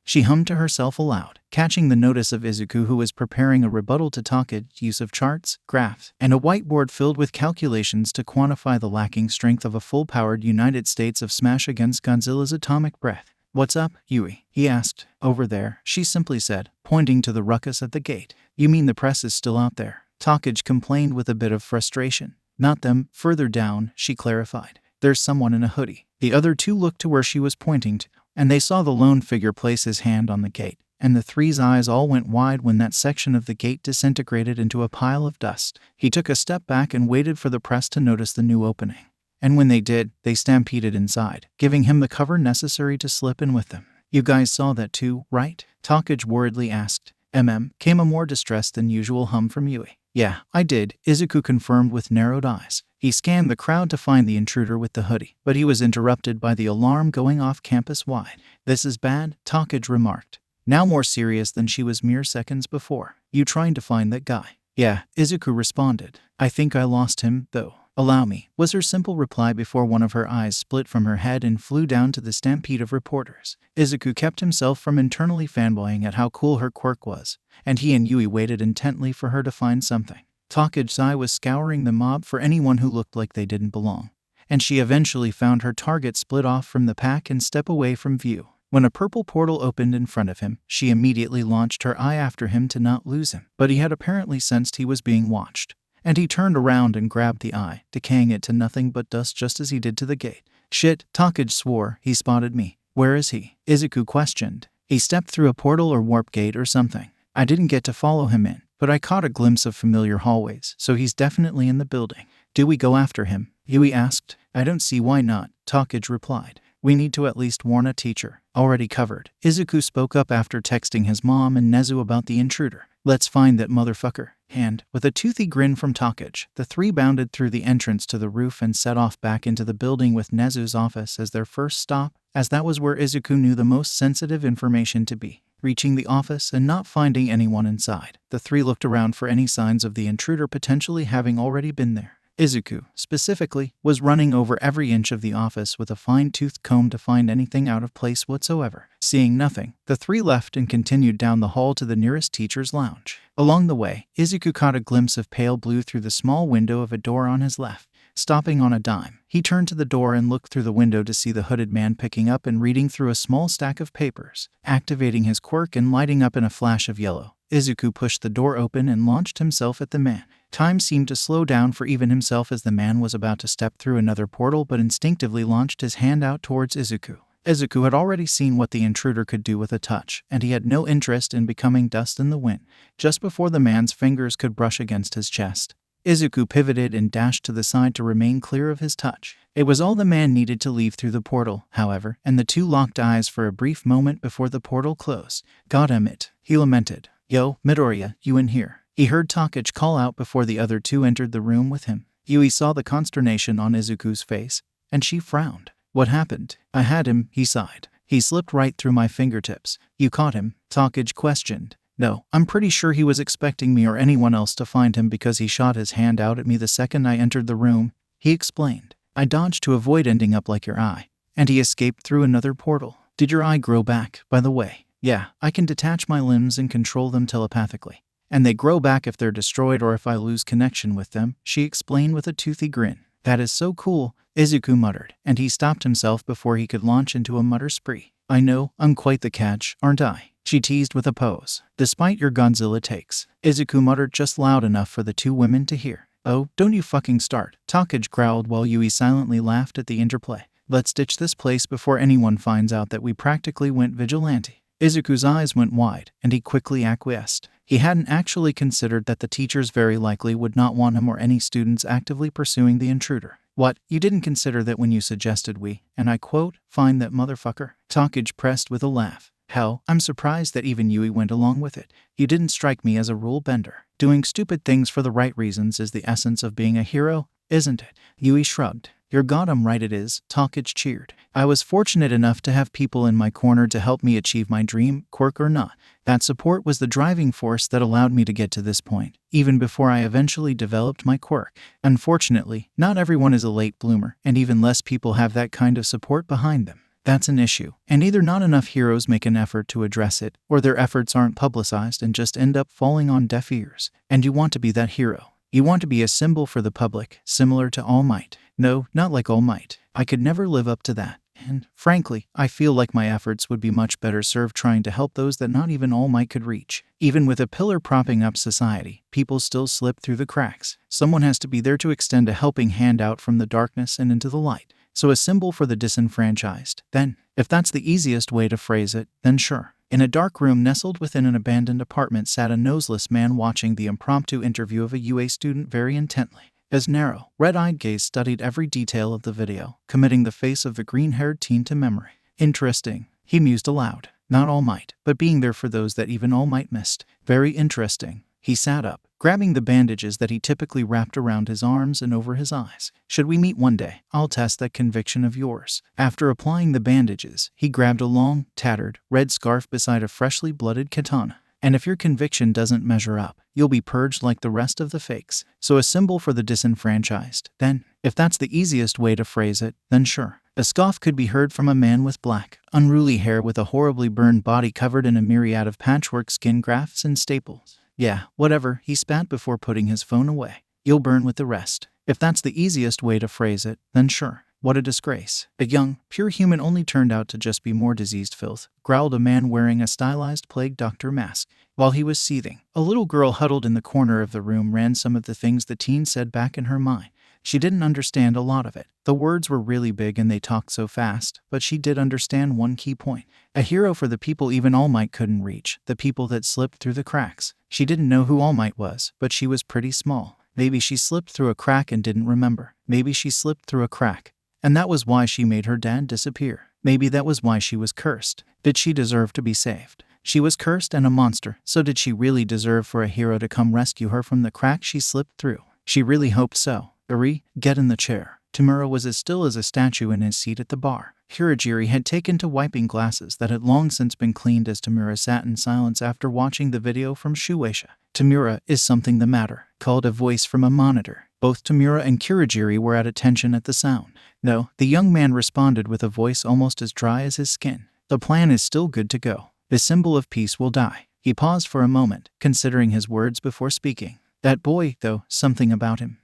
She hummed to herself aloud, catching the notice of Izuku, who was preparing a rebuttal to Takage's use of charts, graphs, and a whiteboard filled with calculations to quantify the lacking strength of a full-powered United States of Smash against Godzilla's atomic breath. What's up, Yui? He asked. Over there, she simply said, pointing to the ruckus at the gate. You mean the press is still out there? Takage complained with a bit of frustration. Not them, further down, she clarified. There's someone in a hoodie. The other two looked to where she was pointing to, and they saw the lone figure place his hand on the gate, and the three's eyes all went wide when that section of the gate disintegrated into a pile of dust. He took a step back and waited for the press to notice the new opening. And when they did, they stampeded inside, giving him the cover necessary to slip in with them. You guys saw that too, right? Takage worriedly asked. Came a more distressed than usual hum from Yui. Yeah, I did, Izuku confirmed with narrowed eyes. He scanned the crowd to find the intruder with the hoodie, but he was interrupted by the alarm going off campus-wide. This is bad, Takage remarked, now more serious than she was mere seconds before. You trying to find that guy? Yeah, Izuku responded. I think I lost him, though. Allow me, was her simple reply before one of her eyes split from her head and flew down to the stampede of reporters. Izuku kept himself from internally fanboying at how cool her quirk was, and he and Yui waited intently for her to find something. Takage's eye was scouring the mob for anyone who looked like they didn't belong, and she eventually found her target split off from the pack and step away from view. When a purple portal opened in front of him, she immediately launched her eye after him to not lose him, but he had apparently sensed he was being watched, and he turned around and grabbed the eye, decaying it to nothing but dust just as he did to the gate. Shit, Takage swore, he spotted me. Where is he? Izuku questioned. He stepped through a portal or warp gate or something. I didn't get to follow him in, but I caught a glimpse of familiar hallways, so he's definitely in the building. Do we go after him? Yui asked. I don't see why not, Takage replied. We need to at least warn a teacher. Already covered. Izuku spoke up after texting his mom and Nezu about the intruder. Let's find that motherfucker. And, with a toothy grin from Takage, the three bounded through the entrance to the roof and set off back into the building with Nezu's office as their first stop, as that was where Izuku knew the most sensitive information to be. Reaching the office and not finding anyone inside, the three looked around for any signs of the intruder potentially having already been there. Izuku, specifically, was running over every inch of the office with a fine-toothed comb to find anything out of place whatsoever. Seeing nothing, the three left and continued down the hall to the nearest teacher's lounge. Along the way, Izuku caught a glimpse of pale blue through the small window of a door on his left. Stopping on a dime, he turned to the door and looked through the window to see the hooded man picking up and reading through a small stack of papers. Activating his quirk and lighting up in a flash of yellow, Izuku pushed the door open and launched himself at the man. Time seemed to slow down for even himself as the man was about to step through another portal but instinctively launched his hand out towards Izuku. Izuku had already seen what the intruder could do with a touch, and he had no interest in becoming dust in the wind. Just before the man's fingers could brush against his chest, Izuku pivoted and dashed to the side to remain clear of his touch. It was all the man needed to leave through the portal, however, and the two locked eyes for a brief moment before the portal closed. "God damn it," he lamented. "Yo, Midoriya, you in here?" He heard Takagi call out before the other two entered the room with him. Yui saw the consternation on Izuku's face, and she frowned. "What happened?" "I had him," he sighed. "He slipped right through my fingertips." "You caught him?" Takagi questioned. "No, I'm pretty sure he was expecting me or anyone else to find him because he shot his hand out at me the second I entered the room," he explained. "I dodged to avoid ending up like your eye, and he escaped through another portal." "Did your eye grow back, by the way?" "Yeah, I can detach my limbs and control them telepathically. And they grow back if they're destroyed or if I lose connection with them," she explained with a toothy grin. "That is so cool," Izuku muttered, and he stopped himself before he could launch into a mutter spree. "I know, I'm quite the catch, aren't I?" she teased with a pose. "Despite your Godzilla takes," Izuku muttered just loud enough for the two women to hear. "Oh, don't you fucking start," Takagi growled while Yui silently laughed at the interplay. "Let's ditch this place before anyone finds out that we practically went vigilante." Izuku's eyes went wide, and he quickly acquiesced. He hadn't actually considered that the teachers very likely would not want him or any students actively pursuing the intruder. "What, you didn't consider that when you suggested we, and I quote, find that motherfucker?" Takagi pressed with a laugh. "Hell, I'm surprised that even Yui went along with it. You didn't strike me as a rule bender. Doing stupid things for the right reasons is the essence of being a hero, isn't it?" Yui shrugged. "You're goddamn right it is," Takagi cheered. "I was fortunate enough to have people in my corner to help me achieve my dream, quirk or not. That support was the driving force that allowed me to get to this point, even before I eventually developed my quirk. Unfortunately, not everyone is a late bloomer, and even less people have that kind of support behind them. That's an issue, and either not enough heroes make an effort to address it, or their efforts aren't publicized and just end up falling on deaf ears. And you want to be that hero. You want to be a symbol for the public, similar to All Might. No, not like All Might. I could never live up to that. And, frankly, I feel like my efforts would be much better served trying to help those that not even All Might could reach. Even with a pillar propping up society, people still slip through the cracks. Someone has to be there to extend a helping hand out from the darkness and into the light. So a symbol for the disenfranchised. Then, if that's the easiest way to phrase it, then sure." In a dark room nestled within an abandoned apartment sat a noseless man watching the impromptu interview of a UA student very intently. His narrow, red-eyed gaze studied every detail of the video, committing the face of the green-haired teen to memory. "Interesting," he mused aloud. "Not All Might, but being there for those that even All Might missed. Very interesting." He sat up, grabbing the bandages that he typically wrapped around his arms and over his eyes. "Should we meet one day, I'll test that conviction of yours." After applying the bandages, he grabbed a long, tattered, red scarf beside a freshly blooded katana. "And if your conviction doesn't measure up, you'll be purged like the rest of the fakes. So a symbol for the disenfranchised. Then, if that's the easiest way to phrase it, then sure." A scoff could be heard from a man with black, unruly hair with a horribly burned body covered in a myriad of patchwork skin grafts and staples. "Yeah, whatever," he spat before putting his phone away. "You'll burn with the rest. If that's the easiest way to phrase it, then sure." "What a disgrace. A young, pure human only turned out to just be more diseased filth," growled a man wearing a stylized plague doctor mask. While he was seething, a little girl huddled in the corner of the room ran some of the things the teen said back in her mind. She didn't understand a lot of it. The words were really big and they talked so fast, but she did understand one key point. A hero for the people even All Might couldn't reach, the people that slipped through the cracks. She didn't know who All Might was, but she was pretty small. Maybe she slipped through a crack and didn't remember. Maybe she slipped through a crack, and that was why she made her dad disappear. Maybe that was why she was cursed. Did she deserve to be saved? She was cursed and a monster, so did she really deserve for a hero to come rescue her from the crack she slipped through? She really hoped so. "Uri, get in the chair." Tamura was as still as a statue in his seat at the bar. Hirajiri had taken to wiping glasses that had long since been cleaned as Tamura sat in silence after watching the video from Shueisha. "Tamura, is something the matter?" called a voice from a monitor. Both Tamura and Kirigiri were at attention at the sound. "No," the young man responded with a voice almost as dry as his skin. "The plan is still good to go. The symbol of peace will die." He paused for a moment, considering his words before speaking. "That boy, though, something about him.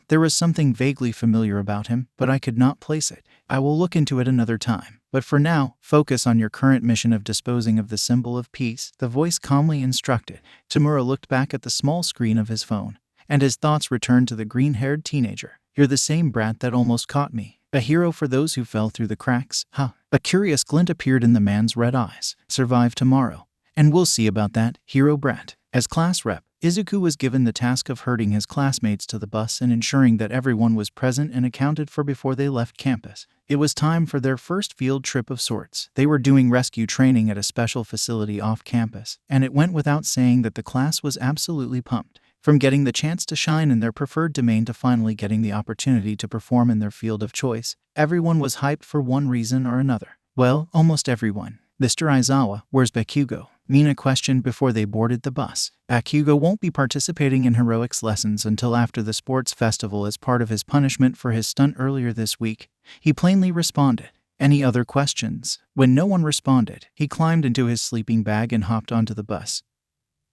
There was something vaguely familiar about him, but I could not place it. I will look into it another time. But for now, focus on your current mission of disposing of the symbol of peace," the voice calmly instructed. Tamura looked back at the small screen of his phone, and his thoughts returned to the green-haired teenager. You're the same brat that almost caught me. A hero for those who fell through the cracks, huh? A curious glint appeared in the man's red eyes. Survive tomorrow. And we'll see about that, hero brat. As class rep, Izuku was given the task of herding his classmates to the bus and ensuring that everyone was present and accounted for before they left campus. It was time for their first field trip of sorts. They were doing rescue training at a special facility off campus, and it went without saying that the class was absolutely pumped. From getting the chance to shine in their preferred domain to finally getting the opportunity to perform in their field of choice, everyone was hyped for one reason or another. Well, almost everyone. Mr. Aizawa, where's Bakugo? Mina questioned before they boarded the bus. Bakugo won't be participating in heroics lessons until after the sports festival as part of his punishment for his stunt earlier this week, he plainly responded. Any other questions? When no one responded, he climbed into his sleeping bag and hopped onto the bus,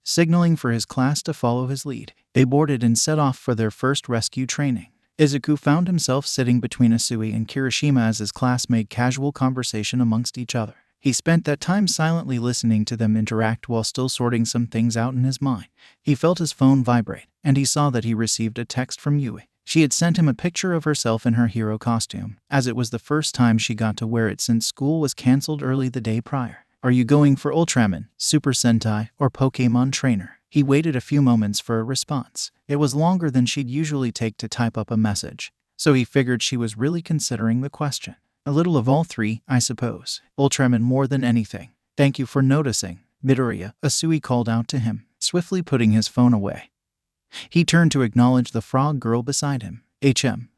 signaling for his class to follow his lead. They boarded and set off for their first rescue training. Izuku found himself sitting between Asui and Kirishima as his class made casual conversation amongst each other. He spent that time silently listening to them interact while still sorting some things out in his mind. He felt his phone vibrate, and he saw that he received a text from Yui. She had sent him a picture of herself in her hero costume, as it was the first time she got to wear it since school was cancelled early the day prior. Are you going for Ultraman, Super Sentai, or Pokémon Trainer? He waited a few moments for a response. It was longer than she'd usually take to type up a message, so he figured she was really considering the question. A little of all three, I suppose. Ultraman more than anything. Thank you for noticing, Midoriya, Asui called out to him, swiftly putting his phone away. He turned to acknowledge the frog girl beside him.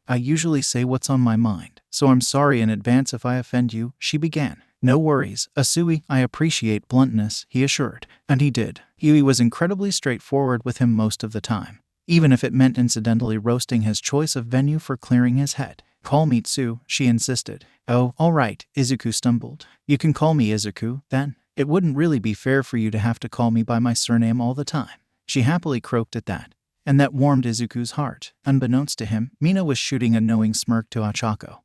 I usually say what's on my mind, so I'm sorry in advance if I offend you, she began. No worries, Asui, I appreciate bluntness, he assured. And he did. Yui was incredibly straightforward with him most of the time, even if it meant incidentally roasting his choice of venue for clearing his head. Call me Tsu, she insisted. Oh, all right, Izuku stumbled. You can call me Izuku, then. It wouldn't really be fair for you to have to call me by my surname all the time. She happily croaked at that, and that warmed Izuku's heart. Unbeknownst to him, Mina was shooting a knowing smirk to Achako,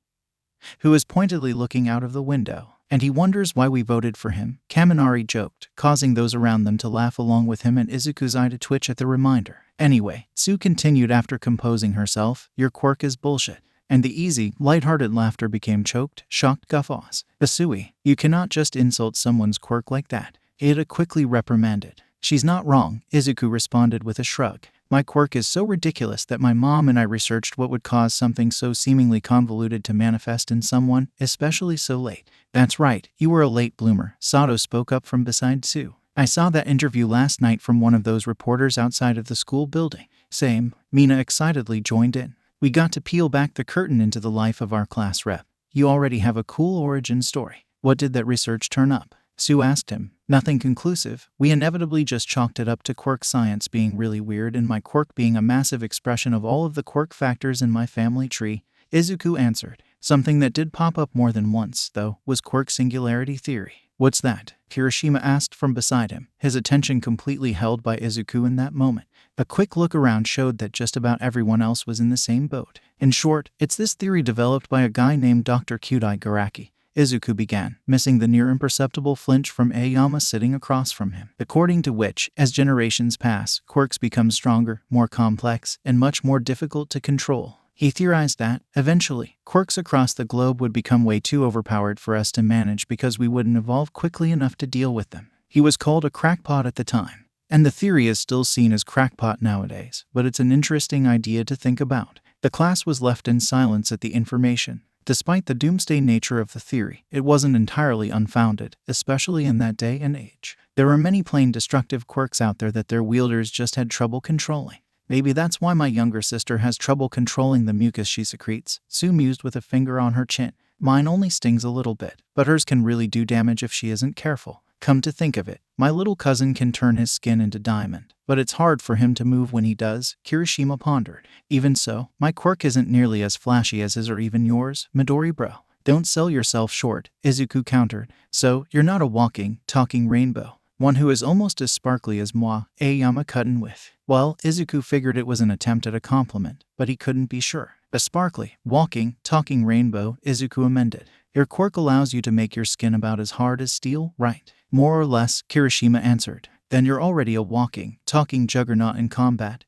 who was pointedly looking out of the window. And he wonders why we voted for him, Kaminari joked, causing those around them to laugh along with him and Izuku's eye to twitch at the reminder. Anyway, Tsu continued after composing herself, your quirk is bullshit. And the easy, light-hearted laughter became choked, shocked guffaws. Asui, you cannot just insult someone's quirk like that, Ada quickly reprimanded. She's not wrong, Izuku responded with a shrug. My quirk is so ridiculous that my mom and I researched what would cause something so seemingly convoluted to manifest in someone, especially so late. That's right, you were a late bloomer, Sato spoke up from beside Tsu. I saw that interview last night from one of those reporters outside of the school building. Same, Mina excitedly joined in. We got to peel back the curtain into the life of our class rep. You already have a cool origin story. What did that research turn up? Tsu asked him. Nothing conclusive. We inevitably just chalked it up to quirk science being really weird and my quirk being a massive expression of all of the quirk factors in my family tree, Izuku answered. Something that did pop up more than once, though, was quirk singularity theory. What's that? Kirishima asked from beside him, his attention completely held by Izuku in that moment. A quick look around showed that just about everyone else was in the same boat. In short, it's this theory developed by a guy named Dr. Shigaraki, Izuku began, missing the near imperceptible flinch from Aizawa sitting across from him. According to which, as generations pass, quirks become stronger, more complex, and much more difficult to control. He theorized that, eventually, quirks across the globe would become way too overpowered for us to manage because we wouldn't evolve quickly enough to deal with them. He was called a crackpot at the time, and the theory is still seen as crackpot nowadays, but it's an interesting idea to think about. The class was left in silence at the information. Despite the doomsday nature of the theory, it wasn't entirely unfounded, especially in that day and age. There were many plain destructive quirks out there that their wielders just had trouble controlling. Maybe that's why my younger sister has trouble controlling the mucus she secretes, Tsu mused with a finger on her chin. Mine only stings a little bit, but hers can really do damage if she isn't careful. Come to think of it, my little cousin can turn his skin into diamond, but it's hard for him to move when he does, Kirishima pondered. Even so, my quirk isn't nearly as flashy as his or even yours, Midori bro. Don't sell yourself short, Izuku countered. So, you're not a walking, talking rainbow. One who is almost as sparkly as moi, Aizawa cut in with. Well, Izuku figured it was an attempt at a compliment, but he couldn't be sure. A sparkly, walking, talking rainbow, Izuku amended. Your quirk allows you to make your skin about as hard as steel, right? More or less, Kirishima answered. Then you're already a walking, talking juggernaut in combat.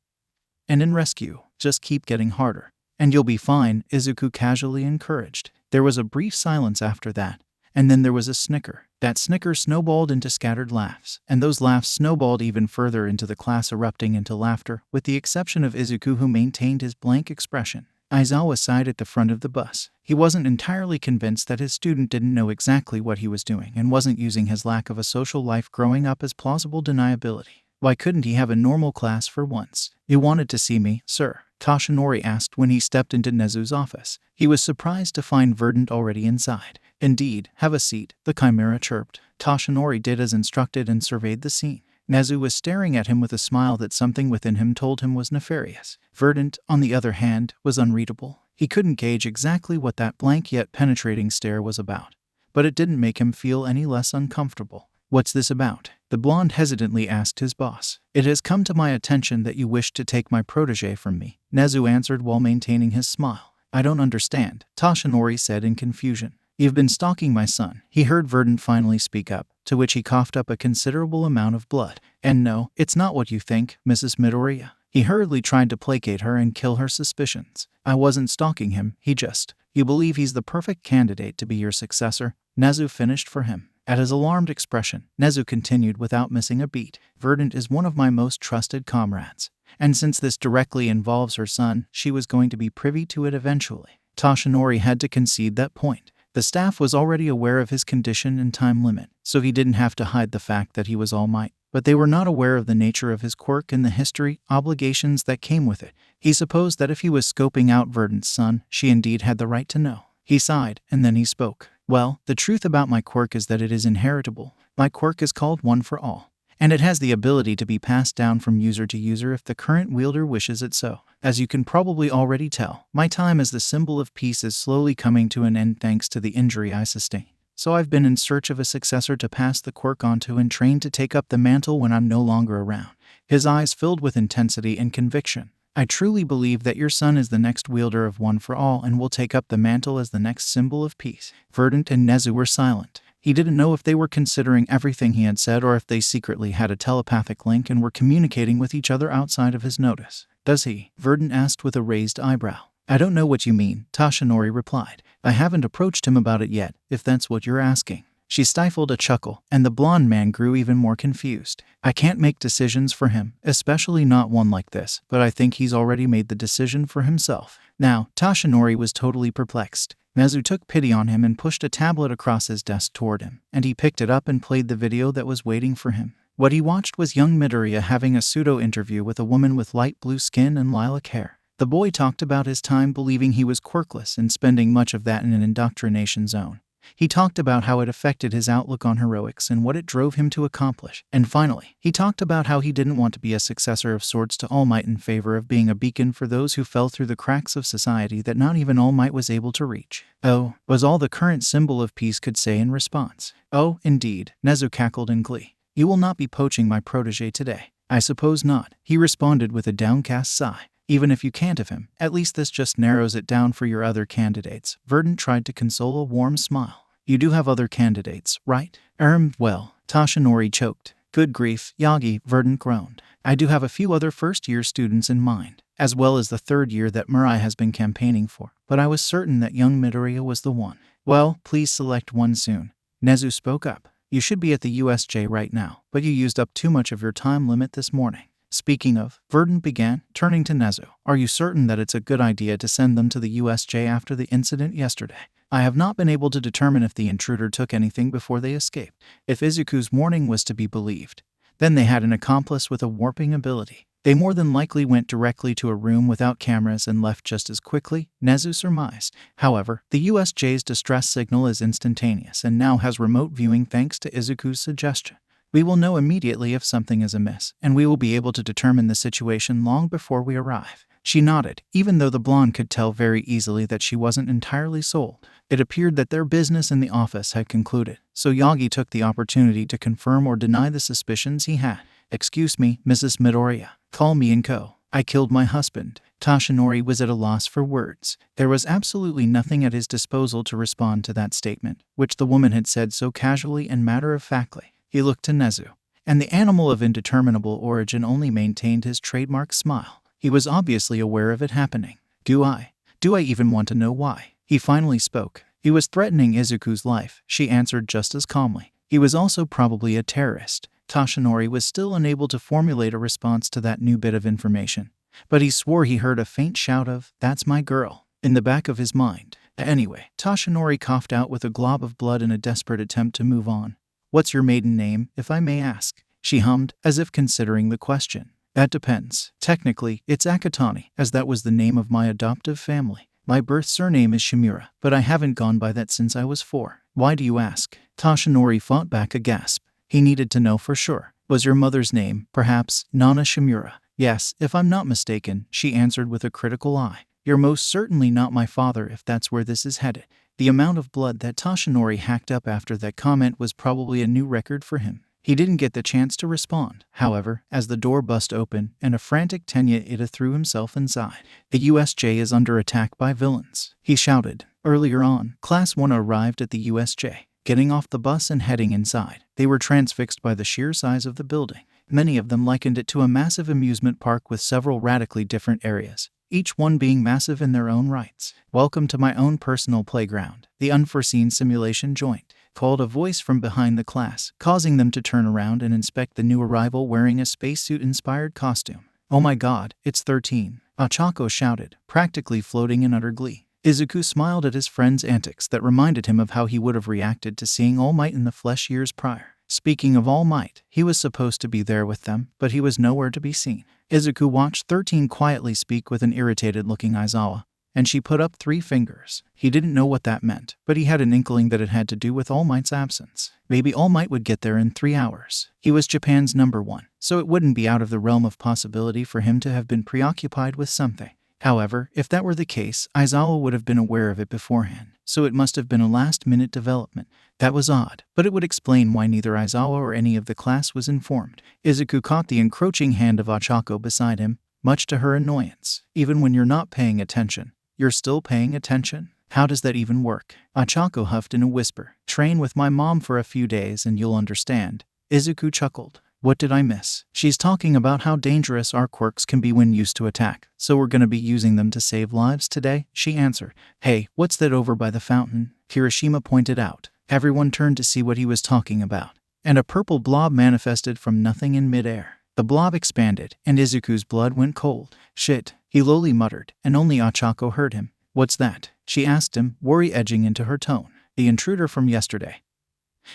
And in rescue, just keep getting harder. And you'll be fine, Izuku casually encouraged. There was a brief silence after that, and then there was a snicker. That snicker snowballed into scattered laughs, and those laughs snowballed even further into the class, erupting into laughter, with the exception of Izuku, who maintained his blank expression. Aizawa sighed at the front of the bus. He wasn't entirely convinced that his student didn't know exactly what he was doing and wasn't using his lack of a social life growing up as plausible deniability. Why couldn't he have a normal class for once? You wanted to see me, sir? Toshinori asked when he stepped into Nezu's office. He was surprised to find Verdant already inside. Indeed, have a seat, the chimera chirped. Toshinori did as instructed and surveyed the scene. Nezu was staring at him with a smile that something within him told him was nefarious. Verdant, on the other hand, was unreadable. He couldn't gauge exactly what that blank yet penetrating stare was about, but it didn't make him feel any less uncomfortable. What's this about? The blonde hesitantly asked his boss. It has come to my attention that you wish to take my protege from me, Nezu answered while maintaining his smile. I don't understand, Toshinori said in confusion. You've been stalking my son. He heard Verdant finally speak up, to which he coughed up a considerable amount of blood. And no, it's not what you think, Mrs. Midoriya. He hurriedly tried to placate her and kill her suspicions. I wasn't stalking him, You believe he's the perfect candidate to be your successor? Nezu finished for him. At his alarmed expression, Nezu continued without missing a beat. Verdant is one of my most trusted comrades. And since this directly involves her son, she was going to be privy to it eventually. Toshinori had to concede that point. The staff was already aware of his condition and time limit, so he didn't have to hide the fact that he was All Might. But they were not aware of the nature of his quirk and the history, obligations that came with it. He supposed that if he was scoping out Verdant's son, she indeed had the right to know. He sighed, and then he spoke. Well, the truth about my quirk is that it is inheritable. My quirk is called One for All, and it has the ability to be passed down from user to user if the current wielder wishes it so. As you can probably already tell, my time as the symbol of peace is slowly coming to an end thanks to the injury I sustained. So I've been in search of a successor to pass the quirk onto and trained to take up the mantle when I'm no longer around. His eyes filled with intensity and conviction. I truly believe that your son is the next wielder of One for All and will take up the mantle as the next symbol of peace. Verdant and Nezu were silent. He didn't know if they were considering everything he had said or if they secretly had a telepathic link and were communicating with each other outside of his notice. Does he? Verdant asked with a raised eyebrow. I don't know what you mean, Toshinori replied. I haven't approached him about it yet, if that's what you're asking. She stifled a chuckle, and the blonde man grew even more confused. I can't make decisions for him, especially not one like this, but I think he's already made the decision for himself. Now, Toshinori was totally perplexed. Nezu took pity on him and pushed a tablet across his desk toward him, and he picked it up and played the video that was waiting for him. What he watched was young Midoriya having a pseudo-interview with a woman with light blue skin and lilac hair. The boy talked about his time believing he was quirkless and spending much of that in an indoctrination zone. He talked about how it affected his outlook on heroics and what it drove him to accomplish. And finally, he talked about how he didn't want to be a successor of sorts to All Might in favor of being a beacon for those who fell through the cracks of society that not even All Might was able to reach. Oh, was all the current symbol of peace could say in response. Oh, indeed, Nezu cackled in glee. You will not be poaching my protege today. I suppose not, he responded with a downcast sigh. Even if you can't have him, at least this just narrows it down for your other candidates. Verdant tried to console a warm smile. You do have other candidates, right? Well, Toshinori choked. Good grief, Yagi, Verdant groaned. I do have a few other first-year students in mind, as well as the third year that Mirai has been campaigning for, but I was certain that young Midoriya was the one. Well, please select one soon. Nezu spoke up. You should be at the USJ right now, but you used up too much of your time limit this morning. Speaking of, Verdant began, turning to Nezu. Are you certain that it's a good idea to send them to the USJ after the incident yesterday? I have not been able to determine if the intruder took anything before they escaped. If Izuku's warning was to be believed, then they had an accomplice with a warping ability. They more than likely went directly to a room without cameras and left just as quickly, Nezu surmised. However, the USJ's distress signal is instantaneous and now has remote viewing thanks to Izuku's suggestion. We will know immediately if something is amiss, and we will be able to determine the situation long before we arrive. She nodded, even though the blonde could tell very easily that she wasn't entirely sold. It appeared that their business in the office had concluded, so Yagi took the opportunity to confirm or deny the suspicions he had. Excuse me, Mrs. Midoriya. Call me and co. I killed my husband. Toshinori was at a loss for words. There was absolutely nothing at his disposal to respond to that statement, which the woman had said so casually and matter-of-factly. He looked to Nezu, and the animal of indeterminable origin only maintained his trademark smile. He was obviously aware of it happening. Do I even want to know why? He finally spoke. He was threatening Izuku's life, she answered just as calmly. He was also probably a terrorist. Toshinori was still unable to formulate a response to that new bit of information, but he swore he heard a faint shout of, "That's my girl," in the back of his mind. Anyway, Toshinori coughed out with a glob of blood in a desperate attempt to move on. "What's your maiden name, if I may ask?" she hummed, as if considering the question. "That depends. Technically, it's Akatani, as that was the name of my adoptive family. My birth surname is Shimura, but I haven't gone by that since I was 4. Why do you ask?" Toshinori fought back a gasp. He needed to know for sure. "Was your mother's name, perhaps, Nana Shimura?" "Yes, if I'm not mistaken," she answered with a critical eye. "You're most certainly not my father if that's where this is headed." The amount of blood that Toshinori hacked up after that comment was probably a new record for him. He didn't get the chance to respond, however, as the door bust open and a frantic Tenya Ida threw himself inside. "The USJ is under attack by villains," he shouted. Earlier on, Class 1 arrived at the USJ. Getting off the bus and heading inside, they were transfixed by the sheer size of the building. Many of them likened it to a massive amusement park with several radically different areas, each one being massive in their own rights. "Welcome to my own personal playground, the unforeseen simulation joint," called a voice from behind the class, causing them to turn around and inspect the new arrival wearing a spacesuit-inspired costume. "Oh my god, it's 13, Ochako shouted, practically floating in utter glee. Izuku smiled at his friend's antics that reminded him of how he would have reacted to seeing All Might in the flesh years prior. Speaking of All Might, he was supposed to be there with them, but he was nowhere to be seen. Izuku watched 13 quietly speak with an irritated-looking Aizawa, and she put up 3 fingers. He didn't know what that meant, but he had an inkling that it had to do with All Might's absence. Maybe All Might would get there in 3 hours. He was Japan's #1, so it wouldn't be out of the realm of possibility for him to have been preoccupied with something. However, if that were the case, Aizawa would have been aware of it beforehand, so it must have been a last-minute development. That was odd, but it would explain why neither Aizawa or any of the class was informed. Izuku caught the encroaching hand of Ochako beside him, much to her annoyance. "Even when you're not paying attention, you're still paying attention? How does that even work?" Ochako huffed in a whisper. "Train with my mom for a few days and you'll understand." Izuku chuckled. "What did I miss?" "She's talking about how dangerous our quirks can be when used to attack, so we're gonna be using them to save lives today," she answered. "Hey, what's that over by the fountain?" Kirishima pointed out. Everyone turned to see what he was talking about, and a purple blob manifested from nothing in midair. The blob expanded, and Izuku's blood went cold. "Shit," he lowly muttered, and only Ochako heard him. "What's that?" she asked him, worry edging into her tone. "The intruder from yesterday,"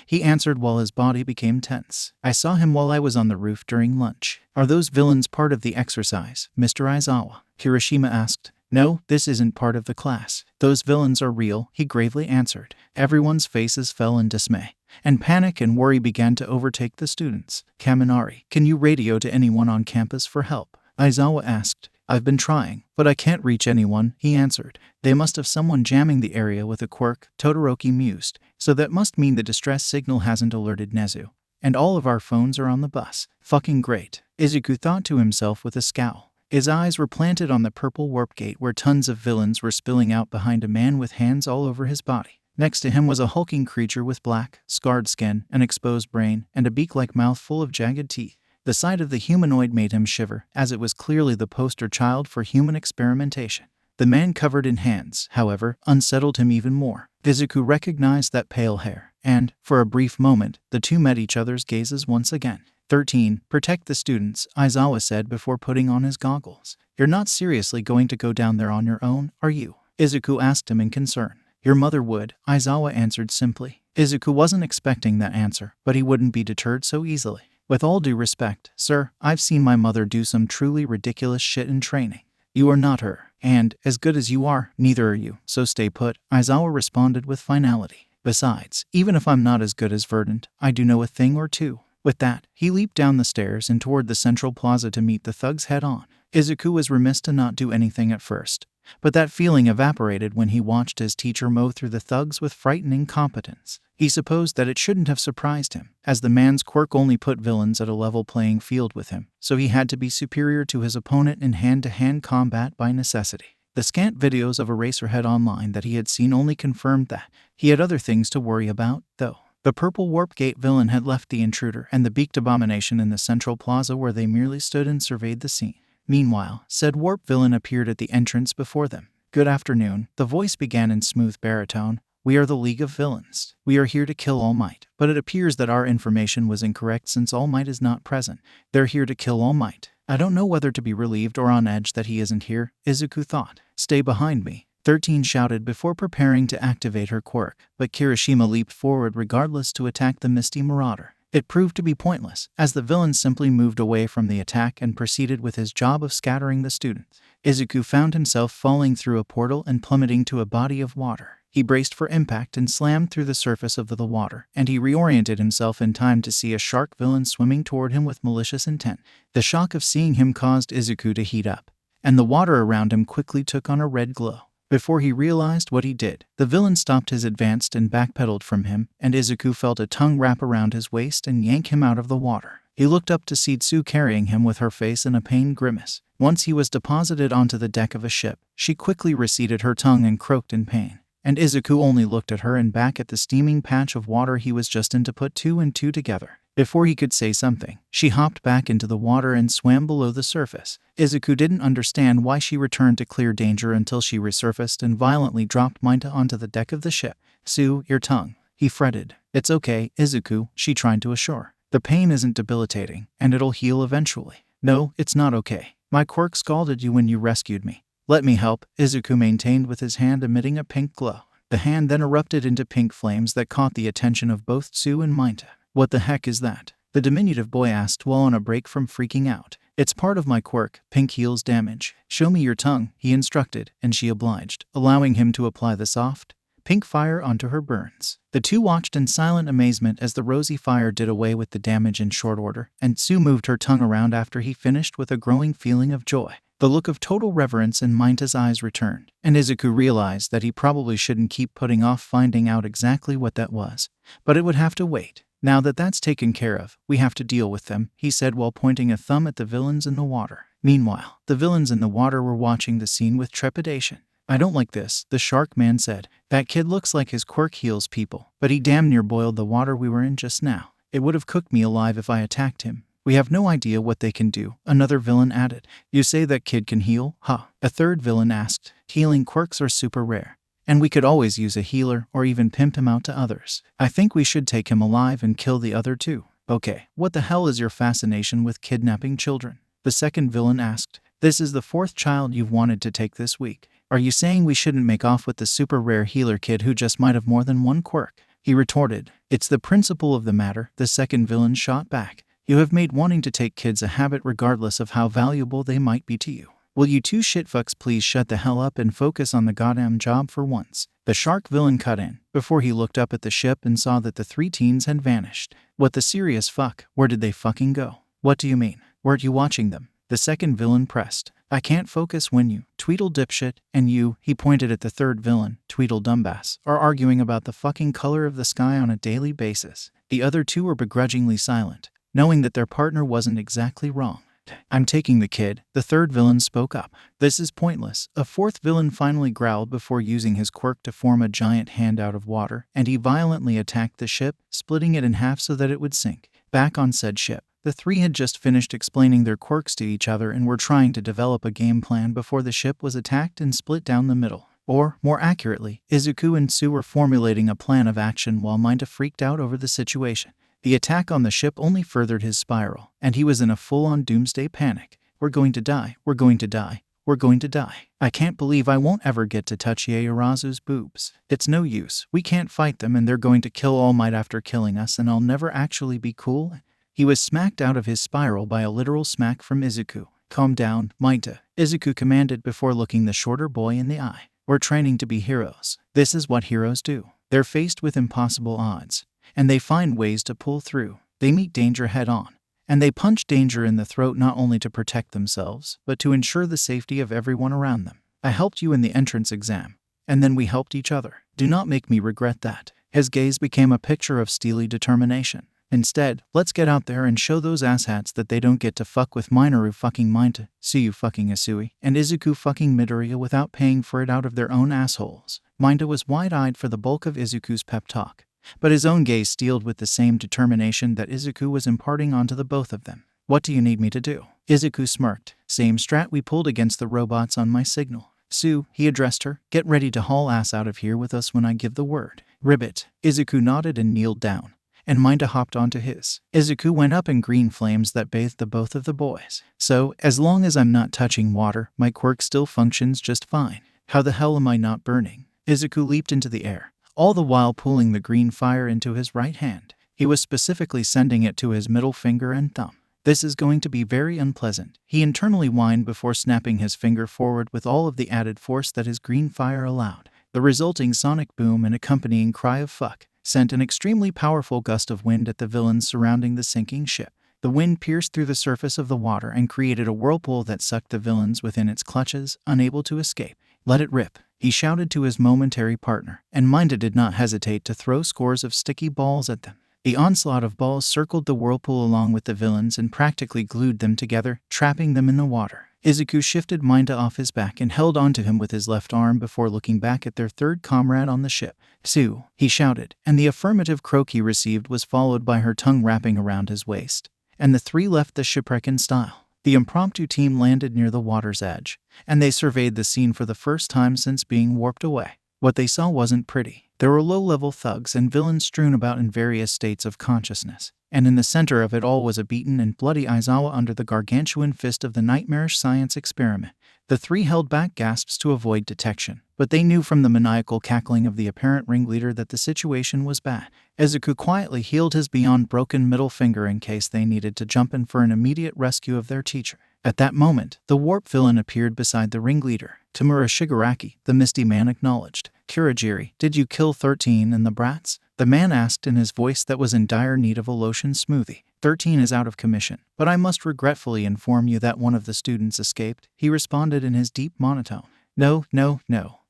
he answered while his body became tense. "I saw him while I was on the roof during lunch." "Are those villains part of the exercise, Mr. Aizawa?" Kirishima asked. "No, this isn't part of the class. Those villains are real," he gravely answered. Everyone's faces fell in dismay, and panic and worry began to overtake the students. "Kaminari, can you radio to anyone on campus for help?" Aizawa asked. "I've been trying, but I can't reach anyone," he answered. "They must have someone jamming the area with a quirk," Todoroki mused. "So that must mean the distress signal hasn't alerted Nezu. And all of our phones are on the bus. Fucking great," Izuku thought to himself with a scowl. His eyes were planted on the purple warp gate where tons of villains were spilling out behind a man with hands all over his body. Next to him was a hulking creature with black, scarred skin, an exposed brain, and a beak-like mouth full of jagged teeth. The sight of the humanoid made him shiver, as it was clearly the poster child for human experimentation. The man covered in hands, however, unsettled him even more. Izuku recognized that pale hair, and, for a brief moment, the two met each other's gazes once again. 13. Protect the students, Aizawa said before putting on his goggles. "You're not seriously going to go down there on your own, are you?" Izuku asked him in concern. "Your mother would," Aizawa answered simply. Izuku wasn't expecting that answer, but he wouldn't be deterred so easily. "With all due respect, sir, I've seen my mother do some truly ridiculous shit in training. You are not her, and, as good as you are, neither are you, so stay put," Aizawa responded with finality. "Besides, even if I'm not as good as Verdant, I do know a thing or two." With that, he leaped down the stairs and toward the central plaza to meet the thugs head-on. Izuku was remiss to not do anything at first, but that feeling evaporated when he watched his teacher mow through the thugs with frightening competence. He supposed that it shouldn't have surprised him, as the man's quirk only put villains at a level playing field with him, so he had to be superior to his opponent in hand-to-hand combat by necessity. The scant videos of Eraserhead online that he had seen only confirmed that. He had other things to worry about, though. The purple warp gate villain had left the intruder and the beaked abomination in the central plaza where they merely stood and surveyed the scene. Meanwhile, said warp villain appeared at the entrance before them. Good afternoon, the voice began in smooth baritone. We are the League of Villains. We are here to kill All Might. But it appears that our information was incorrect since All Might is not present. They're here to kill All Might. I don't know whether to be relieved or on edge that he isn't here, Izuku thought. Stay behind me, 13 shouted before preparing to activate her quirk, but Kirishima leaped forward regardless to attack the Misty Marauder. It proved to be pointless, as the villain simply moved away from the attack and proceeded with his job of scattering the students. Izuku found himself falling through a portal and plummeting to a body of water. He braced for impact and slammed through the surface of the water, and he reoriented himself in time to see a shark villain swimming toward him with malicious intent. The shock of seeing him caused Izuku to heat up, and the water around him quickly took on a red glow. Before he realized what he did, the villain stopped his advance and backpedaled from him, and Izuku felt a tongue wrap around his waist and yank him out of the water. He looked up to see Tsu carrying him with her face in a pained grimace. Once he was deposited onto the deck of a ship, she quickly receded her tongue and croaked in pain. And Izuku only looked at her and back at the steaming patch of water he was just in to put 2 and 2 together. Before he could say something, she hopped back into the water and swam below the surface. Izuku didn't understand why she returned to clear danger until she resurfaced and violently dropped Mina onto the deck of the ship. Tsu, your tongue, he fretted. It's okay, Izuku, she tried to assure. The pain isn't debilitating, and it'll heal eventually. No, it's not okay. My quirk scalded you when you rescued me. Let me help, Izuku maintained with his hand emitting a pink glow. The hand then erupted into pink flames that caught the attention of both Tsu and Mina. What the heck is that? The diminutive boy asked while on a break from freaking out. It's part of my quirk, pink heals damage. Show me your tongue, he instructed, and she obliged, allowing him to apply the soft, pink fire onto her burns. The two watched in silent amazement as the rosy fire did away with the damage in short order, and Tsu moved her tongue around after he finished with a growing feeling of joy. The look of total reverence in Mina's eyes returned, and Izuku realized that he probably shouldn't keep putting off finding out exactly what that was. But it would have to wait. Now that that's taken care of, we have to deal with them, he said while pointing a thumb at the villains in the water. Meanwhile, the villains in the water were watching the scene with trepidation. I don't like this, the shark man said. That kid looks like his quirk heals people, but he damn near boiled the water we were in just now. It would have cooked me alive if I attacked him. We have no idea what they can do, another villain added. You say that kid can heal? Huh? A third villain asked. Healing quirks are super rare, and we could always use a healer or even pimp him out to others. I think we should take him alive and kill the other two. Okay, what the hell is your fascination with kidnapping children? The second villain asked. This is the 4th child you've wanted to take this week. Are you saying we shouldn't make off with the super rare healer kid who just might have more than one quirk? He retorted. It's the principle of the matter, the second villain shot back. You have made wanting to take kids a habit regardless of how valuable they might be to you. Will you two shitfucks please shut the hell up and focus on the goddamn job for once? The shark villain cut in, before he looked up at the ship and saw that the 3 teens had vanished. What the serious fuck? Where did they fucking go? What do you mean? Weren't you watching them? The second villain pressed. I can't focus when you, Tweedle dipshit, and you, he pointed at the third villain, Tweedle dumbass, are arguing about the fucking color of the sky on a daily basis. The other two were begrudgingly silent, knowing that their partner wasn't exactly wrong. I'm taking the kid, the third villain spoke up. This is pointless. A fourth villain finally growled before using his quirk to form a giant hand out of water, and he violently attacked the ship, splitting it in half so that it would sink. Back on said ship, the 3 had just finished explaining their quirks to each other and were trying to develop a game plan before the ship was attacked and split down the middle. Or, more accurately, Izuku and Tsu were formulating a plan of action while Mina freaked out over the situation. The attack on the ship only furthered his spiral, and he was in a full-on doomsday panic. We're going to die, we're going to die, we're going to die. I can't believe I won't ever get to touch Yaoyorozu's boobs. It's no use, we can't fight them and they're going to kill All Might after killing us and I'll never actually be cool. He was smacked out of his spiral by a literal smack from Izuku. Calm down, Mina, Izuku commanded before looking the shorter boy in the eye. We're training to be heroes. This is what heroes do. They're faced with impossible odds, and they find ways to pull through. They meet danger head-on, and they punch danger in the throat not only to protect themselves, but to ensure the safety of everyone around them. I helped you in the entrance exam, and then we helped each other. Do not make me regret that. His gaze became a picture of steely determination. Instead, let's get out there and show those asshats that they don't get to fuck with Minoru fucking Mina, Tsuyu fucking Isui, and Izuku fucking Midoriya without paying for it out of their own assholes. Mina was wide-eyed for the bulk of Izuku's pep talk, but his own gaze steeled with the same determination that Izuku was imparting onto the both of them. What do you need me to do? Izuku smirked. Same strat we pulled against the robots on my signal. Sue, he addressed her, get ready to haul ass out of here with us when I give the word. Ribbit. Izuku nodded and kneeled down, and Minda hopped onto his. Izuku went up in green flames that bathed the both of the boys. So, as long as I'm not touching water, my quirk still functions just fine. How the hell am I not burning? Izuku leaped into the air, all the while pulling the green fire into his right hand. He was specifically sending it to his middle finger and thumb. This is going to be very unpleasant, he internally whined before snapping his finger forward with all of the added force that his green fire allowed. The resulting sonic boom and accompanying cry of fuck sent an extremely powerful gust of wind at the villains surrounding the sinking ship. The wind pierced through the surface of the water and created a whirlpool that sucked the villains within its clutches, unable to escape. Let it rip, he shouted to his momentary partner, and Minda did not hesitate to throw scores of sticky balls at them. The onslaught of balls circled the whirlpool along with the villains and practically glued them together, trapping them in the water. Izuku shifted Minda off his back and held onto him with his left arm before looking back at their third comrade on the ship. Sue, he shouted, and the affirmative croak he received was followed by her tongue wrapping around his waist, and the three left the shipwreck in style. The impromptu team landed near the water's edge, and they surveyed the scene for the first time since being warped away. What they saw wasn't pretty. There were low-level thugs and villains strewn about in various states of consciousness, and in the center of it all was a beaten and bloody Aizawa under the gargantuan fist of the nightmarish science experiment. The three held back gasps to avoid detection, but they knew from the maniacal cackling of the apparent ringleader that the situation was bad. Izuku quietly healed his beyond broken middle finger in case they needed to jump in for an immediate rescue of their teacher. At that moment, the warp villain appeared beside the ringleader. Tamura Shigaraki, the misty man, acknowledged. Kurogiri, did you kill 13 and the brats? The man asked in his voice that was in dire need of a lotion smoothie. 13 is out of commission, but I must regretfully inform you that one of the students escaped, he responded in his deep monotone. No,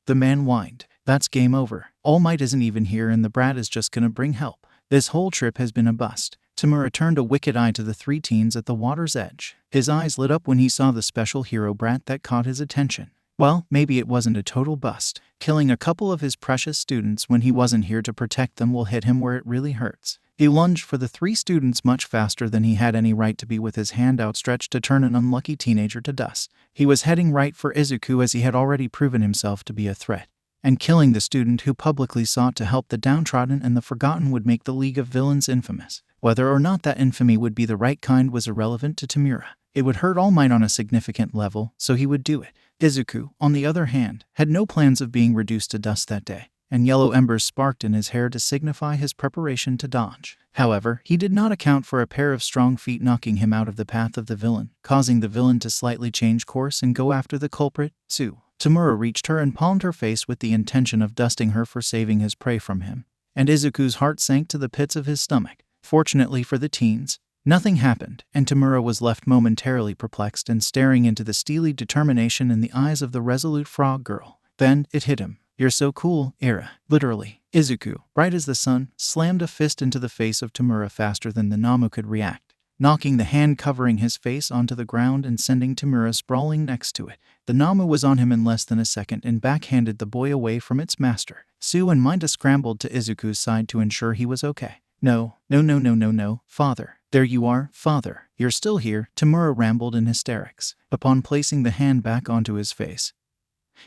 the man whined. That's game over. All Might isn't even here and the brat is just gonna bring help. This whole trip has been a bust. Tamura turned a wicked eye to the three teens at the water's edge. His eyes lit up when he saw the special hero brat that caught his attention. Well, maybe it wasn't a total bust. Killing a couple of his precious students when he wasn't here to protect them will hit him where it really hurts. He lunged for the three students much faster than he had any right to be, with his hand outstretched to turn an unlucky teenager to dust. He was heading right for Izuku, as he had already proven himself to be a threat, and killing the student who publicly sought to help the downtrodden and the forgotten would make the League of Villains infamous. Whether or not that infamy would be the right kind was irrelevant to Tamura. It would hurt All Might on a significant level, so he would do it. Izuku, on the other hand, had no plans of being reduced to dust that day, and yellow embers sparked in his hair to signify his preparation to dodge. However, he did not account for a pair of strong feet knocking him out of the path of the villain, causing the villain to slightly change course and go after the culprit, Sue. Tamura reached her and palmed her face with the intention of dusting her for saving his prey from him, and Izuku's heart sank to the pits of his stomach. Fortunately for the teens, nothing happened, and Tamura was left momentarily perplexed and staring into the steely determination in the eyes of the resolute frog girl. Then it hit him. You're so cool, Era. Literally. Izuku, bright as the sun, slammed a fist into the face of Tamura faster than the Namu could react, knocking the hand covering his face onto the ground and sending Tamura sprawling next to it. The Namu was on him in less than a second and backhanded the boy away from its master. Sue and Minda scrambled to Izuku's side to ensure he was okay. No, father. There you are, father. You're still here, Tamura rambled in hysterics. Upon placing the hand back onto his face,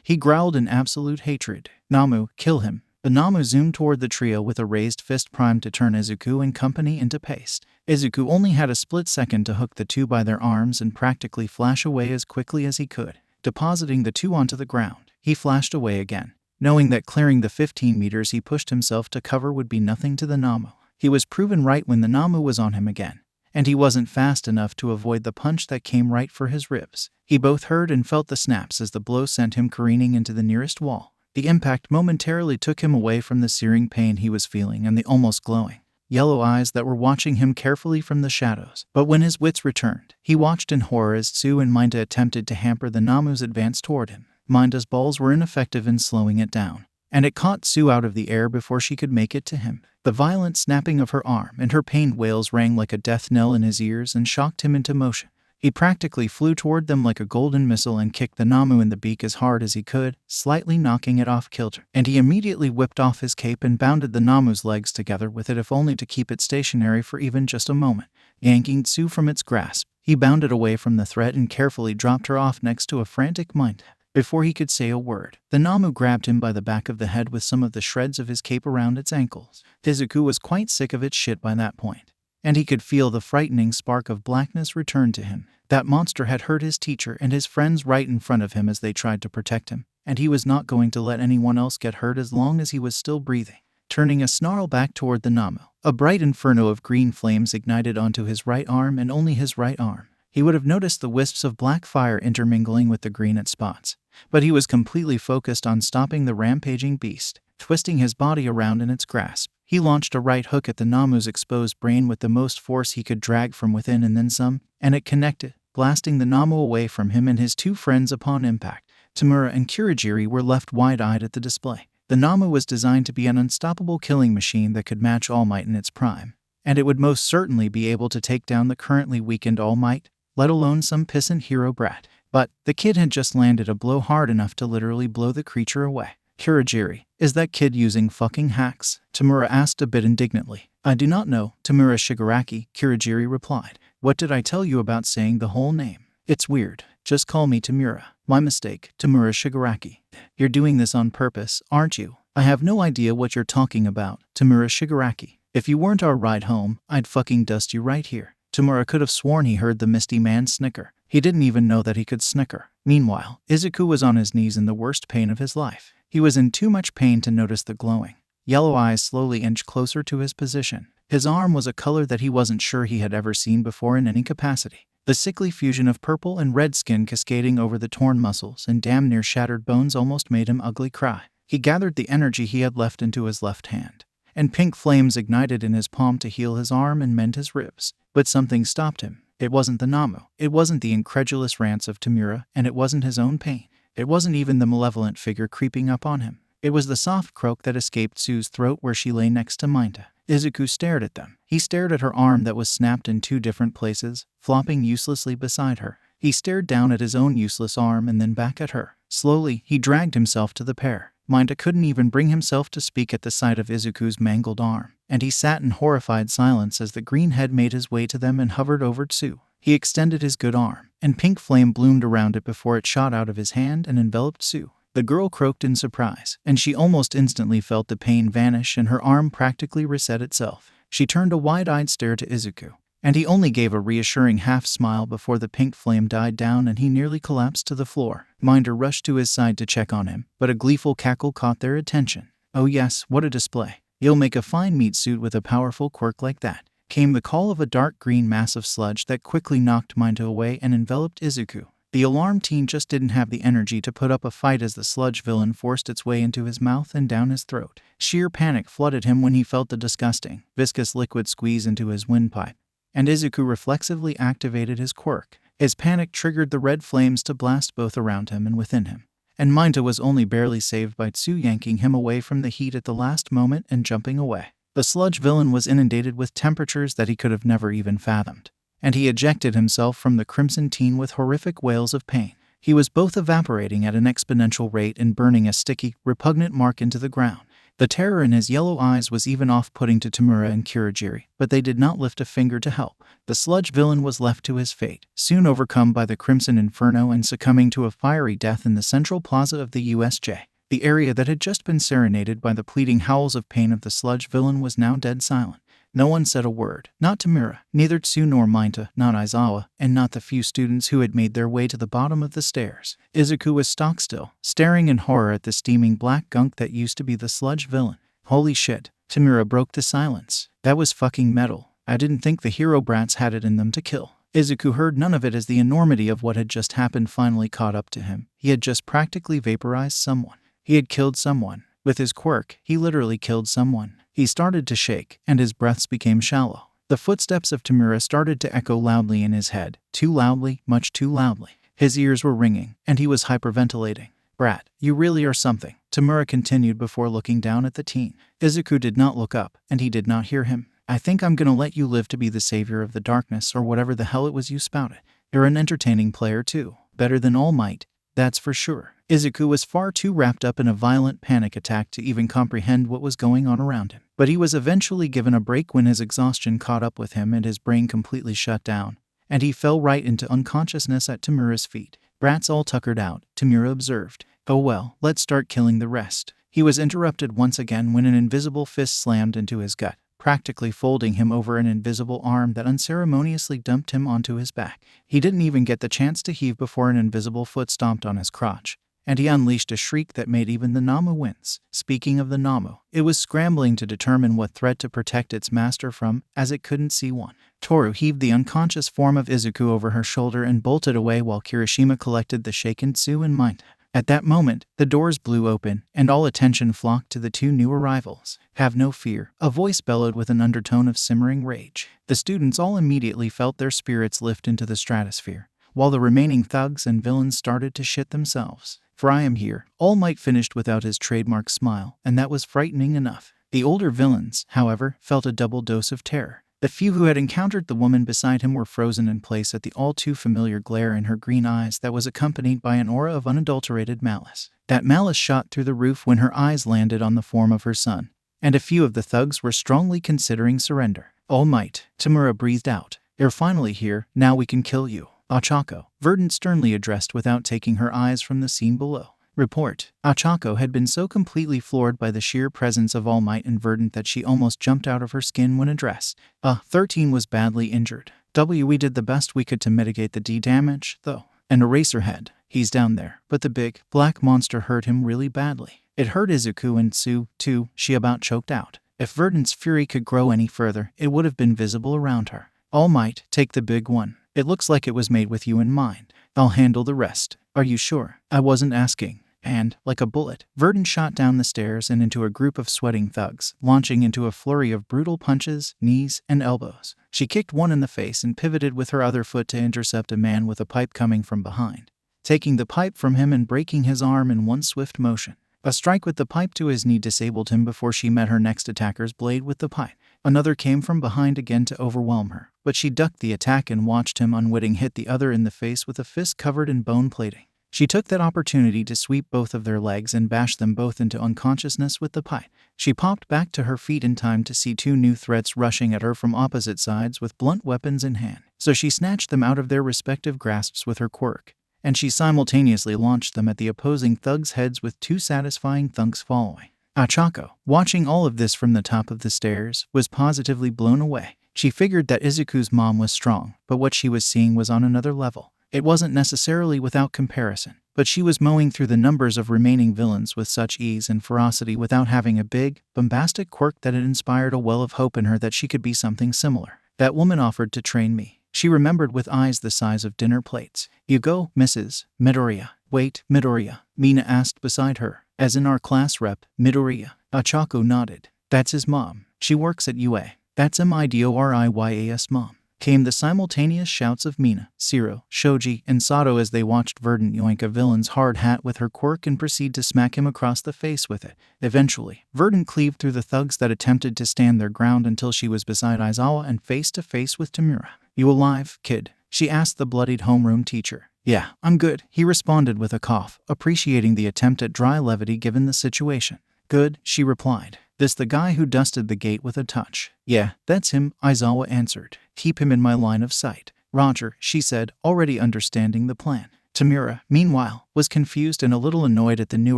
he growled in absolute hatred. Namu, kill him. The Namu zoomed toward the trio with a raised fist primed to turn Izuku and company into paste. Izuku only had a split second to hook the two by their arms and practically flash away as quickly as he could. Depositing the two onto the ground, he flashed away again, knowing that clearing the 15 meters he pushed himself to cover would be nothing to the Namu. He was proven right when the Namu was on him again, and he wasn't fast enough to avoid the punch that came right for his ribs. He both heard and felt the snaps as the blow sent him careening into the nearest wall. The impact momentarily took him away from the searing pain he was feeling and the almost glowing yellow eyes that were watching him carefully from the shadows. But when his wits returned, he watched in horror as Sue and Minda attempted to hamper the Namu's advance toward him. Minda's balls were ineffective in slowing it down, and it caught Sue out of the air before she could make it to him. The violent snapping of her arm and her pained wails rang like a death knell in his ears and shocked him into motion. He practically flew toward them like a golden missile and kicked the Namu in the beak as hard as he could, slightly knocking it off kilter. And he immediately whipped off his cape and bounded the Namu's legs together with it, if only to keep it stationary for even just a moment. Yanking Sue from its grasp, He bounded away from the threat and carefully dropped her off next to a frantic Minta. Before he could say a word, the Namu grabbed him by the back of the head with some of the shreds of his cape around its ankles. Izuku was quite sick of its shit by that point, and he could feel the frightening spark of blackness return to him. That monster had hurt his teacher and his friends right in front of him as they tried to protect him, and he was not going to let anyone else get hurt as long as he was still breathing. Turning a snarl back toward the Namu, a bright inferno of green flames ignited onto his right arm and only his right arm. He would have noticed the wisps of black fire intermingling with the green at spots, but he was completely focused on stopping the rampaging beast. Twisting his body around in its grasp, he launched a right hook at the Namu's exposed brain with the most force he could drag from within and then some, and it connected, blasting the Namu away from him and his two friends upon impact. Tamura and Kurogiri were left wide-eyed at the display. The Namu was designed to be an unstoppable killing machine that could match All Might in its prime, and it would most certainly be able to take down the currently weakened All Might, let alone some pissant hero brat. But the kid had just landed a blow hard enough to literally blow the creature away. Kurogiri, is that kid using fucking hacks? Tamura asked a bit indignantly. I do not know, Tamura Shigaraki, Kurogiri replied. What did I tell you about saying the whole name? It's weird. Just call me Tamura. My mistake, Tamura Shigaraki. You're doing this on purpose, aren't you? I have no idea what you're talking about, Tamura Shigaraki. If you weren't our ride home, I'd fucking dust you right here. Tamura could have sworn he heard the misty man snicker. He didn't even know that he could snicker. Meanwhile, Izuku was on his knees in the worst pain of his life. He was in too much pain to notice the glowing yellow eyes slowly inch closer to his position. His arm was a color that he wasn't sure he had ever seen before in any capacity. The sickly fusion of purple and red skin cascading over the torn muscles and damn near shattered bones almost made him ugly cry. He gathered the energy he had left into his left hand, and pink flames ignited in his palm to heal his arm and mend his ribs. But something stopped him. It wasn't the Namu. It wasn't the incredulous rants of Tamura, and it wasn't his own pain. It wasn't even the malevolent figure creeping up on him. It was the soft croak that escaped Tsu's throat where she lay next to Minta. Izuku stared at them. He stared at her arm that was snapped in two different places, flopping uselessly beside her. He stared down at his own useless arm and then back at her. Slowly, he dragged himself to the pair. Minta couldn't even bring himself to speak at the sight of Izuku's mangled arm, and he sat in horrified silence as the green head made his way to them and hovered over Tsu. He extended his good arm, and pink flame bloomed around it before it shot out of his hand and enveloped Tsu. The girl croaked in surprise, and she almost instantly felt the pain vanish and her arm practically reset itself. She turned a wide-eyed stare to Izuku, and he only gave a reassuring half-smile before the pink flame died down and he nearly collapsed to the floor. Minder rushed to his side to check on him, but a gleeful cackle caught their attention. Oh yes, what a display. You'll make a fine meat suit with a powerful quirk like that. Came the call of a dark green mass of sludge that quickly knocked Minta away and enveloped Izuku. The alarmed teen just didn't have the energy to put up a fight as the sludge villain forced its way into his mouth and down his throat. Sheer panic flooded him when he felt the disgusting, viscous liquid squeeze into his windpipe, and Izuku reflexively activated his quirk. His panic triggered the red flames to blast both around him and within him, and Minta was only barely saved by Tsu yanking him away from the heat at the last moment and jumping away. The sludge villain was inundated with temperatures that he could have never even fathomed, and he ejected himself from the crimson teen with horrific wails of pain. He was both evaporating at an exponential rate and burning a sticky, repugnant mark into the ground. The terror in his yellow eyes was even off-putting to Tamura and Kurogiri, but they did not lift a finger to help. The sludge villain was left to his fate, soon overcome by the crimson inferno and succumbing to a fiery death in the central plaza of the USJ. The area that had just been serenaded by the pleading howls of pain of the sludge villain was now dead silent. No one said a word, not Tamura, neither Tsu nor Minta, not Aizawa, and not the few students who had made their way to the bottom of the stairs. Izuku was stock still, staring in horror at the steaming black gunk that used to be the sludge villain. Holy shit, Tamura broke the silence. That was fucking metal. I didn't think the hero brats had it in them to kill. Izuku heard none of it as the enormity of what had just happened finally caught up to him. He had just practically vaporized someone. He had killed someone. With his quirk, he literally killed someone. He started to shake, and his breaths became shallow. The footsteps of Tamura started to echo loudly in his head, too loudly, much too loudly. His ears were ringing, and he was hyperventilating. Brat, you really are something, Tamura continued before looking down at the teen. Izuku did not look up, and he did not hear him. I think I'm gonna let you live to be the savior of the darkness or whatever the hell it was you spouted. You're an entertaining player too. Better than All Might, that's for sure. Izuku was far too wrapped up in a violent panic attack to even comprehend what was going on around him. But he was eventually given a break when his exhaustion caught up with him and his brain completely shut down, and he fell right into unconsciousness at Tamura's feet. Brats all tuckered out, Tamura observed. Oh well, let's start killing the rest. He was interrupted once again when an invisible fist slammed into his gut, practically folding him over an invisible arm that unceremoniously dumped him onto his back. He didn't even get the chance to heave before an invisible foot stomped on his crotch, and he unleashed a shriek that made even the Namu wince. Speaking of the Namu, it was scrambling to determine what threat to protect its master from, as it couldn't see one. Toru heaved the unconscious form of Izuku over her shoulder and bolted away while Kirishima collected the shaken Tsu in mind. At that moment, the doors blew open, and all attention flocked to the two new arrivals. Have no fear, a voice bellowed with an undertone of simmering rage. The students all immediately felt their spirits lift into the stratosphere, while the remaining thugs and villains started to shit themselves. For I am here. All Might finished without his trademark smile, and that was frightening enough. The older villains, however, felt a double dose of terror. The few who had encountered the woman beside him were frozen in place at the all-too-familiar glare in her green eyes that was accompanied by an aura of unadulterated malice. That malice shot through the roof when her eyes landed on the form of her son, and a few of the thugs were strongly considering surrender. All Might, Tamura breathed out. You're finally here, now we can kill you. Ochako, Verdant sternly addressed without taking her eyes from the scene below. Report. Ochako had been so completely floored by the sheer presence of All Might and Verdant that she almost jumped out of her skin when addressed. 13 was badly injured. We did the best we could to mitigate the D damage, though. And Eraserhead, he's down there. But the big, black monster hurt him really badly. It hurt Izuku and Tsu, too, she about choked out. If Verdant's fury could grow any further, it would have been visible around her. All Might, take the big one. It looks like it was made with you in mind. I'll handle the rest. Are you sure? I wasn't asking. And, like a bullet, Verdant shot down the stairs and into a group of sweating thugs, launching into a flurry of brutal punches, knees, and elbows. She kicked one in the face and pivoted with her other foot to intercept a man with a pipe coming from behind, taking the pipe from him and breaking his arm in one swift motion. A strike with the pipe to his knee disabled him before she met her next attacker's blade with the pipe. Another came from behind again to overwhelm her, but she ducked the attack and watched him unwitting hit the other in the face with a fist covered in bone plating. She took that opportunity to sweep both of their legs and bash them both into unconsciousness with the pipe. She popped back to her feet in time to see two new threats rushing at her from opposite sides with blunt weapons in hand. So she snatched them out of their respective grasps with her quirk, and she simultaneously launched them at the opposing thugs' heads with two satisfying thunks following. Ochako, watching all of this from the top of the stairs, was positively blown away. She figured that Izuku's mom was strong, but what she was seeing was on another level. It wasn't necessarily without comparison, but she was mowing through the numbers of remaining villains with such ease and ferocity without having a big, bombastic quirk that had inspired a well of hope in her that she could be something similar. That woman offered to train me. She remembered with eyes the size of dinner plates. You go, Mrs. Midoriya. Wait, Midoriya, Mina asked beside her. As in our class rep, Midoriya. Ochako nodded. That's his mom. She works at UA. That's Midoriyas mom. Came the simultaneous shouts of Mina, Siro, Shoji, and Sato as they watched Verdant yoink a villain's hard hat with her quirk and proceed to smack him across the face with it. Eventually, Verdant cleaved through the thugs that attempted to stand their ground until she was beside Aizawa and face to face with Tamura. You alive, kid? She asked the bloodied homeroom teacher. Yeah, I'm good, he responded with a cough, appreciating the attempt at dry levity given the situation. Good, she replied. This the guy who dusted the gate with a touch. Yeah, that's him, Aizawa answered. Keep him in my line of sight. Roger, she said, already understanding the plan. Tamura, meanwhile, was confused and a little annoyed at the new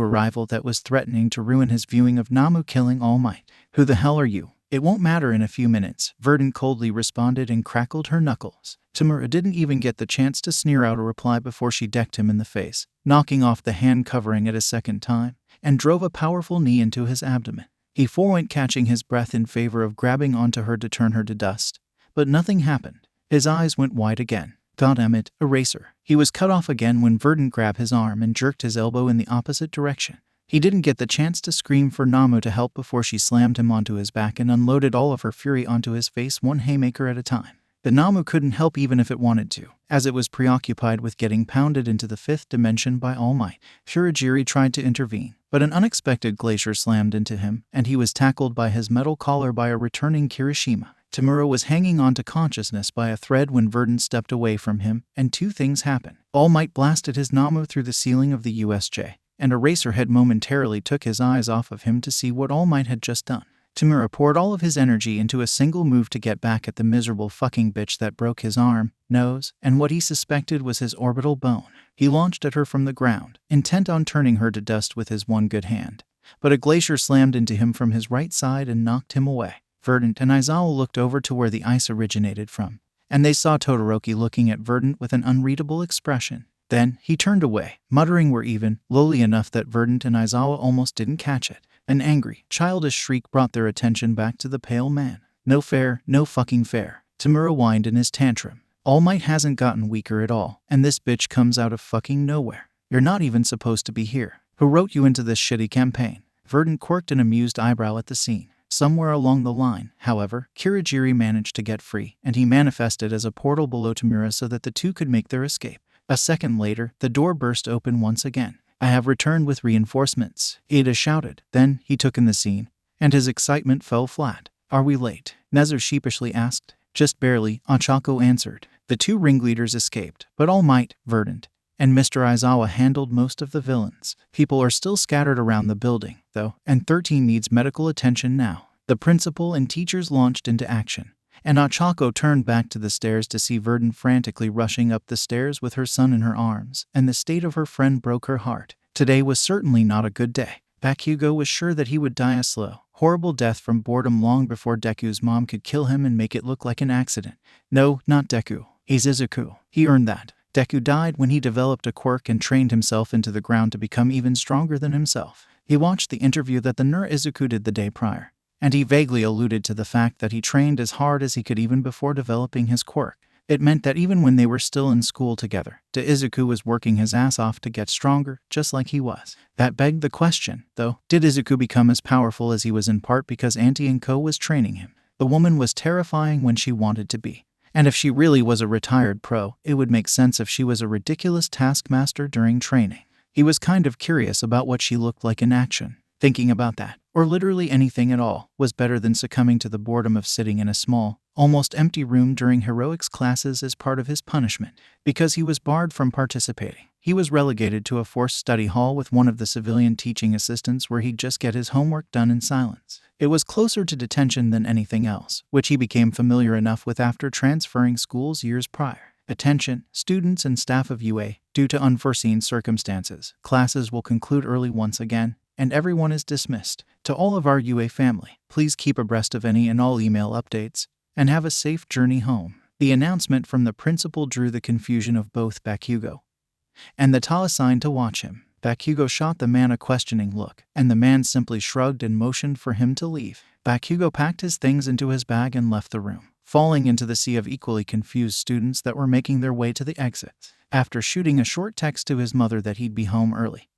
arrival that was threatening to ruin his viewing of Namu killing All Might. Who the hell are you? It won't matter in a few minutes, Verdant coldly responded and crackled her knuckles. Tamura didn't even get the chance to sneer out a reply before she decked him in the face, knocking off the hand covering it a second time, and drove a powerful knee into his abdomen. He forewent, catching his breath in favor of grabbing onto her to turn her to dust. But nothing happened. His eyes went wide again. Goddammit, Eraser. He was cut off again when Verdant grabbed his arm and jerked his elbow in the opposite direction. He didn't get the chance to scream for Namu to help before she slammed him onto his back and unloaded all of her fury onto his face one haymaker at a time. The Namu couldn't help even if it wanted to, as it was preoccupied with getting pounded into the fifth dimension by All Might. Shurajiri tried to intervene, but an unexpected glacier slammed into him, and he was tackled by his metal collar by a returning Kirishima. Tamura was hanging on to consciousness by a thread when Verdant stepped away from him, and two things happened. All Might blasted his Namu through the ceiling of the USJ, and Eraserhead momentarily took his eyes off of him to see what All Might had just done. Tamura poured all of his energy into a single move to get back at the miserable fucking bitch that broke his arm, nose, and what he suspected was his orbital bone. He launched at her from the ground, intent on turning her to dust with his one good hand. But a glacier slammed into him from his right side and knocked him away. Verdant and Aizawa looked over to where the ice originated from, and they saw Todoroki looking at Verdant with an unreadable expression. Then, he turned away, muttering "we're even," lowly enough that Verdant and Aizawa almost didn't catch it. An angry, childish shriek brought their attention back to the pale man. "No fair, no fucking fair." Tamura whined in his tantrum. "All Might hasn't gotten weaker at all, and this bitch comes out of fucking nowhere. You're not even supposed to be here. Who wrote you into this shitty campaign?" Verdant quirked an amused eyebrow at the scene. Somewhere along the line, however, Kirigiri managed to get free, and he manifested as a portal below Tamura so that the two could make their escape. A second later, the door burst open once again. "I have returned with reinforcements," Ada shouted. Then, he took in the scene, and his excitement fell flat. "Are we late?" Nezu sheepishly asked. "Just barely," Ochako answered. The two ringleaders escaped, but All Might, Verdant, and Mr. Aizawa handled most of the villains. People are still scattered around the building, though, and 13 needs medical attention now. The principal and teachers launched into action, and Ochako turned back to the stairs to see Verdant frantically rushing up the stairs with her son in her arms, and the state of her friend broke her heart. Today was certainly not a good day. Bakugo was sure that he would die a slow, horrible death from boredom long before Deku's mom could kill him and make it look like an accident. No, not Deku. Izuku. He earned that. Deku died when he developed a quirk and trained himself into the ground to become even stronger than himself. He watched the interview that the Izuku did the day prior, and he vaguely alluded to the fact that he trained as hard as he could even before developing his quirk. It meant that even when they were still in school together, Izuku was working his ass off to get stronger, just like he was. That begged the question, though, did Izuku become as powerful as he was in part because Auntie and Co was training him? The woman was terrifying when she wanted to be. And if she really was a retired pro, it would make sense if she was a ridiculous taskmaster during training. He was kind of curious about what she looked like in action. Thinking about that, or literally anything at all, was better than succumbing to the boredom of sitting in a small, almost empty room during heroics classes as part of his punishment. Because he was barred from participating, he was relegated to a forced study hall with one of the civilian teaching assistants where he'd just get his homework done in silence. It was closer to detention than anything else, which he became familiar enough with after transferring schools years prior. Attention, students and staff of UA, due to unforeseen circumstances, classes will conclude early once again, and everyone is dismissed. To all of our UA family, please keep abreast of any and all email updates, and have a safe journey home. The announcement from the principal drew the confusion of both Bakugo and the Ta assigned to watch him. Bakugo shot the man a questioning look, and the man simply shrugged and motioned for him to leave. Bakugo packed his things into his bag and left the room, falling into the sea of equally confused students that were making their way to the exits. After shooting a short text to his mother that he'd be home early,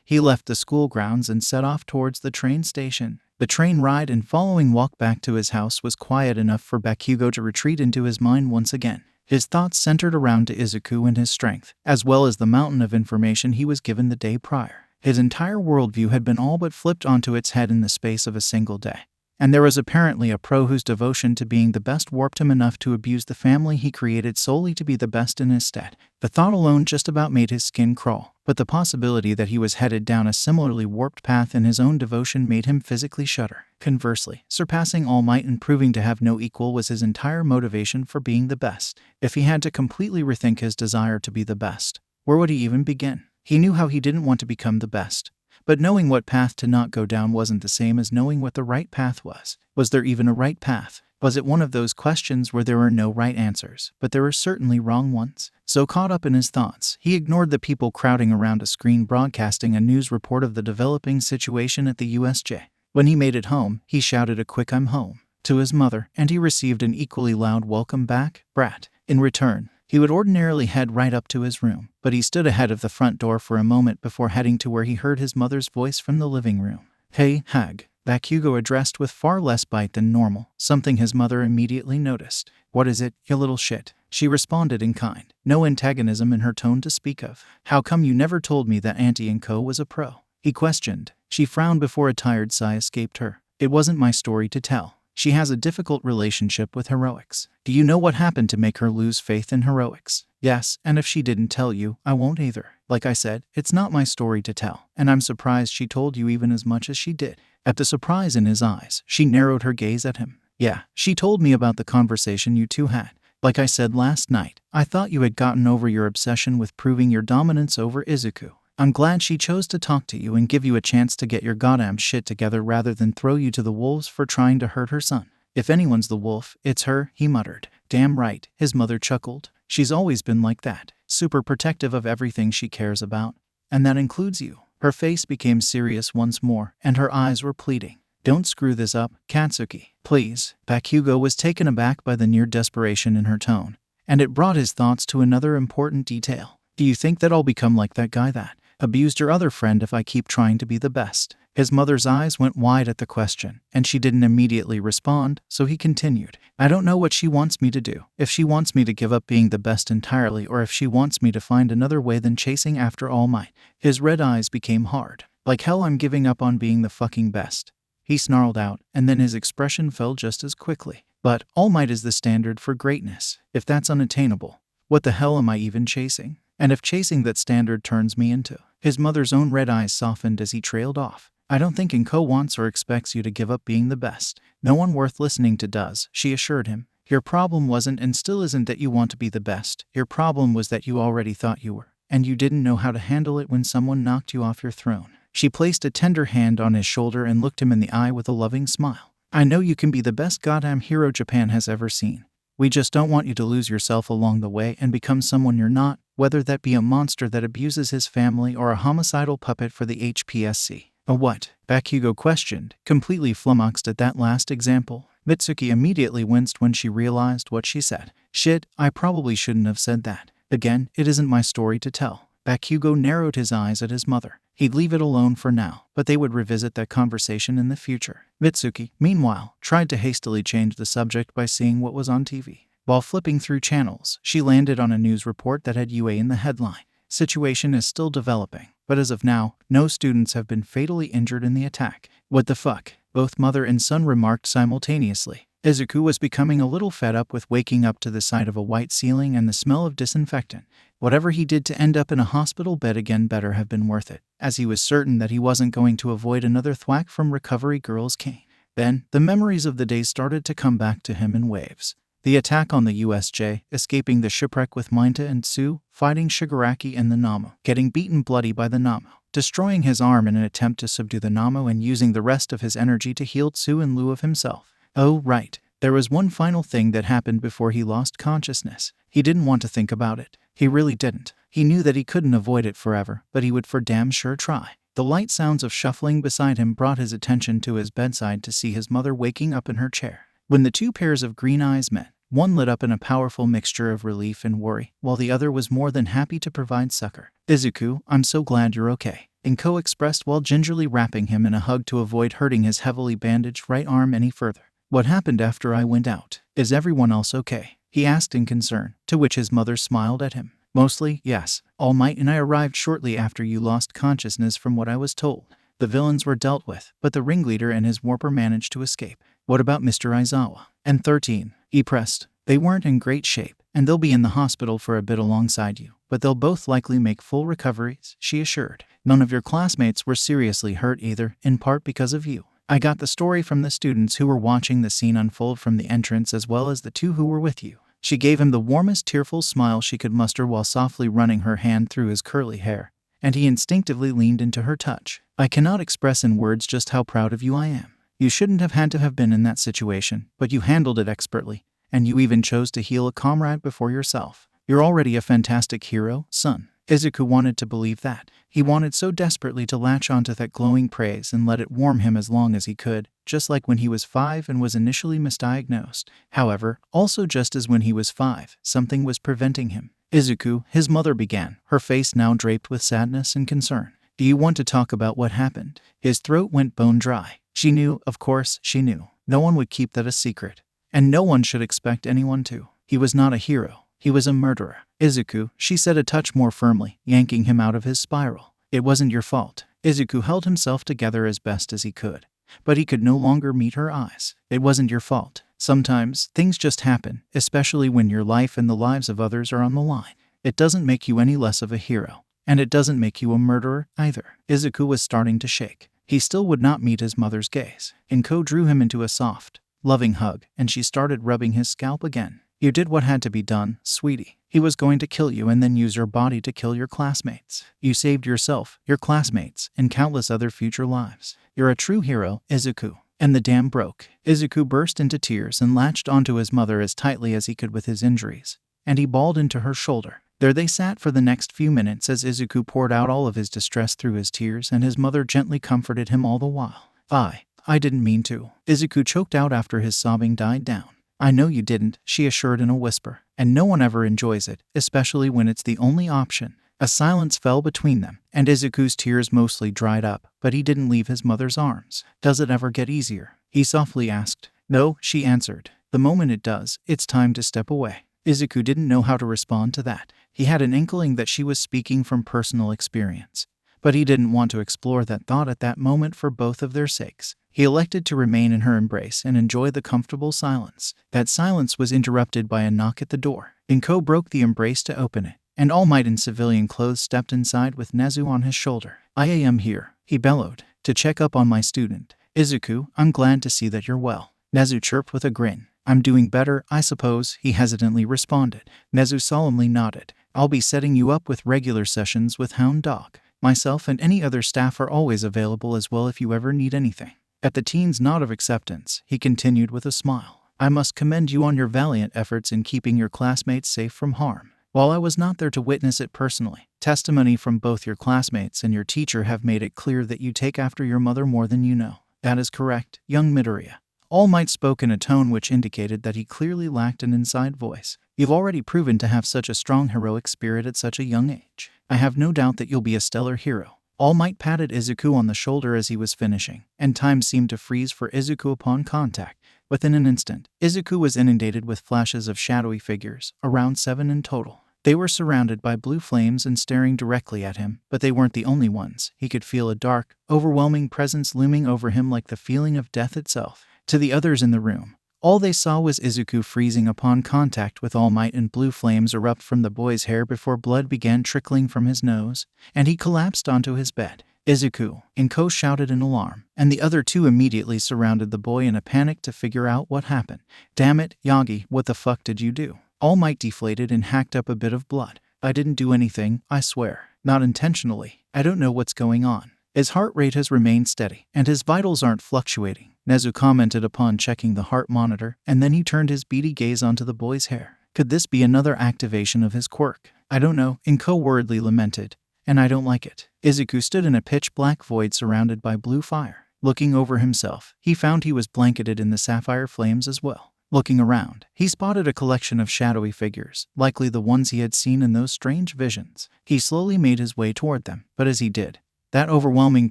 he left the school grounds and set off towards the train station. The train ride and following walk back to his house was quiet enough for Bakugo to retreat into his mind once again. His thoughts centered around Izuku and his strength, as well as the mountain of information he was given the day prior. His entire worldview had been all but flipped onto its head in the space of a single day. And there was apparently a pro whose devotion to being the best warped him enough to abuse the family he created solely to be the best in his stead. The thought alone just about made his skin crawl, but the possibility that he was headed down a similarly warped path in his own devotion made him physically shudder. Conversely, surpassing All Might and proving to have no equal was his entire motivation for being the best. If he had to completely rethink his desire to be the best, where would he even begin? He knew how he didn't want to become the best. But knowing what path to not go down wasn't the same as knowing what the right path was. Was there even a right path? Was it one of those questions where there were no right answers, but there were certainly wrong ones? So caught up in his thoughts, he ignored the people crowding around a screen broadcasting a news report of the developing situation at the USJ. When he made it home, he shouted a quick "I'm home" to his mother, and he received an equally loud "Welcome back, brat." In return, he would ordinarily head right up to his room, but he stood ahead of the front door for a moment before heading to where he heard his mother's voice from the living room. "Hey, hag," Bakugo addressed with far less bite than normal, something his mother immediately noticed. "What is it, you little shit?" She responded in kind, no antagonism in her tone to speak of. "How come you never told me that Auntie and Co was a pro?" he questioned. She frowned before a tired sigh escaped her. "It wasn't my story to tell. She has a difficult relationship with heroics. Do you know what happened to make her lose faith in heroics?" Yes, and if she didn't tell you, I won't either. Like I said, it's not my story to tell, and I'm surprised she told you even as much as she did. At the surprise in his eyes, she narrowed her gaze at him. Yeah, she told me about the conversation you two had. Like I said last night, I thought you had gotten over your obsession with proving your dominance over Izuku. I'm glad she chose to talk to you and give you a chance to get your goddamn shit together rather than throw you to the wolves for trying to hurt her son. If anyone's the wolf, it's her, he muttered. Damn right, his mother chuckled. She's always been like that, super protective of everything she cares about. And that includes you. Her face became serious once more, and her eyes were pleading. Don't screw this up, Katsuki, please. Bakugo was taken aback by the near desperation in her tone, and it brought his thoughts to another important detail. Do you think that I'll become like that guy that abused your other friend if I keep trying to be the best? His mother's eyes went wide at the question, and she didn't immediately respond, so he continued. I don't know what she wants me to do. If she wants me to give up being the best entirely, or if she wants me to find another way than chasing after All Might. His red eyes became hard. Like hell, I'm giving up on being the fucking best. He snarled out, and then his expression fell just as quickly. But All Might is the standard for greatness. If that's unattainable, what the hell am I even chasing? And if chasing that standard turns me into... His mother's own red eyes softened as he trailed off. I don't think Inko wants or expects you to give up being the best. No one worth listening to does, she assured him. Your problem wasn't and still isn't that you want to be the best. Your problem was that you already thought you were, and you didn't know how to handle it when someone knocked you off your throne. She placed a tender hand on his shoulder and looked him in the eye with a loving smile. I know you can be the best goddamn hero Japan has ever seen. We just don't want you to lose yourself along the way and become someone you're not, whether that be a monster that abuses his family or a homicidal puppet for the HPSC. A what? Bakugo questioned, completely flummoxed at that last example. Mitsuki immediately winced when she realized what she said. Shit, I probably shouldn't have said that. Again, it isn't my story to tell. Bakugo narrowed his eyes at his mother. He'd leave it alone for now, but they would revisit that conversation in the future. Mitsuki, meanwhile, tried to hastily change the subject by seeing what was on TV. While flipping through channels, she landed on a news report that had UA in the headline. Situation is still developing, but as of now, no students have been fatally injured in the attack. What the fuck? Both mother and son remarked simultaneously. Izuku was becoming a little fed up with waking up to the sight of a white ceiling and the smell of disinfectant. Whatever he did to end up in a hospital bed again better have been worth it, as he was certain that he wasn't going to avoid another thwack from Recovery Girl's cane. Then, the memories of the day started to come back to him in waves. The attack on the USJ, escaping the shipwreck with Minta and Tsu, fighting Shigaraki and the Namu, getting beaten bloody by the Namu, destroying his arm in an attempt to subdue the Namu and using the rest of his energy to heal Tsu in lieu of himself. Oh, right. There was one final thing that happened before he lost consciousness. He didn't want to think about it. He really didn't. He knew that he couldn't avoid it forever, but he would for damn sure try. The light sounds of shuffling beside him brought his attention to his bedside to see his mother waking up in her chair. When the two pairs of green eyes met, one lit up in a powerful mixture of relief and worry, while the other was more than happy to provide succor. Izuku, I'm so glad you're okay, Inko expressed while gingerly wrapping him in a hug to avoid hurting his heavily bandaged right arm any further. What happened after I went out? Is everyone else okay? He asked in concern, to which his mother smiled at him. Mostly, yes. All Might and I arrived shortly after you lost consciousness from what I was told. The villains were dealt with, but the ringleader and his warper managed to escape. What about Mr. Aizawa? And 13. He pressed. They weren't in great shape, and they'll be in the hospital for a bit alongside you, but they'll both likely make full recoveries, she assured. None of your classmates were seriously hurt either, in part because of you. I got the story from the students who were watching the scene unfold from the entrance as well as the two who were with you. She gave him the warmest tearful smile she could muster while softly running her hand through his curly hair, and he instinctively leaned into her touch. I cannot express in words just how proud of you I am. You shouldn't have had to have been in that situation, but you handled it expertly, and you even chose to heal a comrade before yourself. You're already a fantastic hero, son. Izuku wanted to believe that. He wanted so desperately to latch onto that glowing praise and let it warm him as long as he could, just like when he was 5 and was initially misdiagnosed. However, also just as when he was 5, something was preventing him. Izuku, his mother began, her face now draped with sadness and concern. Do you want to talk about what happened? His throat went bone dry. She knew, of course, she knew. No one would keep that a secret. And no one should expect anyone to. He was not a hero. He was a murderer. Izuku, she said a touch more firmly, yanking him out of his spiral. It wasn't your fault. Izuku held himself together as best as he could. But he could no longer meet her eyes. It wasn't your fault. Sometimes, things just happen, especially when your life and the lives of others are on the line. It doesn't make you any less of a hero. And it doesn't make you a murderer, either. Izuku was starting to shake. He still would not meet his mother's gaze. Inko drew him into a soft, loving hug, and she started rubbing his scalp again. You did what had to be done, sweetie. He was going to kill you and then use your body to kill your classmates. You saved yourself, your classmates, and countless other future lives. You're a true hero, Izuku. And the dam broke. Izuku burst into tears and latched onto his mother as tightly as he could with his injuries. And he bawled into her shoulder. There they sat for the next few minutes as Izuku poured out all of his distress through his tears, and his mother gently comforted him all the while. I didn't mean to. Izuku choked out after his sobbing died down. I know you didn't, she assured in a whisper. And no one ever enjoys it, especially when it's the only option. A silence fell between them, and Izuku's tears mostly dried up, but he didn't leave his mother's arms. Does it ever get easier? He softly asked. No, she answered. The moment it does, it's time to step away. Izuku didn't know how to respond to that. He had an inkling that she was speaking from personal experience, but he didn't want to explore that thought at that moment for both of their sakes. He elected to remain in her embrace and enjoy the comfortable silence. That silence was interrupted by a knock at the door. Inko broke the embrace to open it, and All Might in civilian clothes stepped inside with Nezu on his shoulder. I am here, he bellowed, to check up on my student. Izuku, I'm glad to see that you're well. Nezu chirped with a grin. I'm doing better, I suppose, he hesitantly responded. Nezu solemnly nodded. I'll be setting you up with regular sessions with Hound Dog. Myself and any other staff are always available as well if you ever need anything. At the teen's nod of acceptance, he continued with a smile. I must commend you on your valiant efforts in keeping your classmates safe from harm. While I was not there to witness it personally, testimony from both your classmates and your teacher have made it clear that you take after your mother more than you know. That is correct, young Midoriya. All Might spoke in a tone which indicated that he clearly lacked an inside voice. You've already proven to have such a strong heroic spirit at such a young age. I have no doubt that you'll be a stellar hero. All Might patted Izuku on the shoulder as he was finishing, and time seemed to freeze for Izuku upon contact. Within an instant, Izuku was inundated with flashes of shadowy figures, around 7 in total. They were surrounded by blue flames and staring directly at him, but they weren't the only ones. He could feel a dark, overwhelming presence looming over him like the feeling of death itself. To the others in the room, all they saw was Izuku freezing upon contact with All Might, and blue flames erupt from the boy's hair before blood began trickling from his nose, and he collapsed onto his bed. Izuku, Inko shouted in alarm, and the other two immediately surrounded the boy in a panic to figure out what happened. Damn it, Yagi, what the fuck did you do? All Might deflated and hacked up a bit of blood. I didn't do anything, I swear. Not intentionally. I don't know what's going on. His heart rate has remained steady, and his vitals aren't fluctuating, Nezu commented upon checking the heart monitor, and then he turned his beady gaze onto the boy's hair. Could this be another activation of his quirk? I don't know, Inko worriedly lamented, and I don't like it. Izuku stood in a pitch-black void surrounded by blue fire. Looking over himself, he found he was blanketed in the sapphire flames as well. Looking around, he spotted a collection of shadowy figures, likely the ones he had seen in those strange visions. He slowly made his way toward them, but as he did, that overwhelming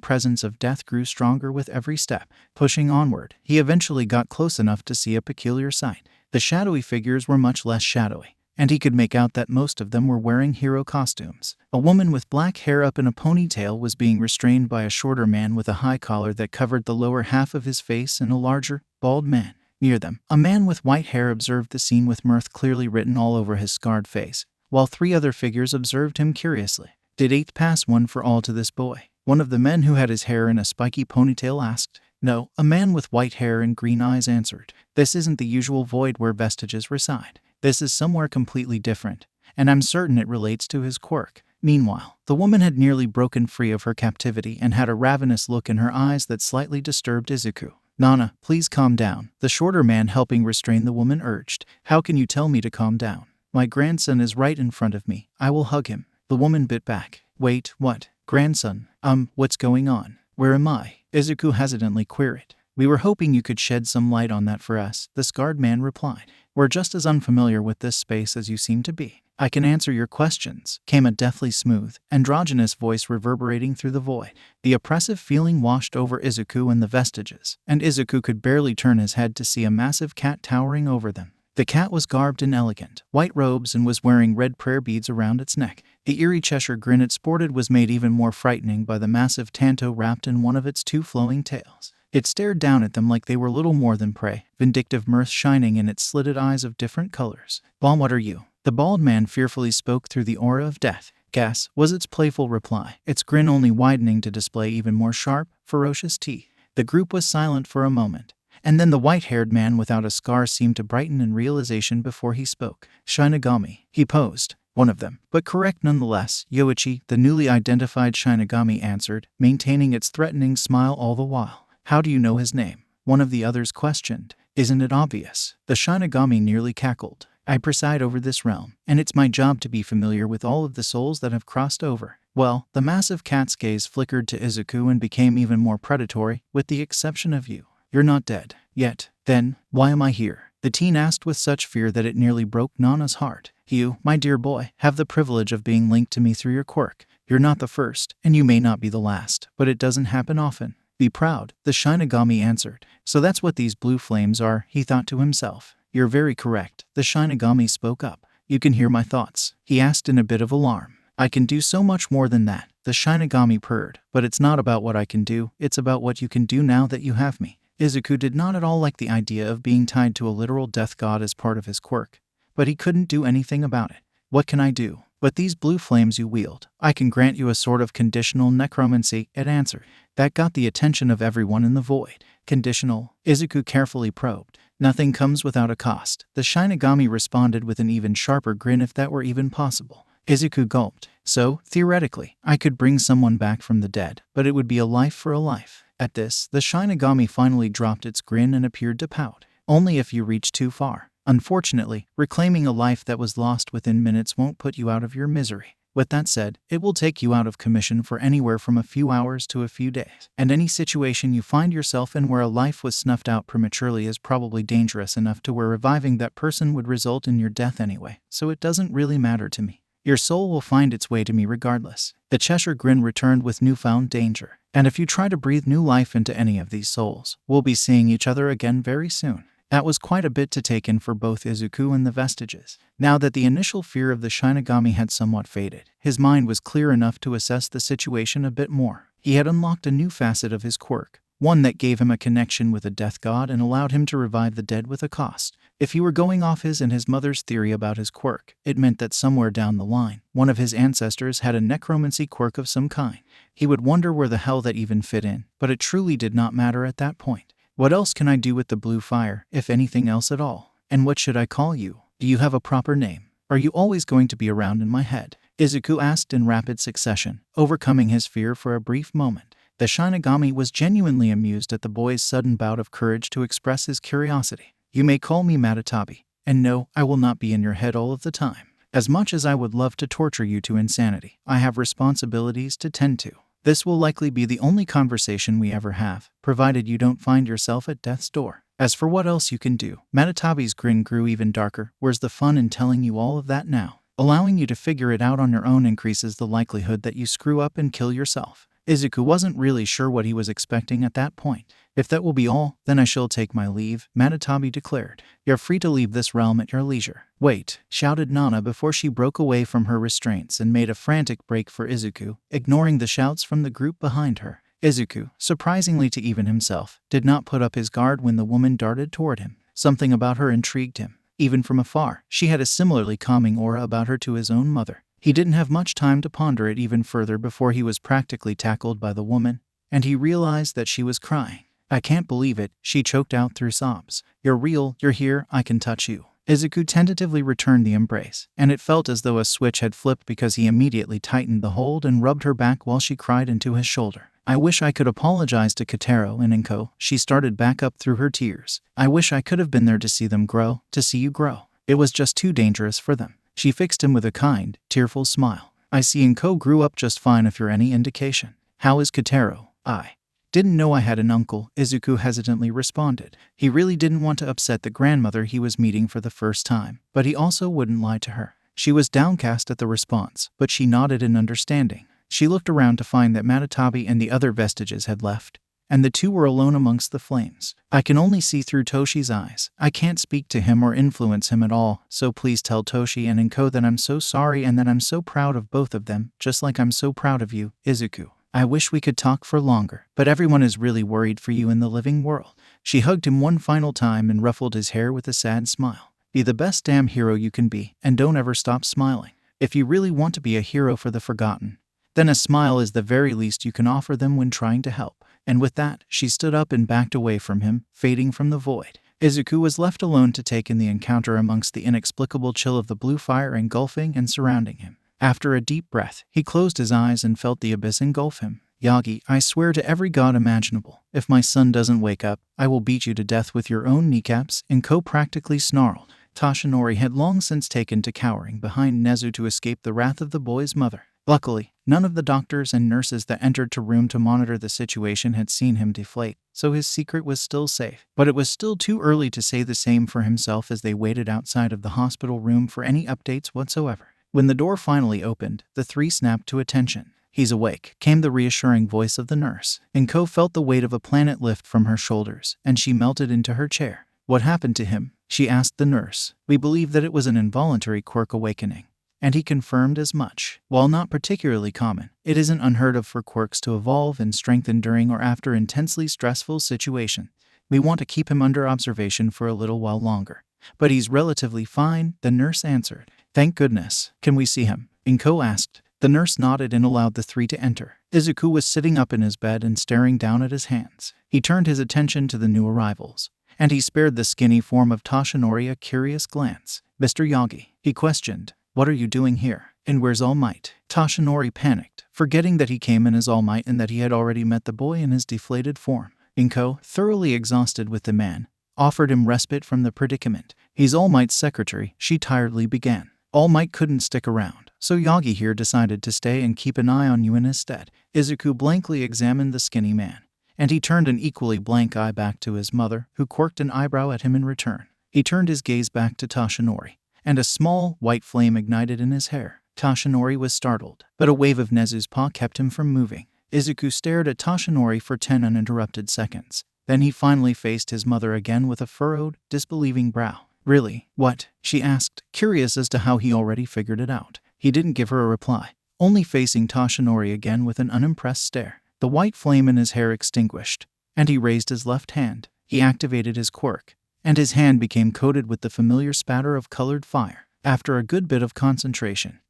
presence of death grew stronger with every step. Pushing onward, he eventually got close enough to see a peculiar sight. The shadowy figures were much less shadowy, and he could make out that most of them were wearing hero costumes. A woman with black hair up in a ponytail was being restrained by a shorter man with a high collar that covered the lower half of his face, and a larger, bald man. Near them, a man with white hair observed the scene with mirth clearly written all over his scarred face, while 3 other figures observed him curiously. Did 8th pass one for all to this boy? One of the men who had his hair in a spiky ponytail asked. No, a man with white hair and green eyes answered. This isn't the usual void where vestiges reside. This is somewhere completely different, and I'm certain it relates to his quirk. Meanwhile, the woman had nearly broken free of her captivity and had a ravenous look in her eyes that slightly disturbed Izuku. Nana, please calm down, the shorter man helping restrain the woman urged. How can you tell me to calm down? My grandson is right in front of me. I will hug him. The woman bit back. Wait, what? Grandson? What's going on? Where am I? Izuku hesitantly queried. We were hoping you could shed some light on that for us, the scarred man replied. We're just as unfamiliar with this space as you seem to be. I can answer your questions, came a deathly smooth, androgynous voice reverberating through the void. The oppressive feeling washed over Izuku and the vestiges, and Izuku could barely turn his head to see a massive cat towering over them. The cat was garbed in elegant, white robes and was wearing red prayer beads around its neck. The eerie Cheshire grin it sported was made even more frightening by the massive tanto wrapped in one of its 2 flowing tails. It stared down at them like they were little more than prey, vindictive mirth shining in its slitted eyes of different colors. What are you? The bald man fearfully spoke through the aura of death. Gas, was its playful reply, its grin only widening to display even more sharp, ferocious teeth. The group was silent for a moment, and then the white-haired man without a scar seemed to brighten in realization before he spoke. Shinigami, he posed. One of them, but correct nonetheless. Yoichi, the newly identified Shinigami, answered, maintaining its threatening smile all the while. How do you know his name? One of the others questioned. Isn't it obvious? The Shinigami nearly cackled. I preside over this realm, and it's my job to be familiar with all of the souls that have crossed over. Well, the massive cat's gaze flickered to Izuku and became even more predatory, with the exception of you. You're not dead. Yet. Then, why am I here? The teen asked with such fear that it nearly broke Nana's heart. You, my dear boy, have the privilege of being linked to me through your quirk. You're not the first, and you may not be the last, but it doesn't happen often. Be proud, the Shinigami answered. So that's what these blue flames are, he thought to himself. You're very correct, the Shinigami spoke up. You can hear my thoughts, he asked in a bit of alarm. I can do so much more than that, the Shinigami purred. But it's not about what I can do, it's about what you can do now that you have me. Izuku did not at all like the idea of being tied to a literal death god as part of his quirk, but he couldn't do anything about it. What can I do? But these blue flames you wield, I can grant you a sort of conditional necromancy, it answered. That got the attention of everyone in the void. Conditional? Izuku carefully probed. Nothing comes without a cost. The Shinigami responded with an even sharper grin, if that were even possible. Izuku gulped. So, theoretically, I could bring someone back from the dead, but it would be a life for a life. At this, the Shinigami finally dropped its grin and appeared to pout. Only if you reach too far. Unfortunately, reclaiming a life that was lost within minutes won't put you out of your misery. With that said, it will take you out of commission for anywhere from a few hours to a few days. And any situation you find yourself in where a life was snuffed out prematurely is probably dangerous enough to where reviving that person would result in your death anyway, so it doesn't really matter to me. Your soul will find its way to me regardless. The Cheshire grin returned with newfound danger. And if you try to breathe new life into any of these souls, we'll be seeing each other again very soon. That was quite a bit to take in for both Izuku and the Vestiges. Now that the initial fear of the Shinigami had somewhat faded, his mind was clear enough to assess the situation a bit more. He had unlocked a new facet of his quirk, one that gave him a connection with a death god and allowed him to revive the dead with a cost. If he were going off his and his mother's theory about his quirk, it meant that somewhere down the line, one of his ancestors had a necromancy quirk of some kind. He would wonder where the hell that even fit in, but it truly did not matter at that point. What else can I do with the blue fire, if anything else at all? And what should I call you? Do you have a proper name? Are you always going to be around in my head? Izuku asked in rapid succession, overcoming his fear for a brief moment. The Shinigami was genuinely amused at the boy's sudden bout of courage to express his curiosity. You may call me Matatabi, and no, I will not be in your head all of the time. As much as I would love to torture you to insanity, I have responsibilities to tend to. This will likely be the only conversation we ever have, provided you don't find yourself at death's door. As for what else you can do, Matatabi's grin grew even darker. Where's the fun in telling you all of that now? Allowing you to figure it out on your own increases the likelihood that you screw up and kill yourself. Izuku wasn't really sure what he was expecting at that point. If that will be all, then I shall take my leave, Matatabi declared. You're free to leave this realm at your leisure. Wait, shouted Nana before she broke away from her restraints and made a frantic break for Izuku, ignoring the shouts from the group behind her. Izuku, surprisingly to even himself, did not put up his guard when the woman darted toward him. Something about her intrigued him. Even from afar, she had a similarly calming aura about her to his own mother. He didn't have much time to ponder it even further before he was practically tackled by the woman, and he realized that she was crying. I can't believe it, she choked out through sobs. You're real, you're here, I can touch you. Izuku tentatively returned the embrace, and it felt as though a switch had flipped because he immediately tightened the hold and rubbed her back while she cried into his shoulder. I wish I could apologize to Kotaro and Inko, she started back up through her tears. I wish I could have been there to see them grow, to see you grow. It was just too dangerous for them. She fixed him with a kind, tearful smile. I see Inko grew up just fine if you're any indication. How is Kotaro? I didn't know I had an uncle, Izuku hesitantly responded. He really didn't want to upset the grandmother he was meeting for the first time, but he also wouldn't lie to her. She was downcast at the response, but she nodded in understanding. She looked around to find that Matatabi and the other Vestiges had left, and the two were alone amongst the flames. I can only see through Toshi's eyes. I can't speak to him or influence him at all, so please tell Toshi and Inko that I'm so sorry and that I'm so proud of both of them, just like I'm so proud of you, Izuku. I wish we could talk for longer, but everyone is really worried for you in the living world. She hugged him one final time and ruffled his hair with a sad smile. Be the best damn hero you can be, and don't ever stop smiling. If you really want to be a hero for the forgotten, then a smile is the very least you can offer them when trying to help. And with that, she stood up and backed away from him, fading from the void. Izuku was left alone to take in the encounter amongst the inexplicable chill of the blue fire engulfing and surrounding him. After a deep breath, he closed his eyes and felt the abyss engulf him. Yagi, I swear to every god imaginable, if my son doesn't wake up, I will beat you to death with your own kneecaps, Inko practically snarled. Toshinori had long since taken to cowering behind Nezu to escape the wrath of the boy's mother. Luckily, none of the doctors and nurses that entered the room to monitor the situation had seen him deflate, so his secret was still safe. But it was still too early to say the same for himself as they waited outside of the hospital room for any updates whatsoever. When the door finally opened, the three snapped to attention. He's awake, came the reassuring voice of the nurse. Inko felt the weight of a planet lift from her shoulders, and she melted into her chair. What happened to him? She asked the nurse. We believe that it was an involuntary quirk awakening. And he confirmed as much. While not particularly common, it isn't unheard of for quirks to evolve and strengthen during or after intensely stressful situations. We want to keep him under observation for a little while longer. But he's relatively fine, the nurse answered. Thank goodness. Can we see him? Inko asked. The nurse nodded and allowed the three to enter. Izuku was sitting up in his bed and staring down at his hands. He turned his attention to the new arrivals, and he spared the skinny form of Toshinori a curious glance. Mr. Yagi, he questioned. What are you doing here? And where's All Might? Toshinori panicked, forgetting that he came in as All Might and that he had already met the boy in his deflated form. Inko, thoroughly exhausted with the man, offered him respite from the predicament. He's All Might's secretary, she tiredly began. All Might couldn't stick around, so Yagi here decided to stay and keep an eye on you in his stead. Izuku blankly examined the skinny man, and he turned an equally blank eye back to his mother, who quirked an eyebrow at him in return. He turned his gaze back to Toshinori, and a small, white flame ignited in his hair. Toshinori was startled, but a wave of Nezu's paw kept him from moving. Izuku stared at Toshinori for 10 uninterrupted seconds. Then he finally faced his mother again with a furrowed, disbelieving brow. Really? What? She asked, curious as to how he already figured it out. He didn't give her a reply, only facing Toshinori again with an unimpressed stare. The white flame in his hair extinguished, and he raised his left hand. He activated his quirk, and his hand became coated with the familiar spatter of colored fire. After a good bit of concentration,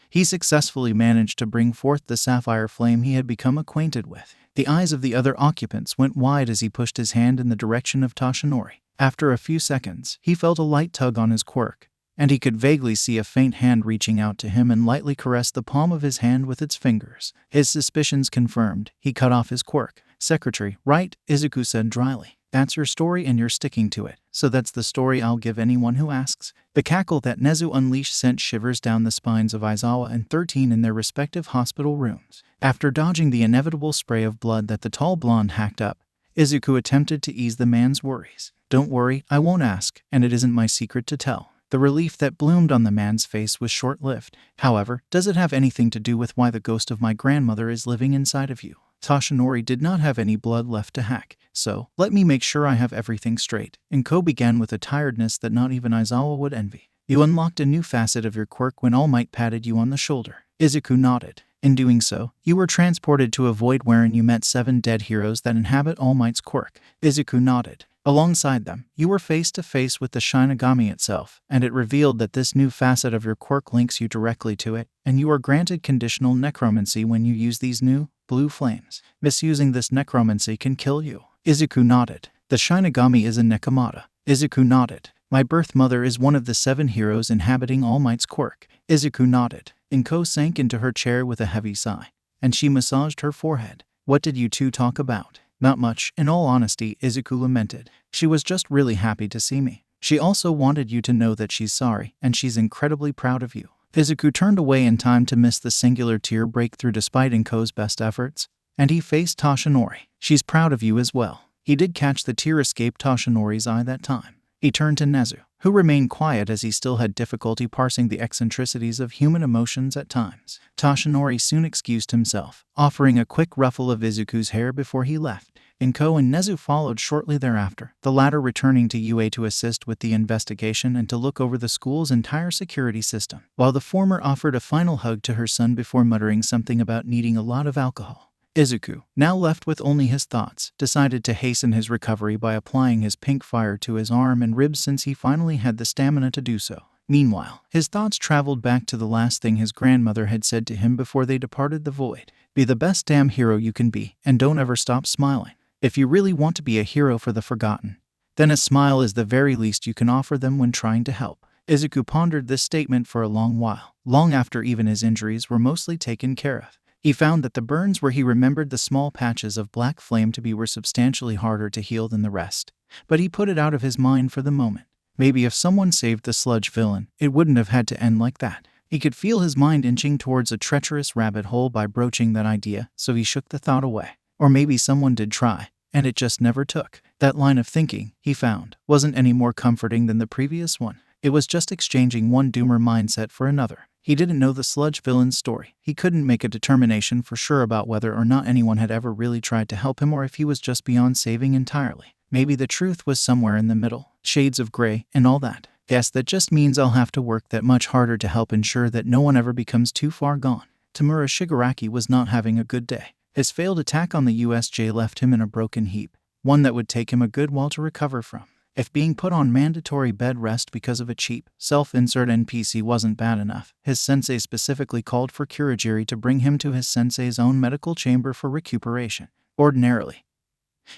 he successfully managed to bring forth the sapphire flame he had become acquainted with. The eyes of the other occupants went wide as he pushed his hand in the direction of Toshinori. After a few seconds, he felt a light tug on his quirk, and he could vaguely see a faint hand reaching out to him and lightly caress the palm of his hand with its fingers. His suspicions confirmed, he cut off his quirk. Secretary, right? Izuku said dryly. That's your story and you're sticking to it. So that's the story I'll give anyone who asks. The cackle that Nezu unleashed sent shivers down the spines of Aizawa and 13 in their respective hospital rooms. After dodging the inevitable spray of blood that the tall blonde hacked up, Izuku attempted to ease the man's worries. Don't worry, I won't ask, and it isn't my secret to tell. The relief that bloomed on the man's face was short-lived. However, does it have anything to do with why the ghost of my grandmother is living inside of you? Toshinori did not have any blood left to hack, so let me make sure I have everything straight. Inko began with a tiredness that not even Aizawa would envy. You unlocked a new facet of your quirk when All Might patted you on the shoulder. Izuku nodded. In doing so, you were transported to a void wherein you met 7 dead heroes that inhabit All Might's quirk. Izuku nodded. Alongside them, you were face to face with the Shinigami itself, and it revealed that this new facet of your quirk links you directly to it, and you are granted conditional necromancy when you use these new, blue flames. Misusing this necromancy can kill you. Izuku nodded. The Shinigami is a Nekomata. Izuku nodded. My birth mother is one of the 7 heroes inhabiting All Might's quirk. Izuku nodded. Inko sank into her chair with a heavy sigh, and she massaged her forehead. What did you two talk about? Not much, in all honesty, Izuku lamented. She was just really happy to see me. She also wanted you to know that she's sorry, and she's incredibly proud of you. Izuku turned away in time to miss the singular tear breakthrough despite Inko's best efforts, and he faced Toshinori. She's proud of you as well. He did catch the tear escape Toshinori's eye that time. He turned to Nezu, who remained quiet as he still had difficulty parsing the eccentricities of human emotions at times. Toshinori soon excused himself, offering a quick ruffle of Izuku's hair before he left. Inko and Nezu followed shortly thereafter, the latter returning to UA to assist with the investigation and to look over the school's entire security system, while the former offered a final hug to her son before muttering something about needing a lot of alcohol. Izuku, now left with only his thoughts, decided to hasten his recovery by applying his pink fire to his arm and ribs since he finally had the stamina to do so. Meanwhile, his thoughts traveled back to the last thing his grandmother had said to him before they departed the void. Be the best damn hero you can be, and don't ever stop smiling. If you really want to be a hero for the forgotten, then a smile is the very least you can offer them when trying to help. Izuku pondered this statement for a long while, long after even his injuries were mostly taken care of. He found that the burns where he remembered the small patches of black flame to be were substantially harder to heal than the rest, but he put it out of his mind for the moment. Maybe if someone saved the Sludge villain, it wouldn't have had to end like that. He could feel his mind inching towards a treacherous rabbit hole by broaching that idea, so he shook the thought away. Or maybe someone did try, and it just never took. That line of thinking, he found, wasn't any more comforting than the previous one. It was just exchanging one doomer mindset for another. He didn't know the Sludge villain's story. He couldn't make a determination for sure about whether or not anyone had ever really tried to help him or if he was just beyond saving entirely. Maybe the truth was somewhere in the middle, shades of gray, and all that. Yes, that just means I'll have to work that much harder to help ensure that no one ever becomes too far gone. Tamura Shigaraki was not having a good day. His failed attack on the USJ left him in a broken heap, one that would take him a good while to recover from. If being put on mandatory bed rest because of a cheap, self-insert NPC wasn't bad enough, his sensei specifically called for Kurogiri to bring him to his sensei's own medical chamber for recuperation. Ordinarily,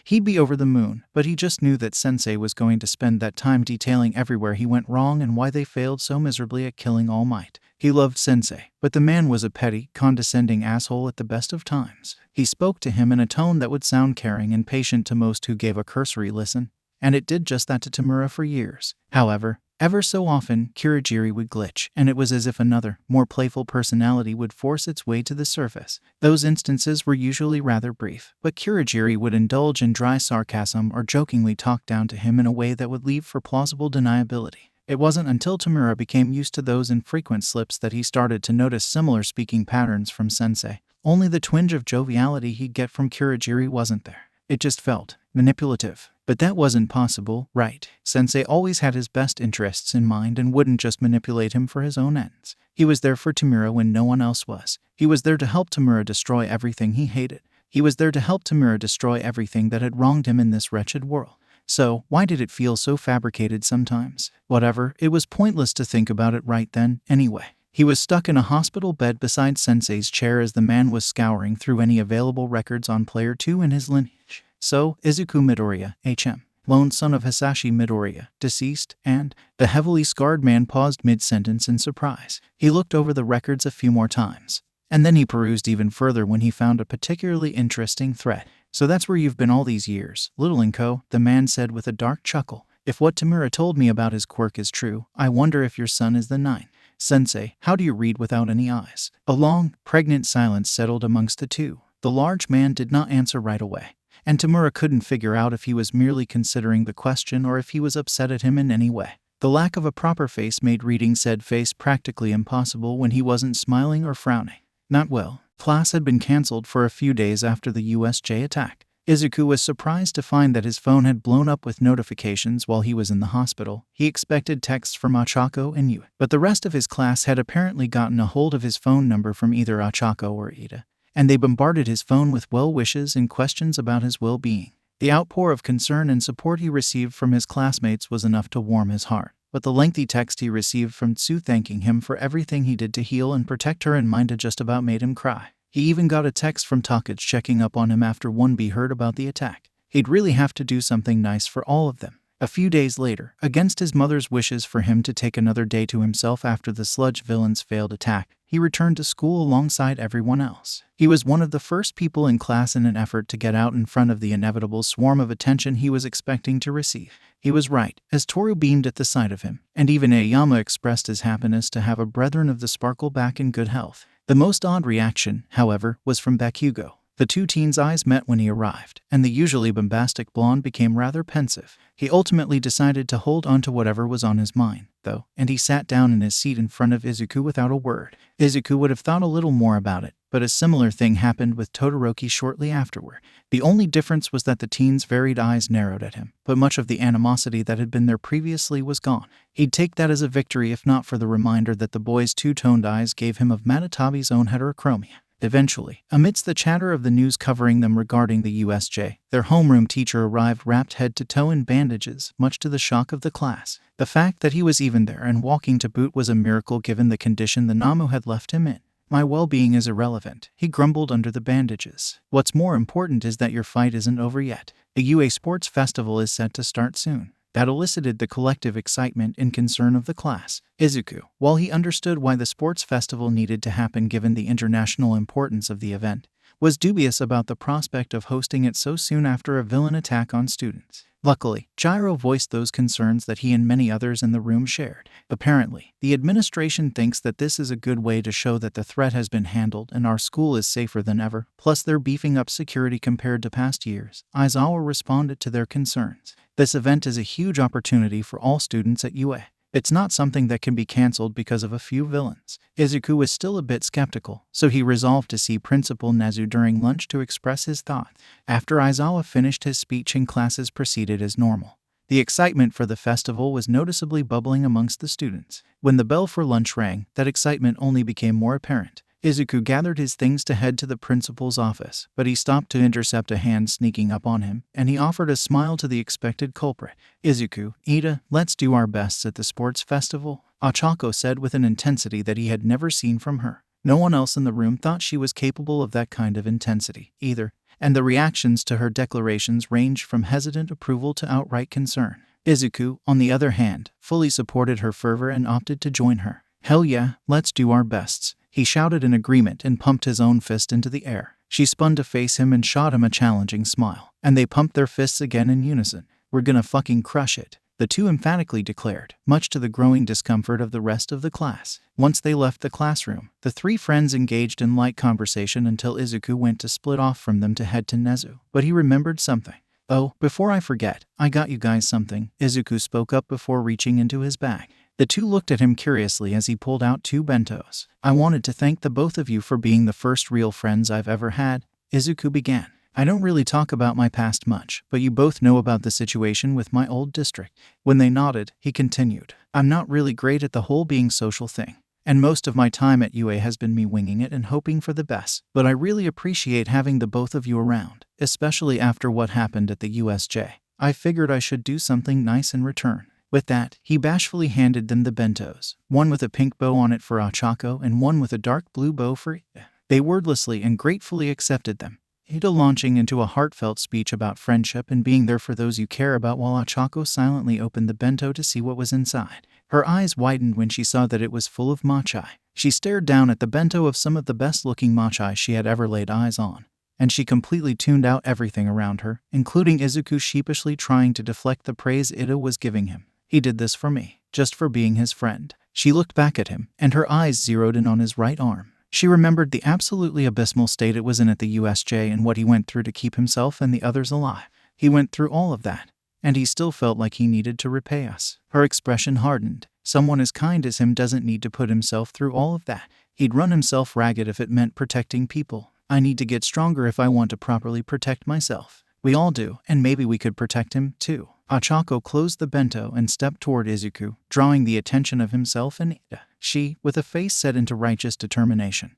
he'd be over the moon, but he just knew that Sensei was going to spend that time detailing everywhere he went wrong and why they failed so miserably at killing All Might. He loved Sensei, but the man was a petty, condescending asshole at the best of times. He spoke to him in a tone that would sound caring and patient to most who gave a cursory listen, and it did just that to Tamura for years. However, ever so often, Kurogiri would glitch, and it was as if another, more playful personality would force its way to the surface. Those instances were usually rather brief, but Kurogiri would indulge in dry sarcasm or jokingly talk down to him in a way that would leave for plausible deniability. It wasn't until Tamura became used to those infrequent slips that he started to notice similar speaking patterns from Sensei. Only the twinge of joviality he'd get from Kurogiri wasn't there. It just felt manipulative. But that wasn't possible, right? Sensei always had his best interests in mind and wouldn't just manipulate him for his own ends. He was there for Tamura when no one else was. He was there to help Tamura destroy everything he hated. He was there to help Tamura destroy everything that had wronged him in this wretched world. So, why did it feel so fabricated sometimes? Whatever, it was pointless to think about it right then, anyway. He was stuck in a hospital bed beside Sensei's chair as the man was scouring through any available records on Player 2 in his lineage. So, Izuku Midoriya, H.M., lone son of Hisashi Midoriya, deceased, and the heavily scarred man paused mid-sentence in surprise. He looked over the records a few more times, and then he perused even further when he found a particularly interesting thread. So that's where you've been all these years, little Inko, the man said with a dark chuckle. If what Tamura told me about his quirk is true, I wonder if your son is the 9. Sensei, how do you read without any eyes? A long, pregnant silence settled amongst the two. The large man did not answer right away, and Tamura couldn't figure out if he was merely considering the question or if he was upset at him in any way. The lack of a proper face made reading said face practically impossible when he wasn't smiling or frowning. Not well. Class had been cancelled for a few days after the USJ attack. Izuku was surprised to find that his phone had blown up with notifications while he was in the hospital. He expected texts from Ochako and Yu, but the rest of his class had apparently gotten a hold of his phone number from either Ochako or Ida, and they bombarded his phone with well wishes and questions about his well-being. The outpour of concern and support he received from his classmates was enough to warm his heart, but the lengthy text he received from Tsu thanking him for everything he did to heal and protect her and Minda just about made him cry. He even got a text from Takage checking up on him after 1B heard about the attack. He'd really have to do something nice for all of them. A few days later, against his mother's wishes for him to take another day to himself after the Sludge villain's failed attack, he returned to school alongside everyone else. He was one of the first people in class in an effort to get out in front of the inevitable swarm of attention he was expecting to receive. He was right, as Toru beamed at the sight of him, and even Aoyama expressed his happiness to have a brethren of the Sparkle back in good health. The most odd reaction, however, was from Bakugo. The two teens' eyes met when he arrived, and the usually bombastic blonde became rather pensive. He ultimately decided to hold on to whatever was on his mind, though, and he sat down in his seat in front of Izuku without a word. Izuku would have thought a little more about it, but a similar thing happened with Todoroki shortly afterward. The only difference was that the teens' varied eyes narrowed at him, but much of the animosity that had been there previously was gone. He'd take that as a victory if not for the reminder that the boy's two-toned eyes gave him of Matatabi's own heterochromia. Eventually, amidst the chatter of the news covering them regarding the USJ, their homeroom teacher arrived wrapped head to toe in bandages, much to the shock of the class. The fact that he was even there and walking to boot was a miracle given the condition the Namu had left him in. My well-being is irrelevant, he grumbled under the bandages. What's more important is that your fight isn't over yet. The UA Sports Festival is set to start soon. That elicited the collective excitement and concern of the class. Izuku, while he understood why the sports festival needed to happen given the international importance of the event, was dubious about the prospect of hosting it so soon after a villain attack on students. Luckily, Gyro voiced those concerns that he and many others in the room shared. Apparently, the administration thinks that this is a good way to show that the threat has been handled and our school is safer than ever, plus they're beefing up security compared to past years. Aizawa responded to their concerns. This event is a huge opportunity for all students at UA. It's not something that can be cancelled because of a few villains. Izuku was still a bit skeptical, so he resolved to see Principal Nezu during lunch to express his thoughts. After Aizawa finished his speech and classes proceeded as normal. The excitement for the festival was noticeably bubbling amongst the students. When the bell for lunch rang, that excitement only became more apparent. Izuku gathered his things to head to the principal's office, but he stopped to intercept a hand sneaking up on him, and he offered a smile to the expected culprit. Izuku, Ida, let's do our best at the sports festival, Ochako said with an intensity that he had never seen from her. No one else in the room thought she was capable of that kind of intensity, either, and the reactions to her declarations ranged from hesitant approval to outright concern. Izuku, on the other hand, fully supported her fervor and opted to join her. Hell yeah, let's do our bests. He shouted in agreement and pumped his own fist into the air. She spun to face him and shot him a challenging smile, and they pumped their fists again in unison. We're gonna fucking crush it, the two emphatically declared, much to the growing discomfort of the rest of the class. Once they left the classroom, the three friends engaged in light conversation until Izuku went to split off from them to head to Nezu. But he remembered something. Oh, before I forget, I got you guys something, Izuku spoke up before reaching into his bag. The two looked at him curiously as he pulled out 2 bentos. I wanted to thank the both of you for being the first real friends I've ever had, Izuku began. I don't really talk about my past much, but you both know about the situation with my old district. When they nodded, he continued. I'm not really great at the whole being social thing, and most of my time at UA has been me winging it and hoping for the best, but I really appreciate having the both of you around, especially after what happened at the USJ. I figured I should do something nice in return. With that, he bashfully handed them the bentos, one with a pink bow on it for Ochako and one with a dark blue bow for Ida. They wordlessly and gratefully accepted them, Ida launching into a heartfelt speech about friendship and being there for those you care about while Ochako silently opened the bento to see what was inside. Her eyes widened when she saw that it was full of matcha. She stared down at the bento of some of the best-looking matcha she had ever laid eyes on, and she completely tuned out everything around her, including Izuku sheepishly trying to deflect the praise Ida was giving him. He did this for me, just for being his friend. She looked back at him, and her eyes zeroed in on his right arm. She remembered the absolutely abysmal state it was in at the USJ and what he went through to keep himself and the others alive. He went through all of that, and he still felt like he needed to repay us. Her expression hardened. Someone as kind as him doesn't need to put himself through all of that. He'd run himself ragged if it meant protecting people. I need to get stronger if I want to properly protect myself. We all do, and maybe we could protect him, too. Ochako closed the bento and stepped toward Izuku, drawing the attention of himself and Ida. She, with a face set into righteous determination,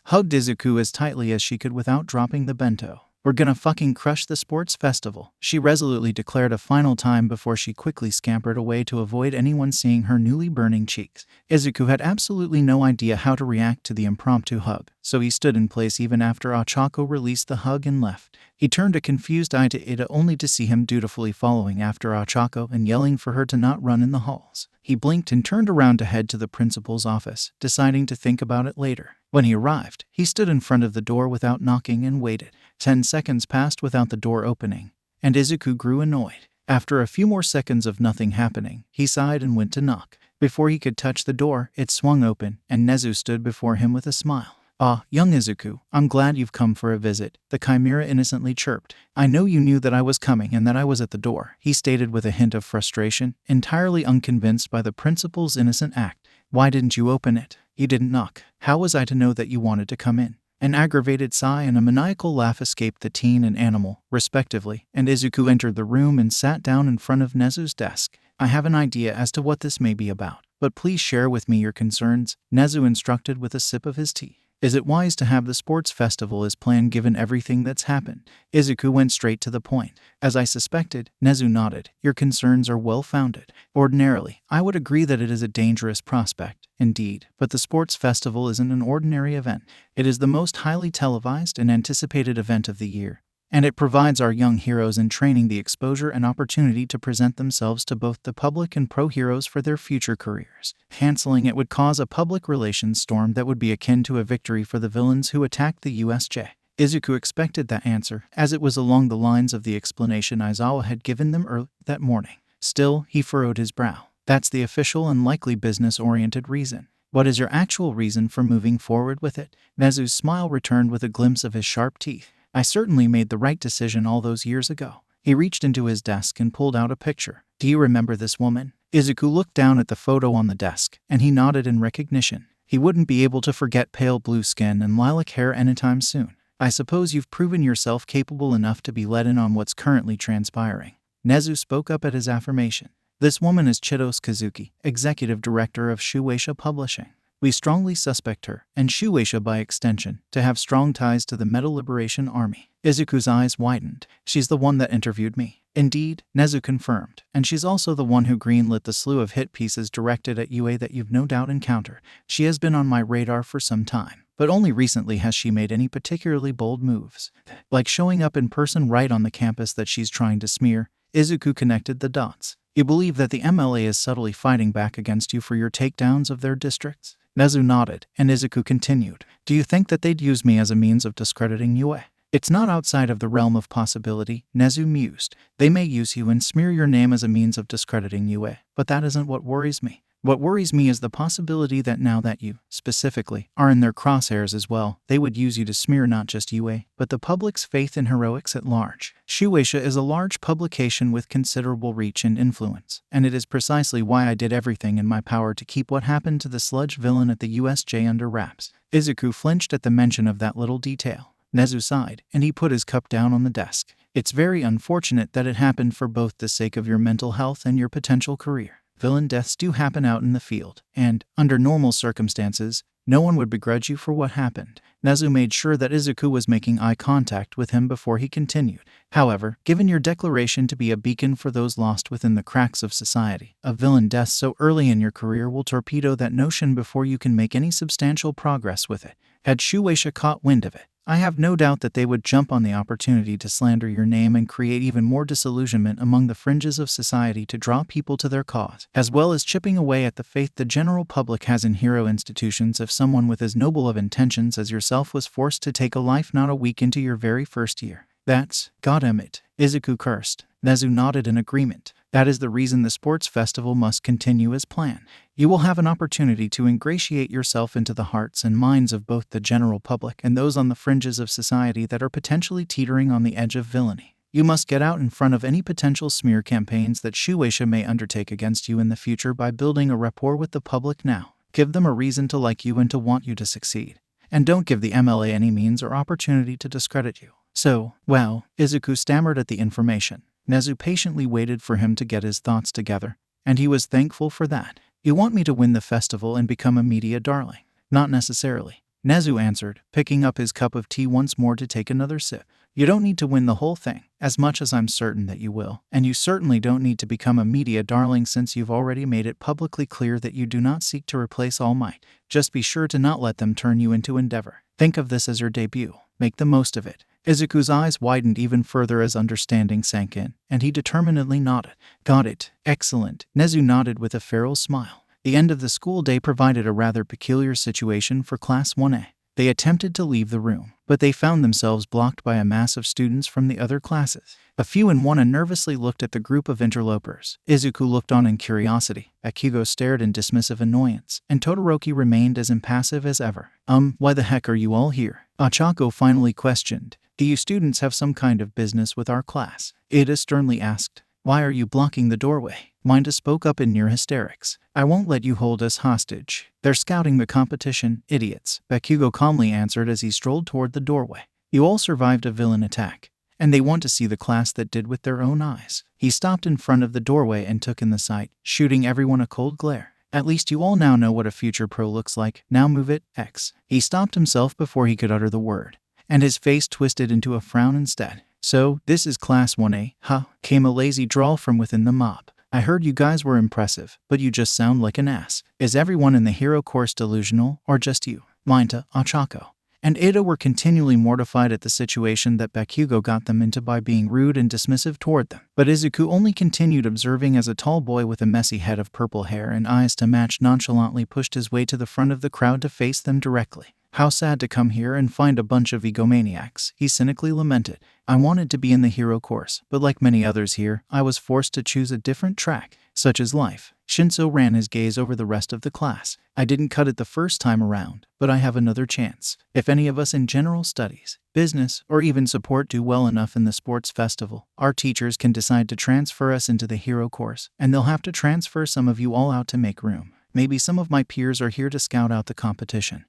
hugged Izuku as tightly as she could without dropping the bento. We're gonna fucking crush the sports festival, she resolutely declared a final time before she quickly scampered away to avoid anyone seeing her newly burning cheeks. Izuku had absolutely no idea how to react to the impromptu hug, so he stood in place even after Ochako released the hug and left. He turned a confused eye to Ida only to see him dutifully following after Ochako and yelling for her to not run in the halls. He blinked and turned around to head to the principal's office, deciding to think about it later. When he arrived, he stood in front of the door without knocking and waited. 10 seconds passed without the door opening, and Izuku grew annoyed. After a few more seconds of nothing happening, he sighed and went to knock. Before he could touch the door, it swung open, and Nezu stood before him with a smile. Ah, young Izuku, I'm glad you've come for a visit, the chimera innocently chirped. I know you knew that I was coming and that I was at the door, he stated with a hint of frustration, entirely unconvinced by the principal's innocent act. Why didn't you open it? You didn't knock. How was I to know that you wanted to come in? An aggravated sigh and a maniacal laugh escaped the teen and animal, respectively, and Izuku entered the room and sat down in front of Nezu's desk. I have an idea as to what this may be about, but please share with me your concerns, Nezu instructed with a sip of his tea. Is it wise to have the sports festival as planned given everything that's happened? Izuku went straight to the point. As I suspected, Nezu nodded. Your concerns are well-founded. Ordinarily, I would agree that it is a dangerous prospect, indeed, but the sports festival isn't an ordinary event. It is the most highly televised and anticipated event of the year, and it provides our young heroes in training the exposure and opportunity to present themselves to both the public and pro-heroes for their future careers. Canceling it would cause a public relations storm that would be akin to a victory for the villains who attacked the USJ. Izuku expected that answer, as it was along the lines of the explanation Aizawa had given them early that morning. Still, he furrowed his brow. That's the official and likely business-oriented reason. What is your actual reason for moving forward with it? Nezu's smile returned with a glimpse of his sharp teeth. I certainly made the right decision all those years ago. He reached into his desk and pulled out a picture. Do you remember this woman? Izuku looked down at the photo on the desk, and he nodded in recognition. He wouldn't be able to forget pale blue skin and lilac hair anytime soon. I suppose you've proven yourself capable enough to be let in on what's currently transpiring. Nezu spoke up at his affirmation. This woman is Chitos Kazuki, executive director of Shueisha Publishing. We strongly suspect her, and Shueisha by extension, to have strong ties to the Metal Liberation Army. Izuku's eyes widened. She's the one that interviewed me. Indeed, Nezu confirmed, and she's also the one who greenlit the slew of hit pieces directed at UA that you've no doubt encountered. She has been on my radar for some time, but only recently has she made any particularly bold moves. Like showing up in person right on the campus that she's trying to smear. Izuku connected the dots. You believe that the MLA is subtly fighting back against you for your takedowns of their districts? Nezu nodded, and Izuku continued. Do you think that they'd use me as a means of discrediting UA? It's not outside of the realm of possibility, Nezu mused. They may use you and smear your name as a means of discrediting UA, but that isn't what worries me. What worries me is the possibility that now that you, specifically, are in their crosshairs as well, they would use you to smear not just UA, but the public's faith in heroics at large. Shueisha is a large publication with considerable reach and influence, and it is precisely why I did everything in my power to keep what happened to the Sludge villain at the USJ under wraps. Izuku flinched at the mention of that little detail. Nezu sighed, and he put his cup down on the desk. It's very unfortunate that it happened for both the sake of your mental health and your potential career. Villain deaths do happen out in the field, and, under normal circumstances, no one would begrudge you for what happened. Nezu made sure that Izuku was making eye contact with him before he continued. However, given your declaration to be a beacon for those lost within the cracks of society, a villain death so early in your career will torpedo that notion before you can make any substantial progress with it. Had Shueisha caught wind of it, I have no doubt that they would jump on the opportunity to slander your name and create even more disillusionment among the fringes of society to draw people to their cause, as well as chipping away at the faith the general public has in hero institutions if someone with as noble of intentions as yourself was forced to take a life not a week into your very first year. That's, goddammit, Izuku cursed. Nezu nodded in agreement. That is the reason the sports festival must continue as planned. You will have an opportunity to ingratiate yourself into the hearts and minds of both the general public and those on the fringes of society that are potentially teetering on the edge of villainy. You must get out in front of any potential smear campaigns that Shueisha may undertake against you in the future by building a rapport with the public now. Give them a reason to like you and to want you to succeed. And don't give the MLA any means or opportunity to discredit you. So, well, Izuku stammered at the information. Nezu patiently waited for him to get his thoughts together, and he was thankful for that. You want me to win the festival and become a media darling? Not necessarily, Nezu answered, picking up his cup of tea once more to take another sip. You don't need to win the whole thing, as much as I'm certain that you will, and you certainly don't need to become a media darling since you've already made it publicly clear that you do not seek to replace All Might. Just be sure to not let them turn you into Endeavor. Think of this as your debut. Make the most of it. Izuku's eyes widened even further as understanding sank in, and he determinedly nodded. Got it. Excellent. Nezu nodded with a feral smile. The end of the school day provided a rather peculiar situation for Class 1A. They attempted to leave the room, but they found themselves blocked by a mass of students from the other classes. A few in one nervously looked at the group of interlopers. Izuku looked on in curiosity. Bakugo stared in dismissive annoyance, and Todoroki remained as impassive as ever. Why the heck are you all here? Ochako finally questioned. Do you students have some kind of business with our class? Ida sternly asked. Why are you blocking the doorway? Minda spoke up in near hysterics. I won't let you hold us hostage. They're scouting the competition, idiots. Bakugo calmly answered as he strolled toward the doorway. You all survived a villain attack, and they want to see the class that did with their own eyes. He stopped in front of the doorway and took in the sight, shooting everyone a cold glare. At least you all now know what a future pro looks like. Now move it, X. He stopped himself before he could utter the word, and his face twisted into a frown instead. So, this is Class 1A, huh? Came a lazy drawl from within the mob. I heard you guys were impressive, but you just sound like an ass. Is everyone in the hero course delusional, or just you? Minta, Ochako, and Ada were continually mortified at the situation that Bakugo got them into by being rude and dismissive toward them. But Izuku only continued observing as a tall boy with a messy head of purple hair and eyes to match nonchalantly pushed his way to the front of the crowd to face them directly. How sad to come here and find a bunch of egomaniacs, he cynically lamented. I wanted to be in the hero course, but like many others here, I was forced to choose a different track, such as life. Shinso ran his gaze over the rest of the class. I didn't cut it the first time around, but I have another chance. If any of us in general studies, business, or even support do well enough in the sports festival, our teachers can decide to transfer us into the hero course, and they'll have to transfer some of you all out to make room. Maybe some of my peers are here to scout out the competition.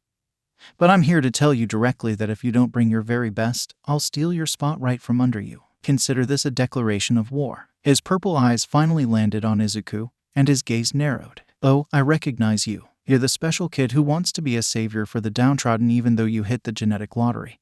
But I'm here to tell you directly that if you don't bring your very best, I'll steal your spot right from under you. Consider this a declaration of war. His purple eyes finally landed on Izuku, and his gaze narrowed. Oh, I recognize you. You're the special kid who wants to be a savior for the downtrodden even though you hit the genetic lottery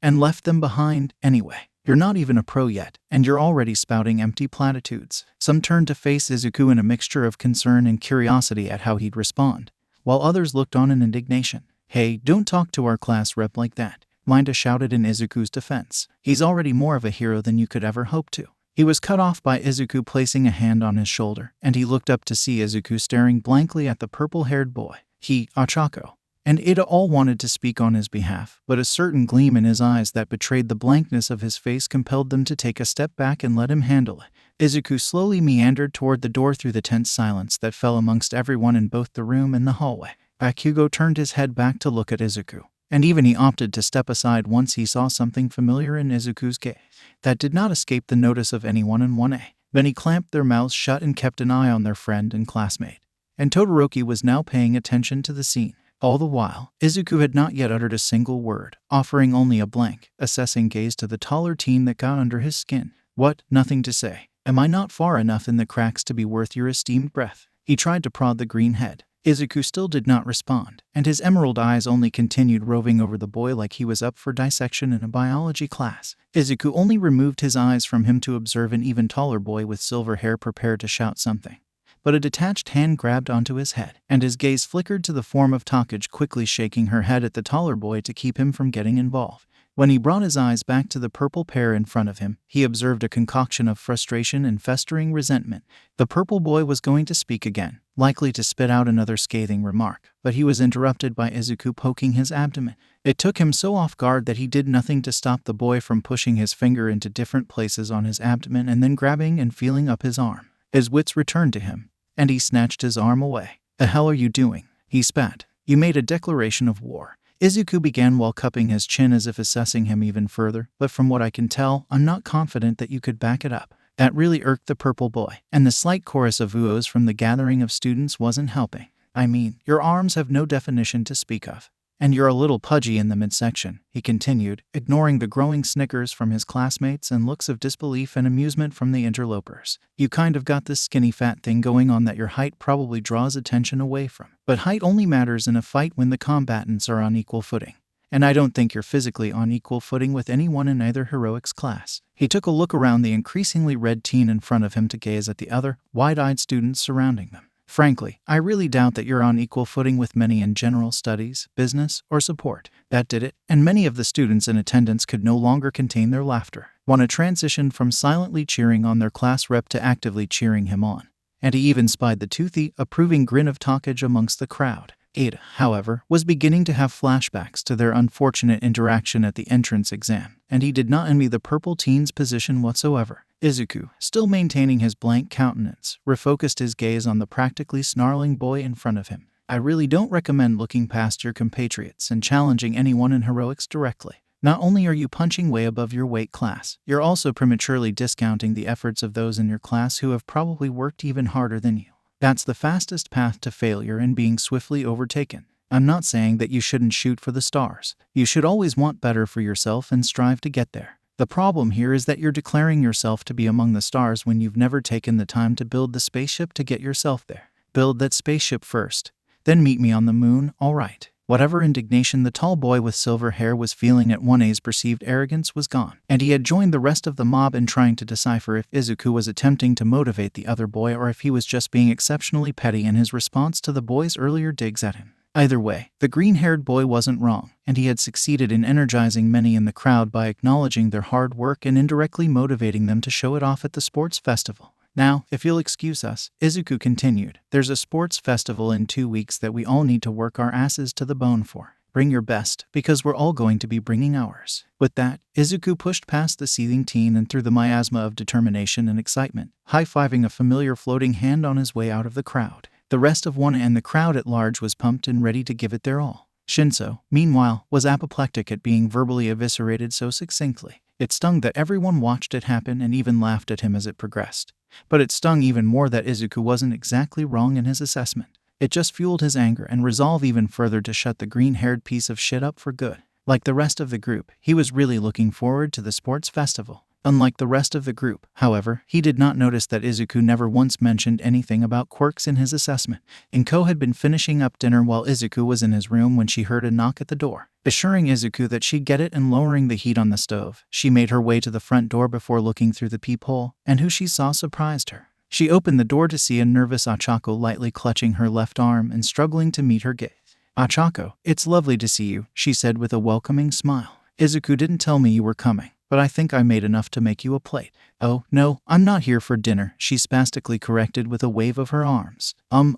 and left them behind anyway. You're not even a pro yet, and you're already spouting empty platitudes. Some turned to face Izuku in a mixture of concern and curiosity at how he'd respond, while others looked on in indignation. Hey, don't talk to our class rep like that, Minta shouted in Izuku's defense. He's already more of a hero than you could ever hope to. He was cut off by Izuku placing a hand on his shoulder, and he looked up to see Izuku staring blankly at the purple-haired boy. He, Ochako, and Ida all wanted to speak on his behalf, but a certain gleam in his eyes that betrayed the blankness of his face compelled them to take a step back and let him handle it. Izuku slowly meandered toward the door through the tense silence that fell amongst everyone in both the room and the hallway. Bakugo turned his head back to look at Izuku, and even he opted to step aside once he saw something familiar in Izuku's gaze that did not escape the notice of anyone in 1A. Then he clamped their mouths shut and kept an eye on their friend and classmate. And Todoroki was now paying attention to the scene. All the while, Izuku had not yet uttered a single word, offering only a blank, assessing gaze to the taller teen that got under his skin. What? Nothing to say. Am I not far enough in the cracks to be worth your esteemed breath? He tried to prod the green head. Izuku still did not respond, and his emerald eyes only continued roving over the boy like he was up for dissection in a biology class. Izuku only removed his eyes from him to observe an even taller boy with silver hair prepared to shout something. But a detached hand grabbed onto his head, and his gaze flickered to the form of Takage quickly shaking her head at the taller boy to keep him from getting involved. When he brought his eyes back to the purple pair in front of him, he observed a concoction of frustration and festering resentment. The purple boy was going to speak again, likely to spit out another scathing remark, but he was interrupted by Izuku poking his abdomen. It took him so off guard that he did nothing to stop the boy from pushing his finger into different places on his abdomen and then grabbing and feeling up his arm. His wits returned to him, and he snatched his arm away. The hell are you doing? He spat. You made a declaration of war. Izuku began while cupping his chin as if assessing him even further, but from what I can tell, I'm not confident that you could back it up. That really irked the purple boy, and the slight chorus of oohs from the gathering of students wasn't helping. I mean, your arms have no definition to speak of. And you're a little pudgy in the midsection, he continued, ignoring the growing snickers from his classmates and looks of disbelief and amusement from the interlopers. You kind of got this skinny fat thing going on that your height probably draws attention away from. But height only matters in a fight when the combatants are on equal footing. And I don't think you're physically on equal footing with anyone in either heroics class. He took a look around the increasingly red teen in front of him to gaze at the other, wide-eyed students surrounding them. Frankly, I really doubt that you're on equal footing with many in general studies, business, or support. That did it, and many of the students in attendance could no longer contain their laughter. Wana transitioned from silently cheering on their class rep to actively cheering him on, and he even spied the toothy, approving grin of Takage amongst the crowd. Ada, however, was beginning to have flashbacks to their unfortunate interaction at the entrance exam, and he did not envy the purple teen's position whatsoever. Izuku, still maintaining his blank countenance, refocused his gaze on the practically snarling boy in front of him. I really don't recommend looking past your compatriots and challenging anyone in heroics directly. Not only are you punching way above your weight class, you're also prematurely discounting the efforts of those in your class who have probably worked even harder than you. That's the fastest path to failure and being swiftly overtaken. I'm not saying that you shouldn't shoot for the stars. You should always want better for yourself and strive to get there. The problem here is that you're declaring yourself to be among the stars when you've never taken the time to build the spaceship to get yourself there. Build that spaceship first. Then meet me on the moon, alright. Whatever indignation the tall boy with silver hair was feeling at 1A's perceived arrogance was gone, and he had joined the rest of the mob in trying to decipher if Izuku was attempting to motivate the other boy or if he was just being exceptionally petty in his response to the boy's earlier digs at him. Either way, the green-haired boy wasn't wrong, and he had succeeded in energizing many in the crowd by acknowledging their hard work and indirectly motivating them to show it off at the sports festival. Now, if you'll excuse us, Izuku continued, there's a sports festival in 2 weeks that we all need to work our asses to the bone for. Bring your best, because we're all going to be bringing ours. With that, Izuku pushed past the seething teen and through the miasma of determination and excitement, high-fiving a familiar floating hand on his way out of the crowd. The rest of 1A and the crowd at large was pumped and ready to give it their all. Shinso, meanwhile, was apoplectic at being verbally eviscerated so succinctly. It stung that everyone watched it happen and even laughed at him as it progressed. But it stung even more that Izuku wasn't exactly wrong in his assessment. It just fueled his anger and resolve even further to shut the green-haired piece of shit up for good. Like the rest of the group, he was really looking forward to the sports festival. Unlike the rest of the group, however, he did not notice that Izuku never once mentioned anything about quirks in his assessment. Inko had been finishing up dinner while Izuku was in his room when she heard a knock at the door. Assuring Izuku that she'd get it and lowering the heat on the stove, she made her way to the front door before looking through the peephole, and who she saw surprised her. She opened the door to see a nervous Ochako lightly clutching her left arm and struggling to meet her gaze. "Ochako, it's lovely to see you," she said with a welcoming smile. "Izuku didn't tell me you were coming, but I think I made enough to make you a plate." "Oh, no, I'm not here for dinner," she spastically corrected with a wave of her arms.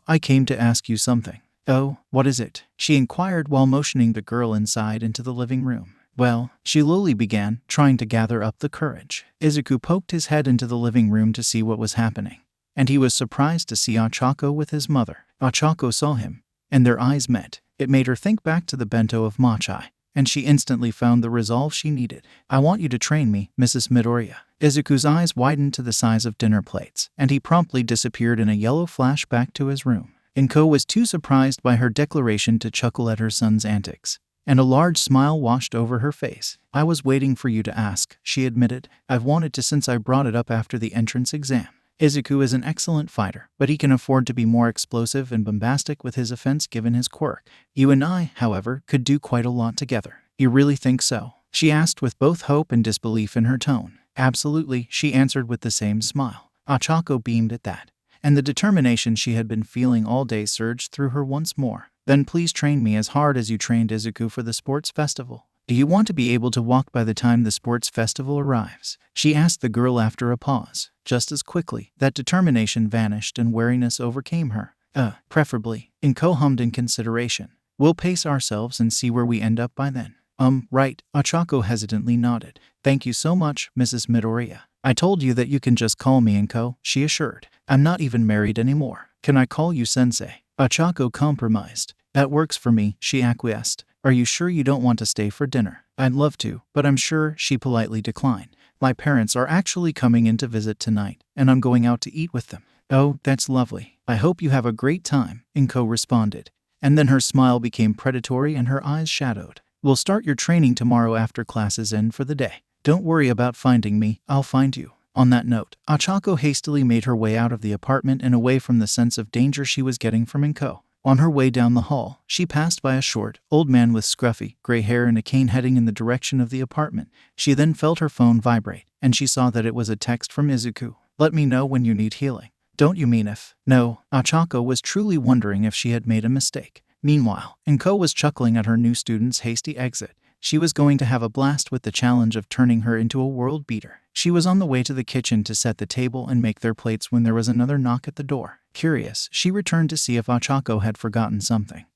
I came to ask you something." "Oh, what is it?" she inquired while motioning the girl inside into the living room. "Well," she lowly began, trying to gather up the courage. Izuku poked his head into the living room to see what was happening, and he was surprised to see Ochako with his mother. Ochako saw him, and their eyes met. It made her think back to the bento of Machai, and she instantly found the resolve she needed. "I want you to train me, Mrs. Midoriya." Izuku's eyes widened to the size of dinner plates, and he promptly disappeared in a yellow flash back to his room. Inko was too surprised by her declaration to chuckle at her son's antics, and a large smile washed over her face. "I was waiting for you to ask," she admitted. "I've wanted to since I brought it up after the entrance exam. Izuku is an excellent fighter, but he can afford to be more explosive and bombastic with his offense given his quirk. You and I, however, could do quite a lot together." "You really think so?" she asked with both hope and disbelief in her tone. "Absolutely," she answered with the same smile. Ochako beamed at that, and the determination she had been feeling all day surged through her once more. "Then please train me as hard as you trained Izuku for the sports festival. Do you want to be able to walk by the time the sports festival arrives?" she asked the girl after a pause. Just as quickly, that determination vanished and wariness overcame her. Preferably," Inko hummed in consideration. "We'll pace ourselves and see where we end up by then." Right," Ochako hesitantly nodded. "Thank you so much, Mrs. Midoriya." "I told you that you can just call me Inko," she assured. "I'm not even married anymore. Can I call you Sensei?" Ochako compromised. "That works for me," she acquiesced. "Are you sure you don't want to stay for dinner?" "I'd love to, but I'm sure," she politely declined. "My parents are actually coming in to visit tonight, and I'm going out to eat with them." "Oh, that's lovely. I hope you have a great time," Inko responded. And then her smile became predatory and her eyes shadowed. "We'll start your training tomorrow after classes end for the day. Don't worry about finding me, I'll find you." On that note, Ochako hastily made her way out of the apartment and away from the sense of danger she was getting from Inko. On her way down the hall, she passed by a short, old man with scruffy, gray hair and a cane heading in the direction of the apartment. She then felt her phone vibrate, and she saw that it was a text from Izuku. "Let me know when you need healing." "Don't you mean if?" "No." Ochako was truly wondering if she had made a mistake. Meanwhile, Inko was chuckling at her new student's hasty exit. She was going to have a blast with the challenge of turning her into a world beater. She was on the way to the kitchen to set the table and make their plates when there was another knock at the door. Curious, she returned to see if Ochako had forgotten something.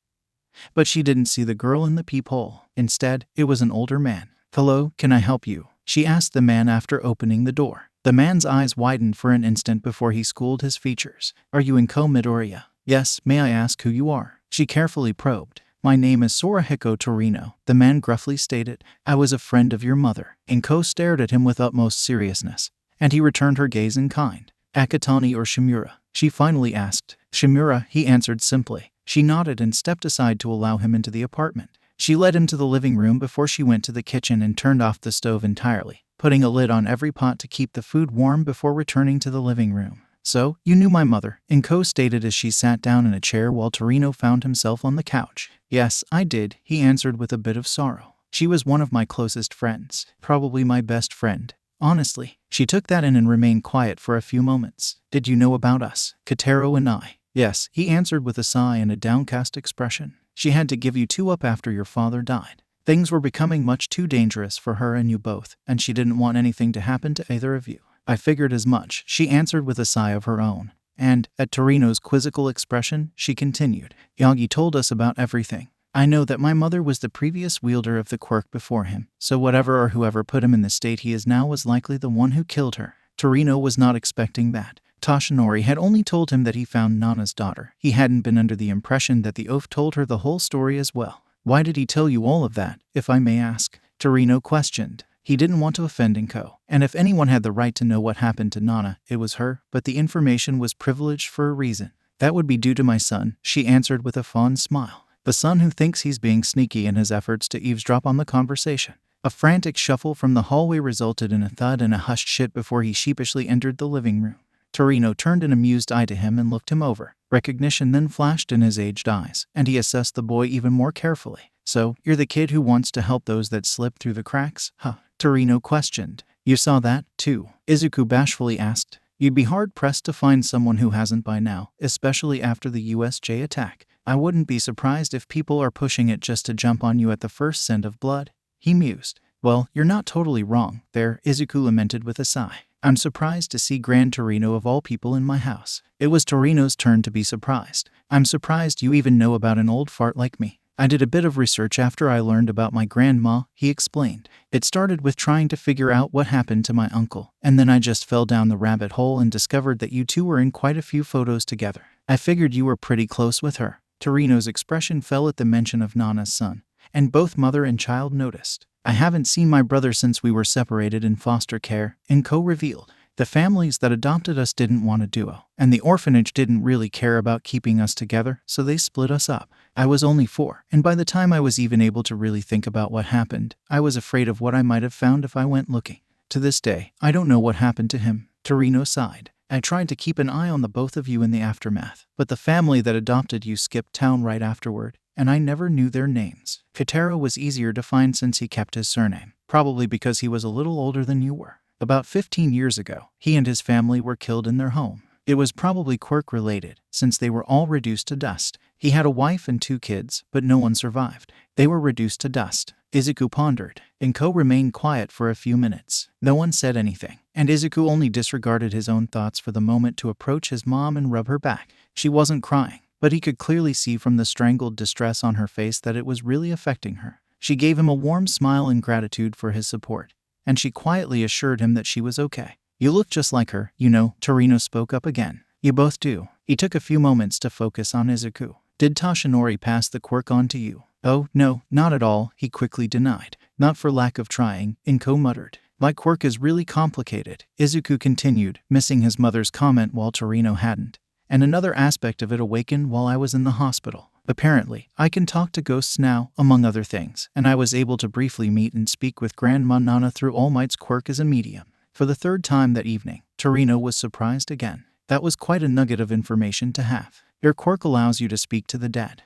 But she didn't see the girl in the peephole. Instead, it was an older man. "Hello, can I help you?" she asked the man after opening the door. The man's eyes widened for an instant before he schooled his features. "Are you Inko Midoriya?" "Yes, may I ask who you are?" She carefully probed. "My name is Sorahiko Torino," the man gruffly stated. "I was a friend of your mother." Inko stared at him with utmost seriousness, and he returned her gaze in kind. "Akatani or Shimura?" she finally asked. "Shimura," he answered simply. She nodded and stepped aside to allow him into the apartment. She led him to the living room before she went to the kitchen and turned off the stove entirely, putting a lid on every pot to keep the food warm before returning to the living room. So, you knew my mother, Inko stated as she sat down in a chair while Torino found himself on the couch. Yes, I did, he answered with a bit of sorrow. She was one of my closest friends, probably my best friend. Honestly, she took that in and remained quiet for a few moments. Did you know about us, Kotaro and I? Yes, he answered with a sigh and a downcast expression. She had to give you two up after your father died. Things were becoming much too dangerous for her and you both, and she didn't want anything to happen to either of you. I figured as much, she answered with a sigh of her own. And, at Torino's quizzical expression, she continued, Yagi told us about everything. I know that my mother was the previous wielder of the quirk before him, so whatever or whoever put him in the state he is now was likely the one who killed her. Torino was not expecting that. Toshinori had only told him that he found Nana's daughter. He hadn't been under the impression that the oaf told her the whole story as well. Why did he tell you all of that, if I may ask? Torino questioned. He didn't want to offend Inko, and if anyone had the right to know what happened to Nana, it was her, but the information was privileged for a reason. That would be due to my son, she answered with a fond smile. The son who thinks he's being sneaky in his efforts to eavesdrop on the conversation. A frantic shuffle from the hallway resulted in a thud and a hushed shit before he sheepishly entered the living room. Torino turned an amused eye to him and looked him over. Recognition then flashed in his aged eyes, and he assessed the boy even more carefully. So, you're the kid who wants to help those that slip through the cracks, huh? Torino questioned. You saw that, too? Izuku bashfully asked. You'd be hard-pressed to find someone who hasn't by now, especially after the USJ attack. I wouldn't be surprised if people are pushing it just to jump on you at the first scent of blood. He mused. Well, you're not totally wrong there, Izuku lamented with a sigh. I'm surprised to see Grand Torino of all people in my house. It was Torino's turn to be surprised. I'm surprised you even know about an old fart like me. I did a bit of research after I learned about my grandma, he explained. It started with trying to figure out what happened to my uncle, and then I just fell down the rabbit hole and discovered that you two were in quite a few photos together. I figured you were pretty close with her. Torino's expression fell at the mention of Nana's son, and both mother and child noticed. I haven't seen my brother since we were separated in foster care, Inko revealed. The families that adopted us didn't want a duo, and the orphanage didn't really care about keeping us together, so they split us up. I was only 4, and by the time I was even able to really think about what happened, I was afraid of what I might have found if I went looking. To this day, I don't know what happened to him. Torino sighed. I tried to keep an eye on the both of you in the aftermath, but the family that adopted you skipped town right afterward, and I never knew their names. Kotaro was easier to find since he kept his surname, probably because he was a little older than you were. About 15 years ago, he and his family were killed in their home. It was probably Quirk related, since they were all reduced to dust. He had a wife and 2 kids, but no one survived. They were reduced to dust. Izuku pondered. Inko remained quiet for a few minutes. No one said anything, and Izuku only disregarded his own thoughts for the moment to approach his mom and rub her back. She wasn't crying, but he could clearly see from the strangled distress on her face that it was really affecting her. She gave him a warm smile in gratitude for his support, and she quietly assured him that she was okay. You look just like her, you know, Torino spoke up again. You both do. He took a few moments to focus on Izuku. Did Toshinori pass the quirk on to you? Oh, no, not at all, he quickly denied. Not for lack of trying, Inko muttered. My quirk is really complicated, Izuku continued, missing his mother's comment while Torino hadn't. And another aspect of it awakened while I was in the hospital. Apparently, I can talk to ghosts now, among other things, and I was able to briefly meet and speak with Grandma Nana through All Might's quirk as a medium. For the 3rd time that evening, Torino was surprised again. That was quite a nugget of information to have. Your quirk allows you to speak to the dead.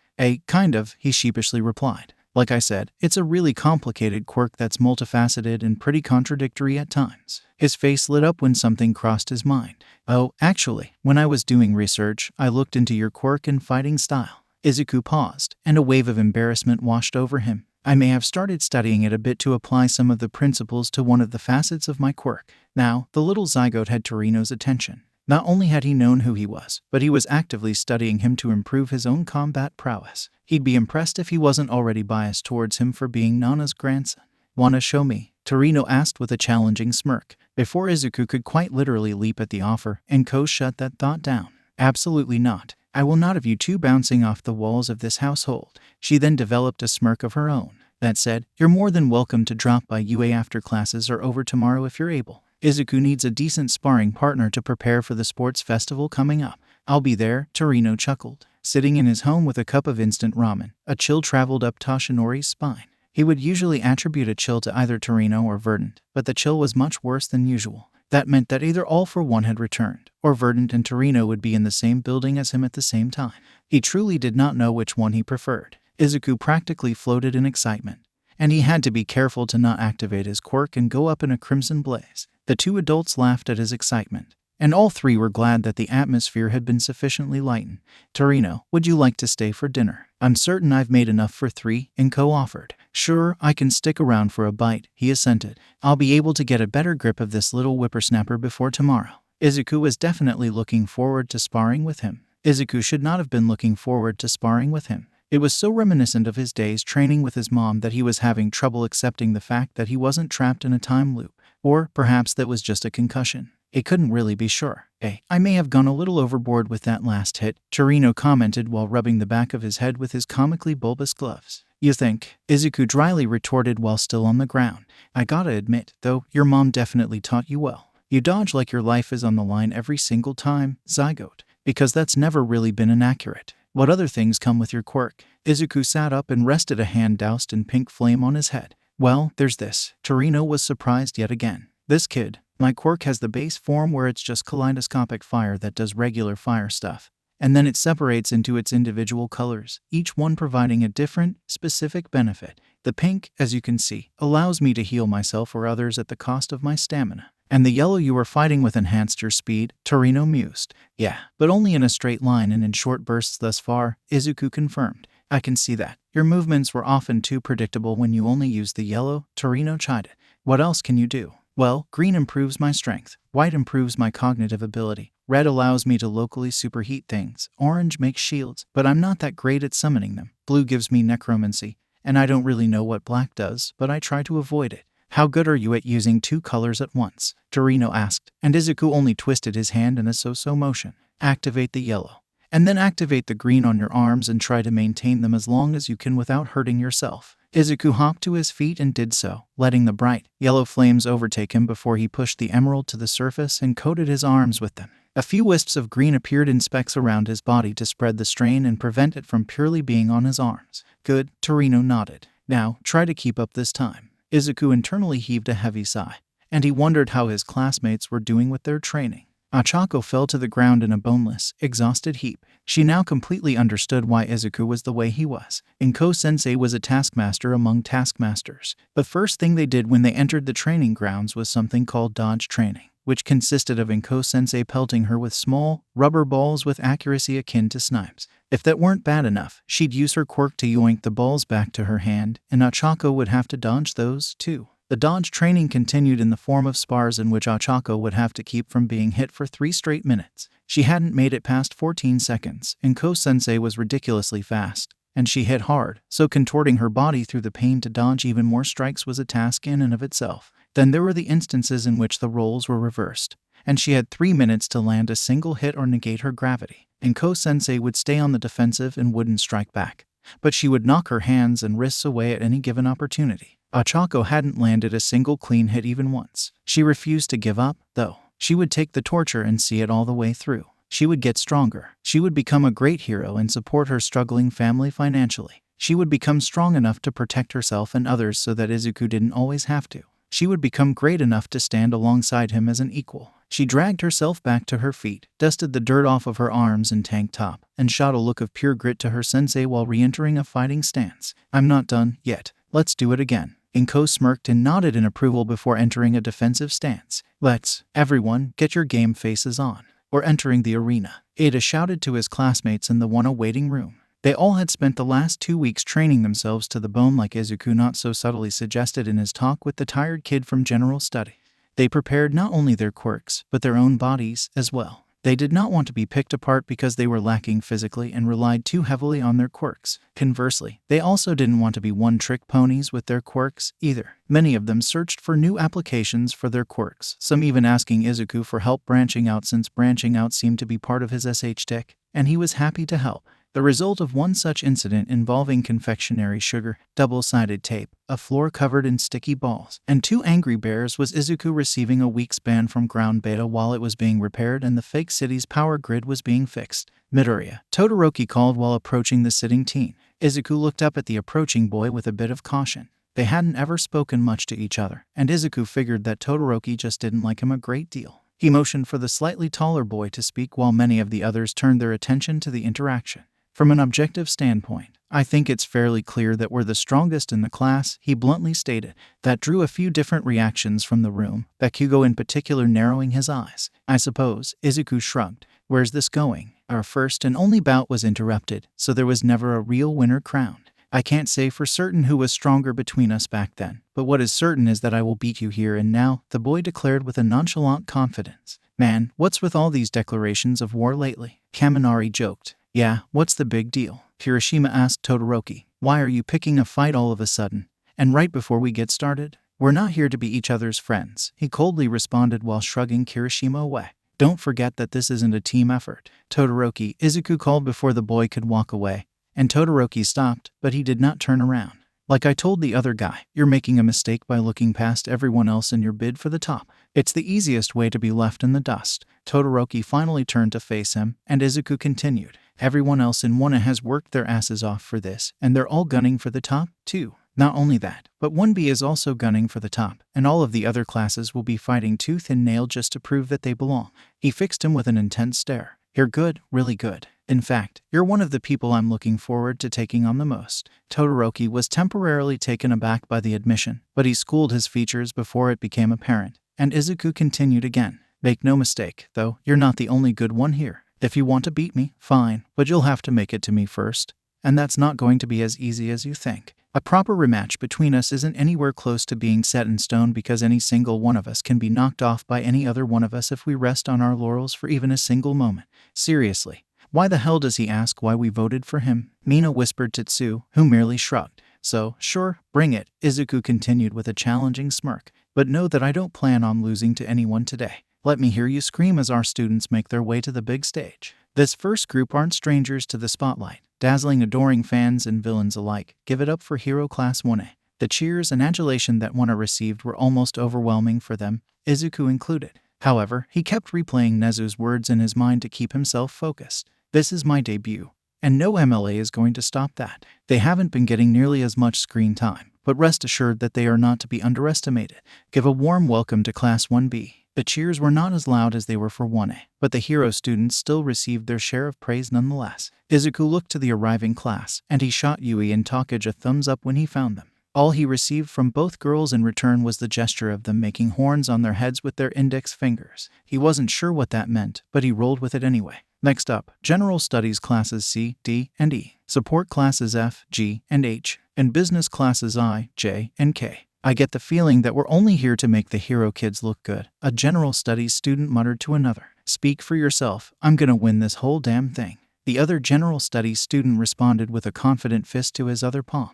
Kind of, he sheepishly replied. Like I said, it's a really complicated quirk that's multifaceted and pretty contradictory at times. His face lit up when something crossed his mind. Oh, actually, when I was doing research, I looked into your quirk and fighting style. Izuku paused, and a wave of embarrassment washed over him. I may have started studying it a bit to apply some of the principles to one of the facets of my quirk. Now, the little zygote had Torino's attention. Not only had he known who he was, but he was actively studying him to improve his own combat prowess. He'd be impressed if he wasn't already biased towards him for being Nana's grandson. Wanna show me? Torino asked with a challenging smirk. Before Izuku could quite literally leap at the offer, Inko shut that thought down. Absolutely not. I will not have you two bouncing off the walls of this household. She then developed a smirk of her own. That said, you're more than welcome to drop by UA after classes or over tomorrow if you're able. Izuku needs a decent sparring partner to prepare for the sports festival coming up. I'll be there, Torino chuckled. Sitting in his home with a cup of instant ramen, a chill traveled up Toshinori's spine. He would usually attribute a chill to either Torino or Verdant, but the chill was much worse than usual. That meant that either All for One had returned, or Verdant and Torino would be in the same building as him at the same time. He truly did not know which one he preferred. Izuku practically floated in excitement, and he had to be careful to not activate his quirk and go up in a crimson blaze. The two adults laughed at his excitement, and all three were glad that the atmosphere had been sufficiently lightened. Torino, would you like to stay for dinner? I'm certain I've made enough for 3, Inko offered. Sure, I can stick around for a bite, he assented. I'll be able to get a better grip of this little whippersnapper before tomorrow. Izuku was definitely looking forward to sparring with him. Izuku should not have been looking forward to sparring with him. It was so reminiscent of his days training with his mom that he was having trouble accepting the fact that he wasn't trapped in a time loop. Or perhaps that was just a concussion. It couldn't really be sure. I may have gone a little overboard with that last hit, Torino commented while rubbing the back of his head with his comically bulbous gloves. You think? Izuku dryly retorted while still on the ground. I gotta admit, though, your mom definitely taught you well. You dodge like your life is on the line every single time, Zygote, because that's never really been inaccurate. What other things come with your quirk? Izuku sat up and rested a hand doused in pink flame on his head. Well, there's this. Torino was surprised yet again. This kid. My quirk has the base form where it's just kaleidoscopic fire that does regular fire stuff, and then it separates into its individual colors, each one providing a different, specific benefit. The pink, as you can see, allows me to heal myself or others at the cost of my stamina. And the yellow you were fighting with enhanced your speed, Torino mused. Yeah, but only in a straight line and in short bursts thus far, Izuku confirmed. I can see that. Your movements were often too predictable when you only used the yellow, Torino chided. What else can you do? Well, green improves my strength, white improves my cognitive ability, red allows me to locally superheat things, orange makes shields, but I'm not that great at summoning them, blue gives me necromancy, and I don't really know what black does, but I try to avoid it. How good are you at using 2 colors at once? Torino asked, and Izuku only twisted his hand in a so-so motion. Activate the yellow, and then activate the green on your arms and try to maintain them as long as you can without hurting yourself. Izuku hopped to his feet and did so, letting the bright, yellow flames overtake him before he pushed the emerald to the surface and coated his arms with them. A few wisps of green appeared in specks around his body to spread the strain and prevent it from purely being on his arms. Good, Torino nodded. Now, try to keep up this time. Izuku internally heaved a heavy sigh, and he wondered how his classmates were doing with their training. Achako fell to the ground in a boneless, exhausted heap. She now completely understood why Izuku was the way he was. Inko-sensei was a taskmaster among taskmasters. The first thing they did when they entered the training grounds was something called dodge training, which consisted of Inko-sensei pelting her with small, rubber balls with accuracy akin to snipes. If that weren't bad enough, she'd use her quirk to yoink the balls back to her hand, and Achako would have to dodge those, too. The dodge training continued in the form of spars in which Achako would have to keep from being hit for 3 straight minutes. She hadn't made it past 14 seconds, and Ko-sensei was ridiculously fast, and she hit hard, so contorting her body through the pain to dodge even more strikes was a task in and of itself. Then there were the instances in which the roles were reversed, and she had 3 minutes to land a single hit or negate her gravity, and Ko-sensei would stay on the defensive and wouldn't strike back, but she would knock her hands and wrists away at any given opportunity. Achako hadn't landed a single clean hit even once. She refused to give up, though. She would take the torture and see it all the way through. She would get stronger. She would become a great hero and support her struggling family financially. She would become strong enough to protect herself and others so that Izuku didn't always have to. She would become great enough to stand alongside him as an equal. She dragged herself back to her feet, dusted the dirt off of her arms and tank top, and shot a look of pure grit to her sensei while re-entering a fighting stance. I'm not done yet. Let's do it again. Inko smirked and nodded in approval before entering a defensive stance. Let's, everyone, get your game faces on. Or entering the arena. Ada shouted to his classmates in the one awaiting room. They all had spent the last 2 weeks training themselves to the bone like Izuku not so subtly suggested in his talk with the tired kid from General Study. They prepared not only their quirks, but their own bodies as well. They did not want to be picked apart because they were lacking physically and relied too heavily on their quirks. Conversely, they also didn't want to be one-trick ponies with their quirks either. Many of them searched for new applications for their quirks, some even asking Izuku for help branching out since branching out seemed to be part of his SH tick, and he was happy to help. The result of one such incident involving confectionery sugar, double-sided tape, a floor covered in sticky balls, and 2 angry bears was Izuku receiving a week's ban from ground beta while it was being repaired and the fake city's power grid was being fixed. Midoriya, Todoroki called while approaching the sitting teen. Izuku looked up at the approaching boy with a bit of caution. They hadn't ever spoken much to each other, and Izuku figured that Todoroki just didn't like him a great deal. He motioned for the slightly taller boy to speak while many of the others turned their attention to the interaction. From an objective standpoint, I think it's fairly clear that we're the strongest in the class, he bluntly stated. That drew a few different reactions from the room, Bakugo in particular narrowing his eyes. I suppose, Izuku shrugged. Where's this going? Our first and only bout was interrupted, so there was never a real winner crowned. I can't say for certain who was stronger between us back then, but what is certain is that I will beat you here and now, the boy declared with a nonchalant confidence. Man, what's with all these declarations of war lately? Kaminari joked. Yeah, what's the big deal? Kirishima asked Todoroki. Why are you picking a fight all of a sudden? And right before we get started? We're not here to be each other's friends, he coldly responded while shrugging Kirishima away. Don't forget that this isn't a team effort. Todoroki, Izuku called before the boy could walk away, and Todoroki stopped, but he did not turn around. Like I told the other guy, you're making a mistake by looking past everyone else in your bid for the top. It's the easiest way to be left in the dust. Todoroki finally turned to face him, and Izuku continued. Everyone else in One has worked their asses off for this, and they're all gunning for the top, too. Not only that, but 1B is also gunning for the top, and all of the other classes will be fighting tooth and nail just to prove that they belong. He fixed him with an intense stare. You're good, really good. In fact, you're one of the people I'm looking forward to taking on the most. Todoroki was temporarily taken aback by the admission, but he schooled his features before it became apparent, and Izuku continued again. Make no mistake, though, you're not the only good one here. If you want to beat me, fine, but you'll have to make it to me first. And that's not going to be as easy as you think. A proper rematch between us isn't anywhere close to being set in stone because any single one of us can be knocked off by any other one of us if we rest on our laurels for even a single moment. Seriously, why the hell does he ask why we voted for him? Mina whispered to Tsu, who merely shrugged. So, sure, bring it, Izuku continued with a challenging smirk. But know that I don't plan on losing to anyone today. Let me hear you scream as our students make their way to the big stage. This first group aren't strangers to the spotlight. Dazzling adoring fans and villains alike, give it up for Hero Class 1A. The cheers and adulation that Wana received were almost overwhelming for them, Izuku included. However, he kept replaying Nezu's words in his mind to keep himself focused. This is my debut, and no MLA is going to stop that. They haven't been getting nearly as much screen time, but rest assured that they are not to be underestimated. Give a warm welcome to Class 1B. The cheers were not as loud as they were for 1A, but the hero students still received their share of praise nonetheless. Izuku looked to the arriving class, and he shot Yui and Takage a thumbs up when he found them. All he received from both girls in return was the gesture of them making horns on their heads with their index fingers. He wasn't sure what that meant, but he rolled with it anyway. Next up, General Studies classes C, D, and E, Support classes F, G, and H, and Business classes I, J, and K. I get the feeling that we're only here to make the hero kids look good, a General Studies student muttered to another. Speak for yourself, I'm gonna win this whole damn thing. The other General Studies student responded with a confident fist to his other palm.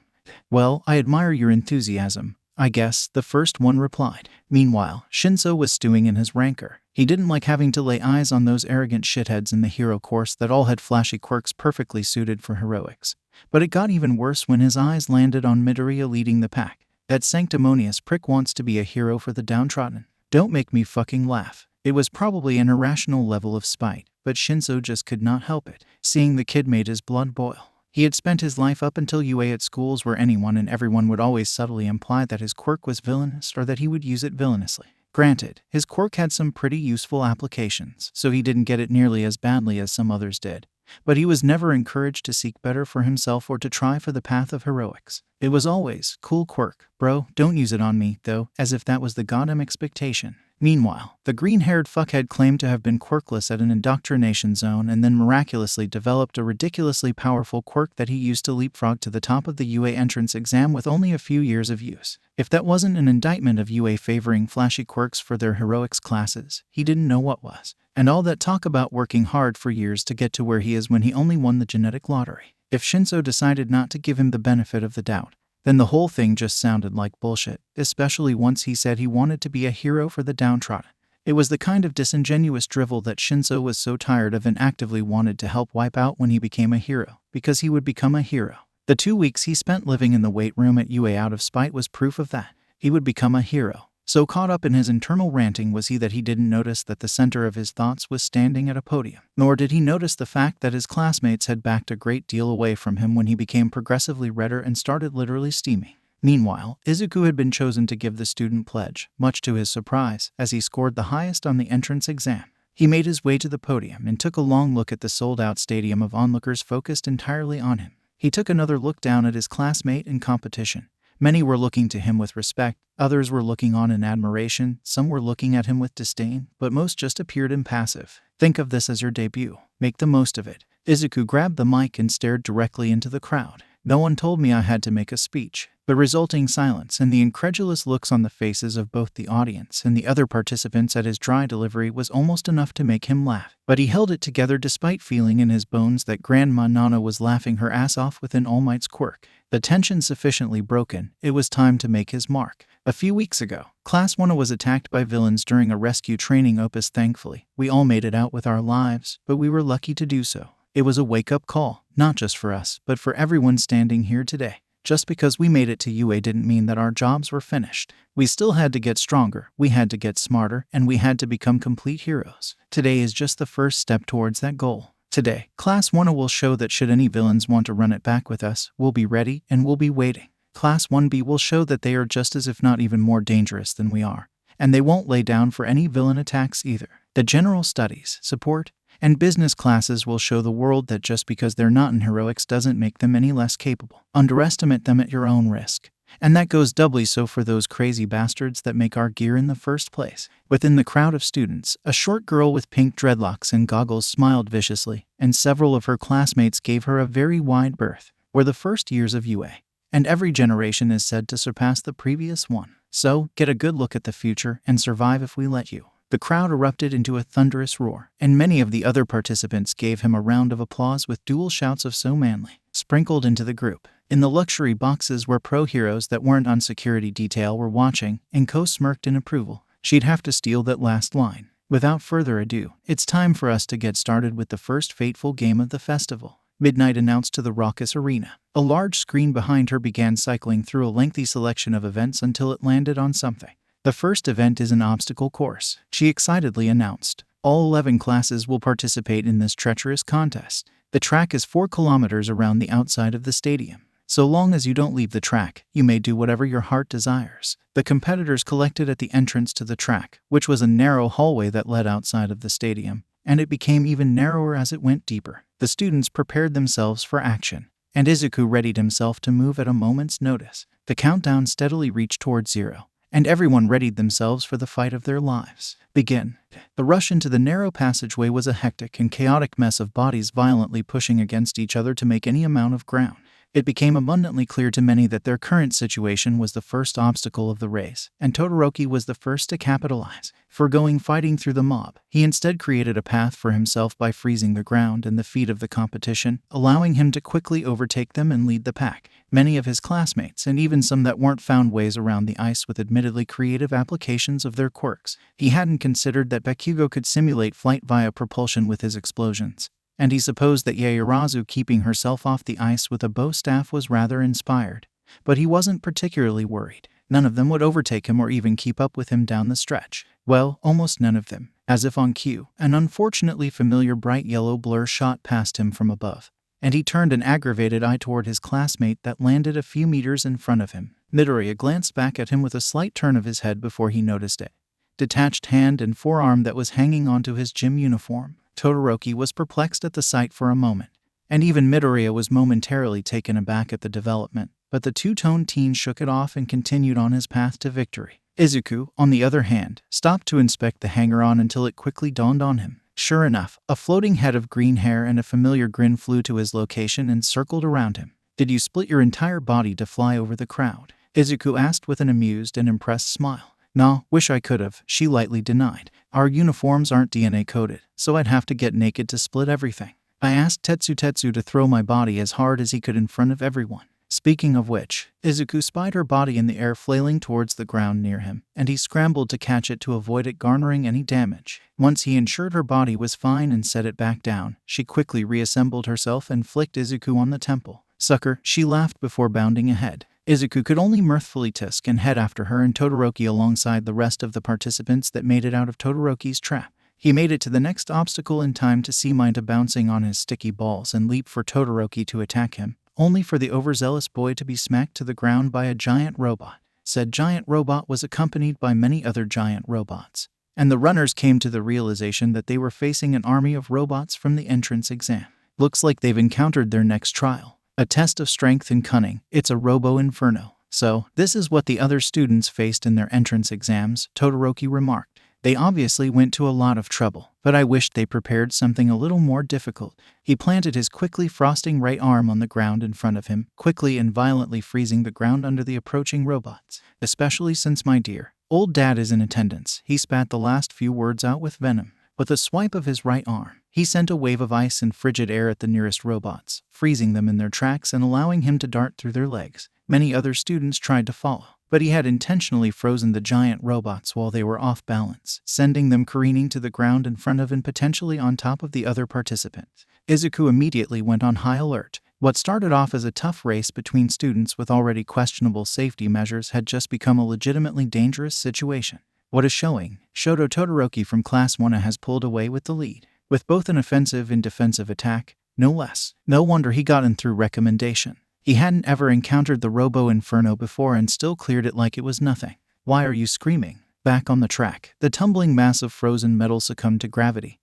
Well, I admire your enthusiasm, I guess, the first one replied. Meanwhile, Shinso was stewing in his rancor. He didn't like having to lay eyes on those arrogant shitheads in the hero course that all had flashy quirks perfectly suited for heroics. But it got even worse when his eyes landed on Midoriya leading the pack. That sanctimonious prick wants to be a hero for the downtrodden. Don't make me fucking laugh. It was probably an irrational level of spite, but Shinso just could not help it. Seeing the kid made his blood boil. He had spent his life up until UA at schools where anyone and everyone would always subtly imply that his quirk was villainous or that he would use it villainously. Granted, his quirk had some pretty useful applications, so he didn't get it nearly as badly as some others did. But he was never encouraged to seek better for himself or to try for the path of heroics. It was always, cool quirk, bro, don't use it on me, though, as if that was the goddamn expectation. Meanwhile, the green-haired fuckhead claimed to have been quirkless at an indoctrination zone and then miraculously developed a ridiculously powerful quirk that he used to leapfrog to the top of the UA entrance exam with only a few years of use. If that wasn't an indictment of UA favoring flashy quirks for their heroics classes, he didn't know what was. And all that talk about working hard for years to get to where he is when he only won the genetic lottery. If Shinso decided not to give him the benefit of the doubt, then the whole thing just sounded like bullshit, especially once he said he wanted to be a hero for the downtrodden. It was the kind of disingenuous drivel that Shinso was so tired of and actively wanted to help wipe out when he became a hero, because he would become a hero. The 2 weeks he spent living in the weight room at UA out of spite was proof of that. He would become a hero. So caught up in his internal ranting was he that he didn't notice that the center of his thoughts was standing at a podium. Nor did he notice the fact that his classmates had backed a great deal away from him when he became progressively redder and started literally steaming. Meanwhile, Izuku had been chosen to give the student pledge, much to his surprise, as he scored the highest on the entrance exam. He made his way to the podium and took a long look at the sold-out stadium of onlookers focused entirely on him. He took another look down at his classmate in competition. Many were looking to him with respect, others were looking on in admiration, some were looking at him with disdain, but most just appeared impassive. Think of this as your debut. Make the most of it. Izuku grabbed the mic and stared directly into the crowd. No one told me I had to make a speech. The resulting silence and the incredulous looks on the faces of both the audience and the other participants at his dry delivery was almost enough to make him laugh. But he held it together despite feeling in his bones that Grandma Nana was laughing her ass off within All Might's quirk. The tension sufficiently broken, it was time to make his mark. A few weeks ago, Class 1 was attacked by villains during a rescue training opus. Thankfully, we all made it out with our lives, but we were lucky to do so. It was a wake-up call, not just for us, but for everyone standing here today. Just because we made it to UA didn't mean that our jobs were finished. We still had to get stronger, we had to get smarter, and we had to become complete heroes. Today is just the first step towards that goal. Today, Class 1 will show that should any villains want to run it back with us, we'll be ready and we'll be waiting. Class 1B will show that they are just as if not even more dangerous than we are, and they won't lay down for any villain attacks either. The general studies, support, and business classes will show the world that just because they're not in heroics doesn't make them any less capable. Underestimate them at your own risk. And that goes doubly so for those crazy bastards that make our gear in the first place. Within the crowd of students, a short girl with pink dreadlocks and goggles smiled viciously, and several of her classmates gave her a very wide berth. We're the first years of UA, and every generation is said to surpass the previous one. So, get a good look at the future and survive if we let you. The crowd erupted into a thunderous roar, and many of the other participants gave him a round of applause with dual shouts of "so manly" sprinkled into the group. In the luxury boxes where pro heroes that weren't on security detail were watching, and smirked in approval. She'd have to steal that last line. Without further ado, it's time for us to get started with the first fateful game of the festival. Midnight announced to the raucous arena. A large screen behind her began cycling through a lengthy selection of events until it landed on something. The first event is an obstacle course, she excitedly announced. All 11 classes will participate in this treacherous contest. The track is 4 kilometers around the outside of the stadium. So long as you don't leave the track, you may do whatever your heart desires. The competitors collected at the entrance to the track, which was a narrow hallway that led outside of the stadium, and it became even narrower as it went deeper. The students prepared themselves for action, and Izuku readied himself to move at a moment's notice. The countdown steadily reached towards 0. And everyone readied themselves for the fight of their lives. Begin. The rush into the narrow passageway was a hectic and chaotic mess of bodies violently pushing against each other to make any amount of ground. It became abundantly clear to many that their current situation was the first obstacle of the race, and Todoroki was the first to capitalize. Foregoing fighting through the mob, he instead created a path for himself by freezing the ground and the feet of the competition, allowing him to quickly overtake them and lead the pack. Many of his classmates, and even some that weren't, found ways around the ice with admittedly creative applications of their quirks. He hadn't considered that Bakugo could simulate flight via propulsion with his explosions, and he supposed that Yaoyorozu keeping herself off the ice with a bow staff was rather inspired. But he wasn't particularly worried. None of them would overtake him or even keep up with him down the stretch. Well, almost none of them. As if on cue, an unfortunately familiar bright yellow blur shot past him from above, and he turned an aggravated eye toward his classmate that landed a few meters in front of him. Midoriya glanced back at him with a slight turn of his head before he noticed it. Detached hand and forearm that was hanging onto his gym uniform. Todoroki was perplexed at the sight for a moment, and even Midoriya was momentarily taken aback at the development, but the two-toned teen shook it off and continued on his path to victory. Izuku, on the other hand, stopped to inspect the hanger-on until it quickly dawned on him. Sure enough, a floating head of green hair and a familiar grin flew to his location and circled around him. "Did you split your entire body to fly over the crowd?" Izuku asked with an amused and impressed smile. "No, wish I could've," she lightly denied. "Our uniforms aren't DNA-coded, so I'd have to get naked to split everything. I asked Tetsu to throw my body as hard as he could in front of everyone." Speaking of which, Izuku spied her body in the air flailing towards the ground near him, and he scrambled to catch it to avoid it garnering any damage. Once he ensured her body was fine and set it back down, she quickly reassembled herself and flicked Izuku on the temple. "Sucker," she laughed before bounding ahead. Izuku could only mirthfully tisk and head after her and Todoroki alongside the rest of the participants that made it out of Todoroki's trap. He made it to the next obstacle in time to see Mina bouncing on his sticky balls and leap for Todoroki to attack him, only for the overzealous boy to be smacked to the ground by a giant robot. Said giant robot was accompanied by many other giant robots, and the runners came to the realization that they were facing an army of robots from the entrance exam. Looks like they've encountered their next trial. A test of strength and cunning. It's a robo-inferno. So, this is what the other students faced in their entrance exams, Todoroki remarked. They obviously went to a lot of trouble, but I wished they prepared something a little more difficult. He planted his quickly frosting right arm on the ground in front of him, quickly and violently freezing the ground under the approaching robots. Especially since my dear old dad is in attendance. He spat the last few words out with venom. With a swipe of his right arm, he sent a wave of ice and frigid air at the nearest robots, freezing them in their tracks and allowing him to dart through their legs. Many other students tried to follow, but he had intentionally frozen the giant robots while they were off balance, sending them careening to the ground in front of and potentially on top of the other participants. Izuku immediately went on high alert. What started off as a tough race between students with already questionable safety measures had just become a legitimately dangerous situation. What is showing? Shoto Todoroki from Class 1 has pulled away with the lead, with both an offensive and defensive attack, no less. No wonder he got in through recommendation. He hadn't ever encountered the Robo Inferno before and still cleared it like it was nothing. Why are you screaming? Back on the track, the tumbling mass of frozen metal succumbed to gravity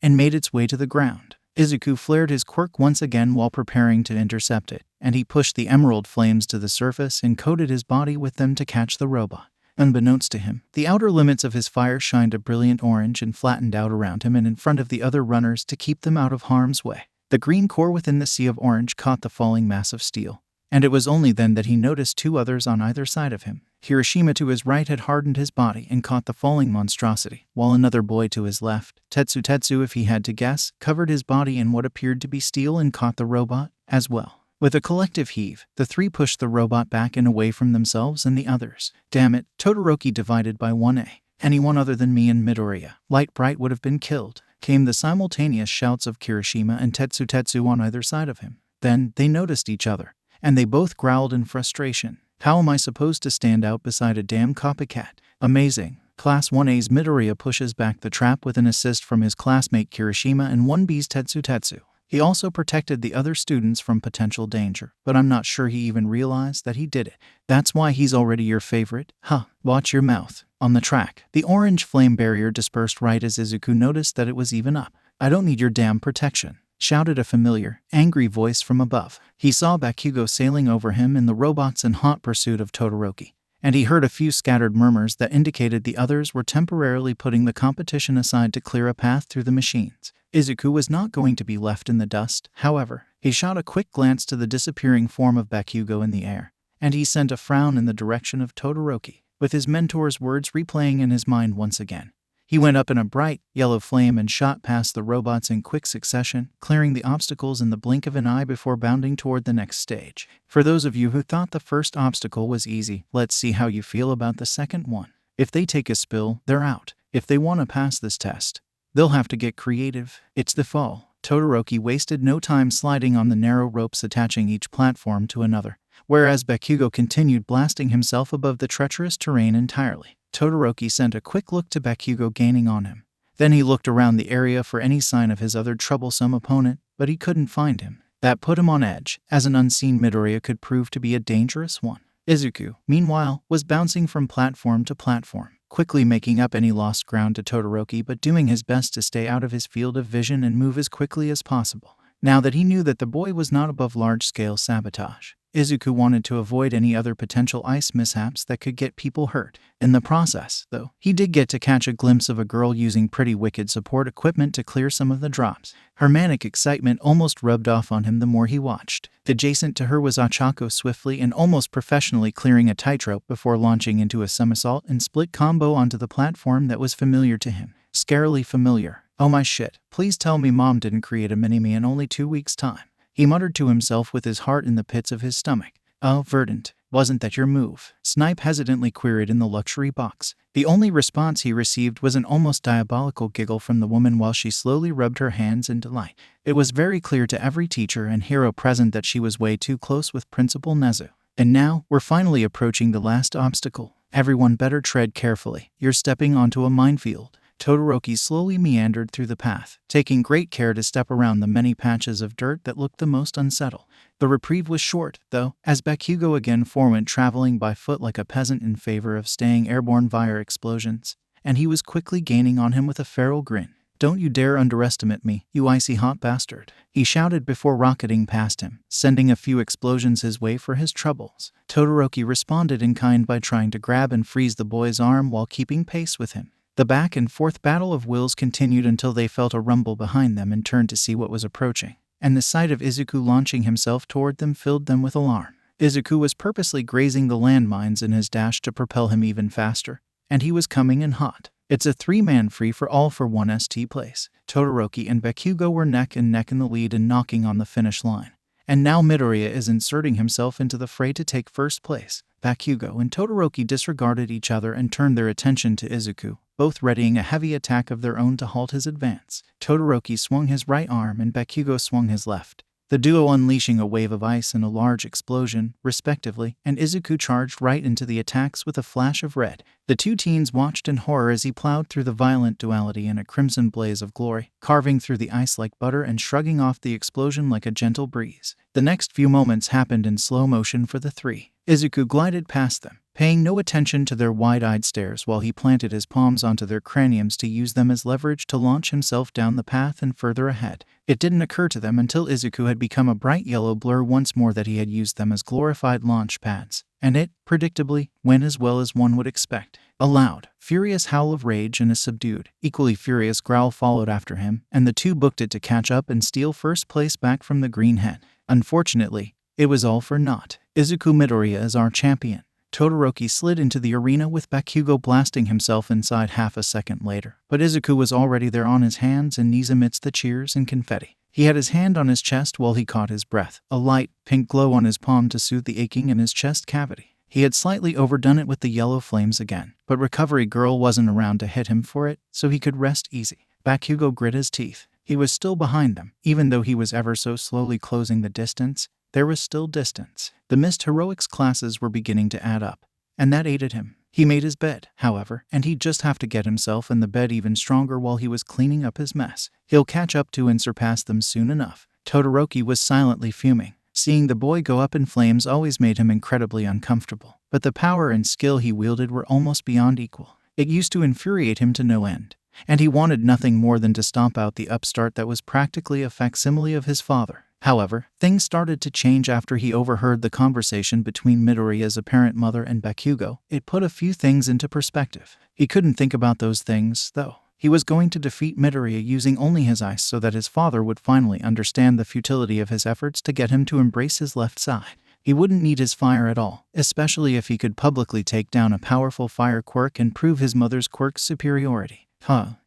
and made its way to the ground. Izuku flared his quirk once again while preparing to intercept it, and he pushed the emerald flames to the surface and coated his body with them to catch the robot. Unbeknownst to him, the outer limits of his fire shined a brilliant orange and flattened out around him and in front of the other runners to keep them out of harm's way. The green core within the sea of orange caught the falling mass of steel, and it was only then that he noticed two others on either side of him. Hiroshima to his right had hardened his body and caught the falling monstrosity, while another boy to his left, Tetsu if he had to guess, covered his body in what appeared to be steel and caught the robot as well. With a collective heave, the three pushed the robot back and away from themselves and the others. Damn it, Todoroki divided by 1A. Anyone other than me and Midoriya, Light Bright, would have been killed. Came the simultaneous shouts of Kirishima and Tetsu on either side of him. Then, they noticed each other, and they both growled in frustration. How am I supposed to stand out beside a damn copycat? Amazing. Class 1A's Midoriya pushes back the trap with an assist from his classmate Kirishima and 1B's Tetsu. He also protected the other students from potential danger, but I'm not sure he even realized that he did it. That's why he's already your favorite? Huh, watch your mouth. On the track, the orange flame barrier dispersed right as Izuku noticed that it was even up. I don't need your damn protection, shouted a familiar, angry voice from above. He saw Bakugo sailing over him and the robots in hot pursuit of Todoroki, and he heard a few scattered murmurs that indicated the others were temporarily putting the competition aside to clear a path through the machines. Izuku was not going to be left in the dust, however. He shot a quick glance to the disappearing form of Bakugo in the air, and he sent a frown in the direction of Todoroki, with his mentor's words replaying in his mind once again. He went up in a bright, yellow flame and shot past the robots in quick succession, clearing the obstacles in the blink of an eye before bounding toward the next stage. For those of you who thought the first obstacle was easy, let's see how you feel about the second one. If they take a spill, they're out. If they want to pass this test, they'll have to get creative. It's the fall. Todoroki wasted no time sliding on the narrow ropes attaching each platform to another, whereas Bakugo continued blasting himself above the treacherous terrain entirely. Todoroki sent a quick look to Bakugo gaining on him. Then he looked around the area for any sign of his other troublesome opponent, but he couldn't find him. That put him on edge, as an unseen Midoriya could prove to be a dangerous one. Izuku, meanwhile, was bouncing from platform to platform, quickly making up any lost ground to Todoroki but doing his best to stay out of his field of vision and move as quickly as possible. Now that he knew that the boy was not above large-scale sabotage, Izuku wanted to avoid any other potential ice mishaps that could get people hurt. In the process, though, he did get to catch a glimpse of a girl using pretty wicked support equipment to clear some of the drops. Her manic excitement almost rubbed off on him the more he watched. Adjacent to her was Ochako swiftly and almost professionally clearing a tightrope before launching into a somersault and split combo onto the platform that was familiar to him. Scarily familiar. Oh my shit, please tell me mom didn't create a mini-me in only 2 weeks' time. He muttered to himself with his heart in the pits of his stomach. Oh, Verdant, wasn't that your move? Snipe hesitantly queried in the luxury box. The only response he received was an almost diabolical giggle from the woman while she slowly rubbed her hands in delight. It was very clear to every teacher and hero present that she was way too close with Principal Nezu. And now, we're finally approaching the last obstacle. Everyone better tread carefully. You're stepping onto a minefield. Todoroki slowly meandered through the path, taking great care to step around the many patches of dirt that looked the most unsettled. The reprieve was short, though, as Bakugo again forewent traveling by foot like a peasant in favor of staying airborne via explosions, and he was quickly gaining on him with a feral grin. "Don't you dare underestimate me, you icy hot bastard," he shouted before rocketing past him, sending a few explosions his way for his troubles. Todoroki responded in kind by trying to grab and freeze the boy's arm while keeping pace with him. The back and forth battle of wills continued until they felt a rumble behind them and turned to see what was approaching, and the sight of Izuku launching himself toward them filled them with alarm. Izuku was purposely grazing the landmines in his dash to propel him even faster, and he was coming in hot. It's a three-man free-for-all for 1st place. Todoroki and Bakugo were neck and neck in the lead and knocking on the finish line. And now Midoriya is inserting himself into the fray to take first place. Bakugo and Todoroki disregarded each other and turned their attention to Izuku, both readying a heavy attack of their own to halt his advance. Todoroki swung his right arm and Bakugo swung his left, the duo unleashing a wave of ice and a large explosion, respectively, and Izuku charged right into the attacks with a flash of red. The two teens watched in horror as he plowed through the violent duality in a crimson blaze of glory, carving through the ice like butter and shrugging off the explosion like a gentle breeze. The next few moments happened in slow motion for the three. Izuku glided past them, paying no attention to their wide-eyed stares while he planted his palms onto their craniums to use them as leverage to launch himself down the path and further ahead. It didn't occur to them until Izuku had become a bright yellow blur once more that he had used them as glorified launch pads, and it, predictably, went as well as one would expect. A loud, furious howl of rage and a subdued, equally furious growl followed after him, and the two booked it to catch up and steal first place back from the green hen. Unfortunately, it was all for naught. Izuku Midoriya is our champion. Todoroki slid into the arena with Bakugo blasting himself inside half a second later, but Izuku was already there on his hands and knees amidst the cheers and confetti. He had his hand on his chest while he caught his breath, a light, pink glow on his palm to soothe the aching in his chest cavity. He had slightly overdone it with the yellow flames again, but Recovery Girl wasn't around to hit him for it, so he could rest easy. Bakugo grit his teeth. He was still behind them, even though he was ever so slowly closing the distance. There was still distance. The missed heroics classes were beginning to add up, and that aided him. He made his bed, however, and he'd just have to get himself in the bed even stronger while he was cleaning up his mess. He'll catch up to and surpass them soon enough. Todoroki was silently fuming. Seeing the boy go up in flames always made him incredibly uncomfortable, but the power and skill he wielded were almost beyond equal. It used to infuriate him to no end, and he wanted nothing more than to stomp out the upstart that was practically a facsimile of his father. However, things started to change after he overheard the conversation between Midoriya's apparent mother and Bakugo. It put a few things into perspective. He couldn't think about those things, though. He was going to defeat Midoriya using only his ice so that his father would finally understand the futility of his efforts to get him to embrace his left side. He wouldn't need his fire at all, especially if he could publicly take down a powerful fire quirk and prove his mother's quirk's superiority.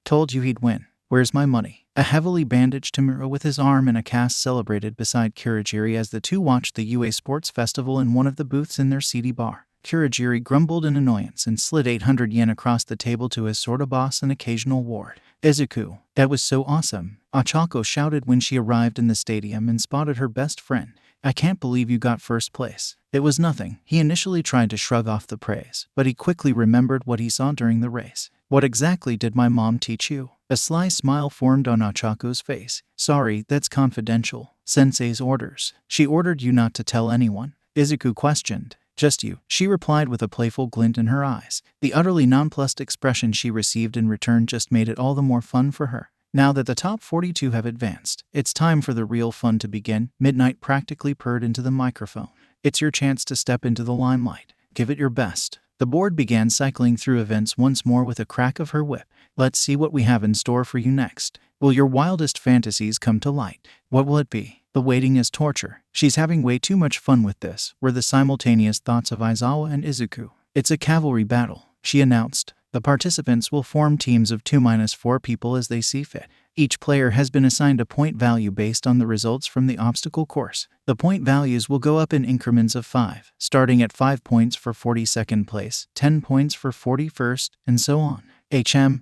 Told you he'd win. Where's my money? A heavily bandaged Tamura with his arm in a cast celebrated beside Kurogiri as the two watched the UA Sports Festival in one of the booths in their seedy bar. Kurogiri grumbled in annoyance and slid 800 yen across the table to his sorta boss and occasional ward. Izuku, that was so awesome, Ochako shouted when she arrived in the stadium and spotted her best friend. I can't believe you got first place. It was nothing. He initially tried to shrug off the praise, but he quickly remembered what he saw during the race. What exactly did my mom teach you? A sly smile formed on Ochako's face. Sorry, that's confidential. Sensei's orders. She ordered you not to tell anyone? Izuku questioned. Just you, she replied with a playful glint in her eyes. The utterly nonplussed expression she received in return just made it all the more fun for her. Now that the top 42 have advanced, it's time for the real fun to begin, Midnight practically purred into the microphone. It's your chance to step into the limelight. Give it your best. The board began cycling through events once more with a crack of her whip. Let's see what we have in store for you next. Will your wildest fantasies come to light? What will it be? The waiting is torture. She's having way too much fun with this, were the simultaneous thoughts of Aizawa and Izuku. It's a cavalry battle, she announced. The participants will form teams of 2-4 people as they see fit. Each player has been assigned a point value based on the results from the obstacle course. The point values will go up in increments of 5, starting at 5 points for 42nd place, 10 points for 41st, and so on.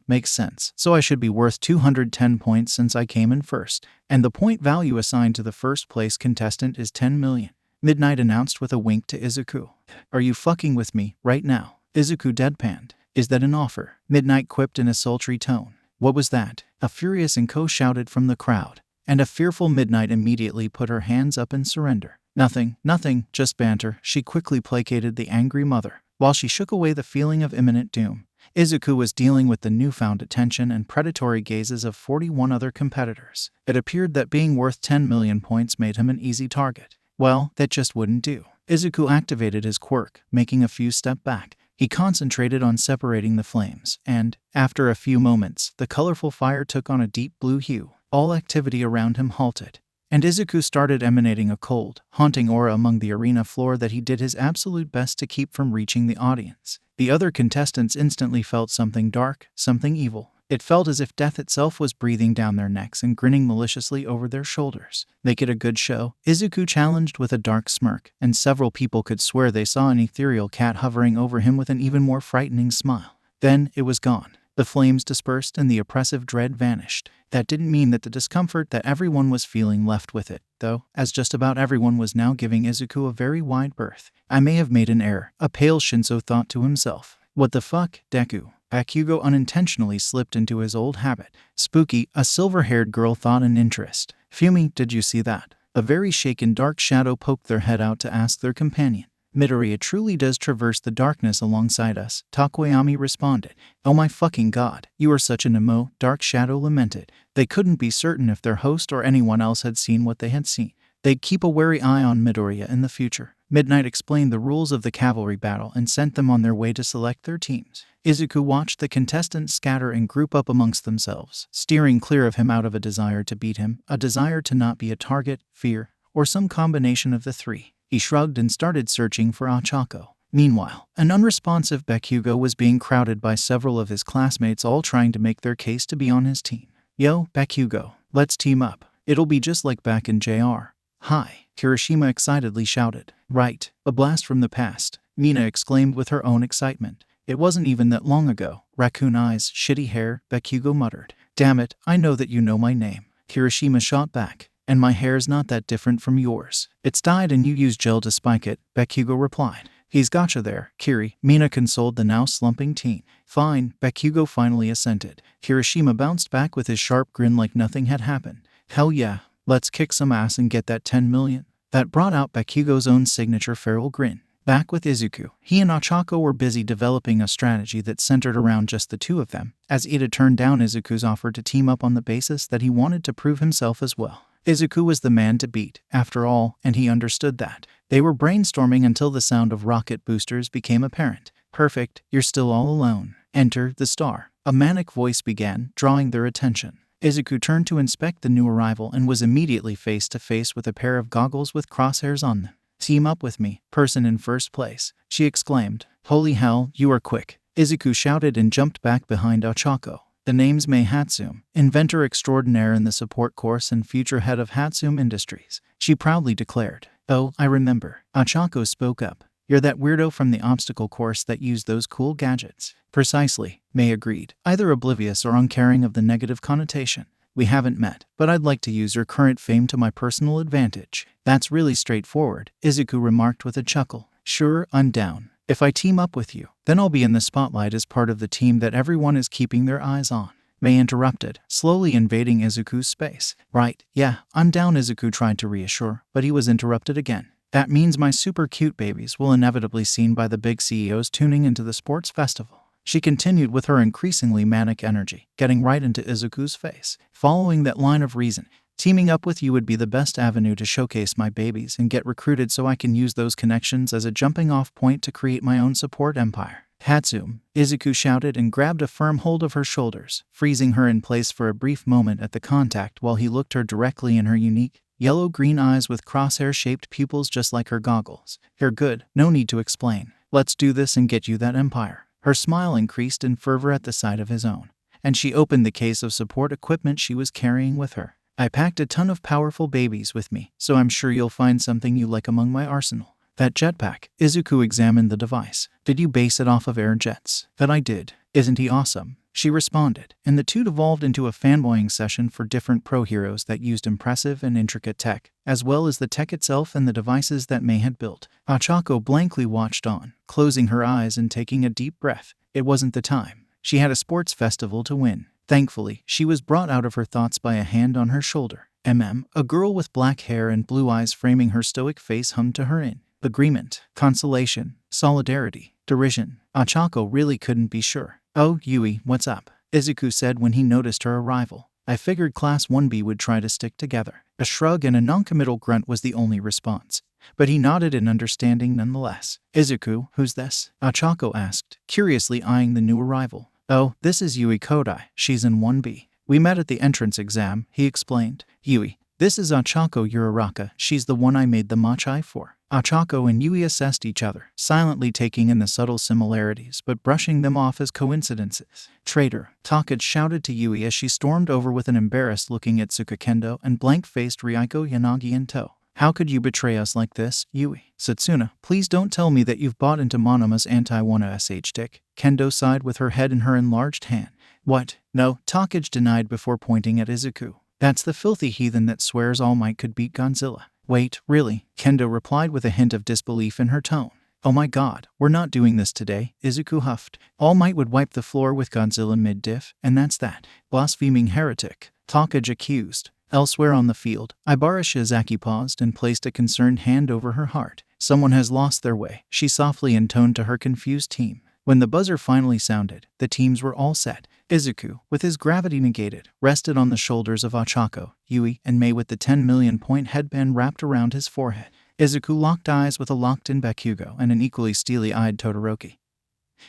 Makes sense. So I should be worth 210 points since I came in first. And the point value assigned to the first place contestant is 10 million. Midnight announced with a wink to Izuku. Are you fucking with me right now? Izuku deadpanned. Is that an offer? Midnight quipped in a sultry tone. What was that? A furious Inko shouted from the crowd, and a fearful Midnight immediately put her hands up in surrender. Nothing, just banter, she quickly placated the angry mother, while she shook away the feeling of imminent doom. Izuku was dealing with the newfound attention and predatory gazes of 41 other competitors. It appeared that being worth 10 million points made him an easy target. Well, that just wouldn't do. Izuku activated his quirk, making a few steps back. He concentrated on separating the flames, and, after a few moments, the colorful fire took on a deep blue hue. All activity around him halted, and Izuku started emanating a cold, haunting aura among the arena floor that he did his absolute best to keep from reaching the audience. The other contestants instantly felt something dark, something evil. It felt as if death itself was breathing down their necks and grinning maliciously over their shoulders. Make it a good show? Izuku challenged with a dark smirk, and several people could swear they saw an ethereal cat hovering over him with an even more frightening smile. Then it was gone. The flames dispersed and the oppressive dread vanished. That didn't mean that the discomfort that everyone was feeling left with it, though, as just about everyone was now giving Izuku a very wide berth. I may have made an error, a pale Shinso thought to himself. What the fuck, Deku? Bakugo unintentionally slipped into his old habit. Spooky, a silver-haired girl thought in interest. Fumi, did you see that? A very shaken dark shadow poked their head out to ask their companion. Midoriya truly does traverse the darkness alongside us, Takoyami responded. Oh my fucking god, you are such an emo, dark shadow lamented. They couldn't be certain if their host or anyone else had seen what they had seen. They'd keep a wary eye on Midoriya in the future. Midnight explained the rules of the cavalry battle and sent them on their way to select their teams. Izuku watched the contestants scatter and group up amongst themselves, steering clear of him out of a desire to beat him, a desire to not be a target, fear, or some combination of the three. He shrugged and started searching for Ochako. Meanwhile, an unresponsive Bakugo was being crowded by several of his classmates, all trying to make their case to be on his team. Yo, Bakugo, let's team up. It'll be just like back in JR. Hi, Kirishima excitedly shouted. Right, a blast from the past, Mina exclaimed with her own excitement. It wasn't even that long ago. Raccoon eyes, shitty hair, Bakugo muttered. Damn it, I know that you know my name. Kirishima shot back. And my hair's not that different from yours. It's dyed and you use gel to spike it, Bakugo replied. He's gotcha there, Kiri, Mina consoled the now slumping teen. Fine, Bakugo finally assented. Kirishima bounced back with his sharp grin like nothing had happened. Hell yeah, let's kick some ass and get that 10 million. That brought out Bakugo's own signature feral grin. Back with Izuku, he and Ochako were busy developing a strategy that centered around just the two of them, as Ida turned down Izuku's offer to team up on the basis that he wanted to prove himself as well. Izuku was the man to beat, after all, and he understood that. They were brainstorming until the sound of rocket boosters became apparent. Perfect, you're still all alone. Enter the star. A manic voice began, drawing their attention. Izuku turned to inspect the new arrival and was immediately face to face with a pair of goggles with crosshairs on them. Team up with me, person in first place, she exclaimed. Holy hell, you are quick. Izuku shouted and jumped back behind Ochako. The name's Mei Hatsume, inventor extraordinaire in the support course and future head of Hatsume Industries, she proudly declared. Oh, I remember. Ochako spoke up. You're that weirdo from the obstacle course that used those cool gadgets. Precisely, Mei agreed, either oblivious or uncaring of the negative connotation. We haven't met, but I'd like to use your current fame to my personal advantage. That's really straightforward, Izuku remarked with a chuckle. Sure, I'm down. If I team up with you, then I'll be in the spotlight as part of the team that everyone is keeping their eyes on. Mei interrupted, slowly invading Izuku's space. Right, yeah, I'm down, Izuku tried to reassure, but he was interrupted again. That means my super cute babies will inevitably be seen by the big CEOs tuning into the sports festival. She continued with her increasingly manic energy, getting right into Izuku's face. Following that line of reason, teaming up with you would be the best avenue to showcase my babies and get recruited so I can use those connections as a jumping-off point to create my own support empire. Hatsume, Izuku shouted and grabbed a firm hold of her shoulders, freezing her in place for a brief moment at the contact while he looked her directly in her unique, yellow-green eyes with crosshair-shaped pupils just like her goggles. You're good, no need to explain. Let's do this and get you that empire. Her smile increased in fervor at the sight of his own, and she opened the case of support equipment she was carrying with her. I packed a ton of powerful babies with me, so I'm sure you'll find something you like among my arsenal. That jetpack, Izuku examined the device. Did you base it off of air jets? That I did. Isn't he awesome? She responded, and the two devolved into a fanboying session for different pro heroes that used impressive and intricate tech, as well as the tech itself and the devices that Mei had built. Ochako blankly watched on, closing her eyes and taking a deep breath. It wasn't the time. She had a sports festival to win. Thankfully, she was brought out of her thoughts by a hand on her shoulder. A girl with black hair and blue eyes framing her stoic face hummed to her in agreement, consolation, solidarity, derision. Ochako really couldn't be sure. "Oh, Yui, what's up?" Izuku said when he noticed her arrival. "I figured Class 1B would try to stick together." A shrug and a noncommittal grunt was the only response, but he nodded in understanding nonetheless. "Izuku, who's this?" Ochako asked, curiously eyeing the new arrival. "Oh, this is Yui Kodai. She's in 1B. We met at the entrance exam," he explained. "Yui, this is Ochako Uraraka. She's the one I made the mochai for." Ochako and Yui assessed each other, silently taking in the subtle similarities but brushing them off as coincidences. "Traitor," Takage shouted to Yui as she stormed over with an embarrassed-looking Itsuka Kendo and blank-faced Ryoko Yanagi in tow. "How could you betray us like this, Yui?" "Satsuna, please don't tell me that you've bought into Monama's anti-Wana SH stick." Kendo sighed with her head in her enlarged hand. "What? No," Takage denied before pointing at Izuku. "That's the filthy heathen that swears All Might could beat Godzilla." "Wait, really?" Kendo replied with a hint of disbelief in her tone. "Oh my god, we're not doing this today," Izuku huffed. "All Might would wipe the floor with Godzilla mid-diff, and that's that." "Blaspheming heretic," Takage accused. Elsewhere on the field, Ibara Shizaki paused and placed a concerned hand over her heart. "Someone has lost their way," she softly intoned to her confused team. When the buzzer finally sounded, the teams were all set. Izuku, with his gravity negated, rested on the shoulders of Ochako, Yui, and Mei with the 10 million point headband wrapped around his forehead. Izuku locked eyes with a locked-in Bakugo and an equally steely-eyed Todoroki.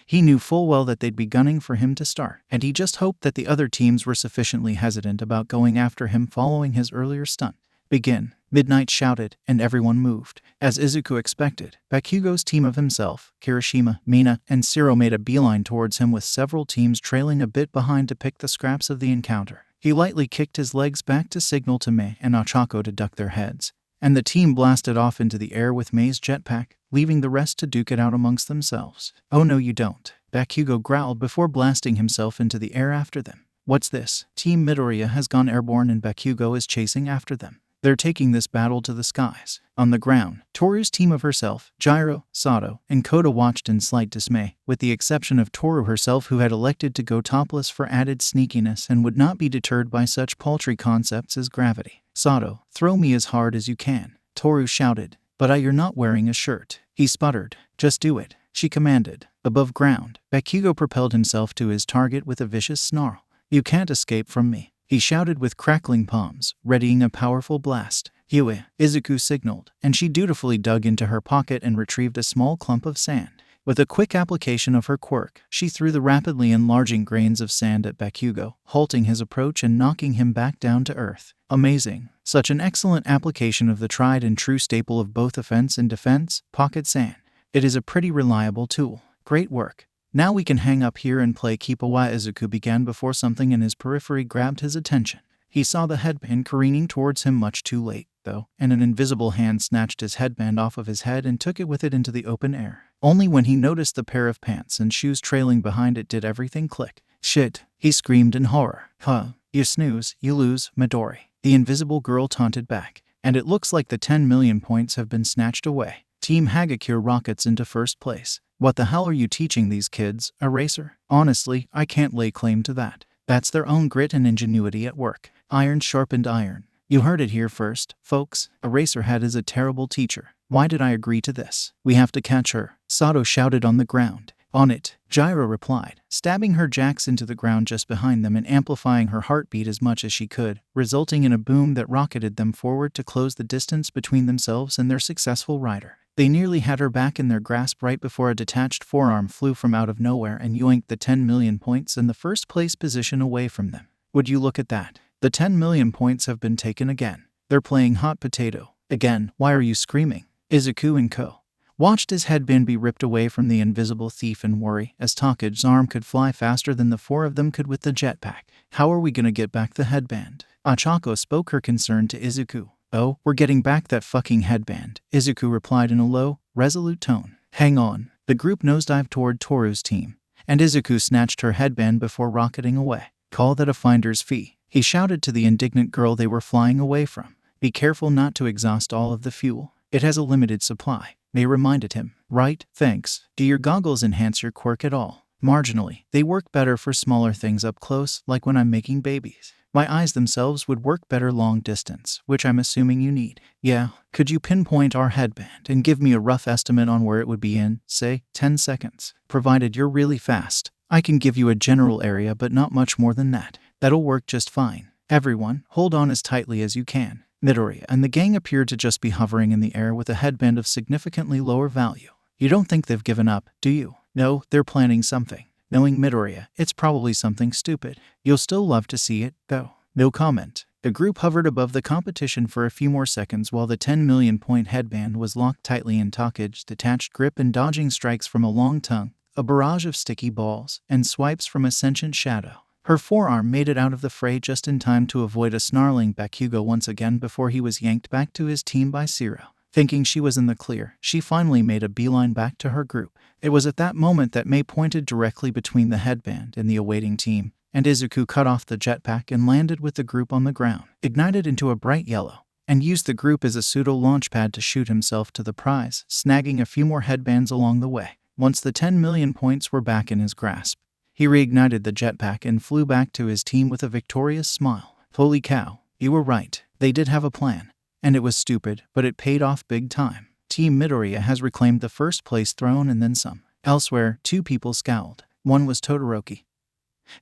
He knew full well that they'd be gunning for him to start, and he just hoped that the other teams were sufficiently hesitant about going after him following his earlier stunt. "Begin," Midnight shouted, and everyone moved. As Izuku expected, Bakugo's team of himself, Kirishima, Mina, and Siro made a beeline towards him with several teams trailing a bit behind to pick the scraps of the encounter. He lightly kicked his legs back to signal to Mei and Ochako to duck their heads, and the team blasted off into the air with Mei's jetpack, leaving the rest to duke it out amongst themselves. "Oh no you don't," Bakugo growled before blasting himself into the air after them. "What's this? Team Midoriya has gone airborne and Bakugo is chasing after them. They're taking this battle to the skies." On the ground, Toru's team of herself, Gyro, Sato, and Koda watched in slight dismay, with the exception of Toru herself who had elected to go topless for added sneakiness and would not be deterred by such paltry concepts as gravity. "Sato, throw me as hard as you can," Toru shouted. "But you're not wearing a shirt," he sputtered. "Just do it," she commanded. Above ground, Bakugo propelled himself to his target with a vicious snarl. "You can't escape from me," he shouted with crackling palms, readying a powerful blast. "Yui," Izuku signaled, and she dutifully dug into her pocket and retrieved a small clump of sand. With a quick application of her quirk, she threw the rapidly enlarging grains of sand at Bakugo, halting his approach and knocking him back down to earth. Amazing. Such an excellent application of the tried and true staple of both offense and defense, pocket sand. It is a pretty reliable tool. Great work. "Now we can hang up here and play keep away," Izuku began before something in his periphery grabbed his attention. He saw the headband careening towards him much too late, though, and an invisible hand snatched his headband off of his head and took it with it into the open air. Only when he noticed the pair of pants and shoes trailing behind it did everything click. "Shit," he screamed in horror. "Huh, you snooze, you lose, Midori," the invisible girl taunted back. "And it looks like the 10 million points have been snatched away. Team Hagakure rockets into first place. What the hell are you teaching these kids, Eraser? Honestly, I can't lay claim to that. That's their own grit and ingenuity at work. Iron sharpened iron. You heard it here first, folks. Eraserhead is a terrible teacher. Why did I agree to this? We have to catch her," Sato shouted on the ground. "On it," Gyro replied, stabbing her jacks into the ground just behind them and amplifying her heartbeat as much as she could, resulting in a boom that rocketed them forward to close the distance between themselves and their successful rider. They nearly had her back in their grasp right before a detached forearm flew from out of nowhere and yoinked the 10 million points in the first place position away from them. Would you look at that? The 10 million points have been taken again. They're playing hot potato. Again, why are you screaming? Izuku and Co. watched his headband be ripped away from the invisible thief in worry, as Takage's arm could fly faster than the four of them could with the jetpack. "How are we gonna get back the headband?" Ochako spoke her concern to Izuku. "Oh, we're getting back that fucking headband," Izuku replied in a low, resolute tone. "Hang on." The group nosedived toward Toru's team, and Izuku snatched her headband before rocketing away. "Call that a finder's fee," he shouted to the indignant girl they were flying away from. "Be careful not to exhaust all of the fuel. It has a limited supply," they reminded him. "Right, thanks. Do your goggles enhance your quirk at all?" Marginally, they work better for smaller things up close, like when I'm making babies. My eyes themselves would work better long distance, which I'm assuming you need. Yeah, could you pinpoint our headband and give me a rough estimate on where it would be in, say, 10 seconds? Provided you're really fast, I can give you a general area but not much more than that. That'll work just fine. Everyone, hold on as tightly as you can. Midoriya and the gang appeared to just be hovering in the air with a headband of significantly lower value. You don't think they've given up, do you? No, they're planning something. Knowing Midoriya, it's probably something stupid. You'll still love to see it, though. No comment. The group hovered above the competition for a few more seconds while the 10 million point headband was locked tightly in Take's detached grip and dodging strikes from a long tongue, a barrage of sticky balls, and swipes from a sentient shadow. Her forearm made it out of the fray just in time to avoid a snarling Bakugo once again before he was yanked back to his team by Zero. Thinking she was in the clear, she finally made a beeline back to her group. It was at that moment that Mei pointed directly between the headband and the awaiting team, and Izuku cut off the jetpack and landed with the group on the ground, ignited into a bright yellow, and used the group as a pseudo-launchpad to shoot himself to the prize, snagging a few more headbands along the way. Once the 10 million points were back in his grasp, he reignited the jetpack and flew back to his team with a victorious smile. Holy cow, you were right. They did have a plan. And it was stupid, but it paid off big time. Team Midoriya has reclaimed the first place throne and then some. Elsewhere, two people scowled. One was Todoroki,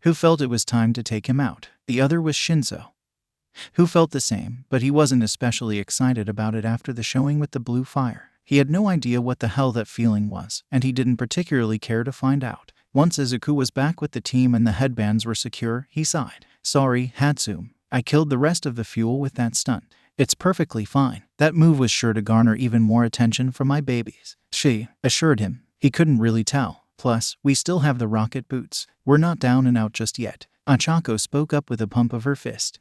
who felt it was time to take him out. The other was Shinso, who felt the same, but he wasn't especially excited about it after the showing with the blue fire. He had no idea what the hell that feeling was, and he didn't particularly care to find out. Once Izuku was back with the team and the headbands were secure, he sighed. Sorry, Hatsune. I killed the rest of the fuel with that stunt. It's perfectly fine. That move was sure to garner even more attention from my babies. She assured him. He couldn't really tell. Plus, we still have the rocket boots. We're not down and out just yet. Achako spoke up with a pump of her fist.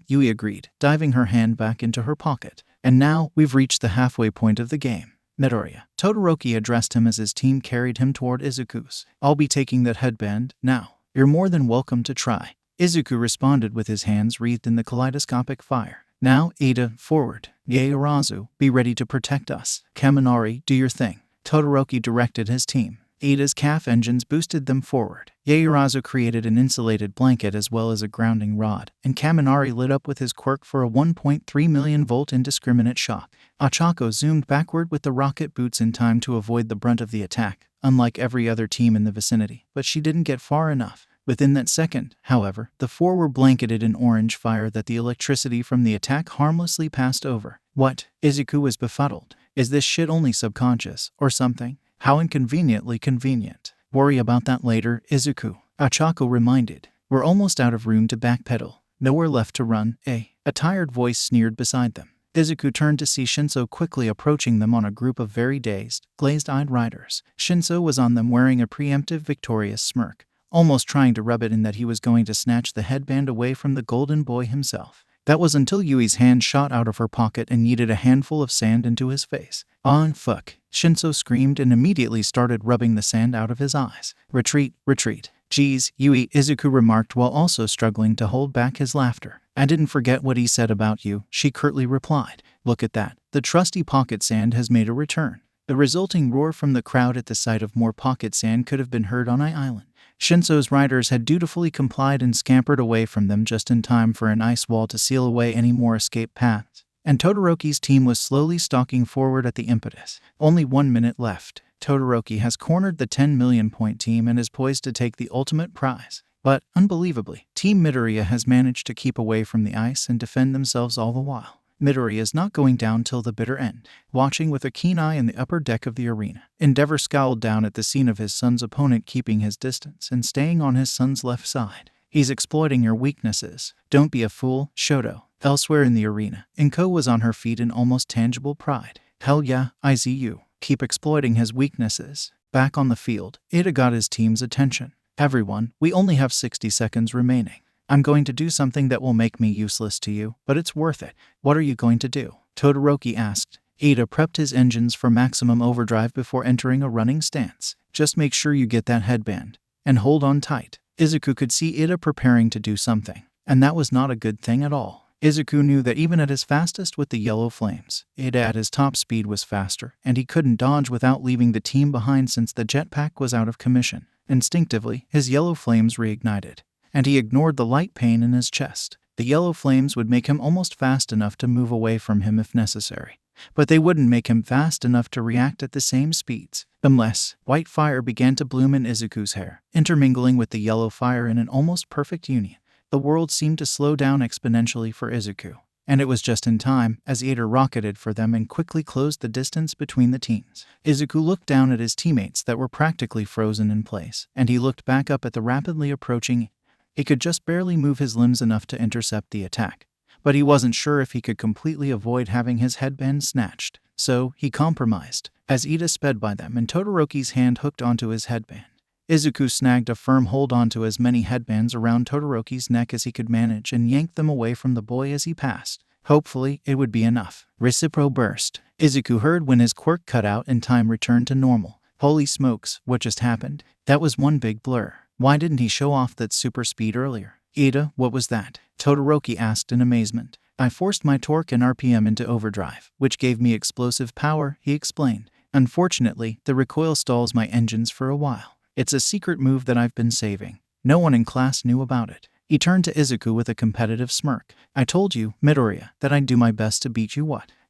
Yui agreed, diving her hand back into her pocket. And now, we've reached the halfway point of the game. Midoriya. Todoroki addressed him as his team carried him toward Izuku's. I'll be taking that headband now. You're more than welcome to try. Izuku responded with his hands wreathed in the kaleidoscopic fire. Now, Ada, forward. Yaoyorozu, be ready to protect us. Kaminari, do your thing. Todoroki directed his team. Ada's calf engines boosted them forward. Yaoyorozu created an insulated blanket as well as a grounding rod, and Kaminari lit up with his quirk for a 1.3 million volt indiscriminate shock. Achako zoomed backward with the rocket boots in time to avoid the brunt of the attack, unlike every other team in the vicinity, but she didn't get far enough. Within that second, however, the four were blanketed in orange fire that the electricity from the attack harmlessly passed over. What? Izuku was befuddled. Is this shit only subconscious, or something? How inconveniently convenient. Worry about that later, Izuku. Achako reminded. We're almost out of room to backpedal. Nowhere left to run, eh? A tired voice sneered beside them. Izuku turned to see Shinso quickly approaching them on a group of very dazed, glazed-eyed riders. Shinso was on them wearing a preemptive victorious smirk, almost trying to rub it in that he was going to snatch the headband away from the golden boy himself. That was until Yui's hand shot out of her pocket and yeeted a handful of sand into his face. "Ah, fuck," Shinso screamed and immediately started rubbing the sand out of his eyes. Retreat, retreat. Geez, Yui, Izuku remarked while also struggling to hold back his laughter. I didn't forget what he said about you, she curtly replied. Look at that. The trusty pocket sand has made a return. The resulting roar from the crowd at the sight of more pocket sand could have been heard on Island. Shinso's riders had dutifully complied and scampered away from them just in time for an ice wall to seal away any more escape paths, and Todoroki's team was slowly stalking forward at the impetus. Only 1 minute left. Todoroki has cornered the 10 million point team and is poised to take the ultimate prize. But, unbelievably, Team Midoriya has managed to keep away from the ice and defend themselves all the while. Midoriya is not going down till the bitter end. Watching with a keen eye in the upper deck of the arena, Endeavor scowled down at the scene of his son's opponent keeping his distance and staying on his son's left side. He's exploiting your weaknesses. Don't be a fool, Shoto. Elsewhere in the arena, Inko was on her feet in almost tangible pride. Hell yeah, I see you. Keep exploiting his weaknesses. Back on the field, Ida got his team's attention. Everyone, we only have 60 seconds remaining. I'm going to do something that will make me useless to you, but it's worth it. What are you going to do? Todoroki asked. Ida prepped his engines for maximum overdrive before entering a running stance. Just make sure you get that headband. And hold on tight. Izuku could see Ida preparing to do something, and that was not a good thing at all. Izuku knew that even at his fastest with the yellow flames, Ida at his top speed was faster, and he couldn't dodge without leaving the team behind since the jetpack was out of commission. Instinctively, his yellow flames reignited, and he ignored the light pain in his chest. The yellow flames would make him almost fast enough to move away from him if necessary, but they wouldn't make him fast enough to react at the same speeds. Unless white fire began to bloom in Izuku's hair, intermingling with the yellow fire in an almost perfect union. The world seemed to slow down exponentially for Izuku, and it was just in time as Ida rocketed for them and quickly closed the distance between the teams. Izuku looked down at his teammates that were practically frozen in place, and he looked back up at the rapidly approaching. He could just barely move his limbs enough to intercept the attack, but he wasn't sure if he could completely avoid having his headband snatched. So, he compromised, as Ida sped by them and Todoroki's hand hooked onto his headband. Izuku snagged a firm hold onto as many headbands around Todoroki's neck as he could manage and yanked them away from the boy as he passed. Hopefully, it would be enough. Recipro burst. Izuku heard when his quirk cut out and time returned to normal. Holy smokes, what just happened? That was one big blur. Why didn't he show off that super speed earlier? Ida, what was that? Todoroki asked in amazement. I forced my torque and RPM into overdrive, which gave me explosive power, he explained. Unfortunately, the recoil stalls my engines for a while. It's a secret move that I've been saving. No one in class knew about it. He turned to Izuku with a competitive smirk. I told you, Midoriya, that I'd do my best to beat you.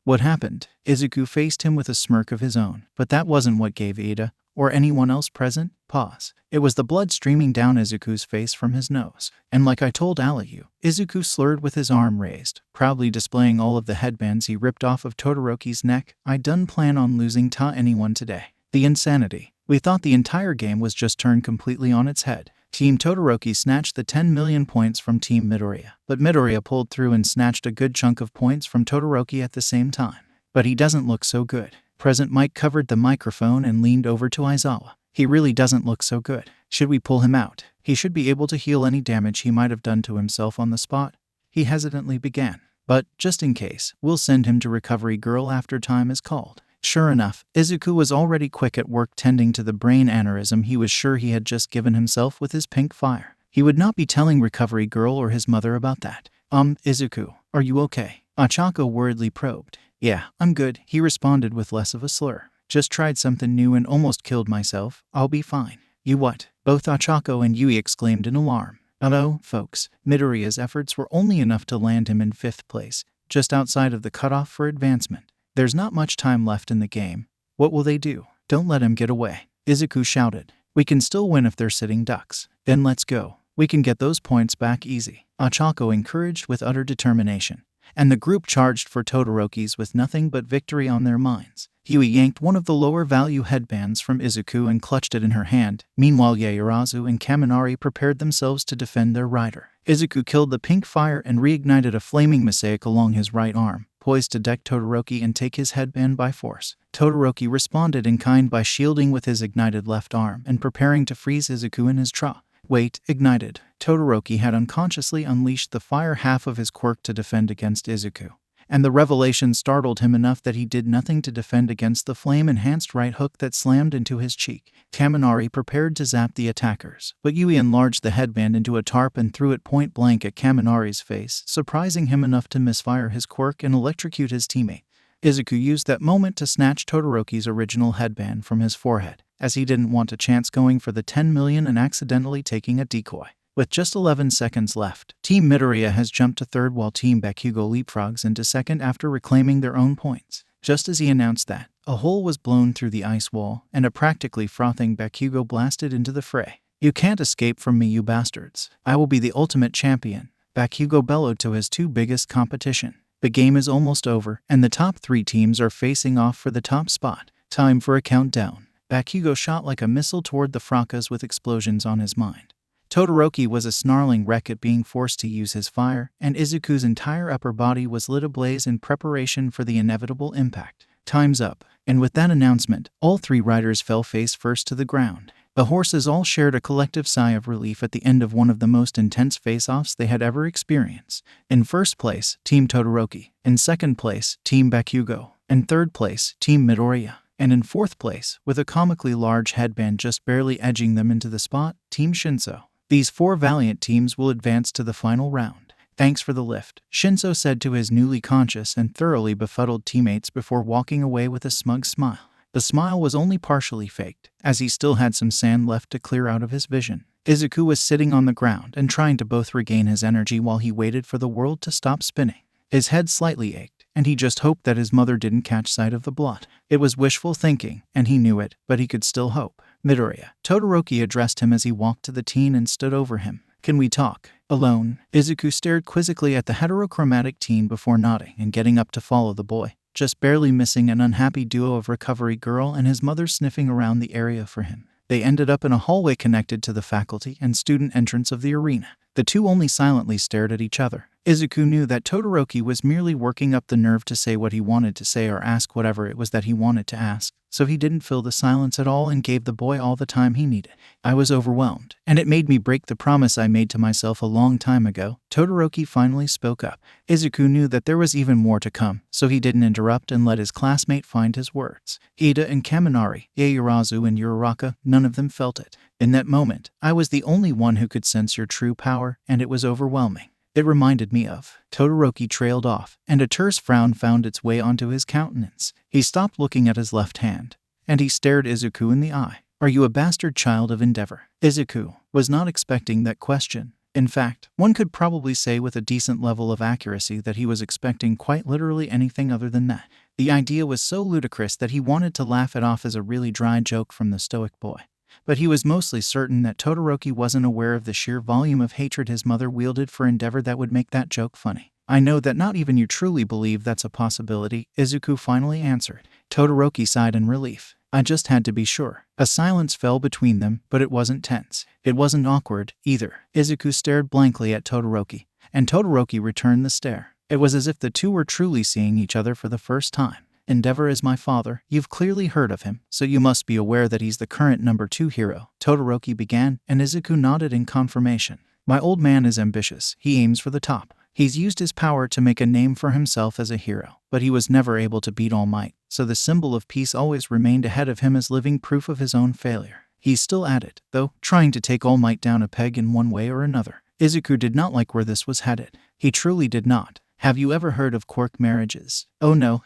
What happened? Izuku faced him with a smirk of his own, but that wasn't what gave Ida, or anyone else present, pause. It was the blood streaming down Izuku's face from his nose. And like I told Alayu, Izuku slurred with his arm raised, proudly displaying all of the headbands he ripped off of Todoroki's neck. I done plan on losing to anyone today. The insanity. We thought the entire game was just turned completely on its head. Team Todoroki snatched the 10 million points from Team Midoriya, but Midoriya pulled through and snatched a good chunk of points from Todoroki at the same time. But he doesn't look so good. Present Mike covered the microphone and leaned over to Aizawa. He really doesn't look so good. Should we pull him out? He should be able to heal any damage he might have done to himself on the spot. He hesitantly began. But, just in case, we'll send him to Recovery Girl after time is called. Sure enough, Izuku was already quick at work tending to the brain aneurysm he was sure he had just given himself with his pink fire. He would not be telling Recovery Girl or his mother about that. Izuku, are you okay? Ochako worriedly probed. Yeah, I'm good, he responded with less of a slur. Just tried something new and almost killed myself. I'll be fine. You what? Both Ochako and Yui exclaimed in alarm. Hello, folks. Midoriya's efforts were only enough to land him in 5th place, just outside of the cutoff for advancement. There's not much time left in the game. What will they do? Don't let him get away. Izuku shouted. We can still win if they're sitting ducks. Then let's go. We can get those points back easy. Ochako encouraged with utter determination, and the group charged for Todoroki's with nothing but victory on their minds. Yui yanked one of the lower-value headbands from Izuku and clutched it in her hand. Meanwhile, Yaoyorozu and Kaminari prepared themselves to defend their rider. Izuku killed the pink fire and reignited a flaming mosaic along his right arm, poised to deck Todoroki and take his headband by force. Todoroki responded in kind by shielding with his ignited left arm and preparing to freeze Izuku in his jaw. Wait, ignited. Todoroki had unconsciously unleashed the fire half of his quirk to defend against Izuku, and the revelation startled him enough that he did nothing to defend against the flame-enhanced right hook that slammed into his cheek. Kaminari prepared to zap the attackers, but Yui enlarged the headband into a tarp and threw it point-blank at Kaminari's face, surprising him enough to misfire his quirk and electrocute his teammate. Izuku used that moment to snatch Todoroki's original headband from his forehead, as he didn't want a chance going for the 10 million and accidentally taking a decoy. With just 11 seconds left, Team Midoriya has jumped to 3rd while Team Bakugo leapfrogs into 2nd after reclaiming their own points. Just as he announced that, a hole was blown through the ice wall, and a practically frothing Bakugo blasted into the fray. You can't escape from me, you bastards. I will be the ultimate champion, Bakugo bellowed to his 2 biggest competition. The game is almost over, and the top 3 teams are facing off for the top spot. Time for a countdown. Bakugo shot like a missile toward the fracas with explosions on his mind. Todoroki was a snarling wreck at being forced to use his fire, and Izuku's entire upper body was lit ablaze in preparation for the inevitable impact. Time's up, and with that announcement, all 3 riders fell face first to the ground. The horses all shared a collective sigh of relief at the end of one of the most intense face-offs they had ever experienced. In 1st place, Team Todoroki. In 2nd place, Team Bakugo. In 3rd place, Team Midoriya. And in 4th place, with a comically large headband just barely edging them into the spot, Team Shinso. These 4 valiant teams will advance to the final round. Thanks for the lift, Shinso said to his newly conscious and thoroughly befuddled teammates before walking away with a smug smile. The smile was only partially faked, as he still had some sand left to clear out of his vision. Izuku was sitting on the ground and trying to both regain his energy while he waited for the world to stop spinning. His head slightly ached, and he just hoped that his mother didn't catch sight of the blood. It was wishful thinking, and he knew it, but he could still hope. Midoriya. Todoroki addressed him as he walked to the teen and stood over him. Can we talk? Alone? Izuku stared quizzically at the heterochromatic teen before nodding and getting up to follow the boy, just barely missing an unhappy duo of recovery girl and his mother sniffing around the area for him. They ended up in a hallway connected to the faculty and student entrance of the arena. The two only silently stared at each other. Izuku knew that Todoroki was merely working up the nerve to say what he wanted to say or ask whatever it was that he wanted to ask, so he didn't fill the silence at all and gave the boy all the time he needed. I was overwhelmed, and it made me break the promise I made to myself a long time ago. Todoroki finally spoke up. Izuku knew that there was even more to come, so he didn't interrupt and let his classmate find his words. Ida and Kaminari, Yaoyorozu and Uraraka, none of them felt it. In that moment, I was the only one who could sense your true power, and it was overwhelming. It reminded me of. Todoroki trailed off, and a terse frown found its way onto his countenance. He stopped looking at his left hand, and he stared Izuku in the eye. Are you a bastard child of endeavor? Izuku was not expecting that question. In fact, one could probably say with a decent level of accuracy that he was expecting quite literally anything other than that. The idea was so ludicrous that he wanted to laugh it off as a really dry joke from the stoic boy. But he was mostly certain that Todoroki wasn't aware of the sheer volume of hatred his mother wielded for endeavor that would make that joke funny. I know that not even you truly believe that's a possibility, Izuku finally answered. Todoroki sighed in relief. I just had to be sure. A silence fell between them, but it wasn't tense. It wasn't awkward, either. Izuku stared blankly at Todoroki, and Todoroki returned the stare. It was as if the two were truly seeing each other for the first time. Endeavor is my father. You've clearly heard of him, so you must be aware that he's the current number 2 hero. Todoroki began, and Izuku nodded in confirmation. My old man is ambitious. He aims for the top. He's used his power to make a name for himself as a hero, but he was never able to beat All Might, so the symbol of peace always remained ahead of him as living proof of his own failure. He's still at it, though, trying to take All Might down a peg in one way or another. Izuku did not like where this was headed. He truly did not. Have you ever heard of Quirk marriages? Oh no,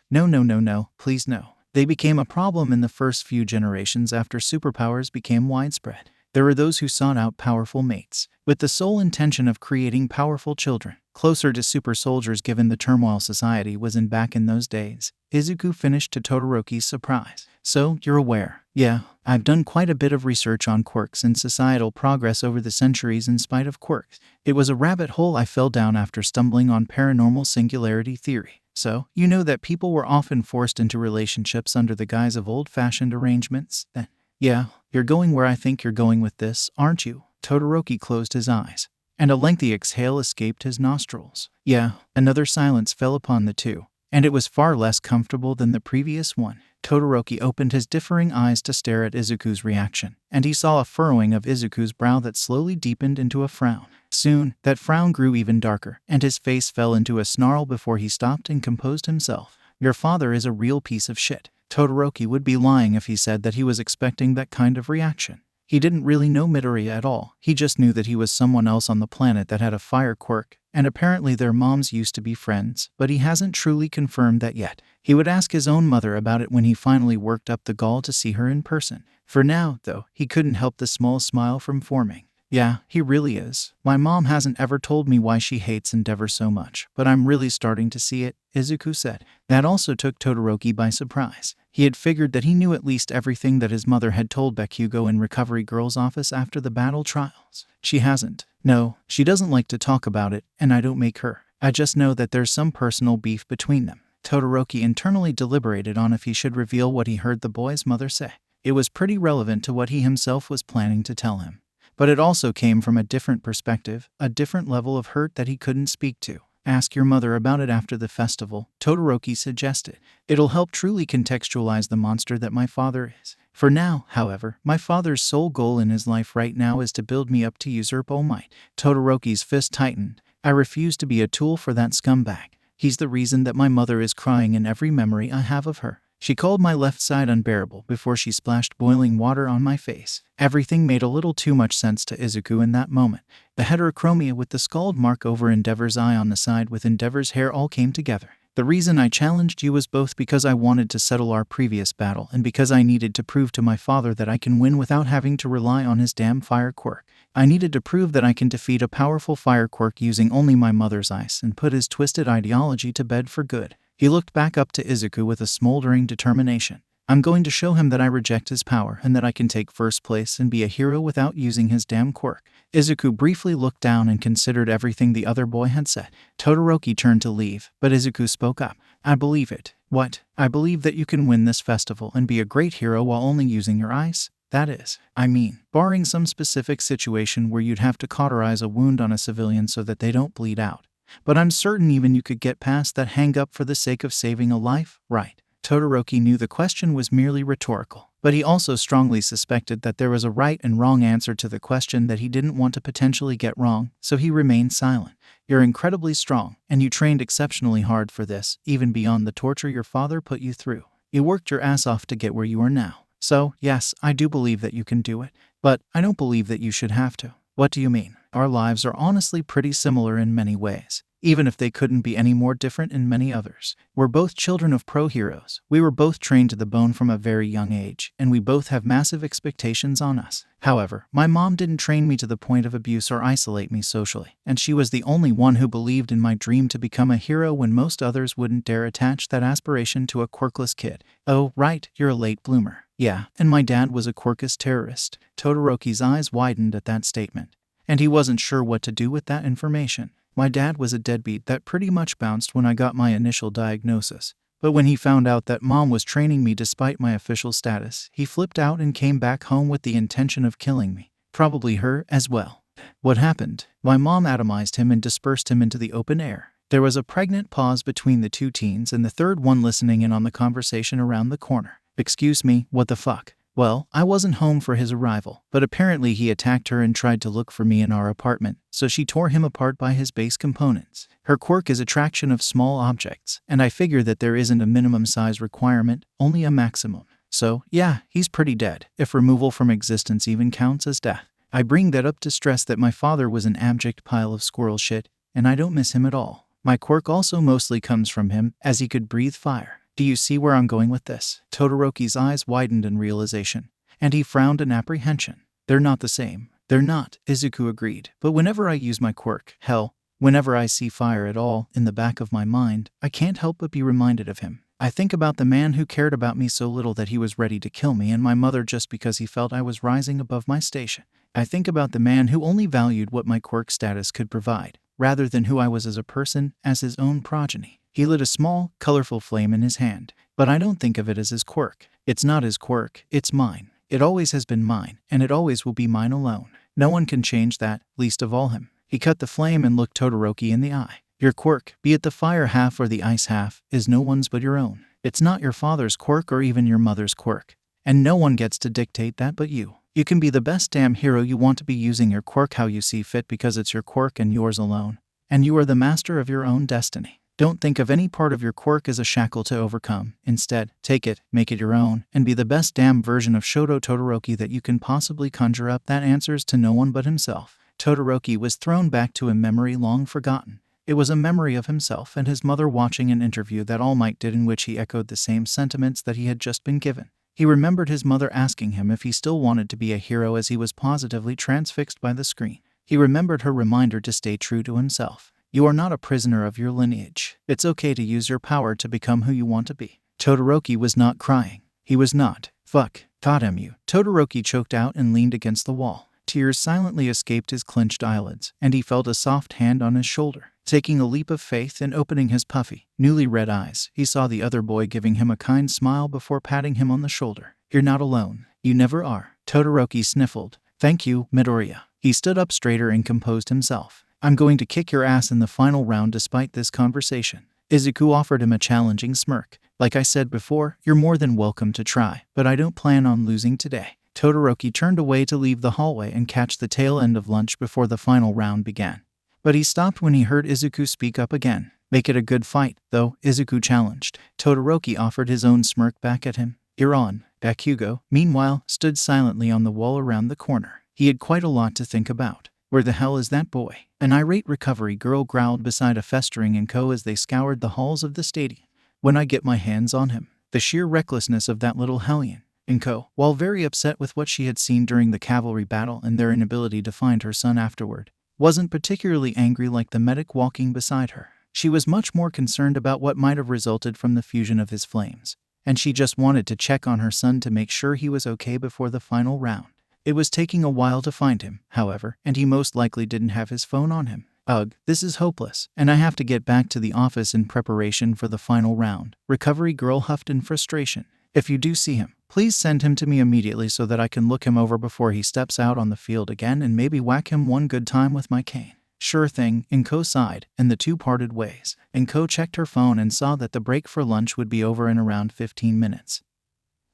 please no. They became a problem in the first few generations after superpowers became widespread. There were those who sought out powerful mates, with the sole intention of creating powerful children, closer to super soldiers given the turmoil society was in back in those days. Izuku finished to Todoroki's surprise. So, you're aware. Yeah, I've done quite a bit of research on quirks and societal progress over the centuries in spite of quirks. It was a rabbit hole I fell down after stumbling on paranormal singularity theory. So, you know that people were often forced into relationships under the guise of old-fashioned arrangements, then? Yeah, you're going where I think you're going with this, aren't you? Todoroki closed his eyes, and a lengthy exhale escaped his nostrils. Yeah, another silence fell upon the two, and it was far less comfortable than the previous one. Todoroki opened his differing eyes to stare at Izuku's reaction, and he saw a furrowing of Izuku's brow that slowly deepened into a frown. Soon, that frown grew even darker, and his face fell into a snarl before he stopped and composed himself. Your father is a real piece of shit. Todoroki would be lying if he said that he was expecting that kind of reaction. He didn't really know Midoriya at all. He just knew that he was someone else on the planet that had a fire quirk, and apparently their moms used to be friends, but he hasn't truly confirmed that yet. He would ask his own mother about it when he finally worked up the gall to see her in person. For now, though, he couldn't help the small smile from forming. Yeah, he really is. My mom hasn't ever told me why she hates Endeavor so much, but I'm really starting to see it, Izuku said. That also took Todoroki by surprise. He had figured that he knew at least everything that his mother had told Bakugo in Recovery Girl's office after the battle trials. She hasn't. No, she doesn't like to talk about it, and I don't make her. I just know that there's some personal beef between them. Todoroki internally deliberated on if he should reveal what he heard the boy's mother say. It was pretty relevant to what he himself was planning to tell him. But it also came from a different perspective, a different level of hurt that he couldn't speak to. Ask your mother about it after the festival, Todoroki suggested. It'll help truly contextualize the monster that my father is. For now, however, my father's sole goal in his life right now is to build me up to usurp All Might. Todoroki's fist tightened. I refuse to be a tool for that scumbag. He's the reason that my mother is crying in every memory I have of her. She called my left side unbearable before she splashed boiling water on my face. Everything made a little too much sense to Izuku in that moment. The heterochromia with the scald mark over Endeavor's eye on the side with Endeavor's hair all came together. The reason I challenged you was both because I wanted to settle our previous battle and because I needed to prove to my father that I can win without having to rely on his damn fire quirk. I needed to prove that I can defeat a powerful fire quirk using only my mother's ice and put his twisted ideology to bed for good. He looked back up to Izuku with a smoldering determination. I'm going to show him that I reject his power and that I can take first place and be a hero without using his damn quirk. Izuku briefly looked down and considered everything the other boy had said. Todoroki turned to leave, but Izuku spoke up. I believe it. What? I believe that you can win this festival and be a great hero while only using your ice? That is, I mean, barring some specific situation where you'd have to cauterize a wound on a civilian so that they don't bleed out. But I'm certain even you could get past that hang-up for the sake of saving a life, right? Todoroki knew the question was merely rhetorical, but he also strongly suspected that there was a right and wrong answer to the question that he didn't want to potentially get wrong, so he remained silent. You're incredibly strong, and you trained exceptionally hard for this, even beyond the torture your father put you through. You worked your ass off to get where you are now. So, yes, I do believe that you can do it, but I don't believe that you should have to. What do you mean? Our lives are honestly pretty similar in many ways, even if they couldn't be any more different in many others. We're both children of pro heroes. We were both trained to the bone from a very young age, and we both have massive expectations on us. However, my mom didn't train me to the point of abuse or isolate me socially, and she was the only one who believed in my dream to become a hero when most others wouldn't dare attach that aspiration to a quirkless kid. Oh, right, you're a late bloomer. Yeah, and my dad was a quirkless terrorist. Todoroki's eyes widened at that statement, and he wasn't sure what to do with that information. My dad was a deadbeat that pretty much bounced when I got my initial diagnosis. But when he found out that mom was training me despite my official status, he flipped out and came back home with the intention of killing me. Probably her as well. What happened? My mom atomized him and dispersed him into the open air. There was a pregnant pause between the two teens and the third one listening in on the conversation around the corner. Excuse me, what the fuck? Well, I wasn't home for his arrival, but apparently he attacked her and tried to look for me in our apartment, so she tore him apart by his base components. Her quirk is attraction of small objects, and I figure that there isn't a minimum size requirement, only a maximum. So, yeah, he's pretty dead, if removal from existence even counts as death. I bring that up to stress that my father was an abject pile of squirrel shit, and I don't miss him at all. My quirk also mostly comes from him, as he could breathe fire. Do you see where I'm going with this? Todoroki's eyes widened in realization, and he frowned in apprehension. They're not the same. They're not, Izuku agreed. But whenever I use my quirk, hell, whenever I see fire at all in the back of my mind, I can't help but be reminded of him. I think about the man who cared about me so little that he was ready to kill me and my mother just because he felt I was rising above my station. I think about the man who only valued what my quirk status could provide, rather than who I was as a person, as his own progeny. He lit a small, colorful flame in his hand, but I don't think of it as his quirk. It's not his quirk, it's mine. It always has been mine, and it always will be mine alone. No one can change that, least of all him. He cut the flame and looked Todoroki in the eye. Your quirk, be it the fire half or the ice half, is no one's but your own. It's not your father's quirk or even your mother's quirk, and no one gets to dictate that but you. You can be the best damn hero you want to be using your quirk how you see fit because it's your quirk and yours alone, and you are the master of your own destiny. Don't think of any part of your quirk as a shackle to overcome. Instead, take it, make it your own, and be the best damn version of Shoto Todoroki that you can possibly conjure up that answers to no one but himself. Todoroki was thrown back to a memory long forgotten. It was a memory of himself and his mother watching an interview that All Might did in which he echoed the same sentiments that he had just been given. He remembered his mother asking him if he still wanted to be a hero as he was positively transfixed by the screen. He remembered her reminder to stay true to himself. You are not a prisoner of your lineage. It's okay to use your power to become who you want to be. Todoroki was not crying. He was not. Fuck. Goddamn you. Todoroki choked out and leaned against the wall. Tears silently escaped his clenched eyelids, and he felt a soft hand on his shoulder. Taking a leap of faith and opening his puffy, newly red eyes, he saw the other boy giving him a kind smile before patting him on the shoulder. You're not alone. You never are. Todoroki sniffled. Thank you, Midoriya. He stood up straighter and composed himself. I'm going to kick your ass in the final round despite this conversation. Izuku offered him a challenging smirk. Like I said before, you're more than welcome to try, but I don't plan on losing today. Todoroki turned away to leave the hallway and catch the tail end of lunch before the final round began. But he stopped when he heard Izuku speak up again. Make it a good fight, though, Izuku challenged. Todoroki offered his own smirk back at him. You're on. Bakugo, meanwhile, stood silently on the wall around the corner. He had quite a lot to think about. Where the hell is that boy? An irate recovery girl growled beside a festering Inko as they scoured the halls of the stadium. When I get my hands on him. The sheer recklessness of that little hellion. Inko, while very upset with what she had seen during the cavalry battle and their inability to find her son afterward, wasn't particularly angry like the medic walking beside her. She was much more concerned about what might have resulted from the fusion of his flames, and she just wanted to check on her son to make sure he was okay before the final round. It was taking a while to find him, however, and he most likely didn't have his phone on him. Ugh, this is hopeless, and I have to get back to the office in preparation for the final round. Recovery girl huffed in frustration. If you do see him, please send him to me immediately so that I can look him over before he steps out on the field again and maybe whack him one good time with my cane. Sure thing, Inko sighed, and the two parted ways. Inko checked her phone and saw that the break for lunch would be over in around 15 minutes.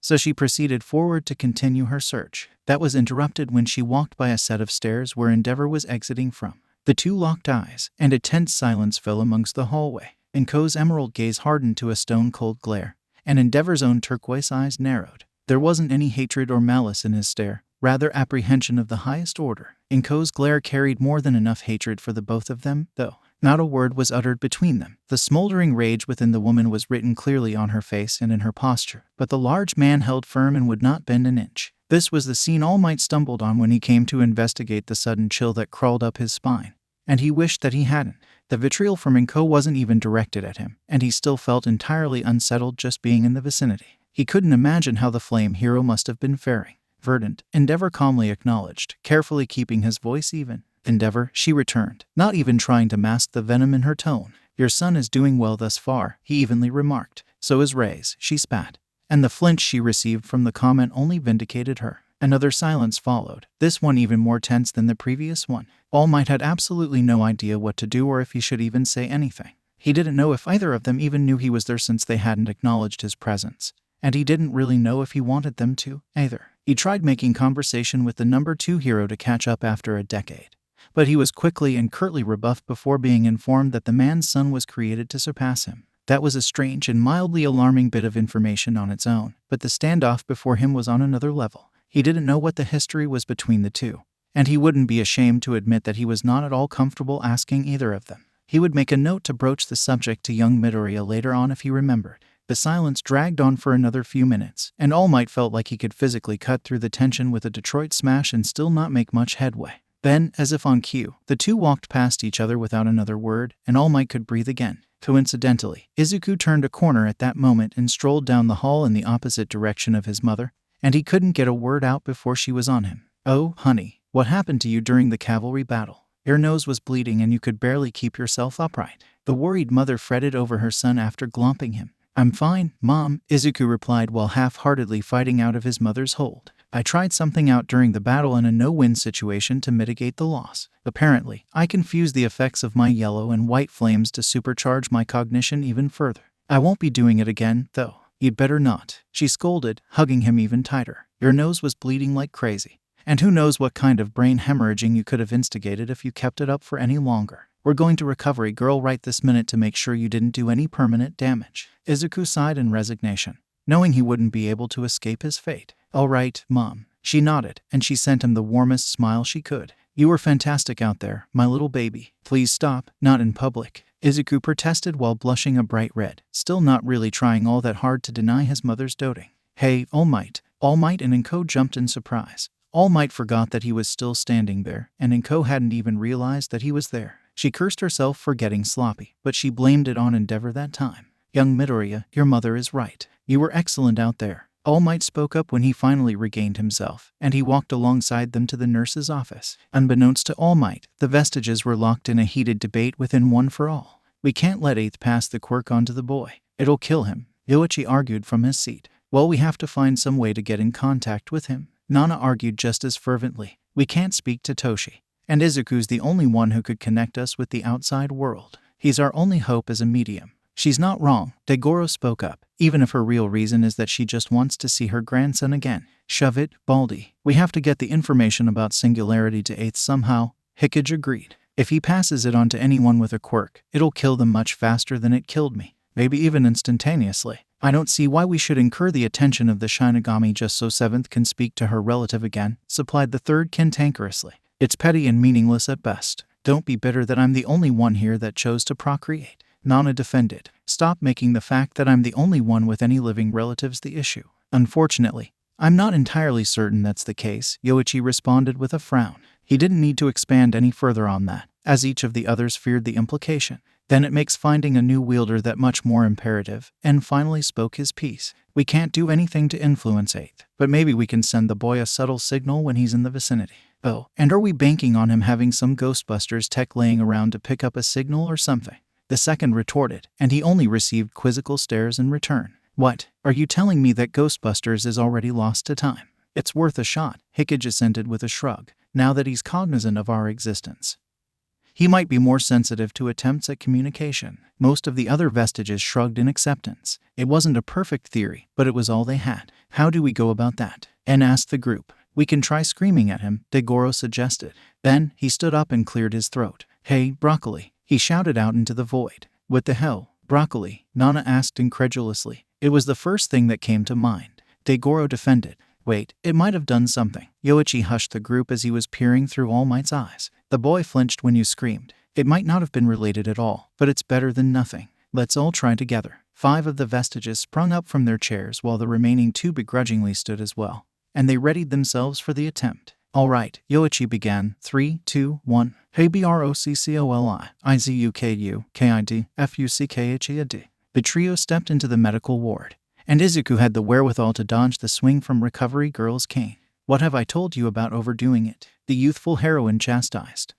So she proceeded forward to continue her search. That was interrupted when she walked by a set of stairs where Endeavor was exiting from. The two locked eyes, and a tense silence fell amongst the hallway. Inko's emerald gaze hardened to a stone-cold glare, and Endeavor's own turquoise eyes narrowed. There wasn't any hatred or malice in his stare, rather apprehension of the highest order. Inko's glare carried more than enough hatred for the both of them, though. Not a word was uttered between them. The smoldering rage within the woman was written clearly on her face and in her posture, but the large man held firm and would not bend an inch. This was the scene All Might stumbled on when he came to investigate the sudden chill that crawled up his spine, and he wished that he hadn't. The vitriol from Inko wasn't even directed at him, and he still felt entirely unsettled just being in the vicinity. He couldn't imagine how the flame hero must have been faring. Verdant, Endeavor calmly acknowledged, carefully keeping his voice even. Endeavor, she returned, not even trying to mask the venom in her tone. Your son is doing well thus far, he evenly remarked. So is Ray's, she spat. And the flinch she received from the comment only vindicated her. Another silence followed, this one even more tense than the previous one. All Might had absolutely no idea what to do or if he should even say anything. He didn't know if either of them even knew he was there since they hadn't acknowledged his presence. And he didn't really know if he wanted them to, either. He tried making conversation with the number 2 hero to catch up after a decade, but he was quickly and curtly rebuffed before being informed that the man's son was created to surpass him. That was a strange and mildly alarming bit of information on its own, but the standoff before him was on another level. He didn't know what the history was between the two, and he wouldn't be ashamed to admit that he was not at all comfortable asking either of them. He would make a note to broach the subject to young Midoriya later on if he remembered. The silence dragged on for another few minutes, and All Might felt like he could physically cut through the tension with a Detroit smash and still not make much headway. Then, as if on cue, the two walked past each other without another word, and All Might could breathe again. Coincidentally, Izuku turned a corner at that moment and strolled down the hall in the opposite direction of his mother, and he couldn't get a word out before she was on him. Oh, honey, what happened to you during the cavalry battle? Your nose was bleeding and you could barely keep yourself upright. The worried mother fretted over her son after glomping him. I'm fine, Mom, Izuku replied while half-heartedly fighting out of his mother's hold. I tried something out during the battle in a no-win situation to mitigate the loss. Apparently, I confused the effects of my yellow and white flames to supercharge my cognition even further. I won't be doing it again, though. You'd better not, she scolded, hugging him even tighter. Your nose was bleeding like crazy. And who knows what kind of brain hemorrhaging you could have instigated if you kept it up for any longer. We're going to recovery girl right this minute to make sure you didn't do any permanent damage. Izuku sighed in resignation, knowing he wouldn't be able to escape his fate. All right, Mom. She nodded, and she sent him the warmest smile she could. You were fantastic out there, my little baby. Please stop, not in public. Izuku protested while blushing a bright red, still not really trying all that hard to deny his mother's doting. Hey, All Might. All Might and Inko jumped in surprise. All Might forgot that he was still standing there, and Inko hadn't even realized that he was there. She cursed herself for getting sloppy, but she blamed it on Endeavor that time. Young Midoriya, your mother is right. You were excellent out there. All Might spoke up when he finally regained himself, and he walked alongside them to the nurse's office. Unbeknownst to All Might, the vestiges were locked in a heated debate within One for All. We can't let 8th pass the quirk onto the boy. It'll kill him, Yoichi argued from his seat. Well, we have to find some way to get in contact with him. Nana argued just as fervently. We can't speak to Toshi. And Izuku's the only one who could connect us with the outside world. He's our only hope as a medium. She's not wrong, Degoro spoke up, even if her real reason is that she just wants to see her grandson again. Shove it, Baldy. We have to get the information about Singularity to 8th somehow, Hikage agreed. If he passes it on to anyone with a quirk, it'll kill them much faster than it killed me. Maybe even instantaneously. I don't see why we should incur the attention of the Shinigami just so 7th can speak to her relative again, supplied the 3rd cantankerously. It's petty and meaningless at best. Don't be bitter that I'm the only one here that chose to procreate. Nana defended. Stop making the fact that I'm the only one with any living relatives the issue. Unfortunately, I'm not entirely certain that's the case, Yoichi responded with a frown. He didn't need to expand any further on that, as each of the others feared the implication. Then it makes finding a new wielder that much more imperative, and finally spoke his piece. We can't do anything to influence 8th, but maybe we can send the boy a subtle signal when he's in the vicinity. Oh, and are we banking on him having some Ghostbusters tech laying around to pick up a signal or something? The second retorted, and he only received quizzical stares in return. What? Are you telling me that Ghostbusters is already lost to time? It's worth a shot, Hickage assented with a shrug, now that he's cognizant of our existence. He might be more sensitive to attempts at communication. Most of the other vestiges shrugged in acceptance. It wasn't a perfect theory, but it was all they had. How do we go about that? En asked the group. We can try screaming at him, Degoro suggested. Then, he stood up and cleared his throat. Hey, Broccoli, he shouted out into the void. What the hell, Broccoli? Nana asked incredulously. It was the first thing that came to mind. Degoro defended. Wait, it might have done something. Yoichi hushed the group as he was peering through All Might's eyes. The boy flinched when you screamed. It might not have been related at all, but it's better than nothing. Let's all try together. 5 of the vestiges sprung up from their chairs while the remaining 2 begrudgingly stood as well, and they readied themselves for the attempt. All right, Yoichi began. 3, 2, 1. Hey BROCCOLI, IZUKU, KID, FUCKHEAD. The trio stepped into the medical ward, and Izuku had the wherewithal to dodge the swing from Recovery Girl's cane. What have I told you about overdoing it? The youthful heroine chastised.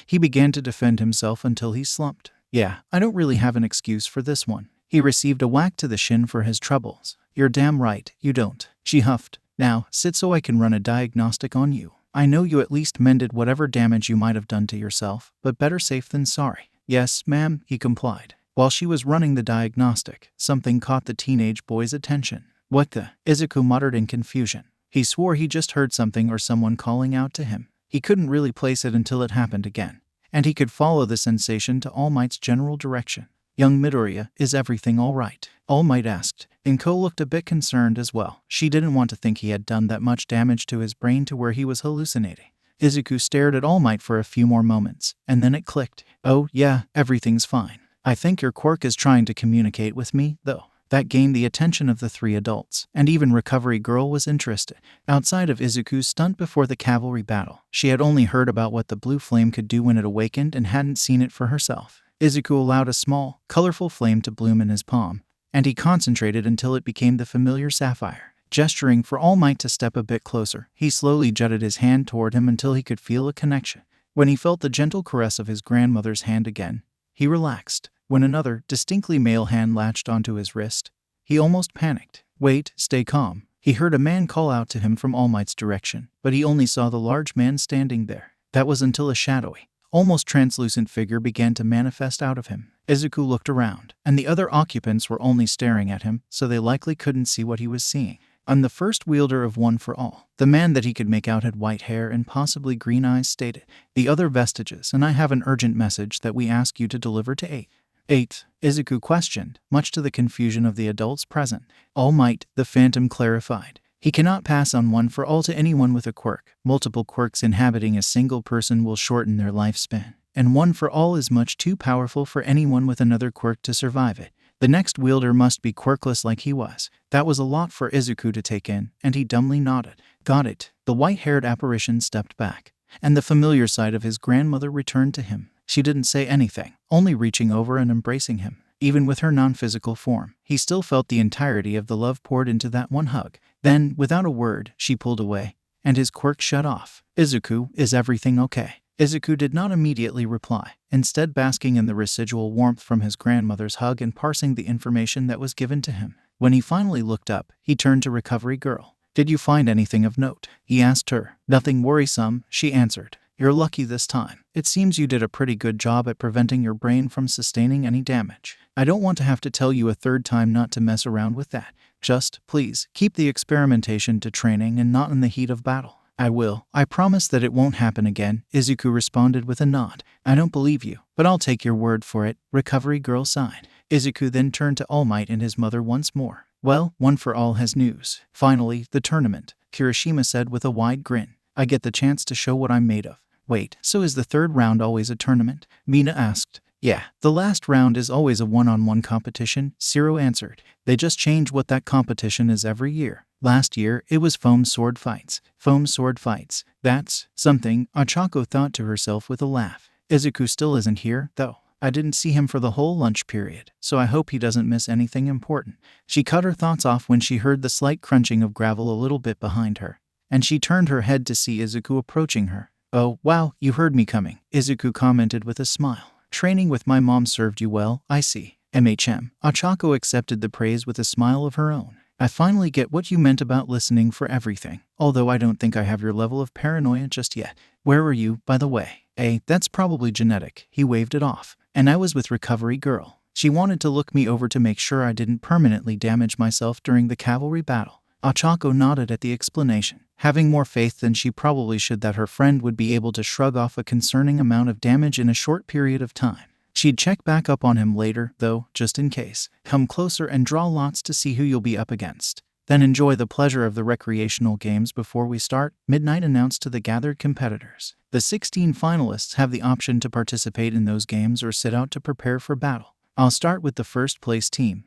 He began to defend himself until he slumped. Yeah, I don't really have an excuse for this one. He received a whack to the shin for his troubles. You're damn right, you don't. She huffed. Now, sit so I can run a diagnostic on you. I know you at least mended whatever damage you might have done to yourself, but better safe than sorry. Yes, ma'am, he complied. While she was running the diagnostic, something caught the teenage boy's attention. What the? Izuku muttered in confusion. He swore he just heard something or someone calling out to him. He couldn't really place it until it happened again, and he could follow the sensation to All Might's general direction. Young Midoriya, is everything all right? All Might asked. Inko looked a bit concerned as well. She didn't want to think he had done that much damage to his brain to where he was hallucinating. Izuku stared at All Might for a few more moments, and then it clicked. Oh yeah, everything's fine. I think your Quirk is trying to communicate with me, though. That gained the attention of the 3 adults, and even Recovery Girl was interested. Outside of Izuku's stunt before the cavalry battle, she had only heard about what the blue flame could do when it awakened and hadn't seen it for herself. Izuku allowed a small, colorful flame to bloom in his palm, and he concentrated until it became the familiar sapphire. Gesturing for All Might to step a bit closer, he slowly jutted his hand toward him until he could feel a connection. When he felt the gentle caress of his grandmother's hand again, he relaxed. When another, distinctly male hand latched onto his wrist, he almost panicked. Wait, stay calm. He heard a man call out to him from All Might's direction, but he only saw the large man standing there. That was until a shadowy, almost translucent figure began to manifest out of him. Izuku looked around, and the other occupants were only staring at him, so they likely couldn't see what he was seeing. I'm the first wielder of One for All. The man that he could make out had white hair and possibly green eyes stated. The other vestiges, and I have an urgent message that we ask you to deliver to 8. 8. Izuku questioned, much to the confusion of the adults present. All Might, the Phantom clarified. He cannot pass on One for All to anyone with a quirk. Multiple quirks inhabiting a single person will shorten their lifespan, and One for All is much too powerful for anyone with another quirk to survive it. The next wielder must be quirkless like he was. That was a lot for Izuku to take in, and he dumbly nodded. Got it. The white-haired apparition stepped back, and the familiar sight of his grandmother returned to him. She didn't say anything, only reaching over and embracing him. Even with her non-physical form, he still felt the entirety of the love poured into that one hug. Then, without a word, she pulled away, and his quirk shut off. Izuku, is everything okay? Izuku did not immediately reply, instead basking in the residual warmth from his grandmother's hug and parsing the information that was given to him. When he finally looked up, he turned to Recovery Girl. Did you find anything of note? He asked her. Nothing worrisome, she answered. You're lucky this time. It seems you did a pretty good job at preventing your brain from sustaining any damage. I don't want to have to tell you a third time not to mess around with that. Just, please, keep the experimentation to training and not in the heat of battle. I will. I promise that it won't happen again, Izuku responded with a nod. I don't believe you, but I'll take your word for it, Recovery Girl sighed. Izuku then turned to All Might and his mother once more. Well, One for All has news. Finally, the tournament, Kirishima said with a wide grin. I get the chance to show what I'm made of. Wait, so is the third round always a tournament? Mina asked. Yeah, the last round is always a one-on-one competition, Zero answered. They just change what that competition is every year. Last year, it was foam sword fights. Foam sword fights. That's something, Ochako thought to herself with a laugh. Izuku still isn't here, though. I didn't see him for the whole lunch period, so I hope he doesn't miss anything important. She cut her thoughts off when she heard the slight crunching of gravel a little bit behind her, and she turned her head to see Izuku approaching her. Oh, wow, you heard me coming, Izuku commented with a smile. Training with my mom served you well, I see. Ochako accepted the praise with a smile of her own. I finally get what you meant about listening for everything, although I don't think I have your level of paranoia just yet. Where were you, by the way? That's probably genetic, he waved it off. And I was with Recovery Girl. She wanted to look me over to make sure I didn't permanently damage myself during the cavalry battle. Ochako nodded at the explanation, having more faith than she probably should that her friend would be able to shrug off a concerning amount of damage in a short period of time. She'd check back up on him later, though, just in case. Come closer and draw lots to see who you'll be up against. Then enjoy the pleasure of the recreational games before we start, Midnight announced to the gathered competitors. The 16 finalists have the option to participate in those games or sit out to prepare for battle. I'll start with the first place team.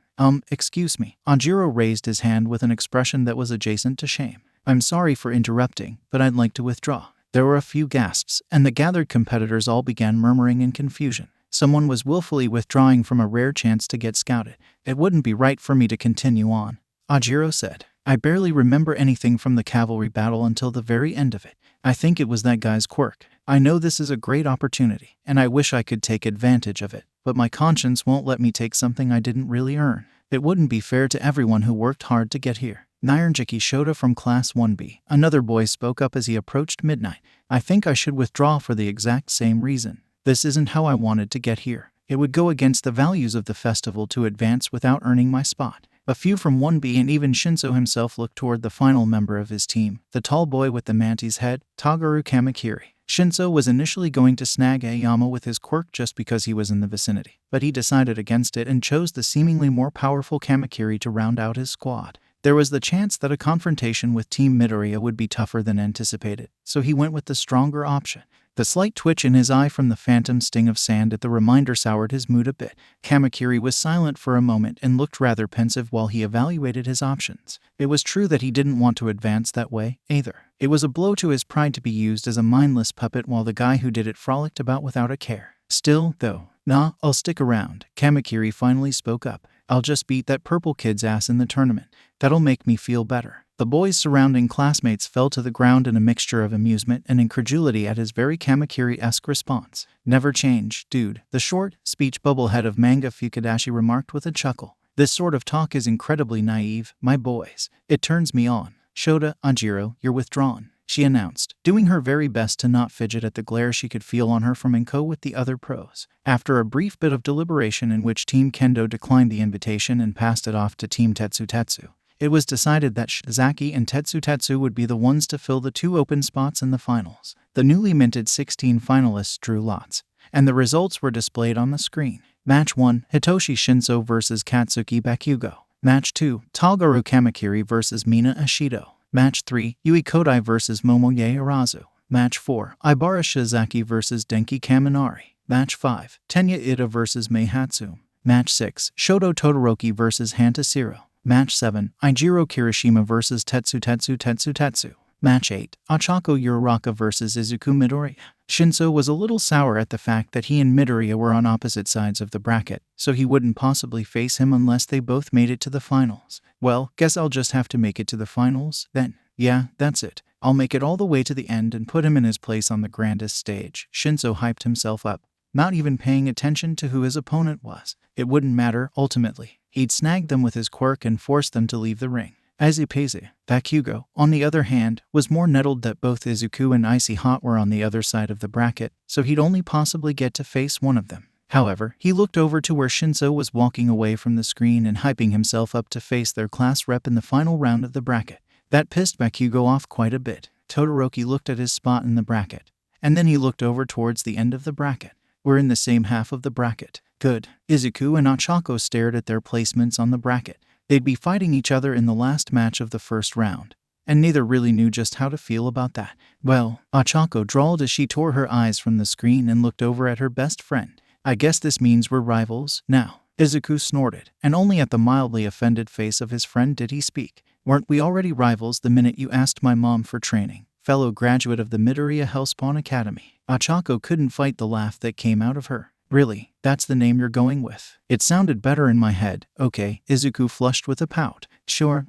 Excuse me. Anjiro raised his hand with an expression that was adjacent to shame. I'm sorry for interrupting, but I'd like to withdraw. There were a few gasps, and the gathered competitors all began murmuring in confusion. Someone was willfully withdrawing from a rare chance to get scouted. It wouldn't be right for me to continue on, Ajiro said. I barely remember anything from the cavalry battle until the very end of it. I think it was that guy's quirk. I know this is a great opportunity, and I wish I could take advantage of it, but my conscience won't let me take something I didn't really earn. It wouldn't be fair to everyone who worked hard to get here. Nairanjiki Shota from Class 1B. Another boy spoke up as he approached Midnight. I think I should withdraw for the exact same reason. This isn't how I wanted to get here. It would go against the values of the festival to advance without earning my spot. A few from 1B and even Shinso himself looked toward the final member of his team, the tall boy with the mantis head, Tagaru Kamakiri. Shinso was initially going to snag Aoyama with his quirk just because he was in the vicinity, but he decided against it and chose the seemingly more powerful Kamakiri to round out his squad. There was the chance that a confrontation with Team Midoriya would be tougher than anticipated, so he went with the stronger option. The slight twitch in his eye from the phantom sting of sand at the reminder soured his mood a bit. Kamakiri was silent for a moment and looked rather pensive while he evaluated his options. It was true that he didn't want to advance that way, either. It was a blow to his pride to be used as a mindless puppet while the guy who did it frolicked about without a care. Still, though, nah, I'll stick around, Kamakiri finally spoke up. I'll just beat that purple kid's ass in the tournament. That'll make me feel better. The boys' surrounding classmates fell to the ground in a mixture of amusement and incredulity at his very Kamakiri-esque response. Never change, dude, the short, speech bubblehead of Manga Fukadashi remarked with a chuckle. This sort of talk is incredibly naive, my boys. It turns me on. Shota, Anjiro, you're withdrawn, she announced, doing her very best to not fidget at the glare she could feel on her from Inko with the other pros. After a brief bit of deliberation in which Team Kendo declined the invitation and passed it off to Team Tetsu, it was decided that Shizaki and Tetsu would be the ones to fill the 2 open spots in the finals. The newly minted 16 finalists drew lots, and the results were displayed on the screen. Match 1, Hitoshi Shinso vs Katsuki Bakugo. Match 2, Tagaru Kamakiri vs Mina Ashido. Match 3, Yui Kodai vs Momoye Arazu. Match 4, Ibara Shizaki vs Denki Kaminari. Match 5, Tenya Ida vs Mei Hatsum. Match 6, Shoto Todoroki vs Hantasiro. Match 7, Ijiro Kirishima vs Tetsu. Match 8, Ochako Uraraka vs Izuku Midoriya. Shinso was a little sour at the fact that he and Midoriya were on opposite sides of the bracket, so he wouldn't possibly face him unless they both made it to the finals. Well, guess I'll just have to make it to the finals, then. Yeah, that's it. I'll make it all the way to the end and put him in his place on the grandest stage. Shinso hyped himself up, not even paying attention to who his opponent was. It wouldn't matter, ultimately. He'd snag them with his quirk and force them to leave the ring. Easy peasy. Bakugo, on the other hand, was more nettled that both Izuku and Icy Hot were on the other side of the bracket, so he'd only possibly get to face one of them. However, he looked over to where Shinso was walking away from the screen and hyping himself up to face their class rep in the final round of the bracket. That pissed Bakugo off quite a bit. Todoroki looked at his spot in the bracket, and then he looked over towards the end of the bracket. We're in the same half of the bracket. Good. Izuku and Ochako stared at their placements on the bracket. They'd be fighting each other in the last match of the first round, and neither really knew just how to feel about that. Well, Ochako drawled as she tore her eyes from the screen and looked over at her best friend. I guess this means we're rivals now. Izuku snorted, and only at the mildly offended face of his friend did he speak. Weren't we already rivals the minute you asked my mom for training? Fellow graduate of the Midoriya Hellspawn Academy. Ochako couldn't fight the laugh that came out of her. Really? That's the name you're going with? It sounded better in my head. Okay, Izuku flushed with a pout. Sure.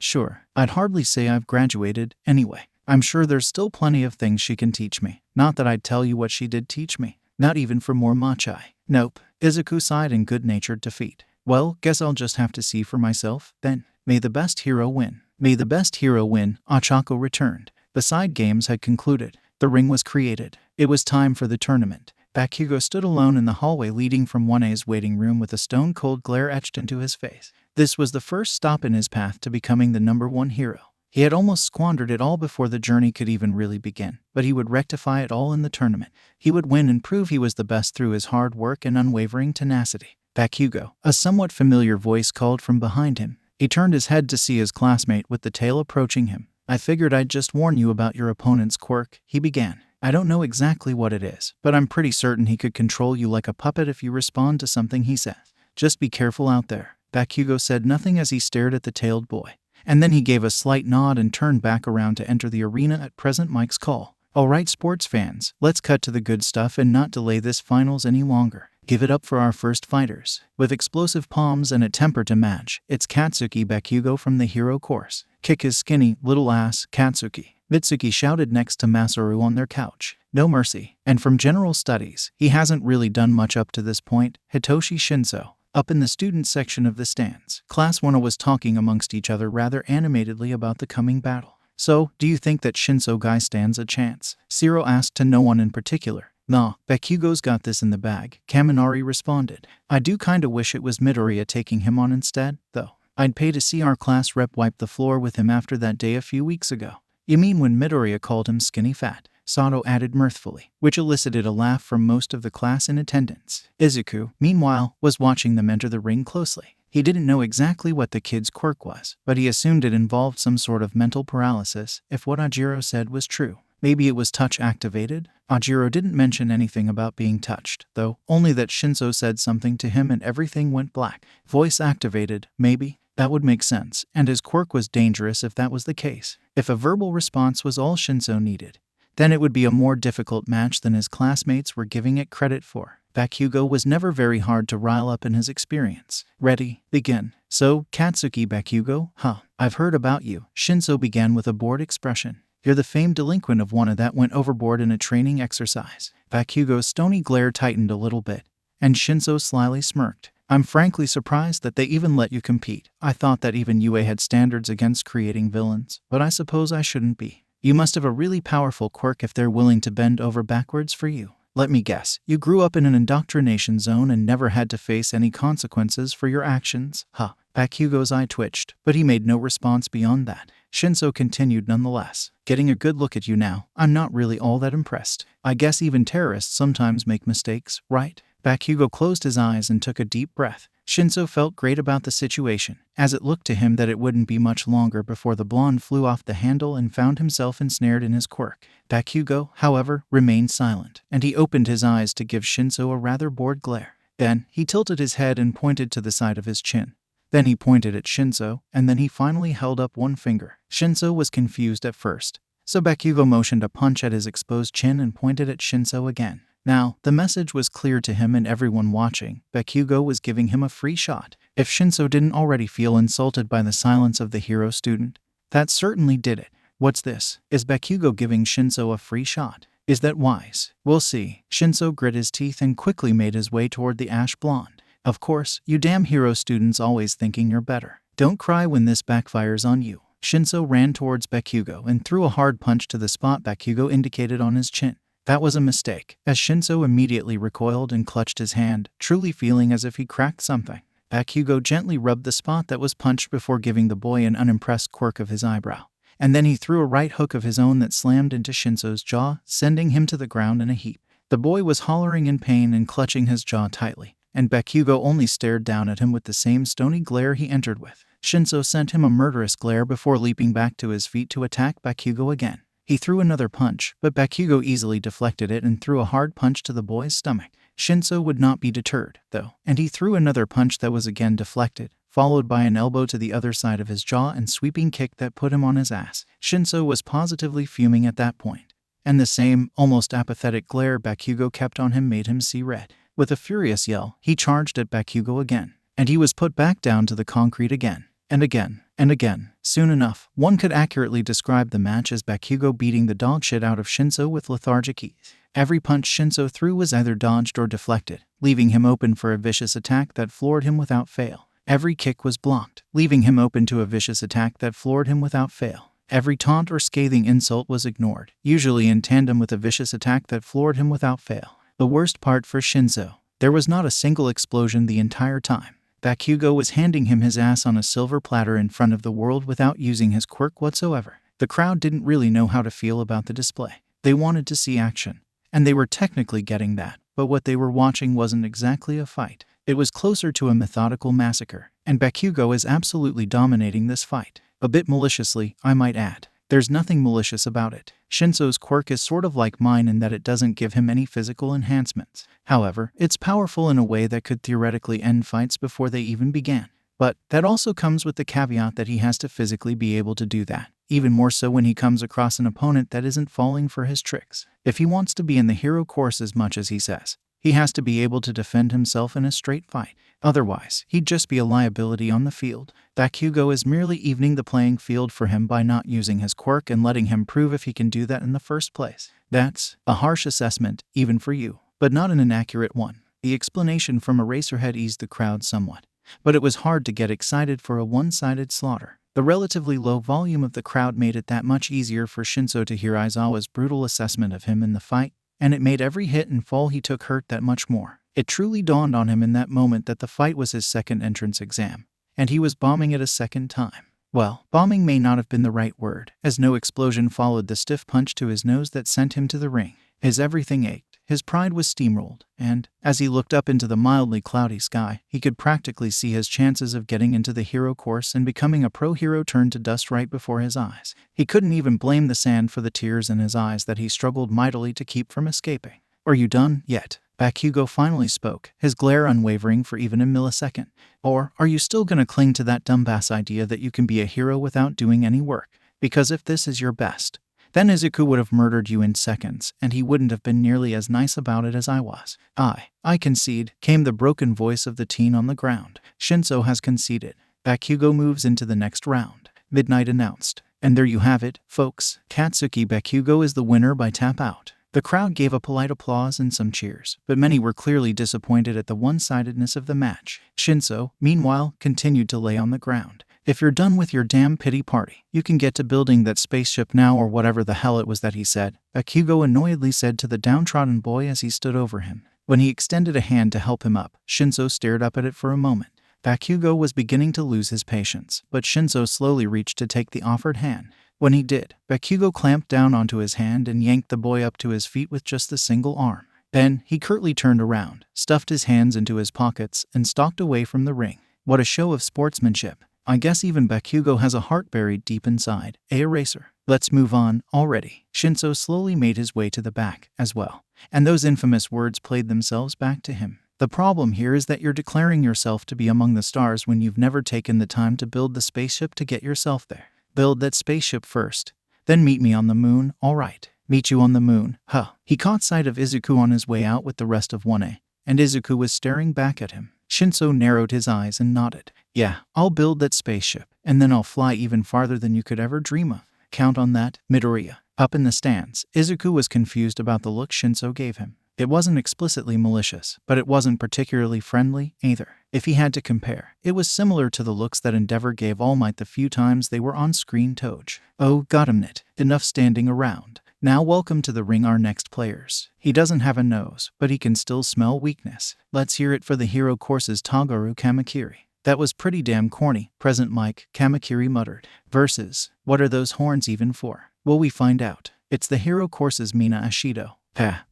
I'd hardly say I've graduated, anyway. I'm sure there's still plenty of things she can teach me. Not that I'd tell you what she did teach me. Not even for more machai. Nope. Izuku sighed in good-natured defeat. Well, guess I'll just have to see for myself, then. May the best hero win. May the best hero win, Ochako returned. The side games had concluded. The ring was created. It was time for the tournament. Bakugo stood alone in the hallway leading from 1A's waiting room with a stone-cold glare etched into his face. This was the first stop in his path to becoming the #1 hero. He had almost squandered it all before the journey could even really begin, but he would rectify it all in the tournament. He would win and prove he was the best through his hard work and unwavering tenacity. Bakugo, a somewhat familiar voice called from behind him. He turned his head to see his classmate with the tail approaching him. I figured I'd just warn you about your opponent's quirk, he began. I don't know exactly what it is, but I'm pretty certain he could control you like a puppet if you respond to something he says. Just be careful out there. Bakugo said nothing as he stared at the tailed boy. And then he gave a slight nod and turned back around to enter the arena at President Mike's call. Alright sports fans, let's cut to the good stuff and not delay this finals any longer. Give it up for our first fighters. With explosive palms and a temper to match, it's Katsuki Bakugo from the hero course. Kick his skinny, little ass, Katsuki. Mitsuki shouted next to Masaru on their couch. No mercy. And from general studies, he hasn't really done much up to this point. Hitoshi Shinso. Up in the student section of the stands, Class 1 was talking amongst each other rather animatedly about the coming battle. So, do you think that Shinso guy stands a chance? Zero asked to no one in particular. Nah, Bakugo's got this in the bag, Kaminari responded. I do kinda wish it was Midoriya taking him on instead, though. I'd pay to see our class rep wipe the floor with him after that day a few weeks ago. You mean when Midoriya called him skinny fat? Sato added mirthfully, which elicited a laugh from most of the class in attendance. Izuku, meanwhile, was watching them enter the ring closely. He didn't know exactly what the kid's quirk was, but he assumed it involved some sort of mental paralysis, if what Ajiro said was true. Maybe it was touch-activated? Ajiro didn't mention anything about being touched, though, only that Shinso said something to him and everything went black. Voice-activated, maybe? That would make sense, and his quirk was dangerous if that was the case. If a verbal response was all Shinso needed, then it would be a more difficult match than his classmates were giving it credit for. Bakugo was never very hard to rile up in his experience. Ready, begin. So, Katsuki Bakugo, I've heard about you. Shinso began with a bored expression. You're the famed delinquent of one that went overboard in a training exercise. Bakugo's stony glare tightened a little bit, and Shinso slyly smirked. I'm frankly surprised that they even let you compete. I thought that even UA had standards against creating villains, but I suppose I shouldn't be. You must have a really powerful quirk if they're willing to bend over backwards for you. Let me guess, you grew up in an indoctrination zone and never had to face any consequences for your actions? Bakugo's eye twitched, but he made no response beyond that. Shinso continued nonetheless. Getting a good look at you now, I'm not really all that impressed. I guess even terrorists sometimes make mistakes, right? Bakugo closed his eyes and took a deep breath. Shinso felt great about the situation, as it looked to him that it wouldn't be much longer before the blonde flew off the handle and found himself ensnared in his quirk. Bakugo, however, remained silent, and he opened his eyes to give Shinso a rather bored glare. Then, he tilted his head and pointed to the side of his chin. Then he pointed at Shinso, and then he finally held up one finger. Shinso was confused at first, so Bakugo motioned a punch at his exposed chin and pointed at Shinso again. Now, the message was clear to him and everyone watching. Bakugo was giving him a free shot. If Shinso didn't already feel insulted by the silence of the hero student, that certainly did it. What's this? Is Bakugo giving Shinso a free shot? Is that wise? We'll see. Shinso grit his teeth and quickly made his way toward the ash blonde. Of course, you damn hero students always thinking you're better. Don't cry when this backfires on you. Shinso ran towards Bakugo and threw a hard punch to the spot Bakugo indicated on his chin. That was a mistake, as Shinso immediately recoiled and clutched his hand, truly feeling as if he cracked something. Bakugo gently rubbed the spot that was punched before giving the boy an unimpressed quirk of his eyebrow. And then he threw a right hook of his own that slammed into Shinso's jaw, sending him to the ground in a heap. The boy was hollering in pain and clutching his jaw tightly, and Bakugo only stared down at him with the same stony glare he entered with. Shinso sent him a murderous glare before leaping back to his feet to attack Bakugo again. He threw another punch, but Bakugo easily deflected it and threw a hard punch to the boy's stomach. Shinso would not be deterred, though, and he threw another punch that was again deflected, followed by an elbow to the other side of his jaw and sweeping kick that put him on his ass. Shinso was positively fuming at that point, and the same, almost apathetic glare Bakugo kept on him made him see red. With a furious yell, he charged at Bakugo again, and he was put back down to the concrete again, and again, and again. Soon enough, one could accurately describe the match as Bakugo beating the dogshit out of Shinso with lethargic ease. Every punch Shinso threw was either dodged or deflected, leaving him open for a vicious attack that floored him without fail. Every kick was blocked, leaving him open to a vicious attack that floored him without fail. Every taunt or scathing insult was ignored, usually in tandem with a vicious attack that floored him without fail. The worst part for Shinso, there was not a single explosion the entire time. Bakugo was handing him his ass on a silver platter in front of the world without using his quirk whatsoever. The crowd didn't really know how to feel about the display. They wanted to see action, and they were technically getting that, but what they were watching wasn't exactly a fight. It was closer to a methodical massacre, and Bakugo is absolutely dominating this fight. A bit maliciously, I might add. There's nothing malicious about it. Shinso's quirk is sort of like mine in that it doesn't give him any physical enhancements. However, it's powerful in a way that could theoretically end fights before they even began. But that also comes with the caveat that he has to physically be able to do that, even more so when he comes across an opponent that isn't falling for his tricks. If he wants to be in the hero course as much as he says, he has to be able to defend himself in a straight fight. Otherwise, he'd just be a liability on the field. Bakugo is merely evening the playing field for him by not using his quirk and letting him prove if he can do that in the first place. That's a harsh assessment, even for you, but not an inaccurate one. The explanation from Eraserhead eased the crowd somewhat, but it was hard to get excited for a one-sided slaughter. The relatively low volume of the crowd made it that much easier for Shinso to hear Aizawa's brutal assessment of him in the fight, and it made every hit and fall he took hurt that much more. It truly dawned on him in that moment that the fight was his second entrance exam, and he was bombing it a second time. Well, bombing may not have been the right word, as no explosion followed the stiff punch to his nose that sent him to the ring. His everything ached, his pride was steamrolled, and, as he looked up into the mildly cloudy sky, he could practically see his chances of getting into the hero course and becoming a pro-hero turn to dust right before his eyes. He couldn't even blame the sand for the tears in his eyes that he struggled mightily to keep from escaping. "Are you done yet?" Bakugo finally spoke, his glare unwavering for even a millisecond. "Or are you still gonna cling to that dumbass idea that you can be a hero without doing any work? Because if this is your best, then Izuku would have murdered you in seconds, and he wouldn't have been nearly as nice about it as I was." I concede," came the broken voice of the teen on the ground. "Shinso has conceded. Bakugo moves into the next round," Midnight announced. And there you have it, folks. Katsuki Bakugo is the winner by tap out. The crowd gave a polite applause and some cheers, but many were clearly disappointed at the one-sidedness of the match. Shinso, meanwhile, continued to lay on the ground. "If you're done with your damn pity party, you can get to building that spaceship now, or whatever the hell it was that he said," Bakugo annoyedly said to the downtrodden boy as he stood over him. When he extended a hand to help him up, Shinso stared up at it for a moment. Bakugo was beginning to lose his patience, but Shinso slowly reached to take the offered hand. When he did, Bakugo clamped down onto his hand and yanked the boy up to his feet with just the single arm. Then, he curtly turned around, stuffed his hands into his pockets, and stalked away from the ring. What a show of sportsmanship. I guess even Bakugo has a heart buried deep inside. Eraser. Let's move on, already. Shinso slowly made his way to the back, as well. And those infamous words played themselves back to him. "The problem here is that you're declaring yourself to be among the stars when you've never taken the time to build the spaceship to get yourself there. Build that spaceship first. Then meet me on the moon, alright. Meet you on the moon, huh." He caught sight of Izuku on his way out with the rest of 1A, and Izuku was staring back at him. Shinso narrowed his eyes and nodded. "Yeah, I'll build that spaceship, and then I'll fly even farther than you could ever dream of. Count on that, Midoriya." Up in the stands, Izuku was confused about the look Shinso gave him. It wasn't explicitly malicious, but it wasn't particularly friendly, either. If he had to compare, it was similar to the looks that Endeavor gave All Might the few times they were on screen. Toj. "Oh, got him it. Enough standing around. Now welcome to the ring our next players. He doesn't have a nose, but he can still smell weakness. Let's hear it for the hero course's Tagaru Kamakiri." "That was pretty damn corny, Present Mike," Kamakiri muttered. "Versus, what are those horns even for?" "Will we find out? It's the hero course's Mina Ashido."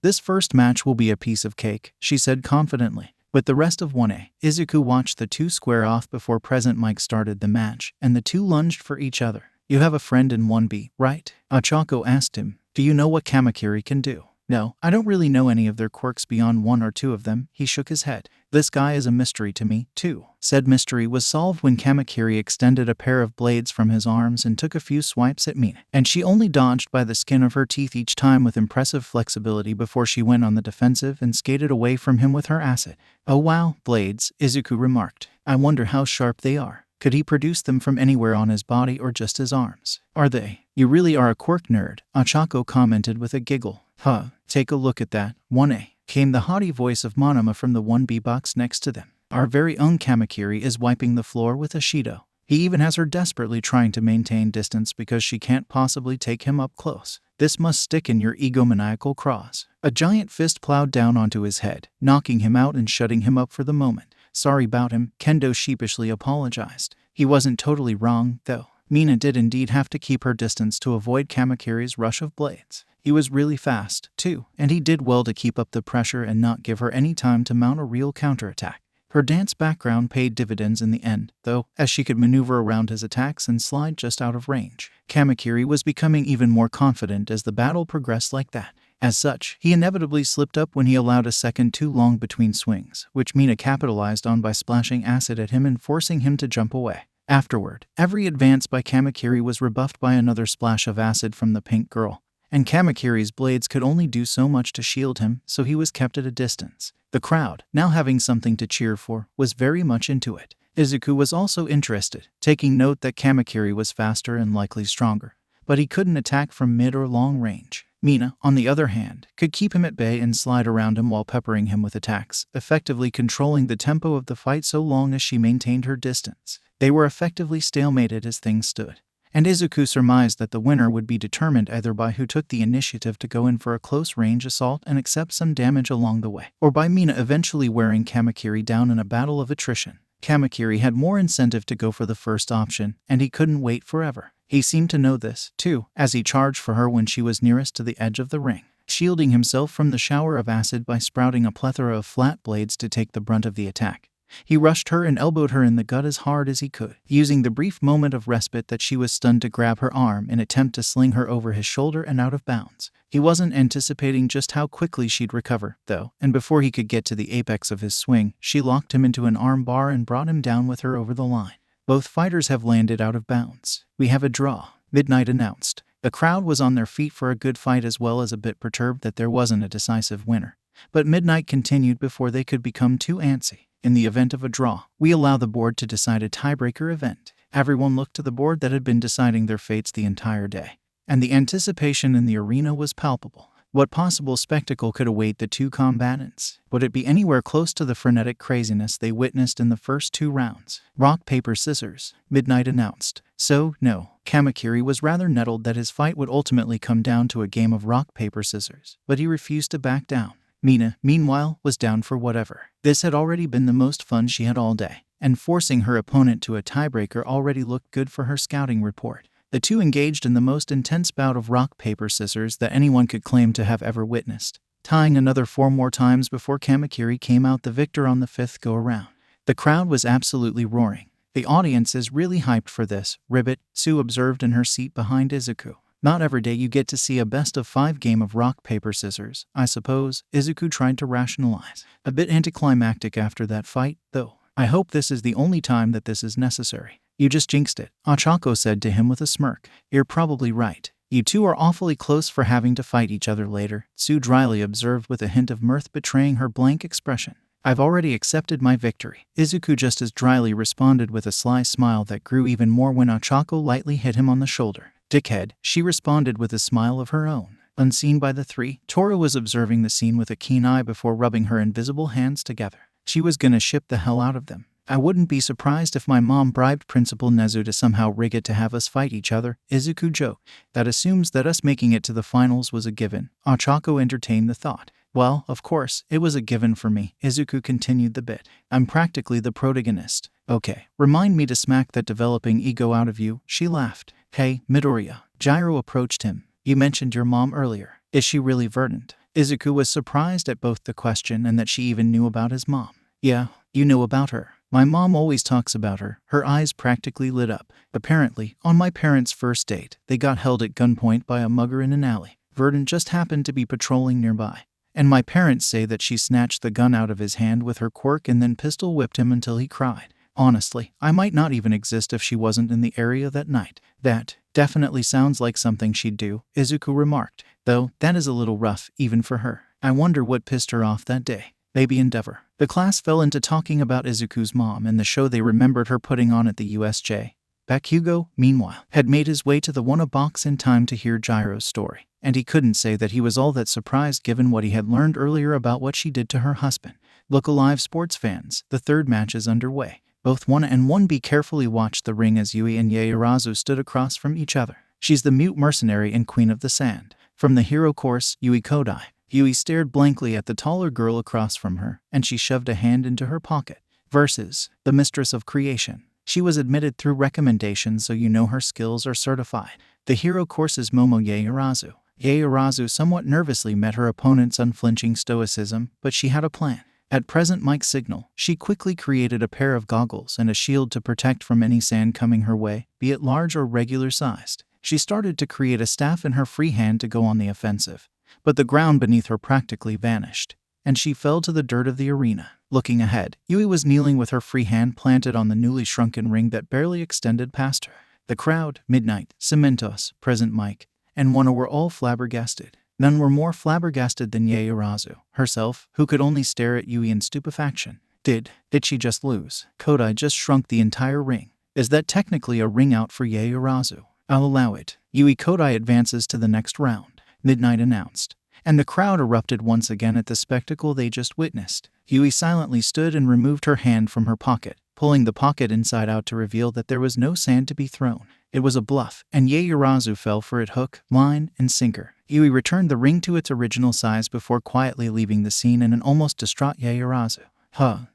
"This first match will be a piece of cake," she said confidently. With the rest of 1A, Izuku watched the two square off before Present Mike started the match, and the two lunged for each other. You have a friend in 1B, right? Ochako asked him. Do you know what Kamakiri can do? No, I don't really know any of their quirks beyond one or two of them. He shook his head. This guy is a mystery to me, too. Said mystery was solved when Kamakiri extended a pair of blades from his arms and took a few swipes at Mina, and she only dodged by the skin of her teeth each time with impressive flexibility before she went on the defensive and skated away from him with her acid. Oh wow, blades, Izuku remarked. I wonder how sharp they are. Could he produce them from anywhere on his body or just his arms? Are they? You really are a quirk nerd, Ochako commented with a giggle. Huh, take a look at that. 1A, came the haughty voice of Monoma from the 1B box next to them. Our very own Kamakiri is wiping the floor with a Shido. He even has her desperately trying to maintain distance because she can't possibly take him up close. This must stick in your egomaniacal craws. A giant fist plowed down onto his head, knocking him out and shutting him up for the moment. Sorry about him, Kendo sheepishly apologized. He wasn't totally wrong, though. Mina did indeed have to keep her distance to avoid Kamakiri's rush of blades. He was really fast, too, and he did well to keep up the pressure and not give her any time to mount a real counterattack. Her dance background paid dividends in the end, though, as she could maneuver around his attacks and slide just out of range. Kamakiri was becoming even more confident as the battle progressed like that. As such, he inevitably slipped up when he allowed a second too long between swings, which Mina capitalized on by splashing acid at him and forcing him to jump away. Afterward, every advance by Kamakiri was rebuffed by another splash of acid from the pink girl, and Kamakiri's blades could only do so much to shield him, so he was kept at a distance. The crowd, now having something to cheer for, was very much into it. Izuku was also interested, taking note that Kamakiri was faster and likely stronger, but he couldn't attack from mid or long range. Mina, on the other hand, could keep him at bay and slide around him while peppering him with attacks, effectively controlling the tempo of the fight so long as she maintained her distance. They were effectively stalemated as things stood, and Izuku surmised that the winner would be determined either by who took the initiative to go in for a close-range assault and accept some damage along the way, or by Mina eventually wearing Kamakiri down in a battle of attrition. Kamakiri had more incentive to go for the first option, and he couldn't wait forever. He seemed to know this, too, as he charged for her when she was nearest to the edge of the ring, shielding himself from the shower of acid by sprouting a plethora of flat blades to take the brunt of the attack. He rushed her and elbowed her in the gut as hard as he could, using the brief moment of respite that she was stunned to grab her arm in attempt to sling her over his shoulder and out of bounds. He wasn't anticipating just how quickly she'd recover, though, and before he could get to the apex of his swing, she locked him into an arm bar and brought him down with her over the line. Both fighters have landed out of bounds. We have a draw, Midnight announced. The crowd was on their feet for a good fight as well as a bit perturbed that there wasn't a decisive winner. But Midnight continued before they could become too antsy. In the event of a draw, we allow the board to decide a tiebreaker event. Everyone looked to the board that had been deciding their fates the entire day, and the anticipation in the arena was palpable. What possible spectacle could await the two combatants? Would it be anywhere close to the frenetic craziness they witnessed in the first two rounds? Rock, paper, scissors, Midnight announced. So, no. Kamakiri was rather nettled that his fight would ultimately come down to a game of rock, paper, scissors, but he refused to back down. Mina, meanwhile, was down for whatever. This had already been the most fun she had all day, and forcing her opponent to a tiebreaker already looked good for her scouting report. The two engaged in the most intense bout of rock, paper, scissors that anyone could claim to have ever witnessed, tying another 4 more times before Kamakiri came out the victor on the 5th go-around. The crowd was absolutely roaring. The audience is really hyped for this, Ribbit, Sue observed in her seat behind Izuku. Not every day you get to see a best-of-5 game of rock, paper, scissors, I suppose, Izuku tried to rationalize. A bit anticlimactic after that fight, though. I hope this is the only time that this is necessary. You just jinxed it, Ochako said to him with a smirk. You're probably right. You two are awfully close for having to fight each other later, Sue dryly observed with a hint of mirth betraying her blank expression. I've already accepted my victory, Izuku just as dryly responded with a sly smile that grew even more when Ochako lightly hit him on the shoulder. Dickhead, she responded with a smile of her own. Unseen by the three, Tora was observing the scene with a keen eye before rubbing her invisible hands together. She was gonna ship the hell out of them. I wouldn't be surprised if my mom bribed Principal Nezu to somehow rig it to have us fight each other, Izuku joked. That assumes that us making it to the finals was a given. Ochako entertained the thought. Well, of course, it was a given for me, Izuku continued the bit. I'm practically the protagonist. Okay, remind me to smack that developing ego out of you, she laughed. Hey, Midoriya. Gyro approached him. You mentioned your mom earlier. Is she really verdant? Izuku was surprised at both the question and that she even knew about his mom. Yeah, you know about her. My mom always talks about her. Her eyes practically lit up. Apparently, on my parents' first date, they got held at gunpoint by a mugger in an alley. Verdon just happened to be patrolling nearby. And my parents say that she snatched the gun out of his hand with her quirk and then pistol whipped him until he cried. Honestly, I might not even exist if she wasn't in the area that night. That definitely sounds like something she'd do, Izuku remarked. Though, that is a little rough, even for her. I wonder what pissed her off that day. Maybe Endeavor. The class fell into talking about Izuku's mom and the show they remembered her putting on at the USJ. Bakugo, meanwhile, had made his way to the Wanna box in time to hear Jiro's story, and he couldn't say that he was all that surprised given what he had learned earlier about what she did to her husband. Look alive, sports fans, the third match is underway. Both Wanna and 1B carefully watched the ring as Yui and Yaoyorozu stood across from each other. She's the mute mercenary and queen of the sand. From the hero course, Yui Kodai. Yui stared blankly at the taller girl across from her, and she shoved a hand into her pocket. Versus the mistress of creation. She was admitted through recommendation, so you know her skills are certified. The hero course's Momo Yaoyorozu. Yaoyorozu somewhat nervously met her opponent's unflinching stoicism, but she had a plan. At present Mike's signal, she quickly created a pair of goggles and a shield to protect from any sand coming her way, be it large or regular-sized. She started to create a staff in her free hand to go on the offensive. But the ground beneath her practically vanished, and she fell to the dirt of the arena. Looking ahead, Yui was kneeling with her free hand planted on the newly shrunken ring that barely extended past her. The crowd, Midnight, Cementos, Present Mike, and Wanna were all flabbergasted. None were more flabbergasted than Yaoyorozu herself, who could only stare at Yui in stupefaction. Did she just lose? Kodai just shrunk the entire ring. Is that technically a ring out for Yaoyorozu? I'll allow it. Yui Kodai advances to the next round, Midnight announced. And the crowd erupted once again at the spectacle they just witnessed. Yui silently stood and removed her hand from her pocket, pulling the pocket inside out to reveal that there was no sand to be thrown. It was a bluff, and Yaoyorozu fell for it hook, line, and sinker. Yui returned the ring to its original size before quietly leaving the scene in an almost distraught Yaoyorozu.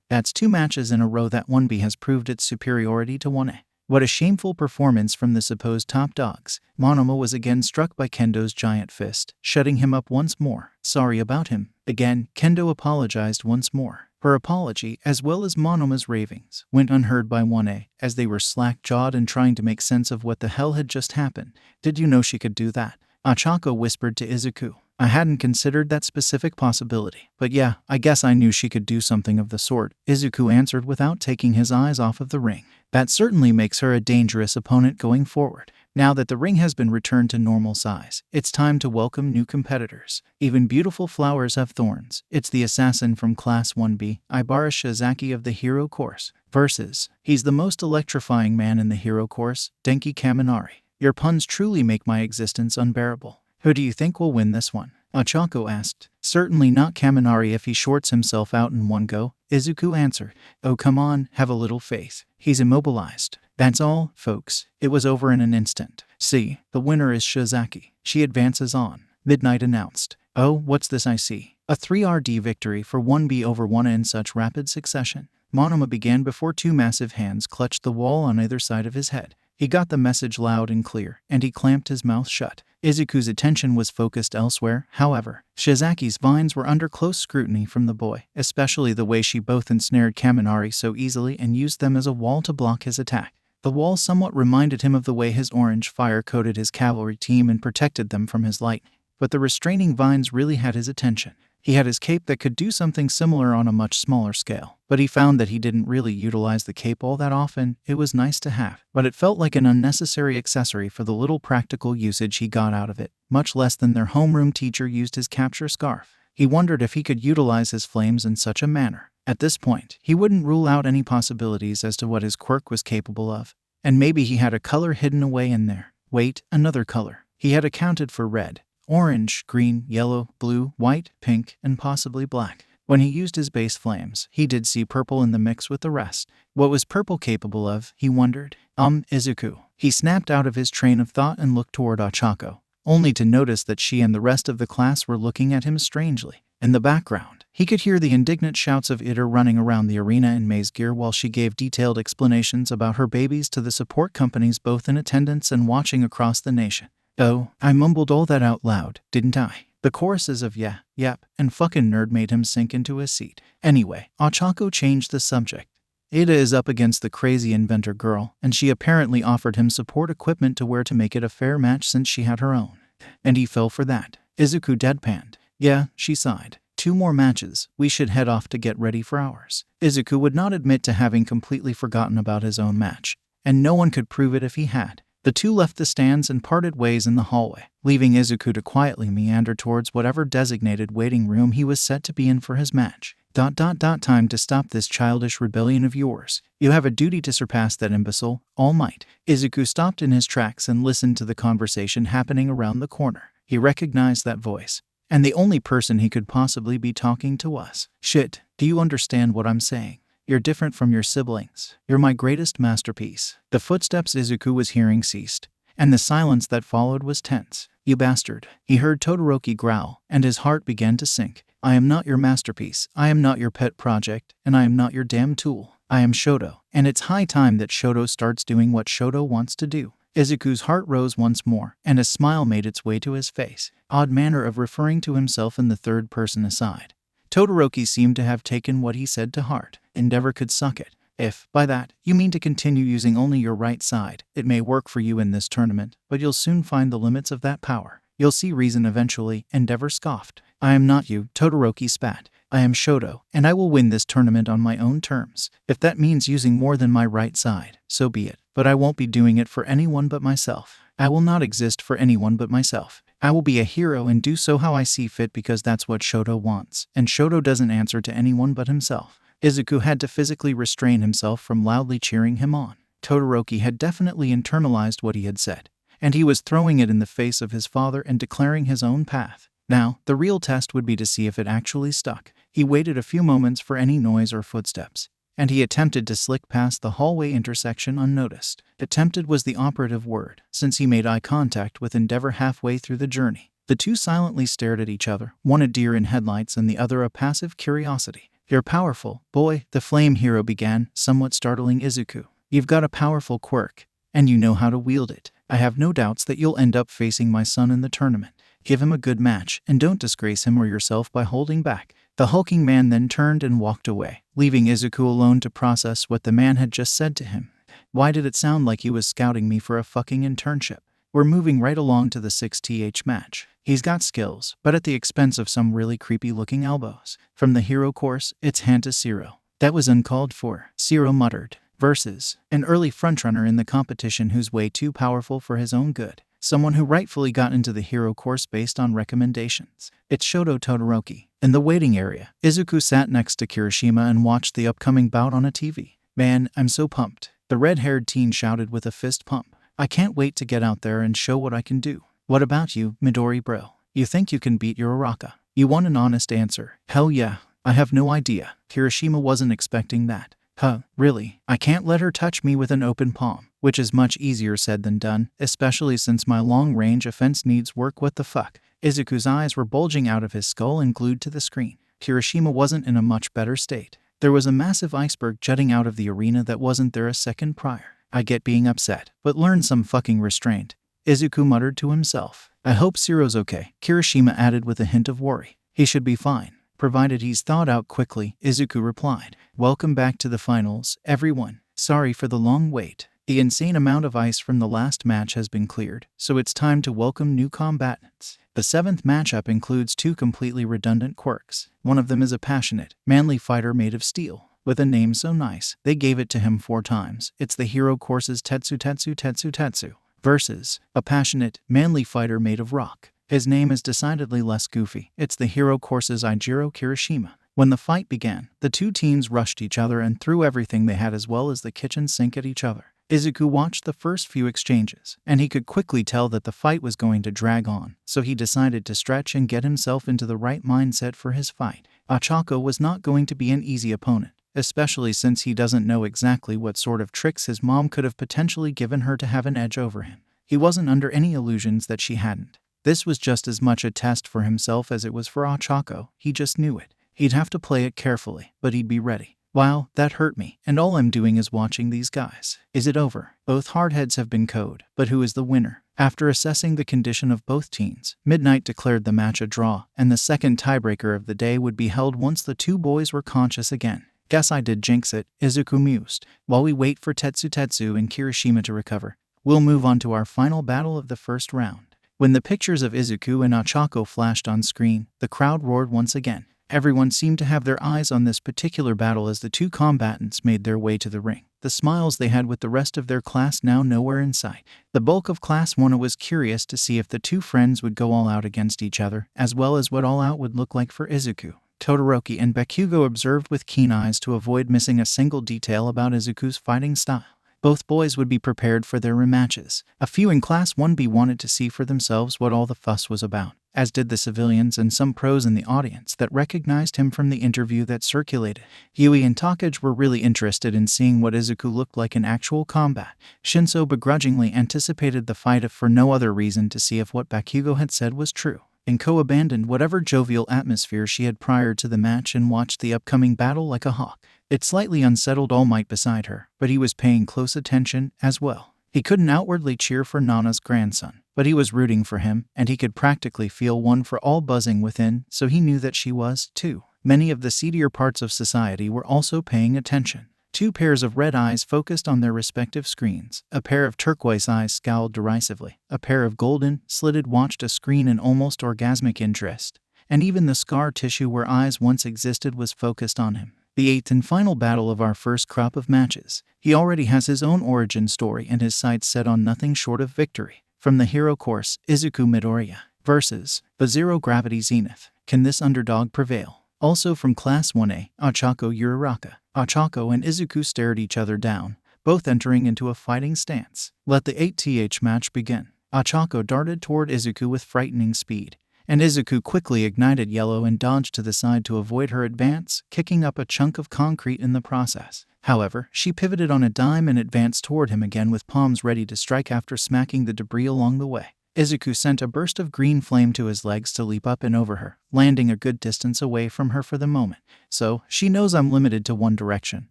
That's 2 matches in a row that 1B has proved its superiority to 1A. What a shameful performance from the supposed top dogs. Monoma was again struck by Kendo's giant fist, shutting him up once more. Sorry about him. Again, Kendo apologized once more. Her apology, as well as Monoma's ravings, went unheard by 1A, as they were slack-jawed and trying to make sense of what the hell had just happened. Did you know she could do that? Ochako whispered to Izuku. I hadn't considered that specific possibility. But yeah, I guess I knew she could do something of the sort, Izuku answered without taking his eyes off of the ring. That certainly makes her a dangerous opponent going forward. Now that the ring has been returned to normal size, it's time to welcome new competitors. Even beautiful flowers have thorns. It's the assassin from Class 1B, Ibara Shizaki of the Hero Course. Versus, he's the most electrifying man in the Hero Course, Denki Kaminari. Your puns truly make my existence unbearable. Who do you think will win this one? Ochako asked. Certainly not Kaminari if he shorts himself out in one go, Izuku answered. Oh come on, have a little faith. He's immobilized. That's all, folks. It was over in an instant. See, the winner is Shizaki. She advances on, Midnight announced. Oh, what's this I see? A 3RD victory for 1B over 1A in such rapid succession. Monoma began before 2 massive hands clutched the wall on either side of his head. He got the message loud and clear, and he clamped his mouth shut. Izuku's attention was focused elsewhere, however. Shizaki's vines were under close scrutiny from the boy, especially the way she both ensnared Kaminari so easily and used them as a wall to block his attack. The wall somewhat reminded him of the way his orange fire coated his cavalry team and protected them from his lightning. But the restraining vines really had his attention. He had his cape that could do something similar on a much smaller scale, but he found that he didn't really utilize the cape all that often. It was nice to have, but it felt like an unnecessary accessory for the little practical usage he got out of it, much less than their homeroom teacher used his capture scarf. He wondered if he could utilize his flames in such a manner. At this point, he wouldn't rule out any possibilities as to what his quirk was capable of, and maybe he had a color hidden away in there. Wait, another color. He had accounted for red, orange, green, yellow, blue, white, pink, and possibly black. When he used his base flames, he did see purple in the mix with the rest. What was purple capable of, he wondered? Izuku. He snapped out of his train of thought and looked toward Ochako, only to notice that she and the rest of the class were looking at him strangely. In the background, he could hear the indignant shouts of Iter running around the arena in maze gear while she gave detailed explanations about her babies to the support companies both in attendance and watching across the nation. Oh, I mumbled all that out loud, didn't I? The choruses of yeah, yep, and fucking nerd made him sink into his seat. Anyway, Ochako changed the subject. Ada is up against the crazy inventor girl, and she apparently offered him support equipment to wear to make it a fair match since she had her own. And he fell for that. Izuku deadpanned. Yeah, she sighed. 2 more matches, we should head off to get ready for ours. Izuku would not admit to having completely forgotten about his own match, and no one could prove it if he had. The two left the stands and parted ways in the hallway, leaving Izuku to quietly meander towards whatever designated waiting room he was set to be in for his match. Time to stop this childish rebellion of yours. You have a duty to surpass that imbecile, All Might. Izuku stopped in his tracks and listened to the conversation happening around the corner. He recognized that voice. And the only person he could possibly be talking to was. Shit, do you understand what I'm saying? You're different from your siblings. You're my greatest masterpiece. The footsteps Izuku was hearing ceased, and the silence that followed was tense. You bastard. He heard Todoroki growl, and his heart began to sink. I am not your masterpiece. I am not your pet project, and I am not your damn tool. I am Shoto, and it's high time that Shoto starts doing what Shoto wants to do. Izuku's heart rose once more, and a smile made its way to his face. Odd manner of referring to himself in the third person aside. Todoroki seemed to have taken what he said to heart. Endeavor could suck it. If, by that, you mean to continue using only your right side, it may work for you in this tournament, but you'll soon find the limits of that power. You'll see reason eventually, Endeavor scoffed. I am not you, Todoroki spat. I am Shoto, and I will win this tournament on my own terms. If that means using more than my right side, so be it. But I won't be doing it for anyone but myself. I will not exist for anyone but myself. I will be a hero and do so how I see fit because that's what Shoto wants, and Shoto doesn't answer to anyone but himself. Izuku had to physically restrain himself from loudly cheering him on. Todoroki had definitely internalized what he had said, and he was throwing it in the face of his father and declaring his own path. Now, the real test would be to see if it actually stuck. He waited a few moments for any noise or footsteps, and he attempted to slick past the hallway intersection unnoticed. Attempted was the operative word, since he made eye contact with Endeavor halfway through the journey. The two silently stared at each other, one a deer in headlights and the other a passive curiosity. You're powerful, boy, the flame hero began, somewhat startling Izuku. You've got a powerful quirk, and you know how to wield it. I have no doubts that you'll end up facing my son in the tournament. Give him a good match, and don't disgrace him or yourself by holding back. The hulking man then turned and walked away, leaving Izuku alone to process what the man had just said to him. Why did it sound like he was scouting me for a fucking internship? We're moving right along to the 6th match. He's got skills, but at the expense of some really creepy-looking elbows. From the hero course, it's hand to Zero. That was uncalled for, Zero muttered. Versus an early frontrunner in the competition who's way too powerful for his own good. Someone who rightfully got into the hero course based on recommendations. It's Shoto Todoroki. In the waiting area, Izuku sat next to Kirishima and watched the upcoming bout on a TV. Man, I'm so pumped. The red-haired teen shouted with a fist pump. I can't wait to get out there and show what I can do. What about you, Midori bro? You think you can beat your Uraraka? You want an honest answer? Hell yeah. I have no idea. Kirishima wasn't expecting that. Huh, really? I can't let her touch me with an open palm, which is much easier said than done, especially since my long-range offense needs work. What the fuck? Izuku's eyes were bulging out of his skull and glued to the screen. Kirishima wasn't in a much better state. There was a massive iceberg jutting out of the arena that wasn't there a second prior. I get being upset, but learn some fucking restraint. Izuku muttered to himself. I hope Zero's okay, Kirishima added with a hint of worry. He should be fine, provided he's thawed out quickly, Izuku replied. Welcome back to the finals, everyone. Sorry for the long wait. The insane amount of ice from the last match has been cleared, so it's time to welcome new combatants. The 7th matchup includes 2 completely redundant quirks. One of them is a passionate, manly fighter made of steel. With a name so nice, they gave it to him 4 times. It's the hero course's Tetsu versus a passionate, manly fighter made of rock. His name is decidedly less goofy. It's the hero course's Ijiro Kirishima. When the fight began, the 2 teams rushed each other and threw everything they had as well as the kitchen sink at each other. Izuku watched the first few exchanges, and he could quickly tell that the fight was going to drag on, so he decided to stretch and get himself into the right mindset for his fight. Ochako was not going to be an easy opponent, especially since he doesn't know exactly what sort of tricks his mom could have potentially given her to have an edge over him. He wasn't under any illusions that she hadn't. This was just as much a test for himself as it was for Ochako. He just knew it. He'd have to play it carefully, but he'd be ready. Wow, that hurt me, and all I'm doing is watching these guys. Is it over? Both hardheads have been KO'd, but who is the winner? After assessing the condition of both teams, Midnight declared the match a draw, and the second tiebreaker of the day would be held once the two boys were conscious again. Guess I did jinx it, Izuku mused. While we wait for Tetsu and Kirishima to recover, we'll move on to our final battle of the first round. When the pictures of Izuku and Ochako flashed on screen, the crowd roared once again. Everyone seemed to have their eyes on this particular battle as the two combatants made their way to the ring. The smiles they had with the rest of their class now nowhere in sight. The bulk of Class 1 was curious to see if the two friends would go all out against each other, as well as what all out would look like for Izuku. Todoroki and Bakugo observed with keen eyes to avoid missing a single detail about Izuku's fighting style. Both boys would be prepared for their rematches. A few in Class 1B wanted to see for themselves what all the fuss was about, as did the civilians and some pros in the audience that recognized him from the interview that circulated. Yui and Takage were really interested in seeing what Izuku looked like in actual combat. Shinso begrudgingly anticipated the fight if for no other reason to see if what Bakugo had said was true. Inko abandoned whatever jovial atmosphere she had prior to the match and watched the upcoming battle like a hawk. It slightly unsettled All Might beside her, but he was paying close attention as well. He couldn't outwardly cheer for Nana's grandson, but he was rooting for him, and he could practically feel one for all buzzing within, so he knew that she was, too. Many of the seedier parts of society were also paying attention. Two pairs of red eyes focused on their respective screens. A pair of turquoise eyes scowled derisively. A pair of golden, slitted watched a screen in almost orgasmic interest. And even the scar tissue where eyes once existed was focused on him. The eighth and final battle of our first crop of matches. He already has his own origin story and his sights set on nothing short of victory. From the hero course, Izuku Midoriya versus the Zero Gravity Zenith. Can this underdog prevail? Also from Class 1A, Ochako Uraraka. Ochako and Izuku stared each other down, both entering into a fighting stance. Let the 8th match begin. Ochako darted toward Izuku with frightening speed, and Izuku quickly ignited yellow and dodged to the side to avoid her advance, kicking up a chunk of concrete in the process. However, she pivoted on a dime and advanced toward him again with palms ready to strike after smacking the debris along the way. Izuku sent a burst of green flame to his legs to leap up and over her, landing a good distance away from her for the moment. So, she knows I'm limited to one direction,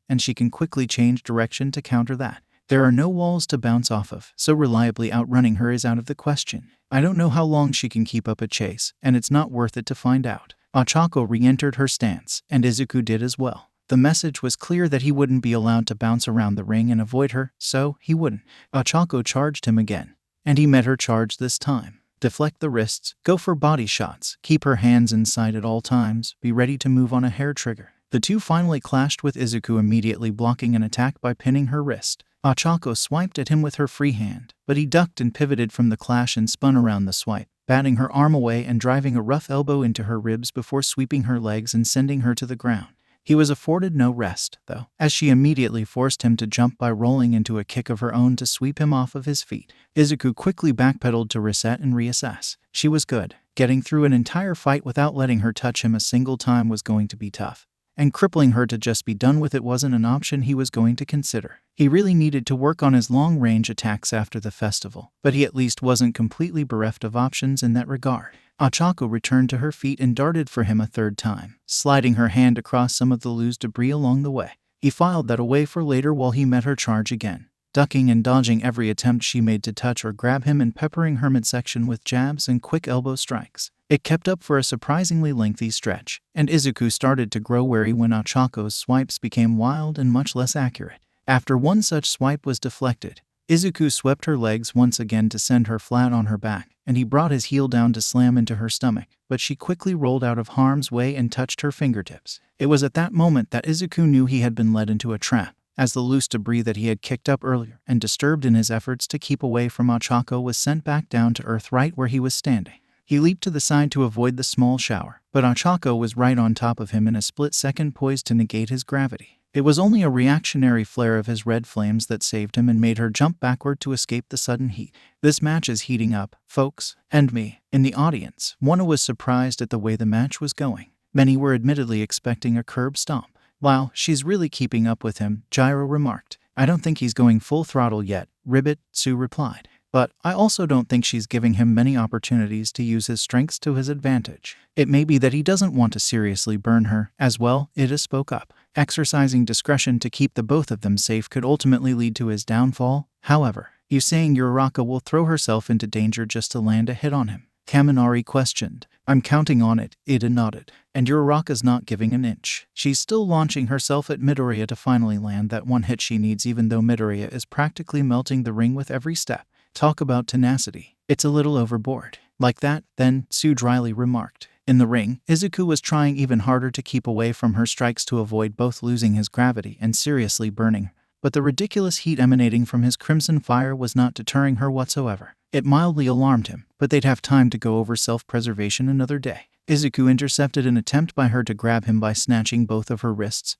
and she can quickly change direction to counter that. There are no walls to bounce off of, so reliably outrunning her is out of the question. I don't know how long she can keep up a chase, and it's not worth it to find out. Ochako re-entered her stance, and Izuku did as well. The message was clear that he wouldn't be allowed to bounce around the ring and avoid her, so he wouldn't. Ochako charged him again, and he met her charge this time. Deflect the wrists, go for body shots, keep her hands in sight at all times, be ready to move on a hair trigger. The two finally clashed with Izuku immediately blocking an attack by pinning her wrist. Ochako swiped at him with her free hand, but he ducked and pivoted from the clash and spun around the swipe, batting her arm away and driving a rough elbow into her ribs before sweeping her legs and sending her to the ground. He was afforded no rest, though, as she immediately forced him to jump by rolling into a kick of her own to sweep him off of his feet. Izuku quickly backpedaled to reset and reassess. She was good. Getting through an entire fight without letting her touch him a single time was going to be tough, and crippling her to just be done with it wasn't an option he was going to consider. He really needed to work on his long-range attacks after the festival, but he at least wasn't completely bereft of options in that regard. Ochako returned to her feet and darted for him a third time, sliding her hand across some of the loose debris along the way. He filed that away for later while he met her charge again, ducking and dodging every attempt she made to touch or grab him and peppering her midsection with jabs and quick elbow strikes. It kept up for a surprisingly lengthy stretch, and Izuku started to grow wary when Ochako's swipes became wild and much less accurate. After one such swipe was deflected, Izuku swept her legs once again to send her flat on her back, and he brought his heel down to slam into her stomach, but she quickly rolled out of harm's way and touched her fingertips. It was at that moment that Izuku knew he had been led into a trap, as the loose debris that he had kicked up earlier and disturbed in his efforts to keep away from Ochako was sent back down to earth right where he was standing. He leaped to the side to avoid the small shower, but Ochako was right on top of him in a split second poised to negate his gravity. It was only a reactionary flare of his red flames that saved him and made her jump backward to escape the sudden heat. This match is heating up, folks, and me. In the audience, Mona was surprised at the way the match was going. Many were admittedly expecting a curb stomp. Wow, she's really keeping up with him, Gyro remarked. I don't think he's going full throttle yet, Ribbit, Sue replied. But I also don't think she's giving him many opportunities to use his strengths to his advantage. It may be that he doesn't want to seriously burn her, as well, Ida spoke up. Exercising discretion to keep the both of them safe could ultimately lead to his downfall. However, You saying Uraraka will throw herself into danger just to land a hit on him? Kaminari questioned. I'm counting on it, Ida nodded. And Uraraka's not giving an inch. She's still launching herself at Midoriya to finally land that one hit she needs, even though Midoriya is practically melting the ring with every step. Talk about tenacity. It's a little overboard. Like that, then, Sue dryly remarked. In the ring, Izuku was trying even harder to keep away from her strikes to avoid both losing his gravity and seriously burning. But the ridiculous heat emanating from his crimson fire was not deterring her whatsoever. It mildly alarmed him, but they'd have time to go over self-preservation another day. Izuku intercepted an attempt by her to grab him by snatching both of her wrists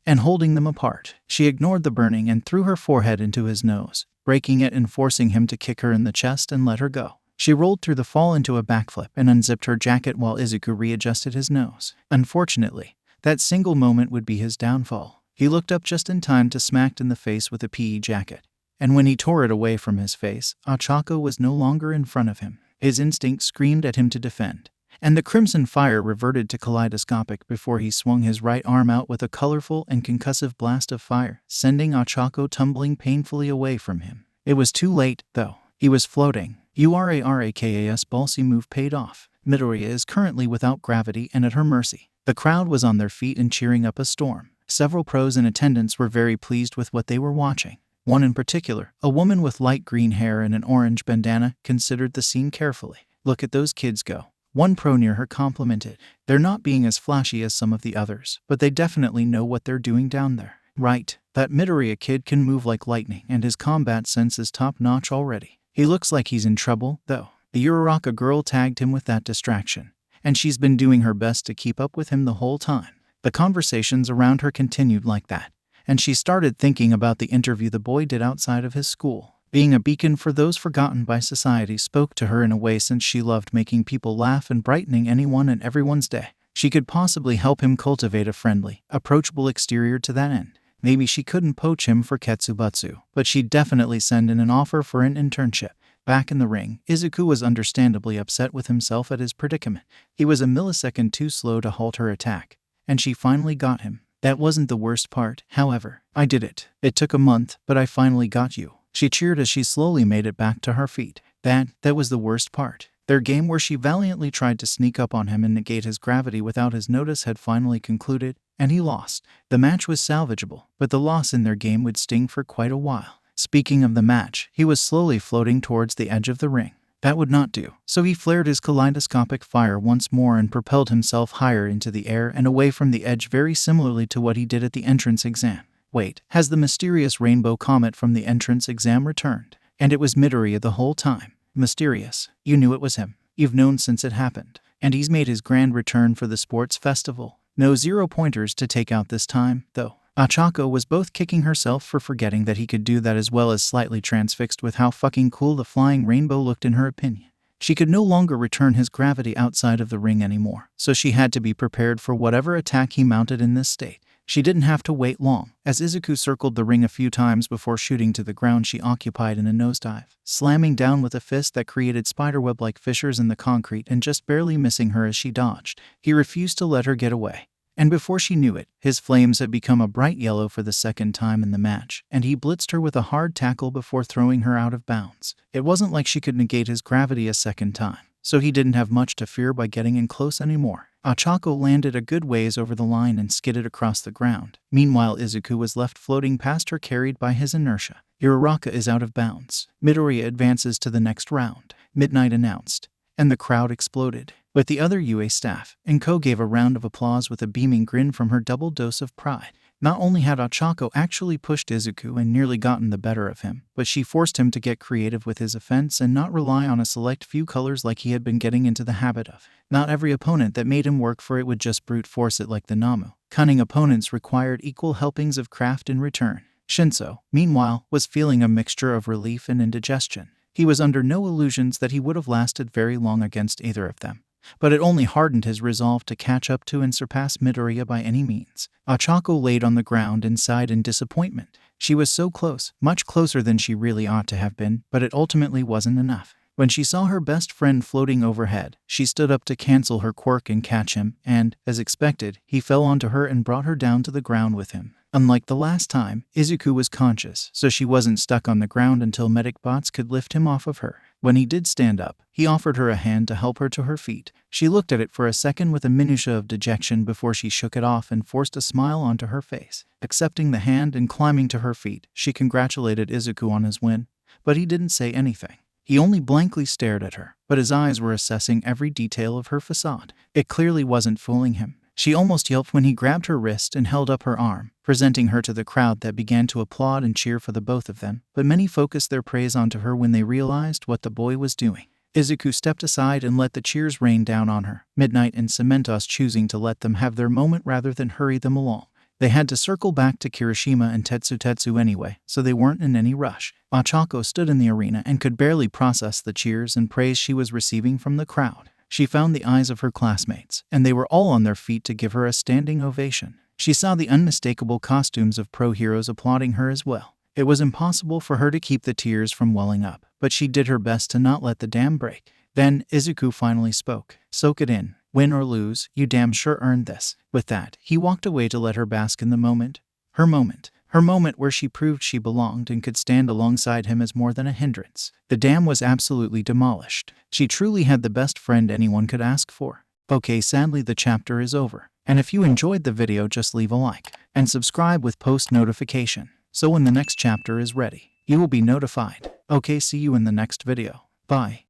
and holding them apart. She ignored the burning and threw her forehead into his nose, breaking it and forcing him to kick her in the chest and let her go. She rolled through the fall into a backflip and unzipped her jacket while Izuku readjusted his nose. Unfortunately, that single moment would be his downfall. He looked up just in time to smacked in the face with a PE jacket. And when he tore it away from his face, Ochako was no longer in front of him. His instinct screamed at him to defend. And the crimson fire reverted to kaleidoscopic before he swung his right arm out with a colorful and concussive blast of fire, sending Ochako tumbling painfully away from him. It was too late, though. He was floating. Urarakas ballsy move paid off. Midoriya is currently without gravity and at her mercy. The crowd was on their feet and cheering up a storm. Several pros in attendance were very pleased with what they were watching. One in particular, a woman with light green hair and an orange bandana, considered the scene carefully. Look at those kids go. One pro near her complimented. They're not being as flashy as some of the others, but they definitely know what they're doing down there. Right, that Midoriya kid can move like lightning and his combat sense is top-notch already. He looks like he's in trouble, though. The Uraraka girl tagged him with that distraction, and she's been doing her best to keep up with him the whole time. The conversations around her continued like that, and she started thinking about the interview the boy did outside of his school. Being a beacon for those forgotten by society spoke to her in a way, since she loved making people laugh and brightening anyone and everyone's day. She could possibly help him cultivate a friendly, approachable exterior to that end. Maybe she couldn't poach him for Ketsubutsu, but she'd definitely send in an offer for an internship. Back in the ring, Izuku was understandably upset with himself at his predicament. He was a millisecond too slow to halt her attack, and she finally got him. That wasn't the worst part, however. I did it. It took a month, but I finally got you. She cheered as she slowly made it back to her feet. That was the worst part. Their game, where she valiantly tried to sneak up on him and negate his gravity without his notice, had finally concluded, and he lost. The match was salvageable, but the loss in their game would sting for quite a while. Speaking of the match, he was slowly floating towards the edge of the ring. That would not do, so he flared his kaleidoscopic fire once more and propelled himself higher into the air and away from the edge, very similarly to what he did at the entrance exam. Wait, has the mysterious rainbow comet from the entrance exam returned? And it was Midoriya the whole time. Mysterious. You knew it was him. You've known since it happened. And he's made his grand return for the sports festival. No 0-pointers to take out this time, though. Ochako was both kicking herself for forgetting that he could do that, as well as slightly transfixed with how fucking cool the flying rainbow looked in her opinion. She could no longer return his gravity outside of the ring anymore, so she had to be prepared for whatever attack he mounted in this state. She didn't have to wait long, as Izuku circled the ring a few times before shooting to the ground. She occupied in a nosedive, slamming down with a fist that created spiderweb-like fissures in the concrete and just barely missing her as she dodged. He refused to let her get away. And before she knew it, his flames had become a bright yellow for the second time in the match, and he blitzed her with a hard tackle before throwing her out of bounds. It wasn't like she could negate his gravity a second time, so he didn't have much to fear by getting in close anymore. Ochako landed a good ways over the line and skidded across the ground. Meanwhile, Izuku was left floating past her, carried by his inertia. Uraraka is out of bounds. Midoriya advances to the next round, Midnight announced, and the crowd exploded. But the other UA staff, Enko, gave a round of applause with a beaming grin from her double dose of pride. Not only had Ochako actually pushed Izuku and nearly gotten the better of him, but she forced him to get creative with his offense and not rely on a select few colors like he had been getting into the habit of. Not every opponent that made him work for it would just brute force it like the Namu. Cunning opponents required equal helpings of craft in return. Shinso, meanwhile, was feeling a mixture of relief and indigestion. He was under no illusions that he would have lasted very long against either of them, but it only hardened his resolve to catch up to and surpass Midoriya by any means. Ochako laid on the ground and sighed in disappointment. She was so close, much closer than she really ought to have been, but it ultimately wasn't enough. When she saw her best friend floating overhead, she stood up to cancel her quirk and catch him, and, as expected, he fell onto her and brought her down to the ground with him. Unlike the last time, Izuku was conscious, so she wasn't stuck on the ground until medic bots could lift him off of her. When he did stand up, he offered her a hand to help her to her feet. She looked at it for a second with a minutia of dejection before she shook it off and forced a smile onto her face. Accepting the hand and climbing to her feet, she congratulated Izuku on his win, but he didn't say anything. He only blankly stared at her, but his eyes were assessing every detail of her facade. It clearly wasn't fooling him. She almost yelped when he grabbed her wrist and held up her arm, presenting her to the crowd that began to applaud and cheer for the both of them, but many focused their praise onto her when they realized what the boy was doing. Izuku stepped aside and let the cheers rain down on her, Midnight and Cementos choosing to let them have their moment rather than hurry them along. They had to circle back to Kirishima and Tetsu anyway, so they weren't in any rush. Ochako stood in the arena and could barely process the cheers and praise she was receiving from the crowd. She found the eyes of her classmates, and they were all on their feet to give her a standing ovation. She saw the unmistakable costumes of pro heroes applauding her as well. It was impossible for her to keep the tears from welling up, but she did her best to not let the dam break. Then Izuku finally spoke. "Soak it in. Win or lose, you damn sure earned this." With that, he walked away to let her bask in the moment. Her moment. Her moment where she proved she belonged and could stand alongside him as more than a hindrance. The dam was absolutely demolished. She truly had the best friend anyone could ask for. Okay, sadly the chapter is over. And if you enjoyed the video, just leave a like and subscribe with post notification, so when the next chapter is ready, you will be notified. Okay, see you in the next video. Bye.